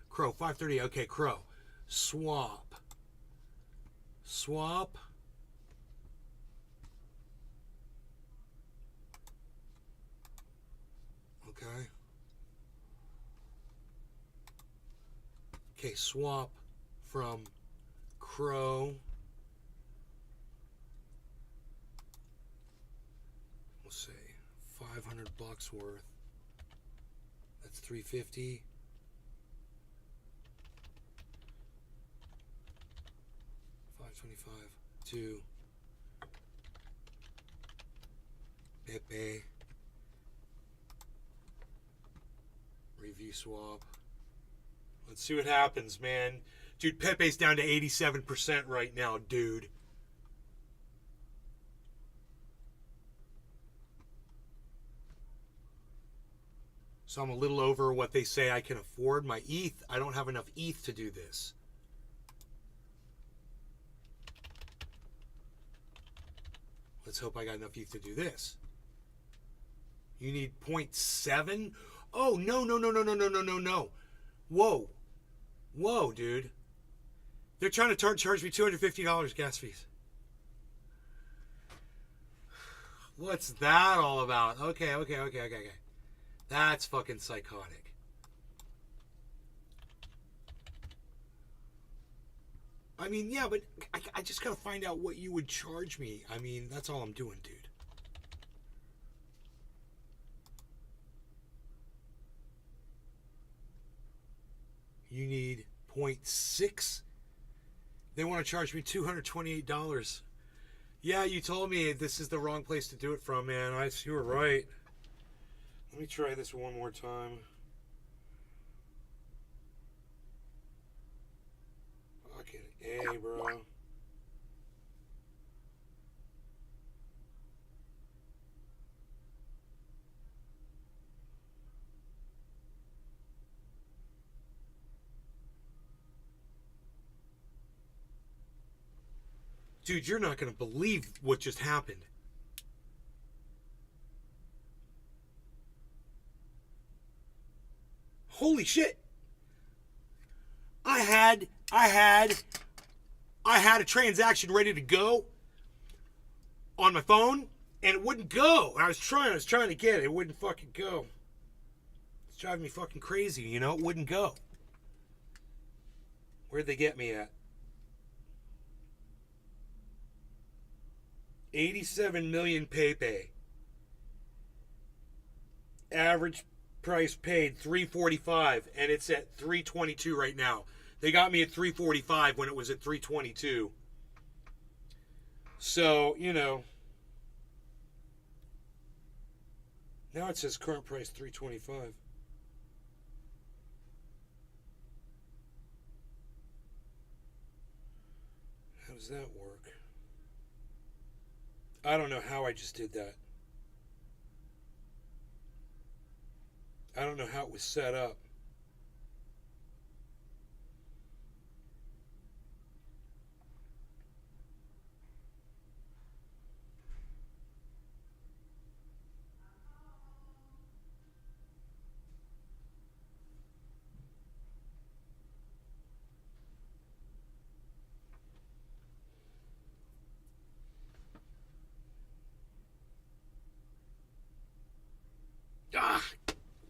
Crow. 538. Okay, Crow. Swap. Swap. Okay. Okay, swap from Crow. We'll say $500 worth. That's $350. $525 to Pepe. Review swap. Let's see what happens, man. Dude, Pepe's down to 87% right now, dude. So I'm a little over what they say I can afford. My ETH, I don't have enough ETH to do this. Let's hope I got enough ETH to do this. You need 0.7? Oh, no. Whoa. Whoa, dude. They're trying to charge me $250 gas fees. What's that all about? Okay. That's fucking psychotic. I mean, yeah, but I just gotta find out what you would charge me. I mean, that's all I'm doing, dude. You need 0.6. They want to charge me $228. Yeah, you told me this is the wrong place to do it from, man. You were right. Let me try this one more time. Fucking A, bro. Dude, you're not going to believe what just happened. Holy shit. I had a transaction ready to go on my phone and it wouldn't go. I was trying to get it. It wouldn't fucking go. It's driving me fucking crazy, you know? It wouldn't go. Where'd they get me at? 87 million Pepe. Average price paid $345 and it's at $322 right now. They got me at $345 when it was at $322. So, you know, now it says current price $325. How does that work? I don't know how I just did that. I don't know how it was set up.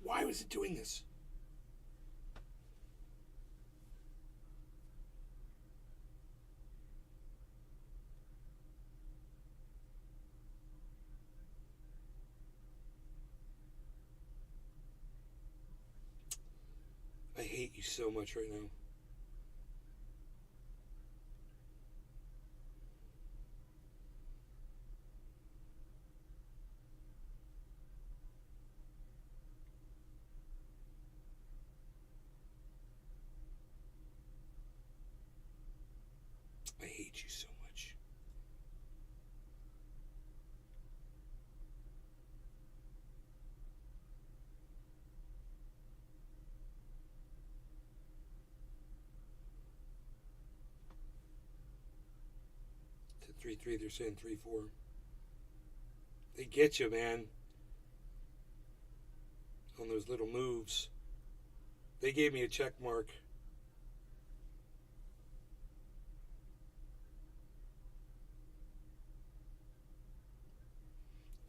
Why was it doing this? so much right now. I hate you so much. To 3-3, they're saying 3-4. They get you, man. On those little moves. They gave me a check mark.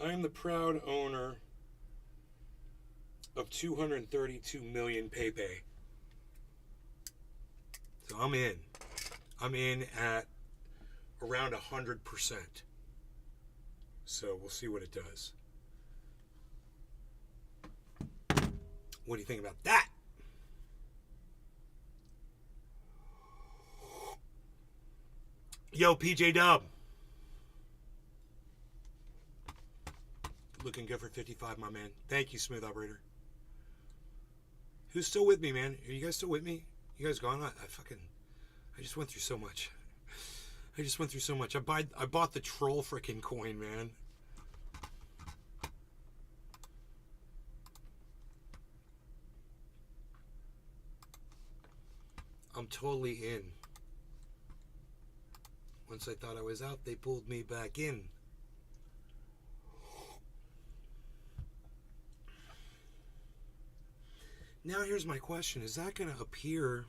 I am the proud owner of 232 million Pepe. So I'm in. I'm in at around 100%. So we'll see what it does. What do you think about that? Yo, PJ Dub. Looking good for 55, my man. Thank you, Smooth Operator. Who's still with me, man? Are you guys still with me? You guys gone? I just went through so much. I bought the troll frickin' coin, man. I'm totally in. Once I thought I was out, they pulled me back in. Now here's my question. Is that going to appear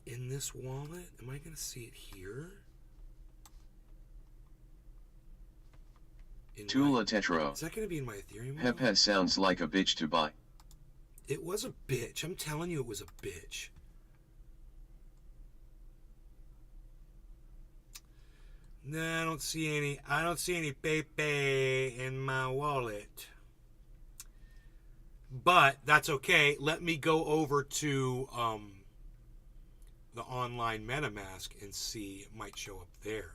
in this wallet? Am I going to see it here? Tula Tetro. Is that going to be in my Ethereum wallet? Pepe sounds like a bitch to buy. It was a bitch. I'm telling you, it was a bitch. No, I don't see any Pepe in my wallet. But that's okay. Let me go over to the online MetaMask and see. It might show up there.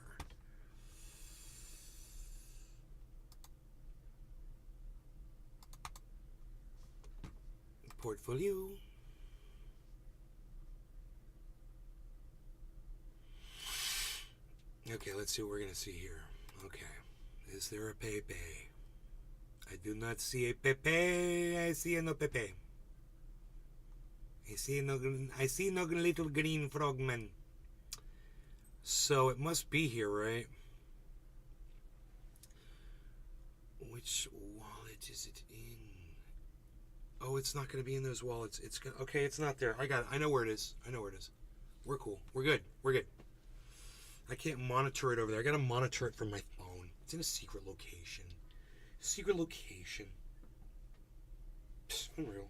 Portfolio. Okay, let's see what we're going to see here. Okay. Is there a Pepe? I do not see a Pepe. I see no Pepe. I see no little green frogman. So it must be here, right? Which wallet is it in? Oh, it's not going to be in those wallets. It's gonna, okay, it's not there. I got it. I know where it is. We're cool. We're good. I can't monitor it over there. I got to monitor it from my phone. It's in a secret location. Psst, unreal.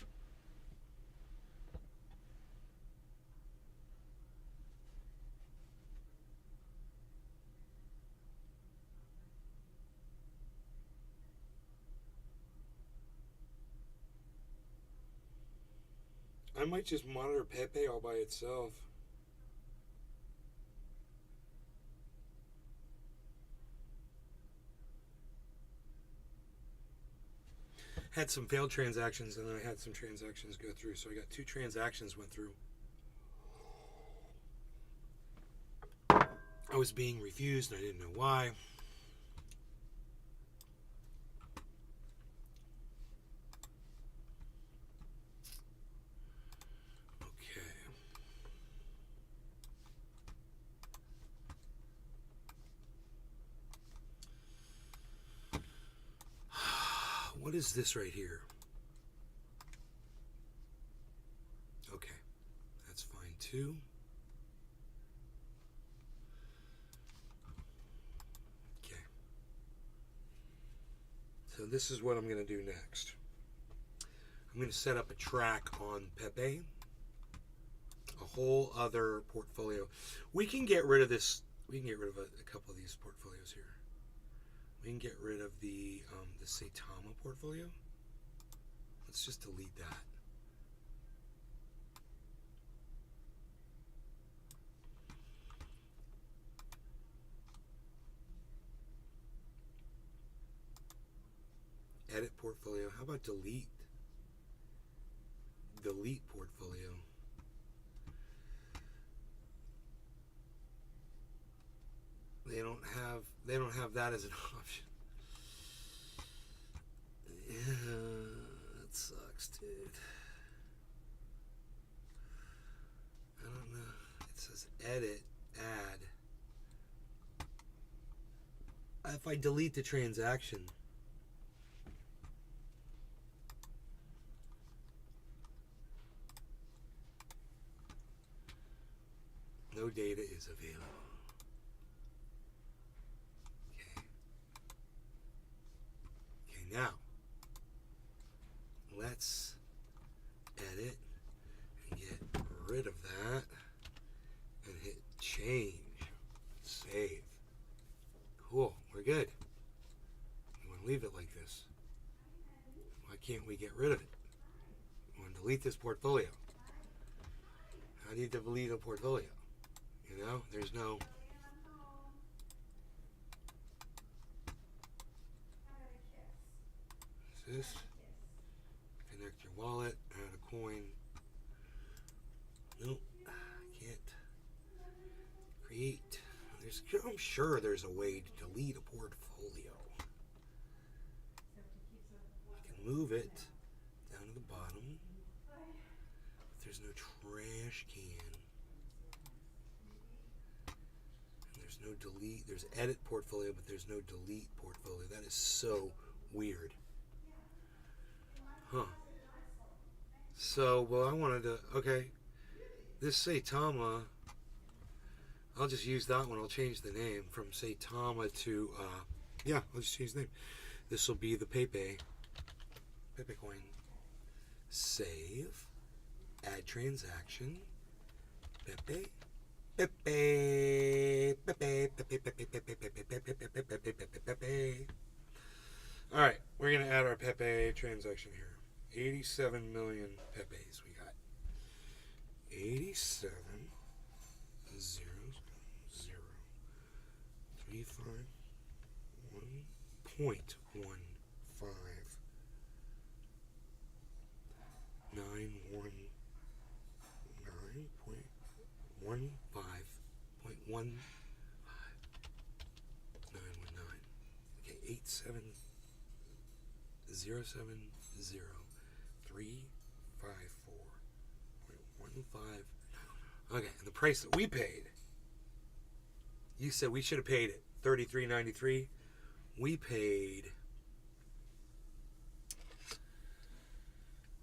I might just monitor Pepe all by itself. Had some failed transactions, and then I had some transactions go through. So I got 2 transactions went through. I was being refused, and I didn't know why. What is this right here? Okay, that's fine too. Okay. So this is what I'm going to do next. I'm going to set up a track on Pepe. A whole other portfolio. We can get rid of this. We can get rid of a couple of these portfolios here. We can get rid of the Saitama portfolio. Let's just delete that. Edit portfolio. How about delete? Delete portfolio. They don't have that as an option. Yeah, that sucks, dude. I don't know. It says edit, add. If I delete the transaction, no data is available. Okay, now let's edit and get rid of that and hit change. Save. Cool, we're good. We want to leave it like this. Why can't we get rid of it? We want to delete this portfolio. How do you delete a portfolio? You know, there's no... What's this? Connect your wallet, add a coin. Nope, can't. Create. I'm sure there's a way to delete a portfolio. You can move it down to the bottom. But there's no trash can. And there's no delete. There's edit portfolio, but there's no delete portfolio. That is so weird. Huh. So, well, I wanted to, okay. This Saitama, I'll just use that one. I'll change the name from Saitama to, yeah, I'll just change the name. This will be the Pepe coin. Save. Add transaction. Pepe. Pepe. All right, we're going to add our Pepe transaction here. 87 million Pepes we got. 87 0 0 3 5 1.15 9 1 9.15.1 919. Okay, 87 0 7 0 3 5 4.15. Okay, and the price that we paid, you said we should have paid it $33.93. We paid,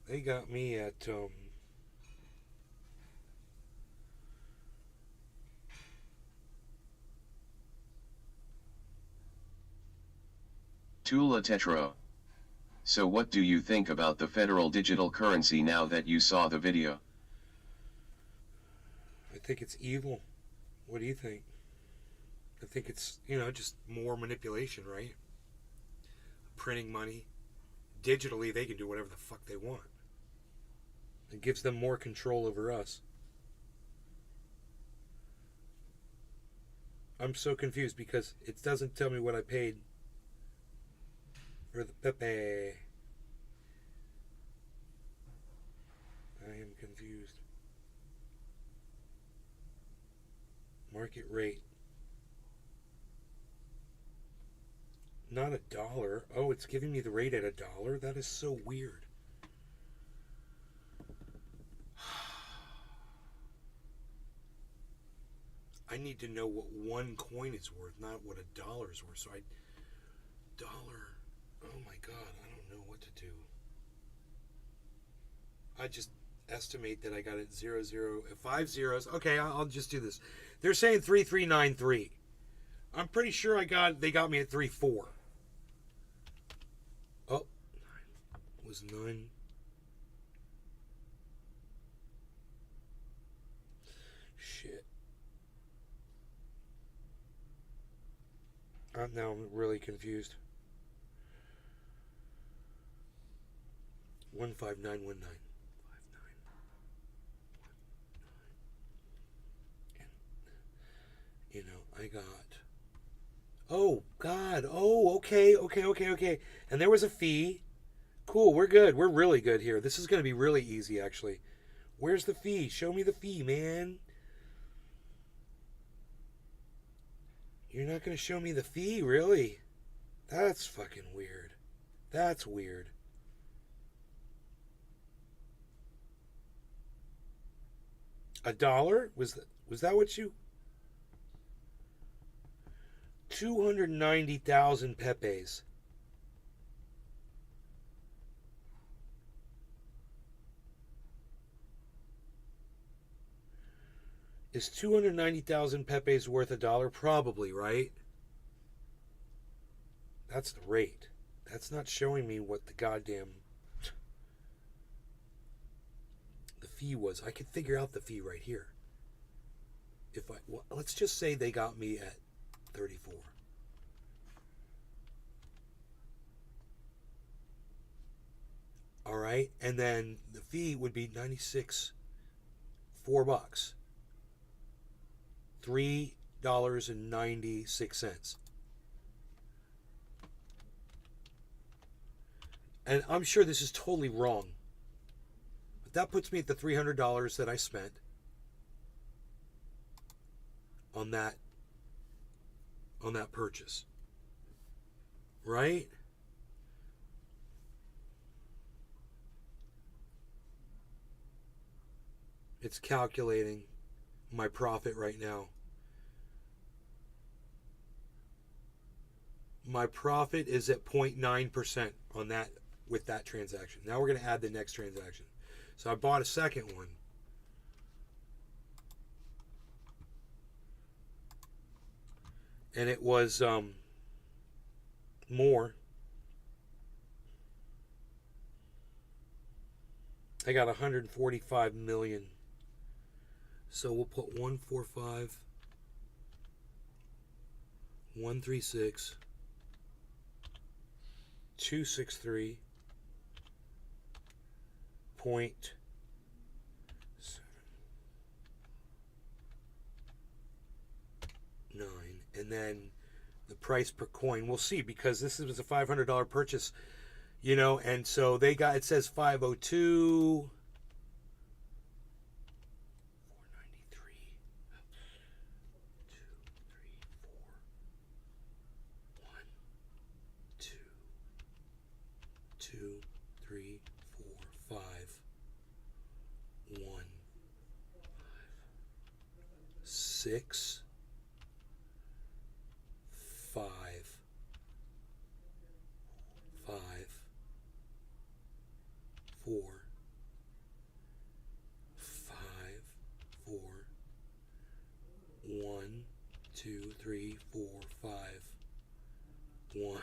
they got me at Tula Tetro. So what do you think about the federal digital currency now that you saw the video? I think it's evil. What do you think? I think it's, you know, just more manipulation, right? Printing money. Digitally, they can do whatever the fuck they want. It gives them more control over us. I'm so confused because it doesn't tell me what I paid for the Pepe. I am confused. Market rate. Not $1. Oh, it's giving me the rate at $1? That is so weird. I need to know what one coin is worth, not what $1 is worth. So dollar. Oh my God, I don't know what to do. I just estimate that I got it 5 zeros. Okay, I'll just do this. They're saying 3393. I'm pretty sure they got me at 34. Oh, it was 9. Shit. Now I'm really confused. 15919. And, I got. Oh, God. Oh, okay. And there was a fee. Cool, we're good. We're really good here. This is going to be really easy, actually. Where's the fee? Show me the fee, man. You're not going to show me the fee, really? That's fucking weird. That's weird. $1? Was that what you... 290,000 Pepes. Is 290,000 Pepes worth $1? Probably, right? That's the rate. That's not showing me what the goddamn... the fee was. I could figure out the fee right here. Let's just say they got me at 34. All right, and then the fee would be $96, $4, $3.96. And I'm sure this is totally wrong, but that puts me at the $300 that I spent on that purchase, right? It's calculating my profit right now. My profit is at 0.9% on that, with that transaction. Now we're going to add the next transaction. So I bought a second one. And it was more. I got 145 million. So we'll put 145, 136, 263, point 9, and then the price per coin. We'll see, because this was a $500 purchase, and so they got, it says 502. 6, 5, 5, 4, 5, 4, 1, 2, 3, 4, 5, 1.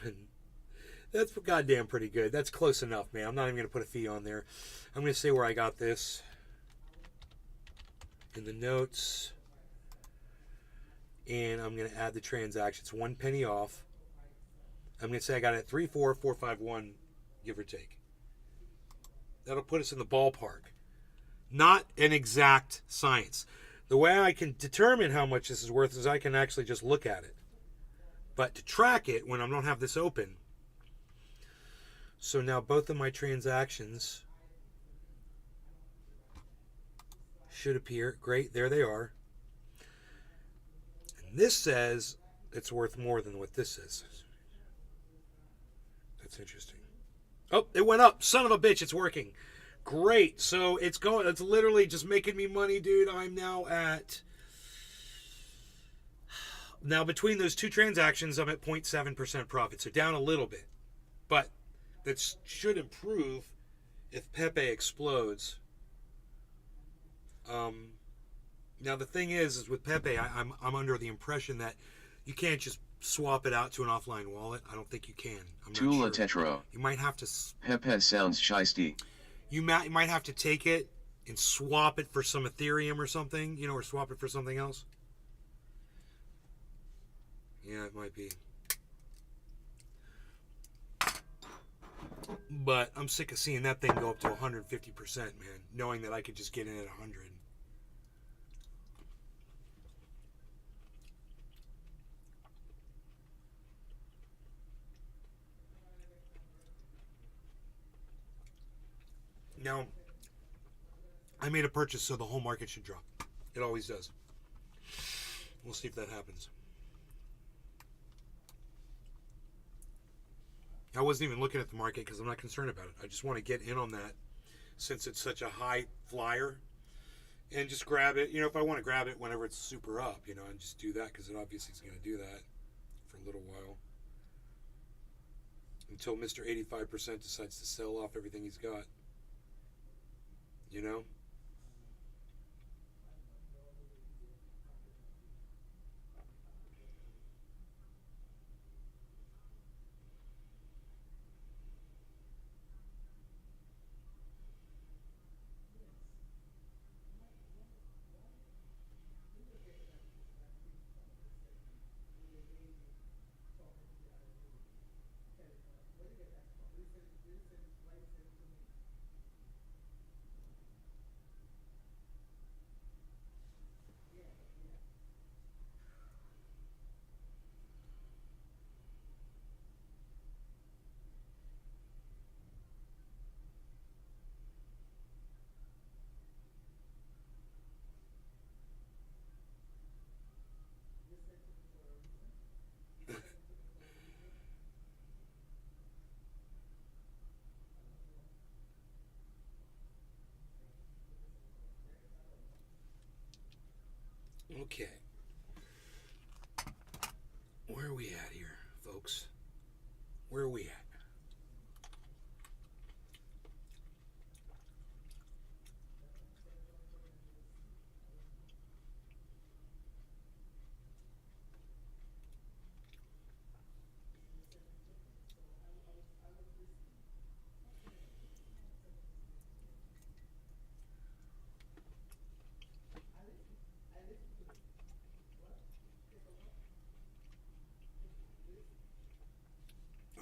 That's goddamn pretty good. That's close enough, man. I'm not even going to put a fee on there. I'm going to say where I got this in the notes. And I'm going to add the transactions. 1 penny off. I'm going to say I got it at 34451, give or take. That'll put us in the ballpark. Not an exact science. The way I can determine how much this is worth is I can actually just look at it. But to track it when I don't have this open. So now both of my transactions should appear. Great, there they are. This says it's worth more than what this says. That's interesting. Oh, it went up. Son of a bitch, it's working. Great. So it's literally just making me money, dude. I'm now between those two transactions, I'm at 0.7% profit. So down a little bit. But that should improve if Pepe explodes. Now the thing is with Pepe, I'm under the impression that you can't just swap it out to an offline wallet. I don't think you can. I'm not Tula sure. Tetro. You might have to. Pepe sounds shisty. You might have to take it and swap it for some Ethereum or something, or swap it for something else. Yeah, it might be. But I'm sick of seeing that thing go up to 150%, man, knowing that I could just get in at 100. Now, I made a purchase, so the whole market should drop. It always does. We'll see if that happens. I wasn't even looking at the market because I'm not concerned about it. I just want to get in on that since it's such a high flyer and just grab it. You know, if I want to grab it whenever it's super up, you know, and just do that because it obviously is going to do that for a little while. Until Mr. 85% decides to sell off everything he's got. You know? Okay. Where are we at here, folks? Where are we at?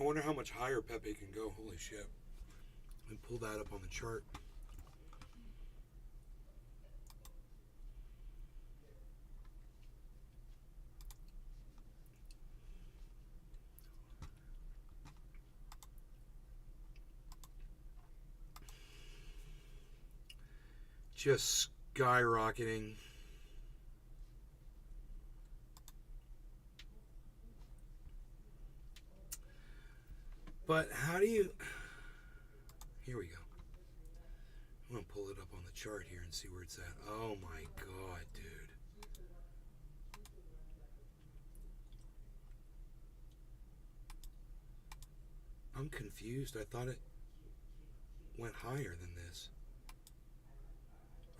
I wonder how much higher Pepe can go. Holy shit. Let me pull that up on the chart. Just skyrocketing. But how do you... Here we go. I'm going to pull it up on the chart here and see where it's at. Oh my god, dude. I'm confused. I thought it went higher than this.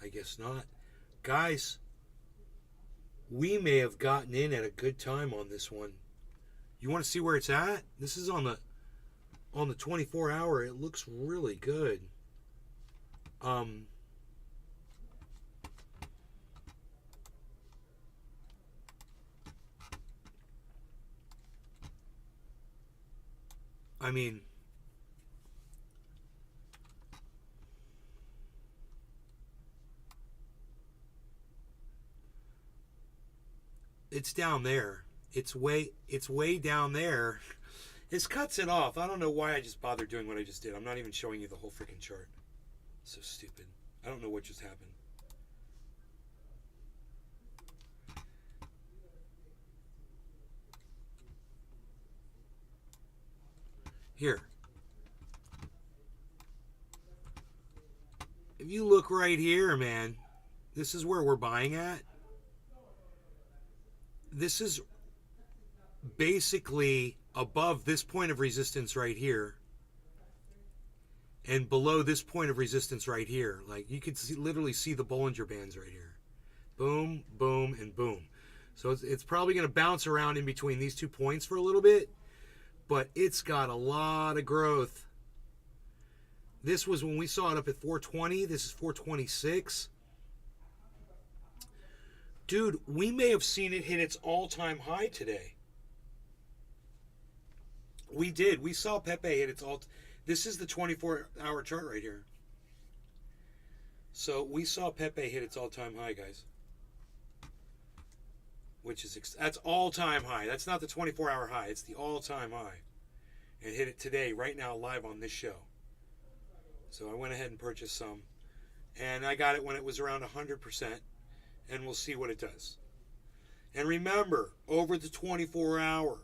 I guess not. Guys, we may have gotten in at a good time on this one. You want to see where it's at? This is on the 24 hour. It looks really good. I mean, it's down there. It's way down there. This cuts it off. I don't know why I just bothered doing what I just did. I'm not even showing you the whole freaking chart. So stupid. I don't know what just happened. Here. If you look right here, man, this is where we're buying at. This is basically above this point of resistance right here and below this point of resistance right here. Like, you could literally see the Bollinger Bands right here. Boom, boom, and boom. So it's probably going to bounce around in between these 2 points for a little bit, but it's got a lot of growth. This was when we saw it up at 420. This is 426. Dude, we may have seen it hit its all-time high today. We did. We saw Pepe hit its all. This is the 24-hour chart right here. So we saw Pepe hit its all-time high, guys. Which is, that's all-time high. That's not the 24-hour high. It's the all-time high. And hit it today, right now, live on this show. So I went ahead and purchased some. And I got it when it was around 100%. And we'll see what it does. And remember, over the 24-hour.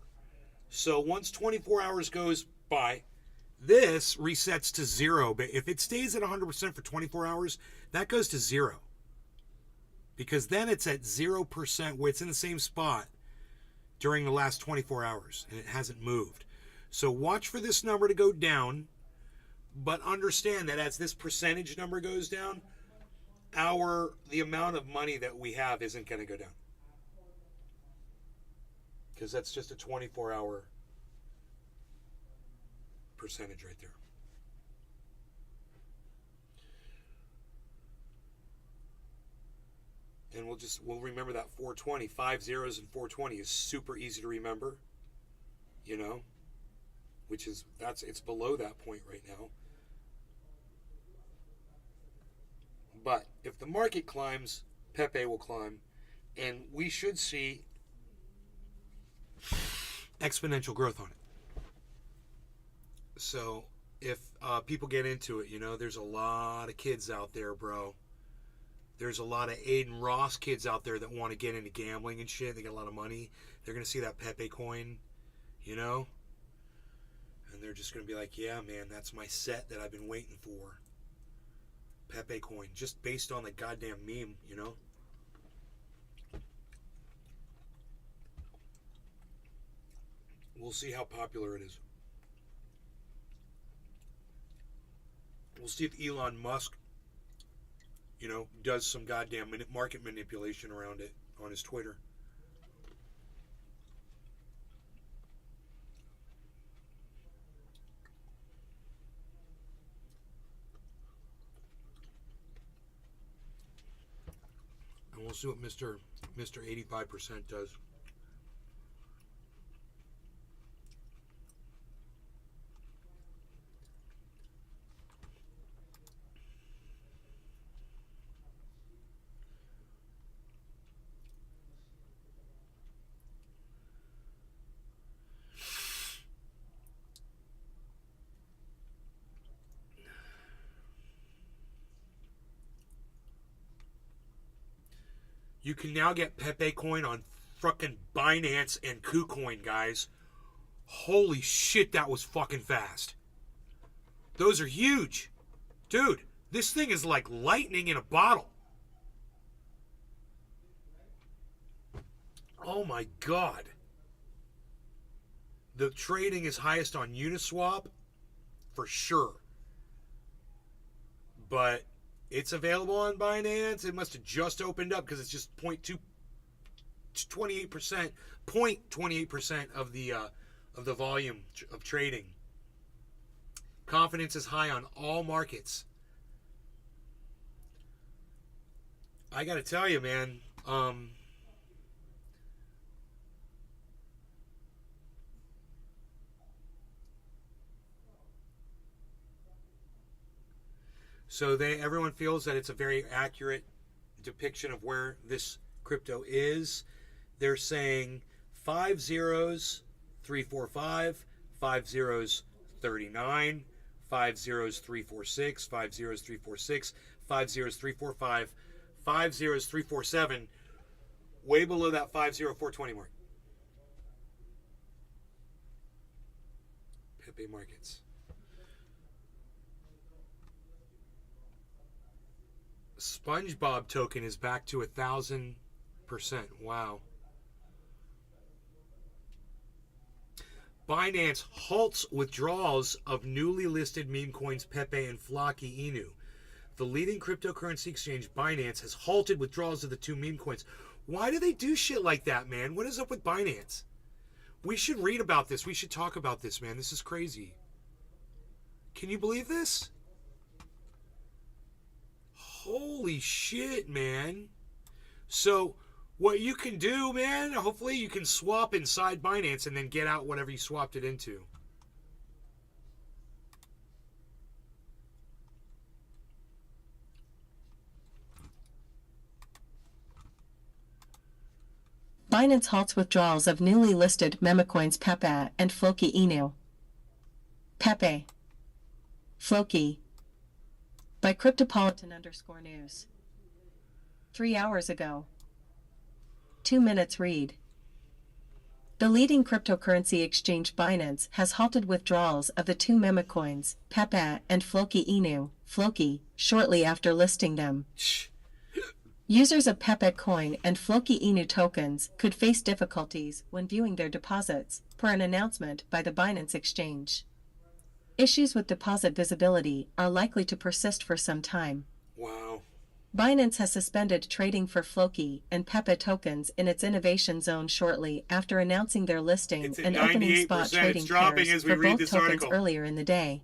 So once 24 hours goes by, this resets to 0. But if it stays at 100% for 24 hours, that goes to 0. Because then it's at 0% where it's in the same spot during the last 24 hours. And it hasn't moved. So watch for this number to go down. But understand that as this percentage number goes down, the amount of money that we have isn't going to go down. Because that's just a 24-hour percentage right there. And we'll remember that 420. 5 zeros and 420 is super easy to remember. You know? Which is, it's below that point right now. But if the market climbs, Pepe will climb. And we should see exponential growth on it. So if people get into it, you know, there's a lot of kids out there, bro. There's a lot of Aiden Ross kids out there that want to get into gambling and shit. They got a lot of money. They're going to see that Pepe coin, you know? And they're just going to be like, yeah, man, that's my set that I've been waiting for. Pepe coin. Just based on the goddamn meme, you know? We'll see how popular it is. We'll see if Elon Musk, you know, does some goddamn market manipulation around it on his Twitter. And we'll see what Mr. 85% does. You can now get Pepe coin on fucking Binance and KuCoin, guys. Holy shit, that was fucking fast. Those are huge. Dude, this thing is like lightning in a bottle. Oh my god. The trading is highest on Uniswap, for sure. But it's available on Binance. It must have just opened up because it's just 0.28%, 0.28% of the volume of trading. Confidence is high on all markets. I got to tell you, man. So everyone feels that it's a very accurate depiction of where this crypto is. They're saying 5 zeros, 345, 5 zeros, 39, 5 zeros, 346, 5 zeros, 346, 5 zeros, 345, 5 zeros, 347, way below that 50420 mark. Pepe markets. SpongeBob token is back to 1,000%. Wow. Binance halts withdrawals of newly listed meme coins Pepe and Flocky Inu. The leading cryptocurrency exchange, Binance, has halted withdrawals of the two meme coins. Why do they do shit like that, man? What is up with Binance? We should read about this. We should talk about this, man. This is crazy. Can you believe this? Holy shit, man. So, what you can do, man, hopefully you can swap inside Binance and then get out whatever you swapped it into. Binance halts withdrawals of newly listed memecoins Pepe and Floki Inu. Pepe. Floki. By Cryptopolitan_News. 3 hours ago. 2 minutes read. The leading cryptocurrency exchange Binance has halted withdrawals of the two memecoins, Pepe and Floki Inu, Floki, shortly after listing them. Users of Pepe coin and Floki Inu tokens could face difficulties when viewing their deposits, per an announcement by the Binance exchange. Issues with deposit visibility are likely to persist for some time. Wow. Binance has suspended trading for Floki and Pepe tokens in its innovation zone shortly after announcing their listing and opening spot trading pairs for both tokens earlier in the day.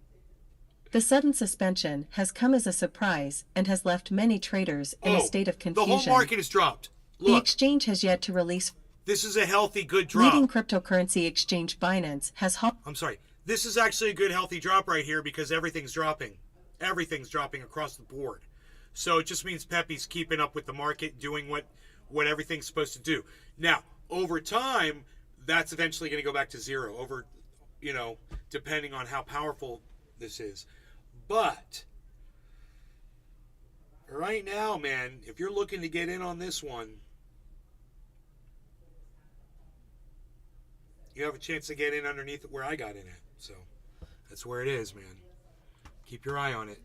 The sudden suspension has come as a surprise and has left many traders in a state of confusion. The whole market has dropped. Look. The exchange has yet to release. This is a healthy, good drop. Leading cryptocurrency exchange Binance has I'm sorry. This is actually a good, healthy drop right here because everything's dropping. Everything's dropping across the board. So it just means Pepe's keeping up with the market, doing what everything's supposed to do. Now, over time, that's eventually going to go back to zero. Over, depending on how powerful this is. But right now, man, if you're looking to get in on this one, you have a chance to get in underneath where I got in at. So that's where it is, man. Keep your eye on it.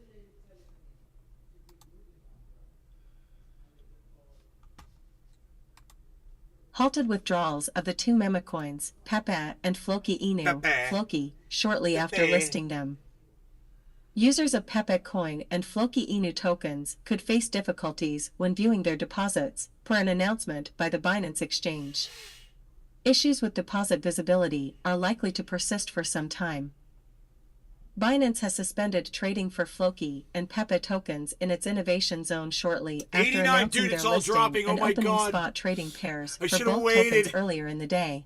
Halted withdrawals of the two memecoins, Pepe and Floki Inu, Floki, shortly after listing them. Users of Pepe coin and Floki Inu tokens could face difficulties when viewing their deposits, per an announcement by the Binance exchange. Issues with deposit visibility are likely to persist for some time. Binance has suspended trading for Floki and Pepe tokens in its innovation zone shortly after announcing their listing and opening spot trading pairs for both tokens earlier in the day.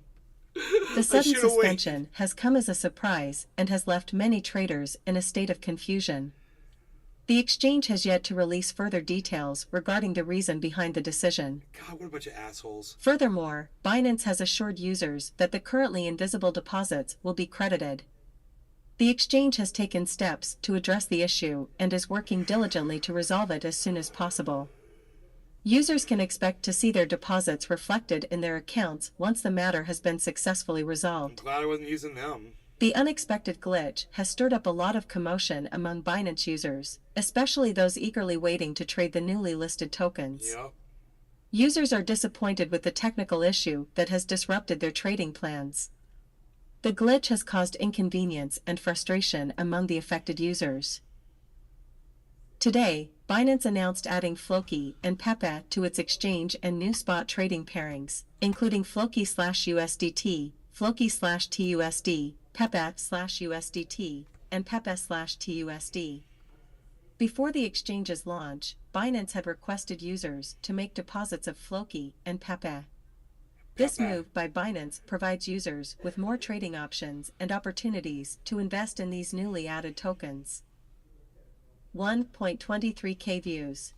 The sudden suspension has come as a surprise and has left many traders in a state of confusion. The exchange has yet to release further details regarding the reason behind the decision. God, what a bunch of assholes. Furthermore, Binance has assured users that the currently invisible deposits will be credited. The exchange has taken steps to address the issue and is working diligently to resolve it as soon as possible. Users can expect to see their deposits reflected in their accounts once the matter has been successfully resolved. I'm glad I wasn't using them. The unexpected glitch has stirred up a lot of commotion among Binance users, especially those eagerly waiting to trade the newly listed tokens. Yep. Users are disappointed with the technical issue that has disrupted their trading plans. The glitch has caused inconvenience and frustration among the affected users. Today, Binance announced adding Floki and Pepe to its exchange and new spot trading pairings, including Floki/USDT, Floki/TUSD, Pepe/USDT, and Pepe/TUSD. Before the exchange's launch, Binance had requested users to make deposits of Floki and Pepe. This move by Binance provides users with more trading options and opportunities to invest in these newly added tokens. 1.23k views.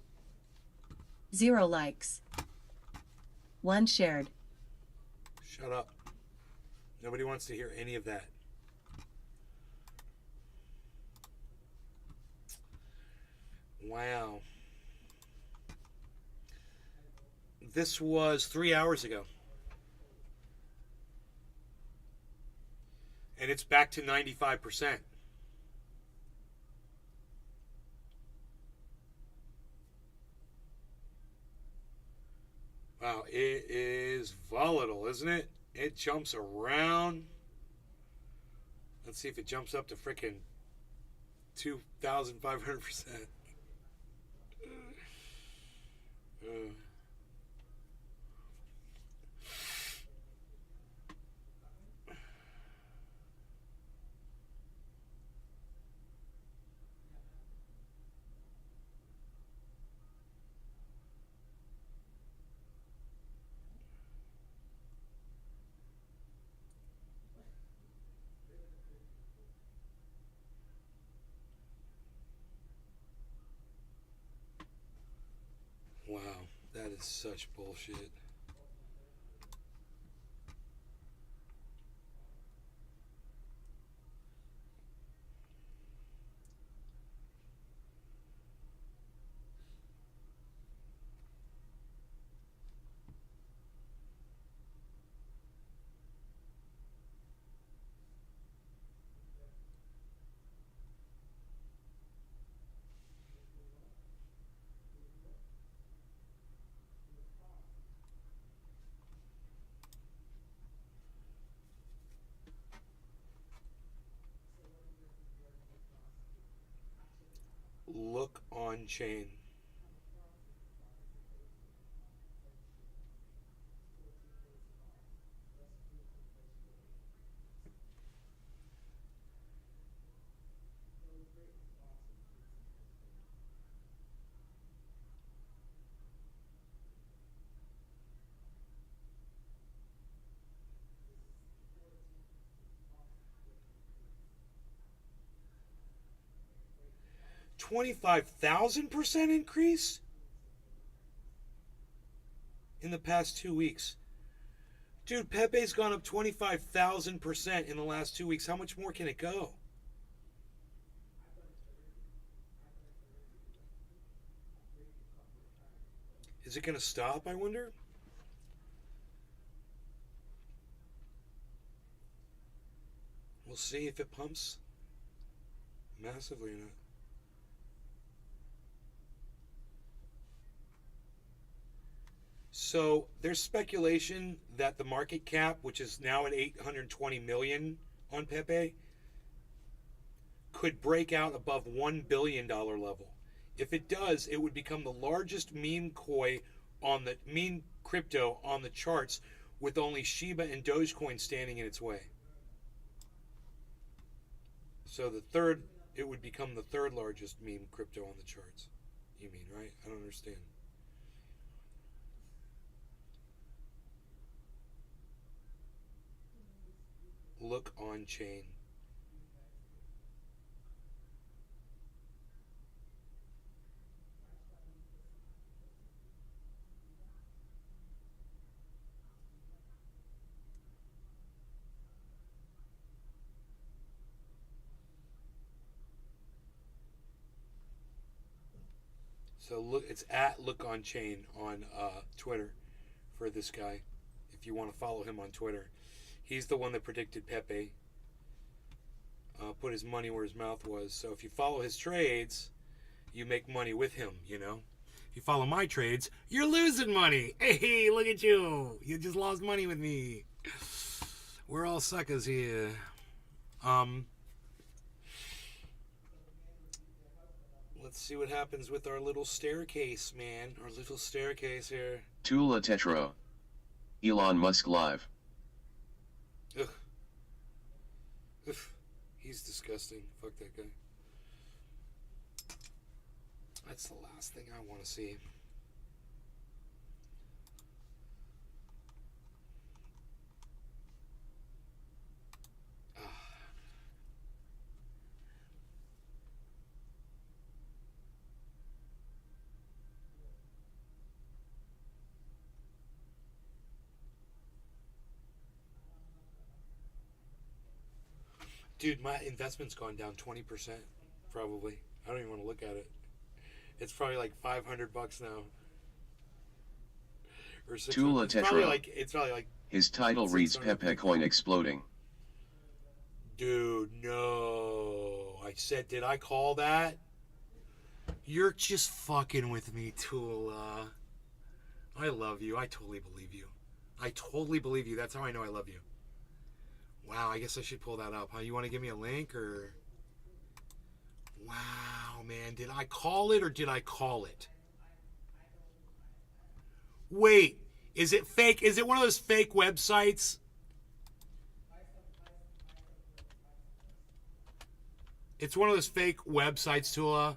0 likes. 1 shared. Shut up. Nobody wants to hear any of that. Wow. This was 3 hours ago. And it's back to 95%. Wow, it is volatile, isn't it? It jumps around. Let's see if it jumps up to frickin' 2,500%. Wow, that is such bullshit. Look on chain. $25,000% increase in the past 2 weeks. Dude, Pepe's gone up 25,000% in the last 2 weeks. How much more can it go? Is it going to stop, I wonder? We'll see if it pumps massively or not. So there's speculation that the market cap, which is now at 820 million on Pepe, could break out above $1 billion level. If it does, it would become the largest meme crypto on the charts, with only Shiba and Dogecoin standing in its way. So it would become the third largest meme crypto on the charts. You mean, right? I don't understand. Look on chain. So look, it's at Look on Chain on Twitter for this guy. If you want to follow him on Twitter, he's the one that predicted Pepe. Put his money where his mouth was. So if you follow his trades, you make money with him. You know, if you follow my trades, you're losing money. Hey, look at you! You just lost money with me. We're all suckers here. Let's see what happens with our little staircase, man. Our little staircase here. Tula Tetro. Elon Musk live. Ugh. Ugh. He's disgusting. Fuck that guy. That's the last thing I want to see. Dude, my investment's gone down 20%, probably. I don't even want to look at it. It's probably like $500 now. Or Tula it's probably Tetro. like His title reads Pepe coin exploding. Dude, no. I said, did I call that? You're just fucking with me, Tula. I love you. I totally believe you. I totally believe you. That's how I know I love you. Wow, I guess I should pull that up. Huh? You want to give me a link or? Wow, man. Did I call it or did I call it? Wait, is it fake? Is it one of those fake websites? It's one of those fake websites, Tula.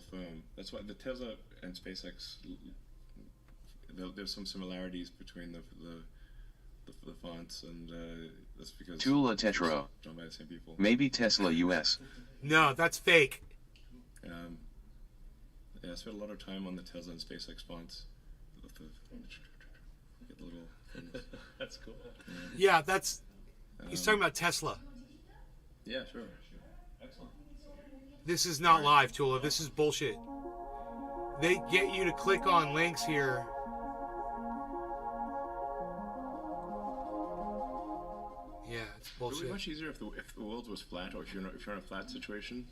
Firm. That's why the Tesla and SpaceX, there's some similarities between the fonts, and that's because Tula Tetro. Done by the same people. Maybe Tesla US. No, that's fake. Yeah, I spent a lot of time on the Tesla and SpaceX fonts. Get the little things. That's cool. Yeah, that's. He's talking about Tesla. Yeah, sure. Excellent. This is not live, Tula. This is bullshit. They get you to click on links here. Yeah, it's bullshit. It would be much easier if the world was flat, or if you're in a flat situation.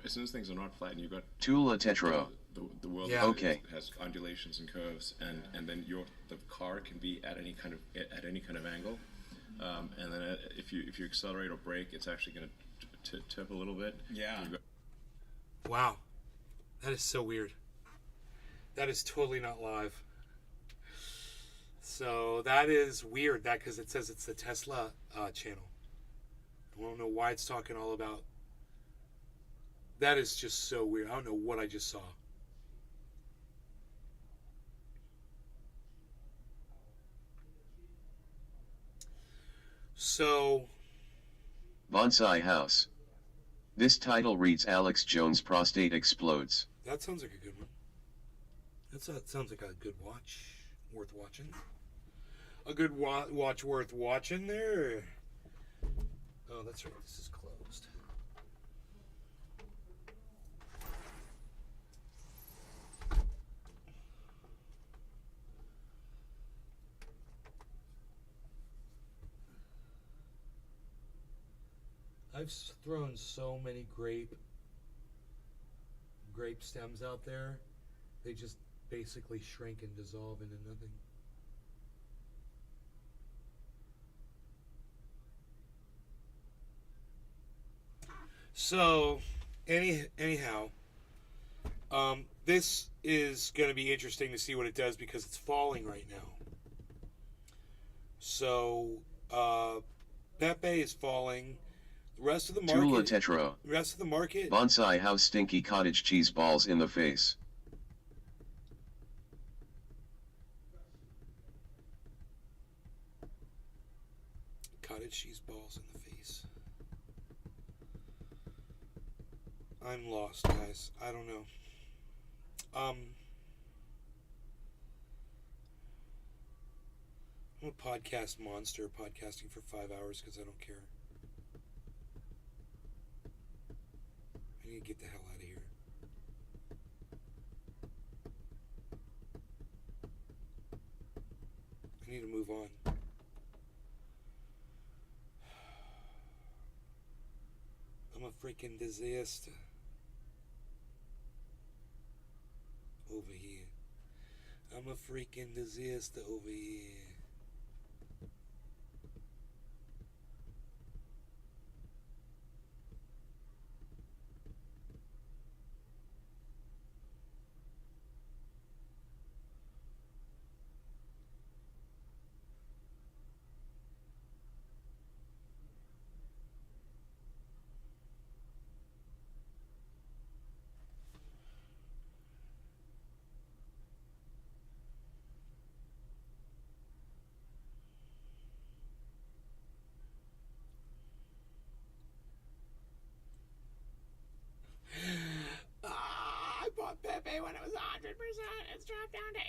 As soon as things are not flat, and you've got Tula Tetro. The world has undulations and curves, and then the car can be at any kind of angle. and then if you accelerate or brake, it's actually going to tip a little bit. Yeah. Wow, that is so weird. That is totally not live. So that is weird. That because it says it's the Tesla channel. I don't know why it's talking all about. That is just so weird. I don't know what I just saw. So. Bonsai House. This title reads Alex Jones prostate explodes. That sounds like a good one. That sounds like a good watch. Worth watching. A good watch worth watching there. Oh, that's right. This is closed. I've thrown so many grape stems out there. They just basically shrink and dissolve into nothing. So, anyhow, this is going to be interesting to see what it does because it's falling right now. So, Pepe is falling. The rest of the market. Tula Tetro. Rest of the market. Bonsai House stinky cottage cheese balls in the face. Cottage cheese balls in the face. I'm lost, guys. I don't know. I'm a podcast monster, podcasting for 5 hours because I don't care. I need to get the hell out of here. I need to move on. I'm a freaking disaster. Over here. I'm a freaking disaster over here. I bought Pepe when it was 100%. It's dropped down to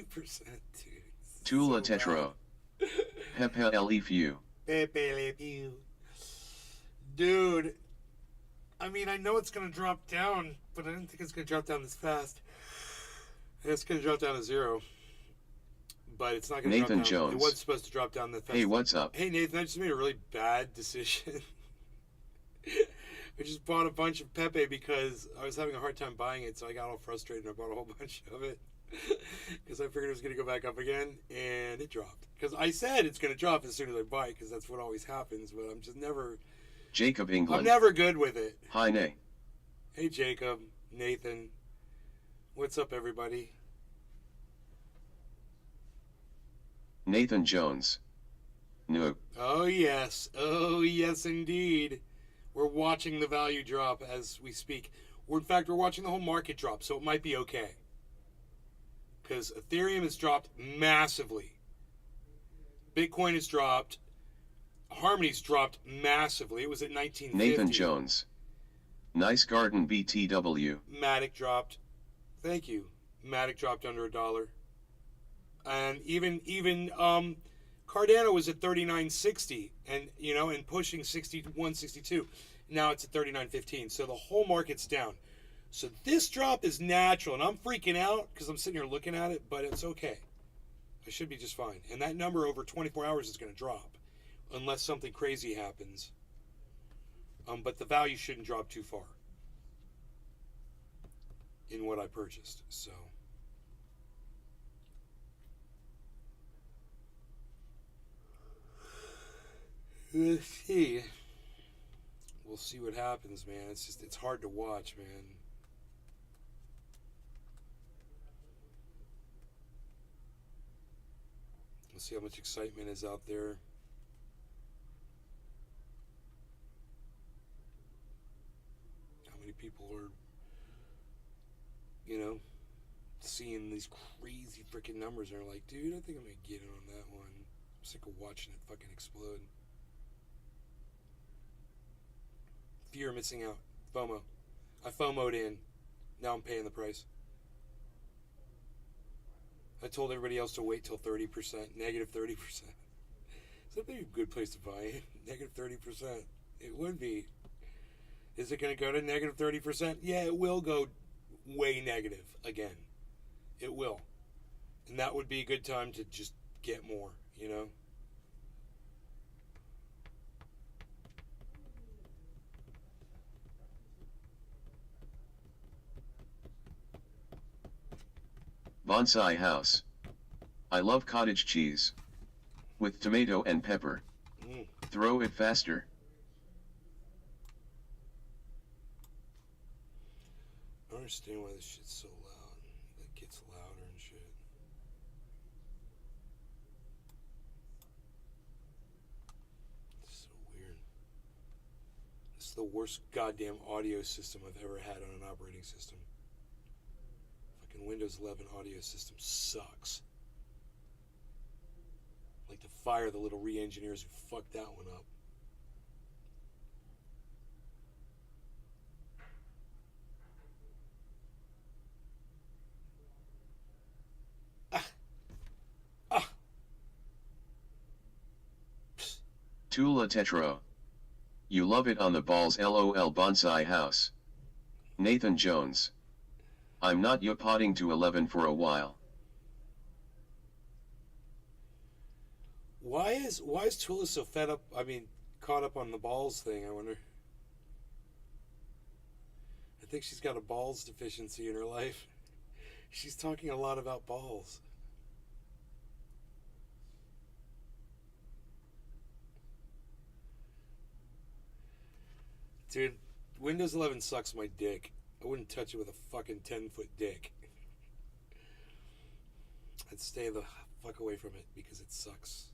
84%. 82%, dude. Tula Tetro. Pepe leaf you. Pepe leave you. Dude, I mean, I know it's going to drop down, but I didn't think it's going to drop down this fast. It's going to drop down to 0. But it's not going to drop down. Nathan Jones. It wasn't supposed to drop down that fast. Hey, what's up? Hey, Nathan, I just made a really bad decision. I just bought a bunch of Pepe because I was having a hard time buying it, so I got all frustrated and I bought a whole bunch of it. Because I figured it was going to go back up again, and it dropped. Because I said it's going to drop as soon as I buy it, because that's what always happens, but I'm just never... Jacob England. I'm never good with it. Hi, Nay. Hey, Jacob, Nathan. What's up, everybody? Nathan Jones. No. Oh, yes. Oh, yes, indeed. We're watching the value drop as we speak. In fact, we're watching the whole market drop, so it might be okay. Because Ethereum has dropped massively. Bitcoin has dropped. Harmony's dropped massively. It was at 1950. Nathan Jones. Nice garden BTW. Matic dropped. Thank you. Matic dropped under $1. And even Cardano was at 39.60 and pushing 61.62. Now it's at 39.15. So the whole market's down. So this drop is natural, and I'm freaking out because I'm sitting here looking at it, but it's okay. I should be just fine. And that number over 24 hours is going to drop unless something crazy happens. But the value shouldn't drop too far in what I purchased. So Let's see. We'll see what happens, man. It's hard to watch, man. We'll see how much excitement is out there. How many people are, seeing these crazy freaking numbers and are like, dude, I think I'm gonna get in on that one. I'm sick of watching it fucking explode. Fear of missing out. FOMO. I FOMO'd in. Now I'm paying the price. I told everybody else to wait till 30%, negative 30%. Is that a good place to buy it? Negative 30%. It would be. Is it going to go to negative 30%? Yeah, it will go way negative again. It will. And that would be a good time to just get more, Bonsai house. I love cottage cheese. With tomato and pepper. Throw it faster. I don't understand why this shit's so loud. It gets louder and shit. It's so weird. This is the worst goddamn audio system I've ever had on an operating system. Fucking Windows 11 audio system sucks. I'd like to fire the little re-engineers who fucked that one up. Tula Tetro. You love it on the balls LOL bonsai house. Nathan Jones. I'm not potting to 11 for a while. Why is Tula so fed up, caught up on the balls thing, I wonder? I think she's got a balls deficiency in her life. She's talking a lot about balls. Dude, Windows 11 sucks my dick. I wouldn't touch it with a fucking 10-foot dick. I'd stay the fuck away from it because it sucks.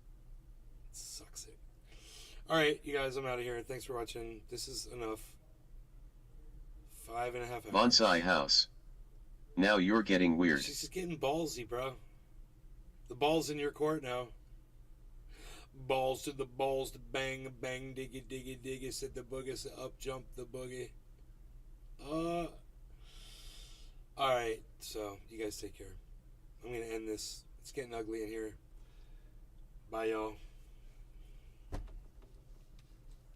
It sucks it. Alright, you guys, I'm out of here. Thanks for watching. This is enough. 5.5 hours. Bonsai house. Now you're getting weird. She's just getting ballsy, bro. The ball's in your court now. Balls to the bang, bang, diggy, diggy, diggy, said the boogie, said up jump the boogie. Alright, so you guys take care. I'm gonna end this. It's getting ugly in here. Bye, y'all.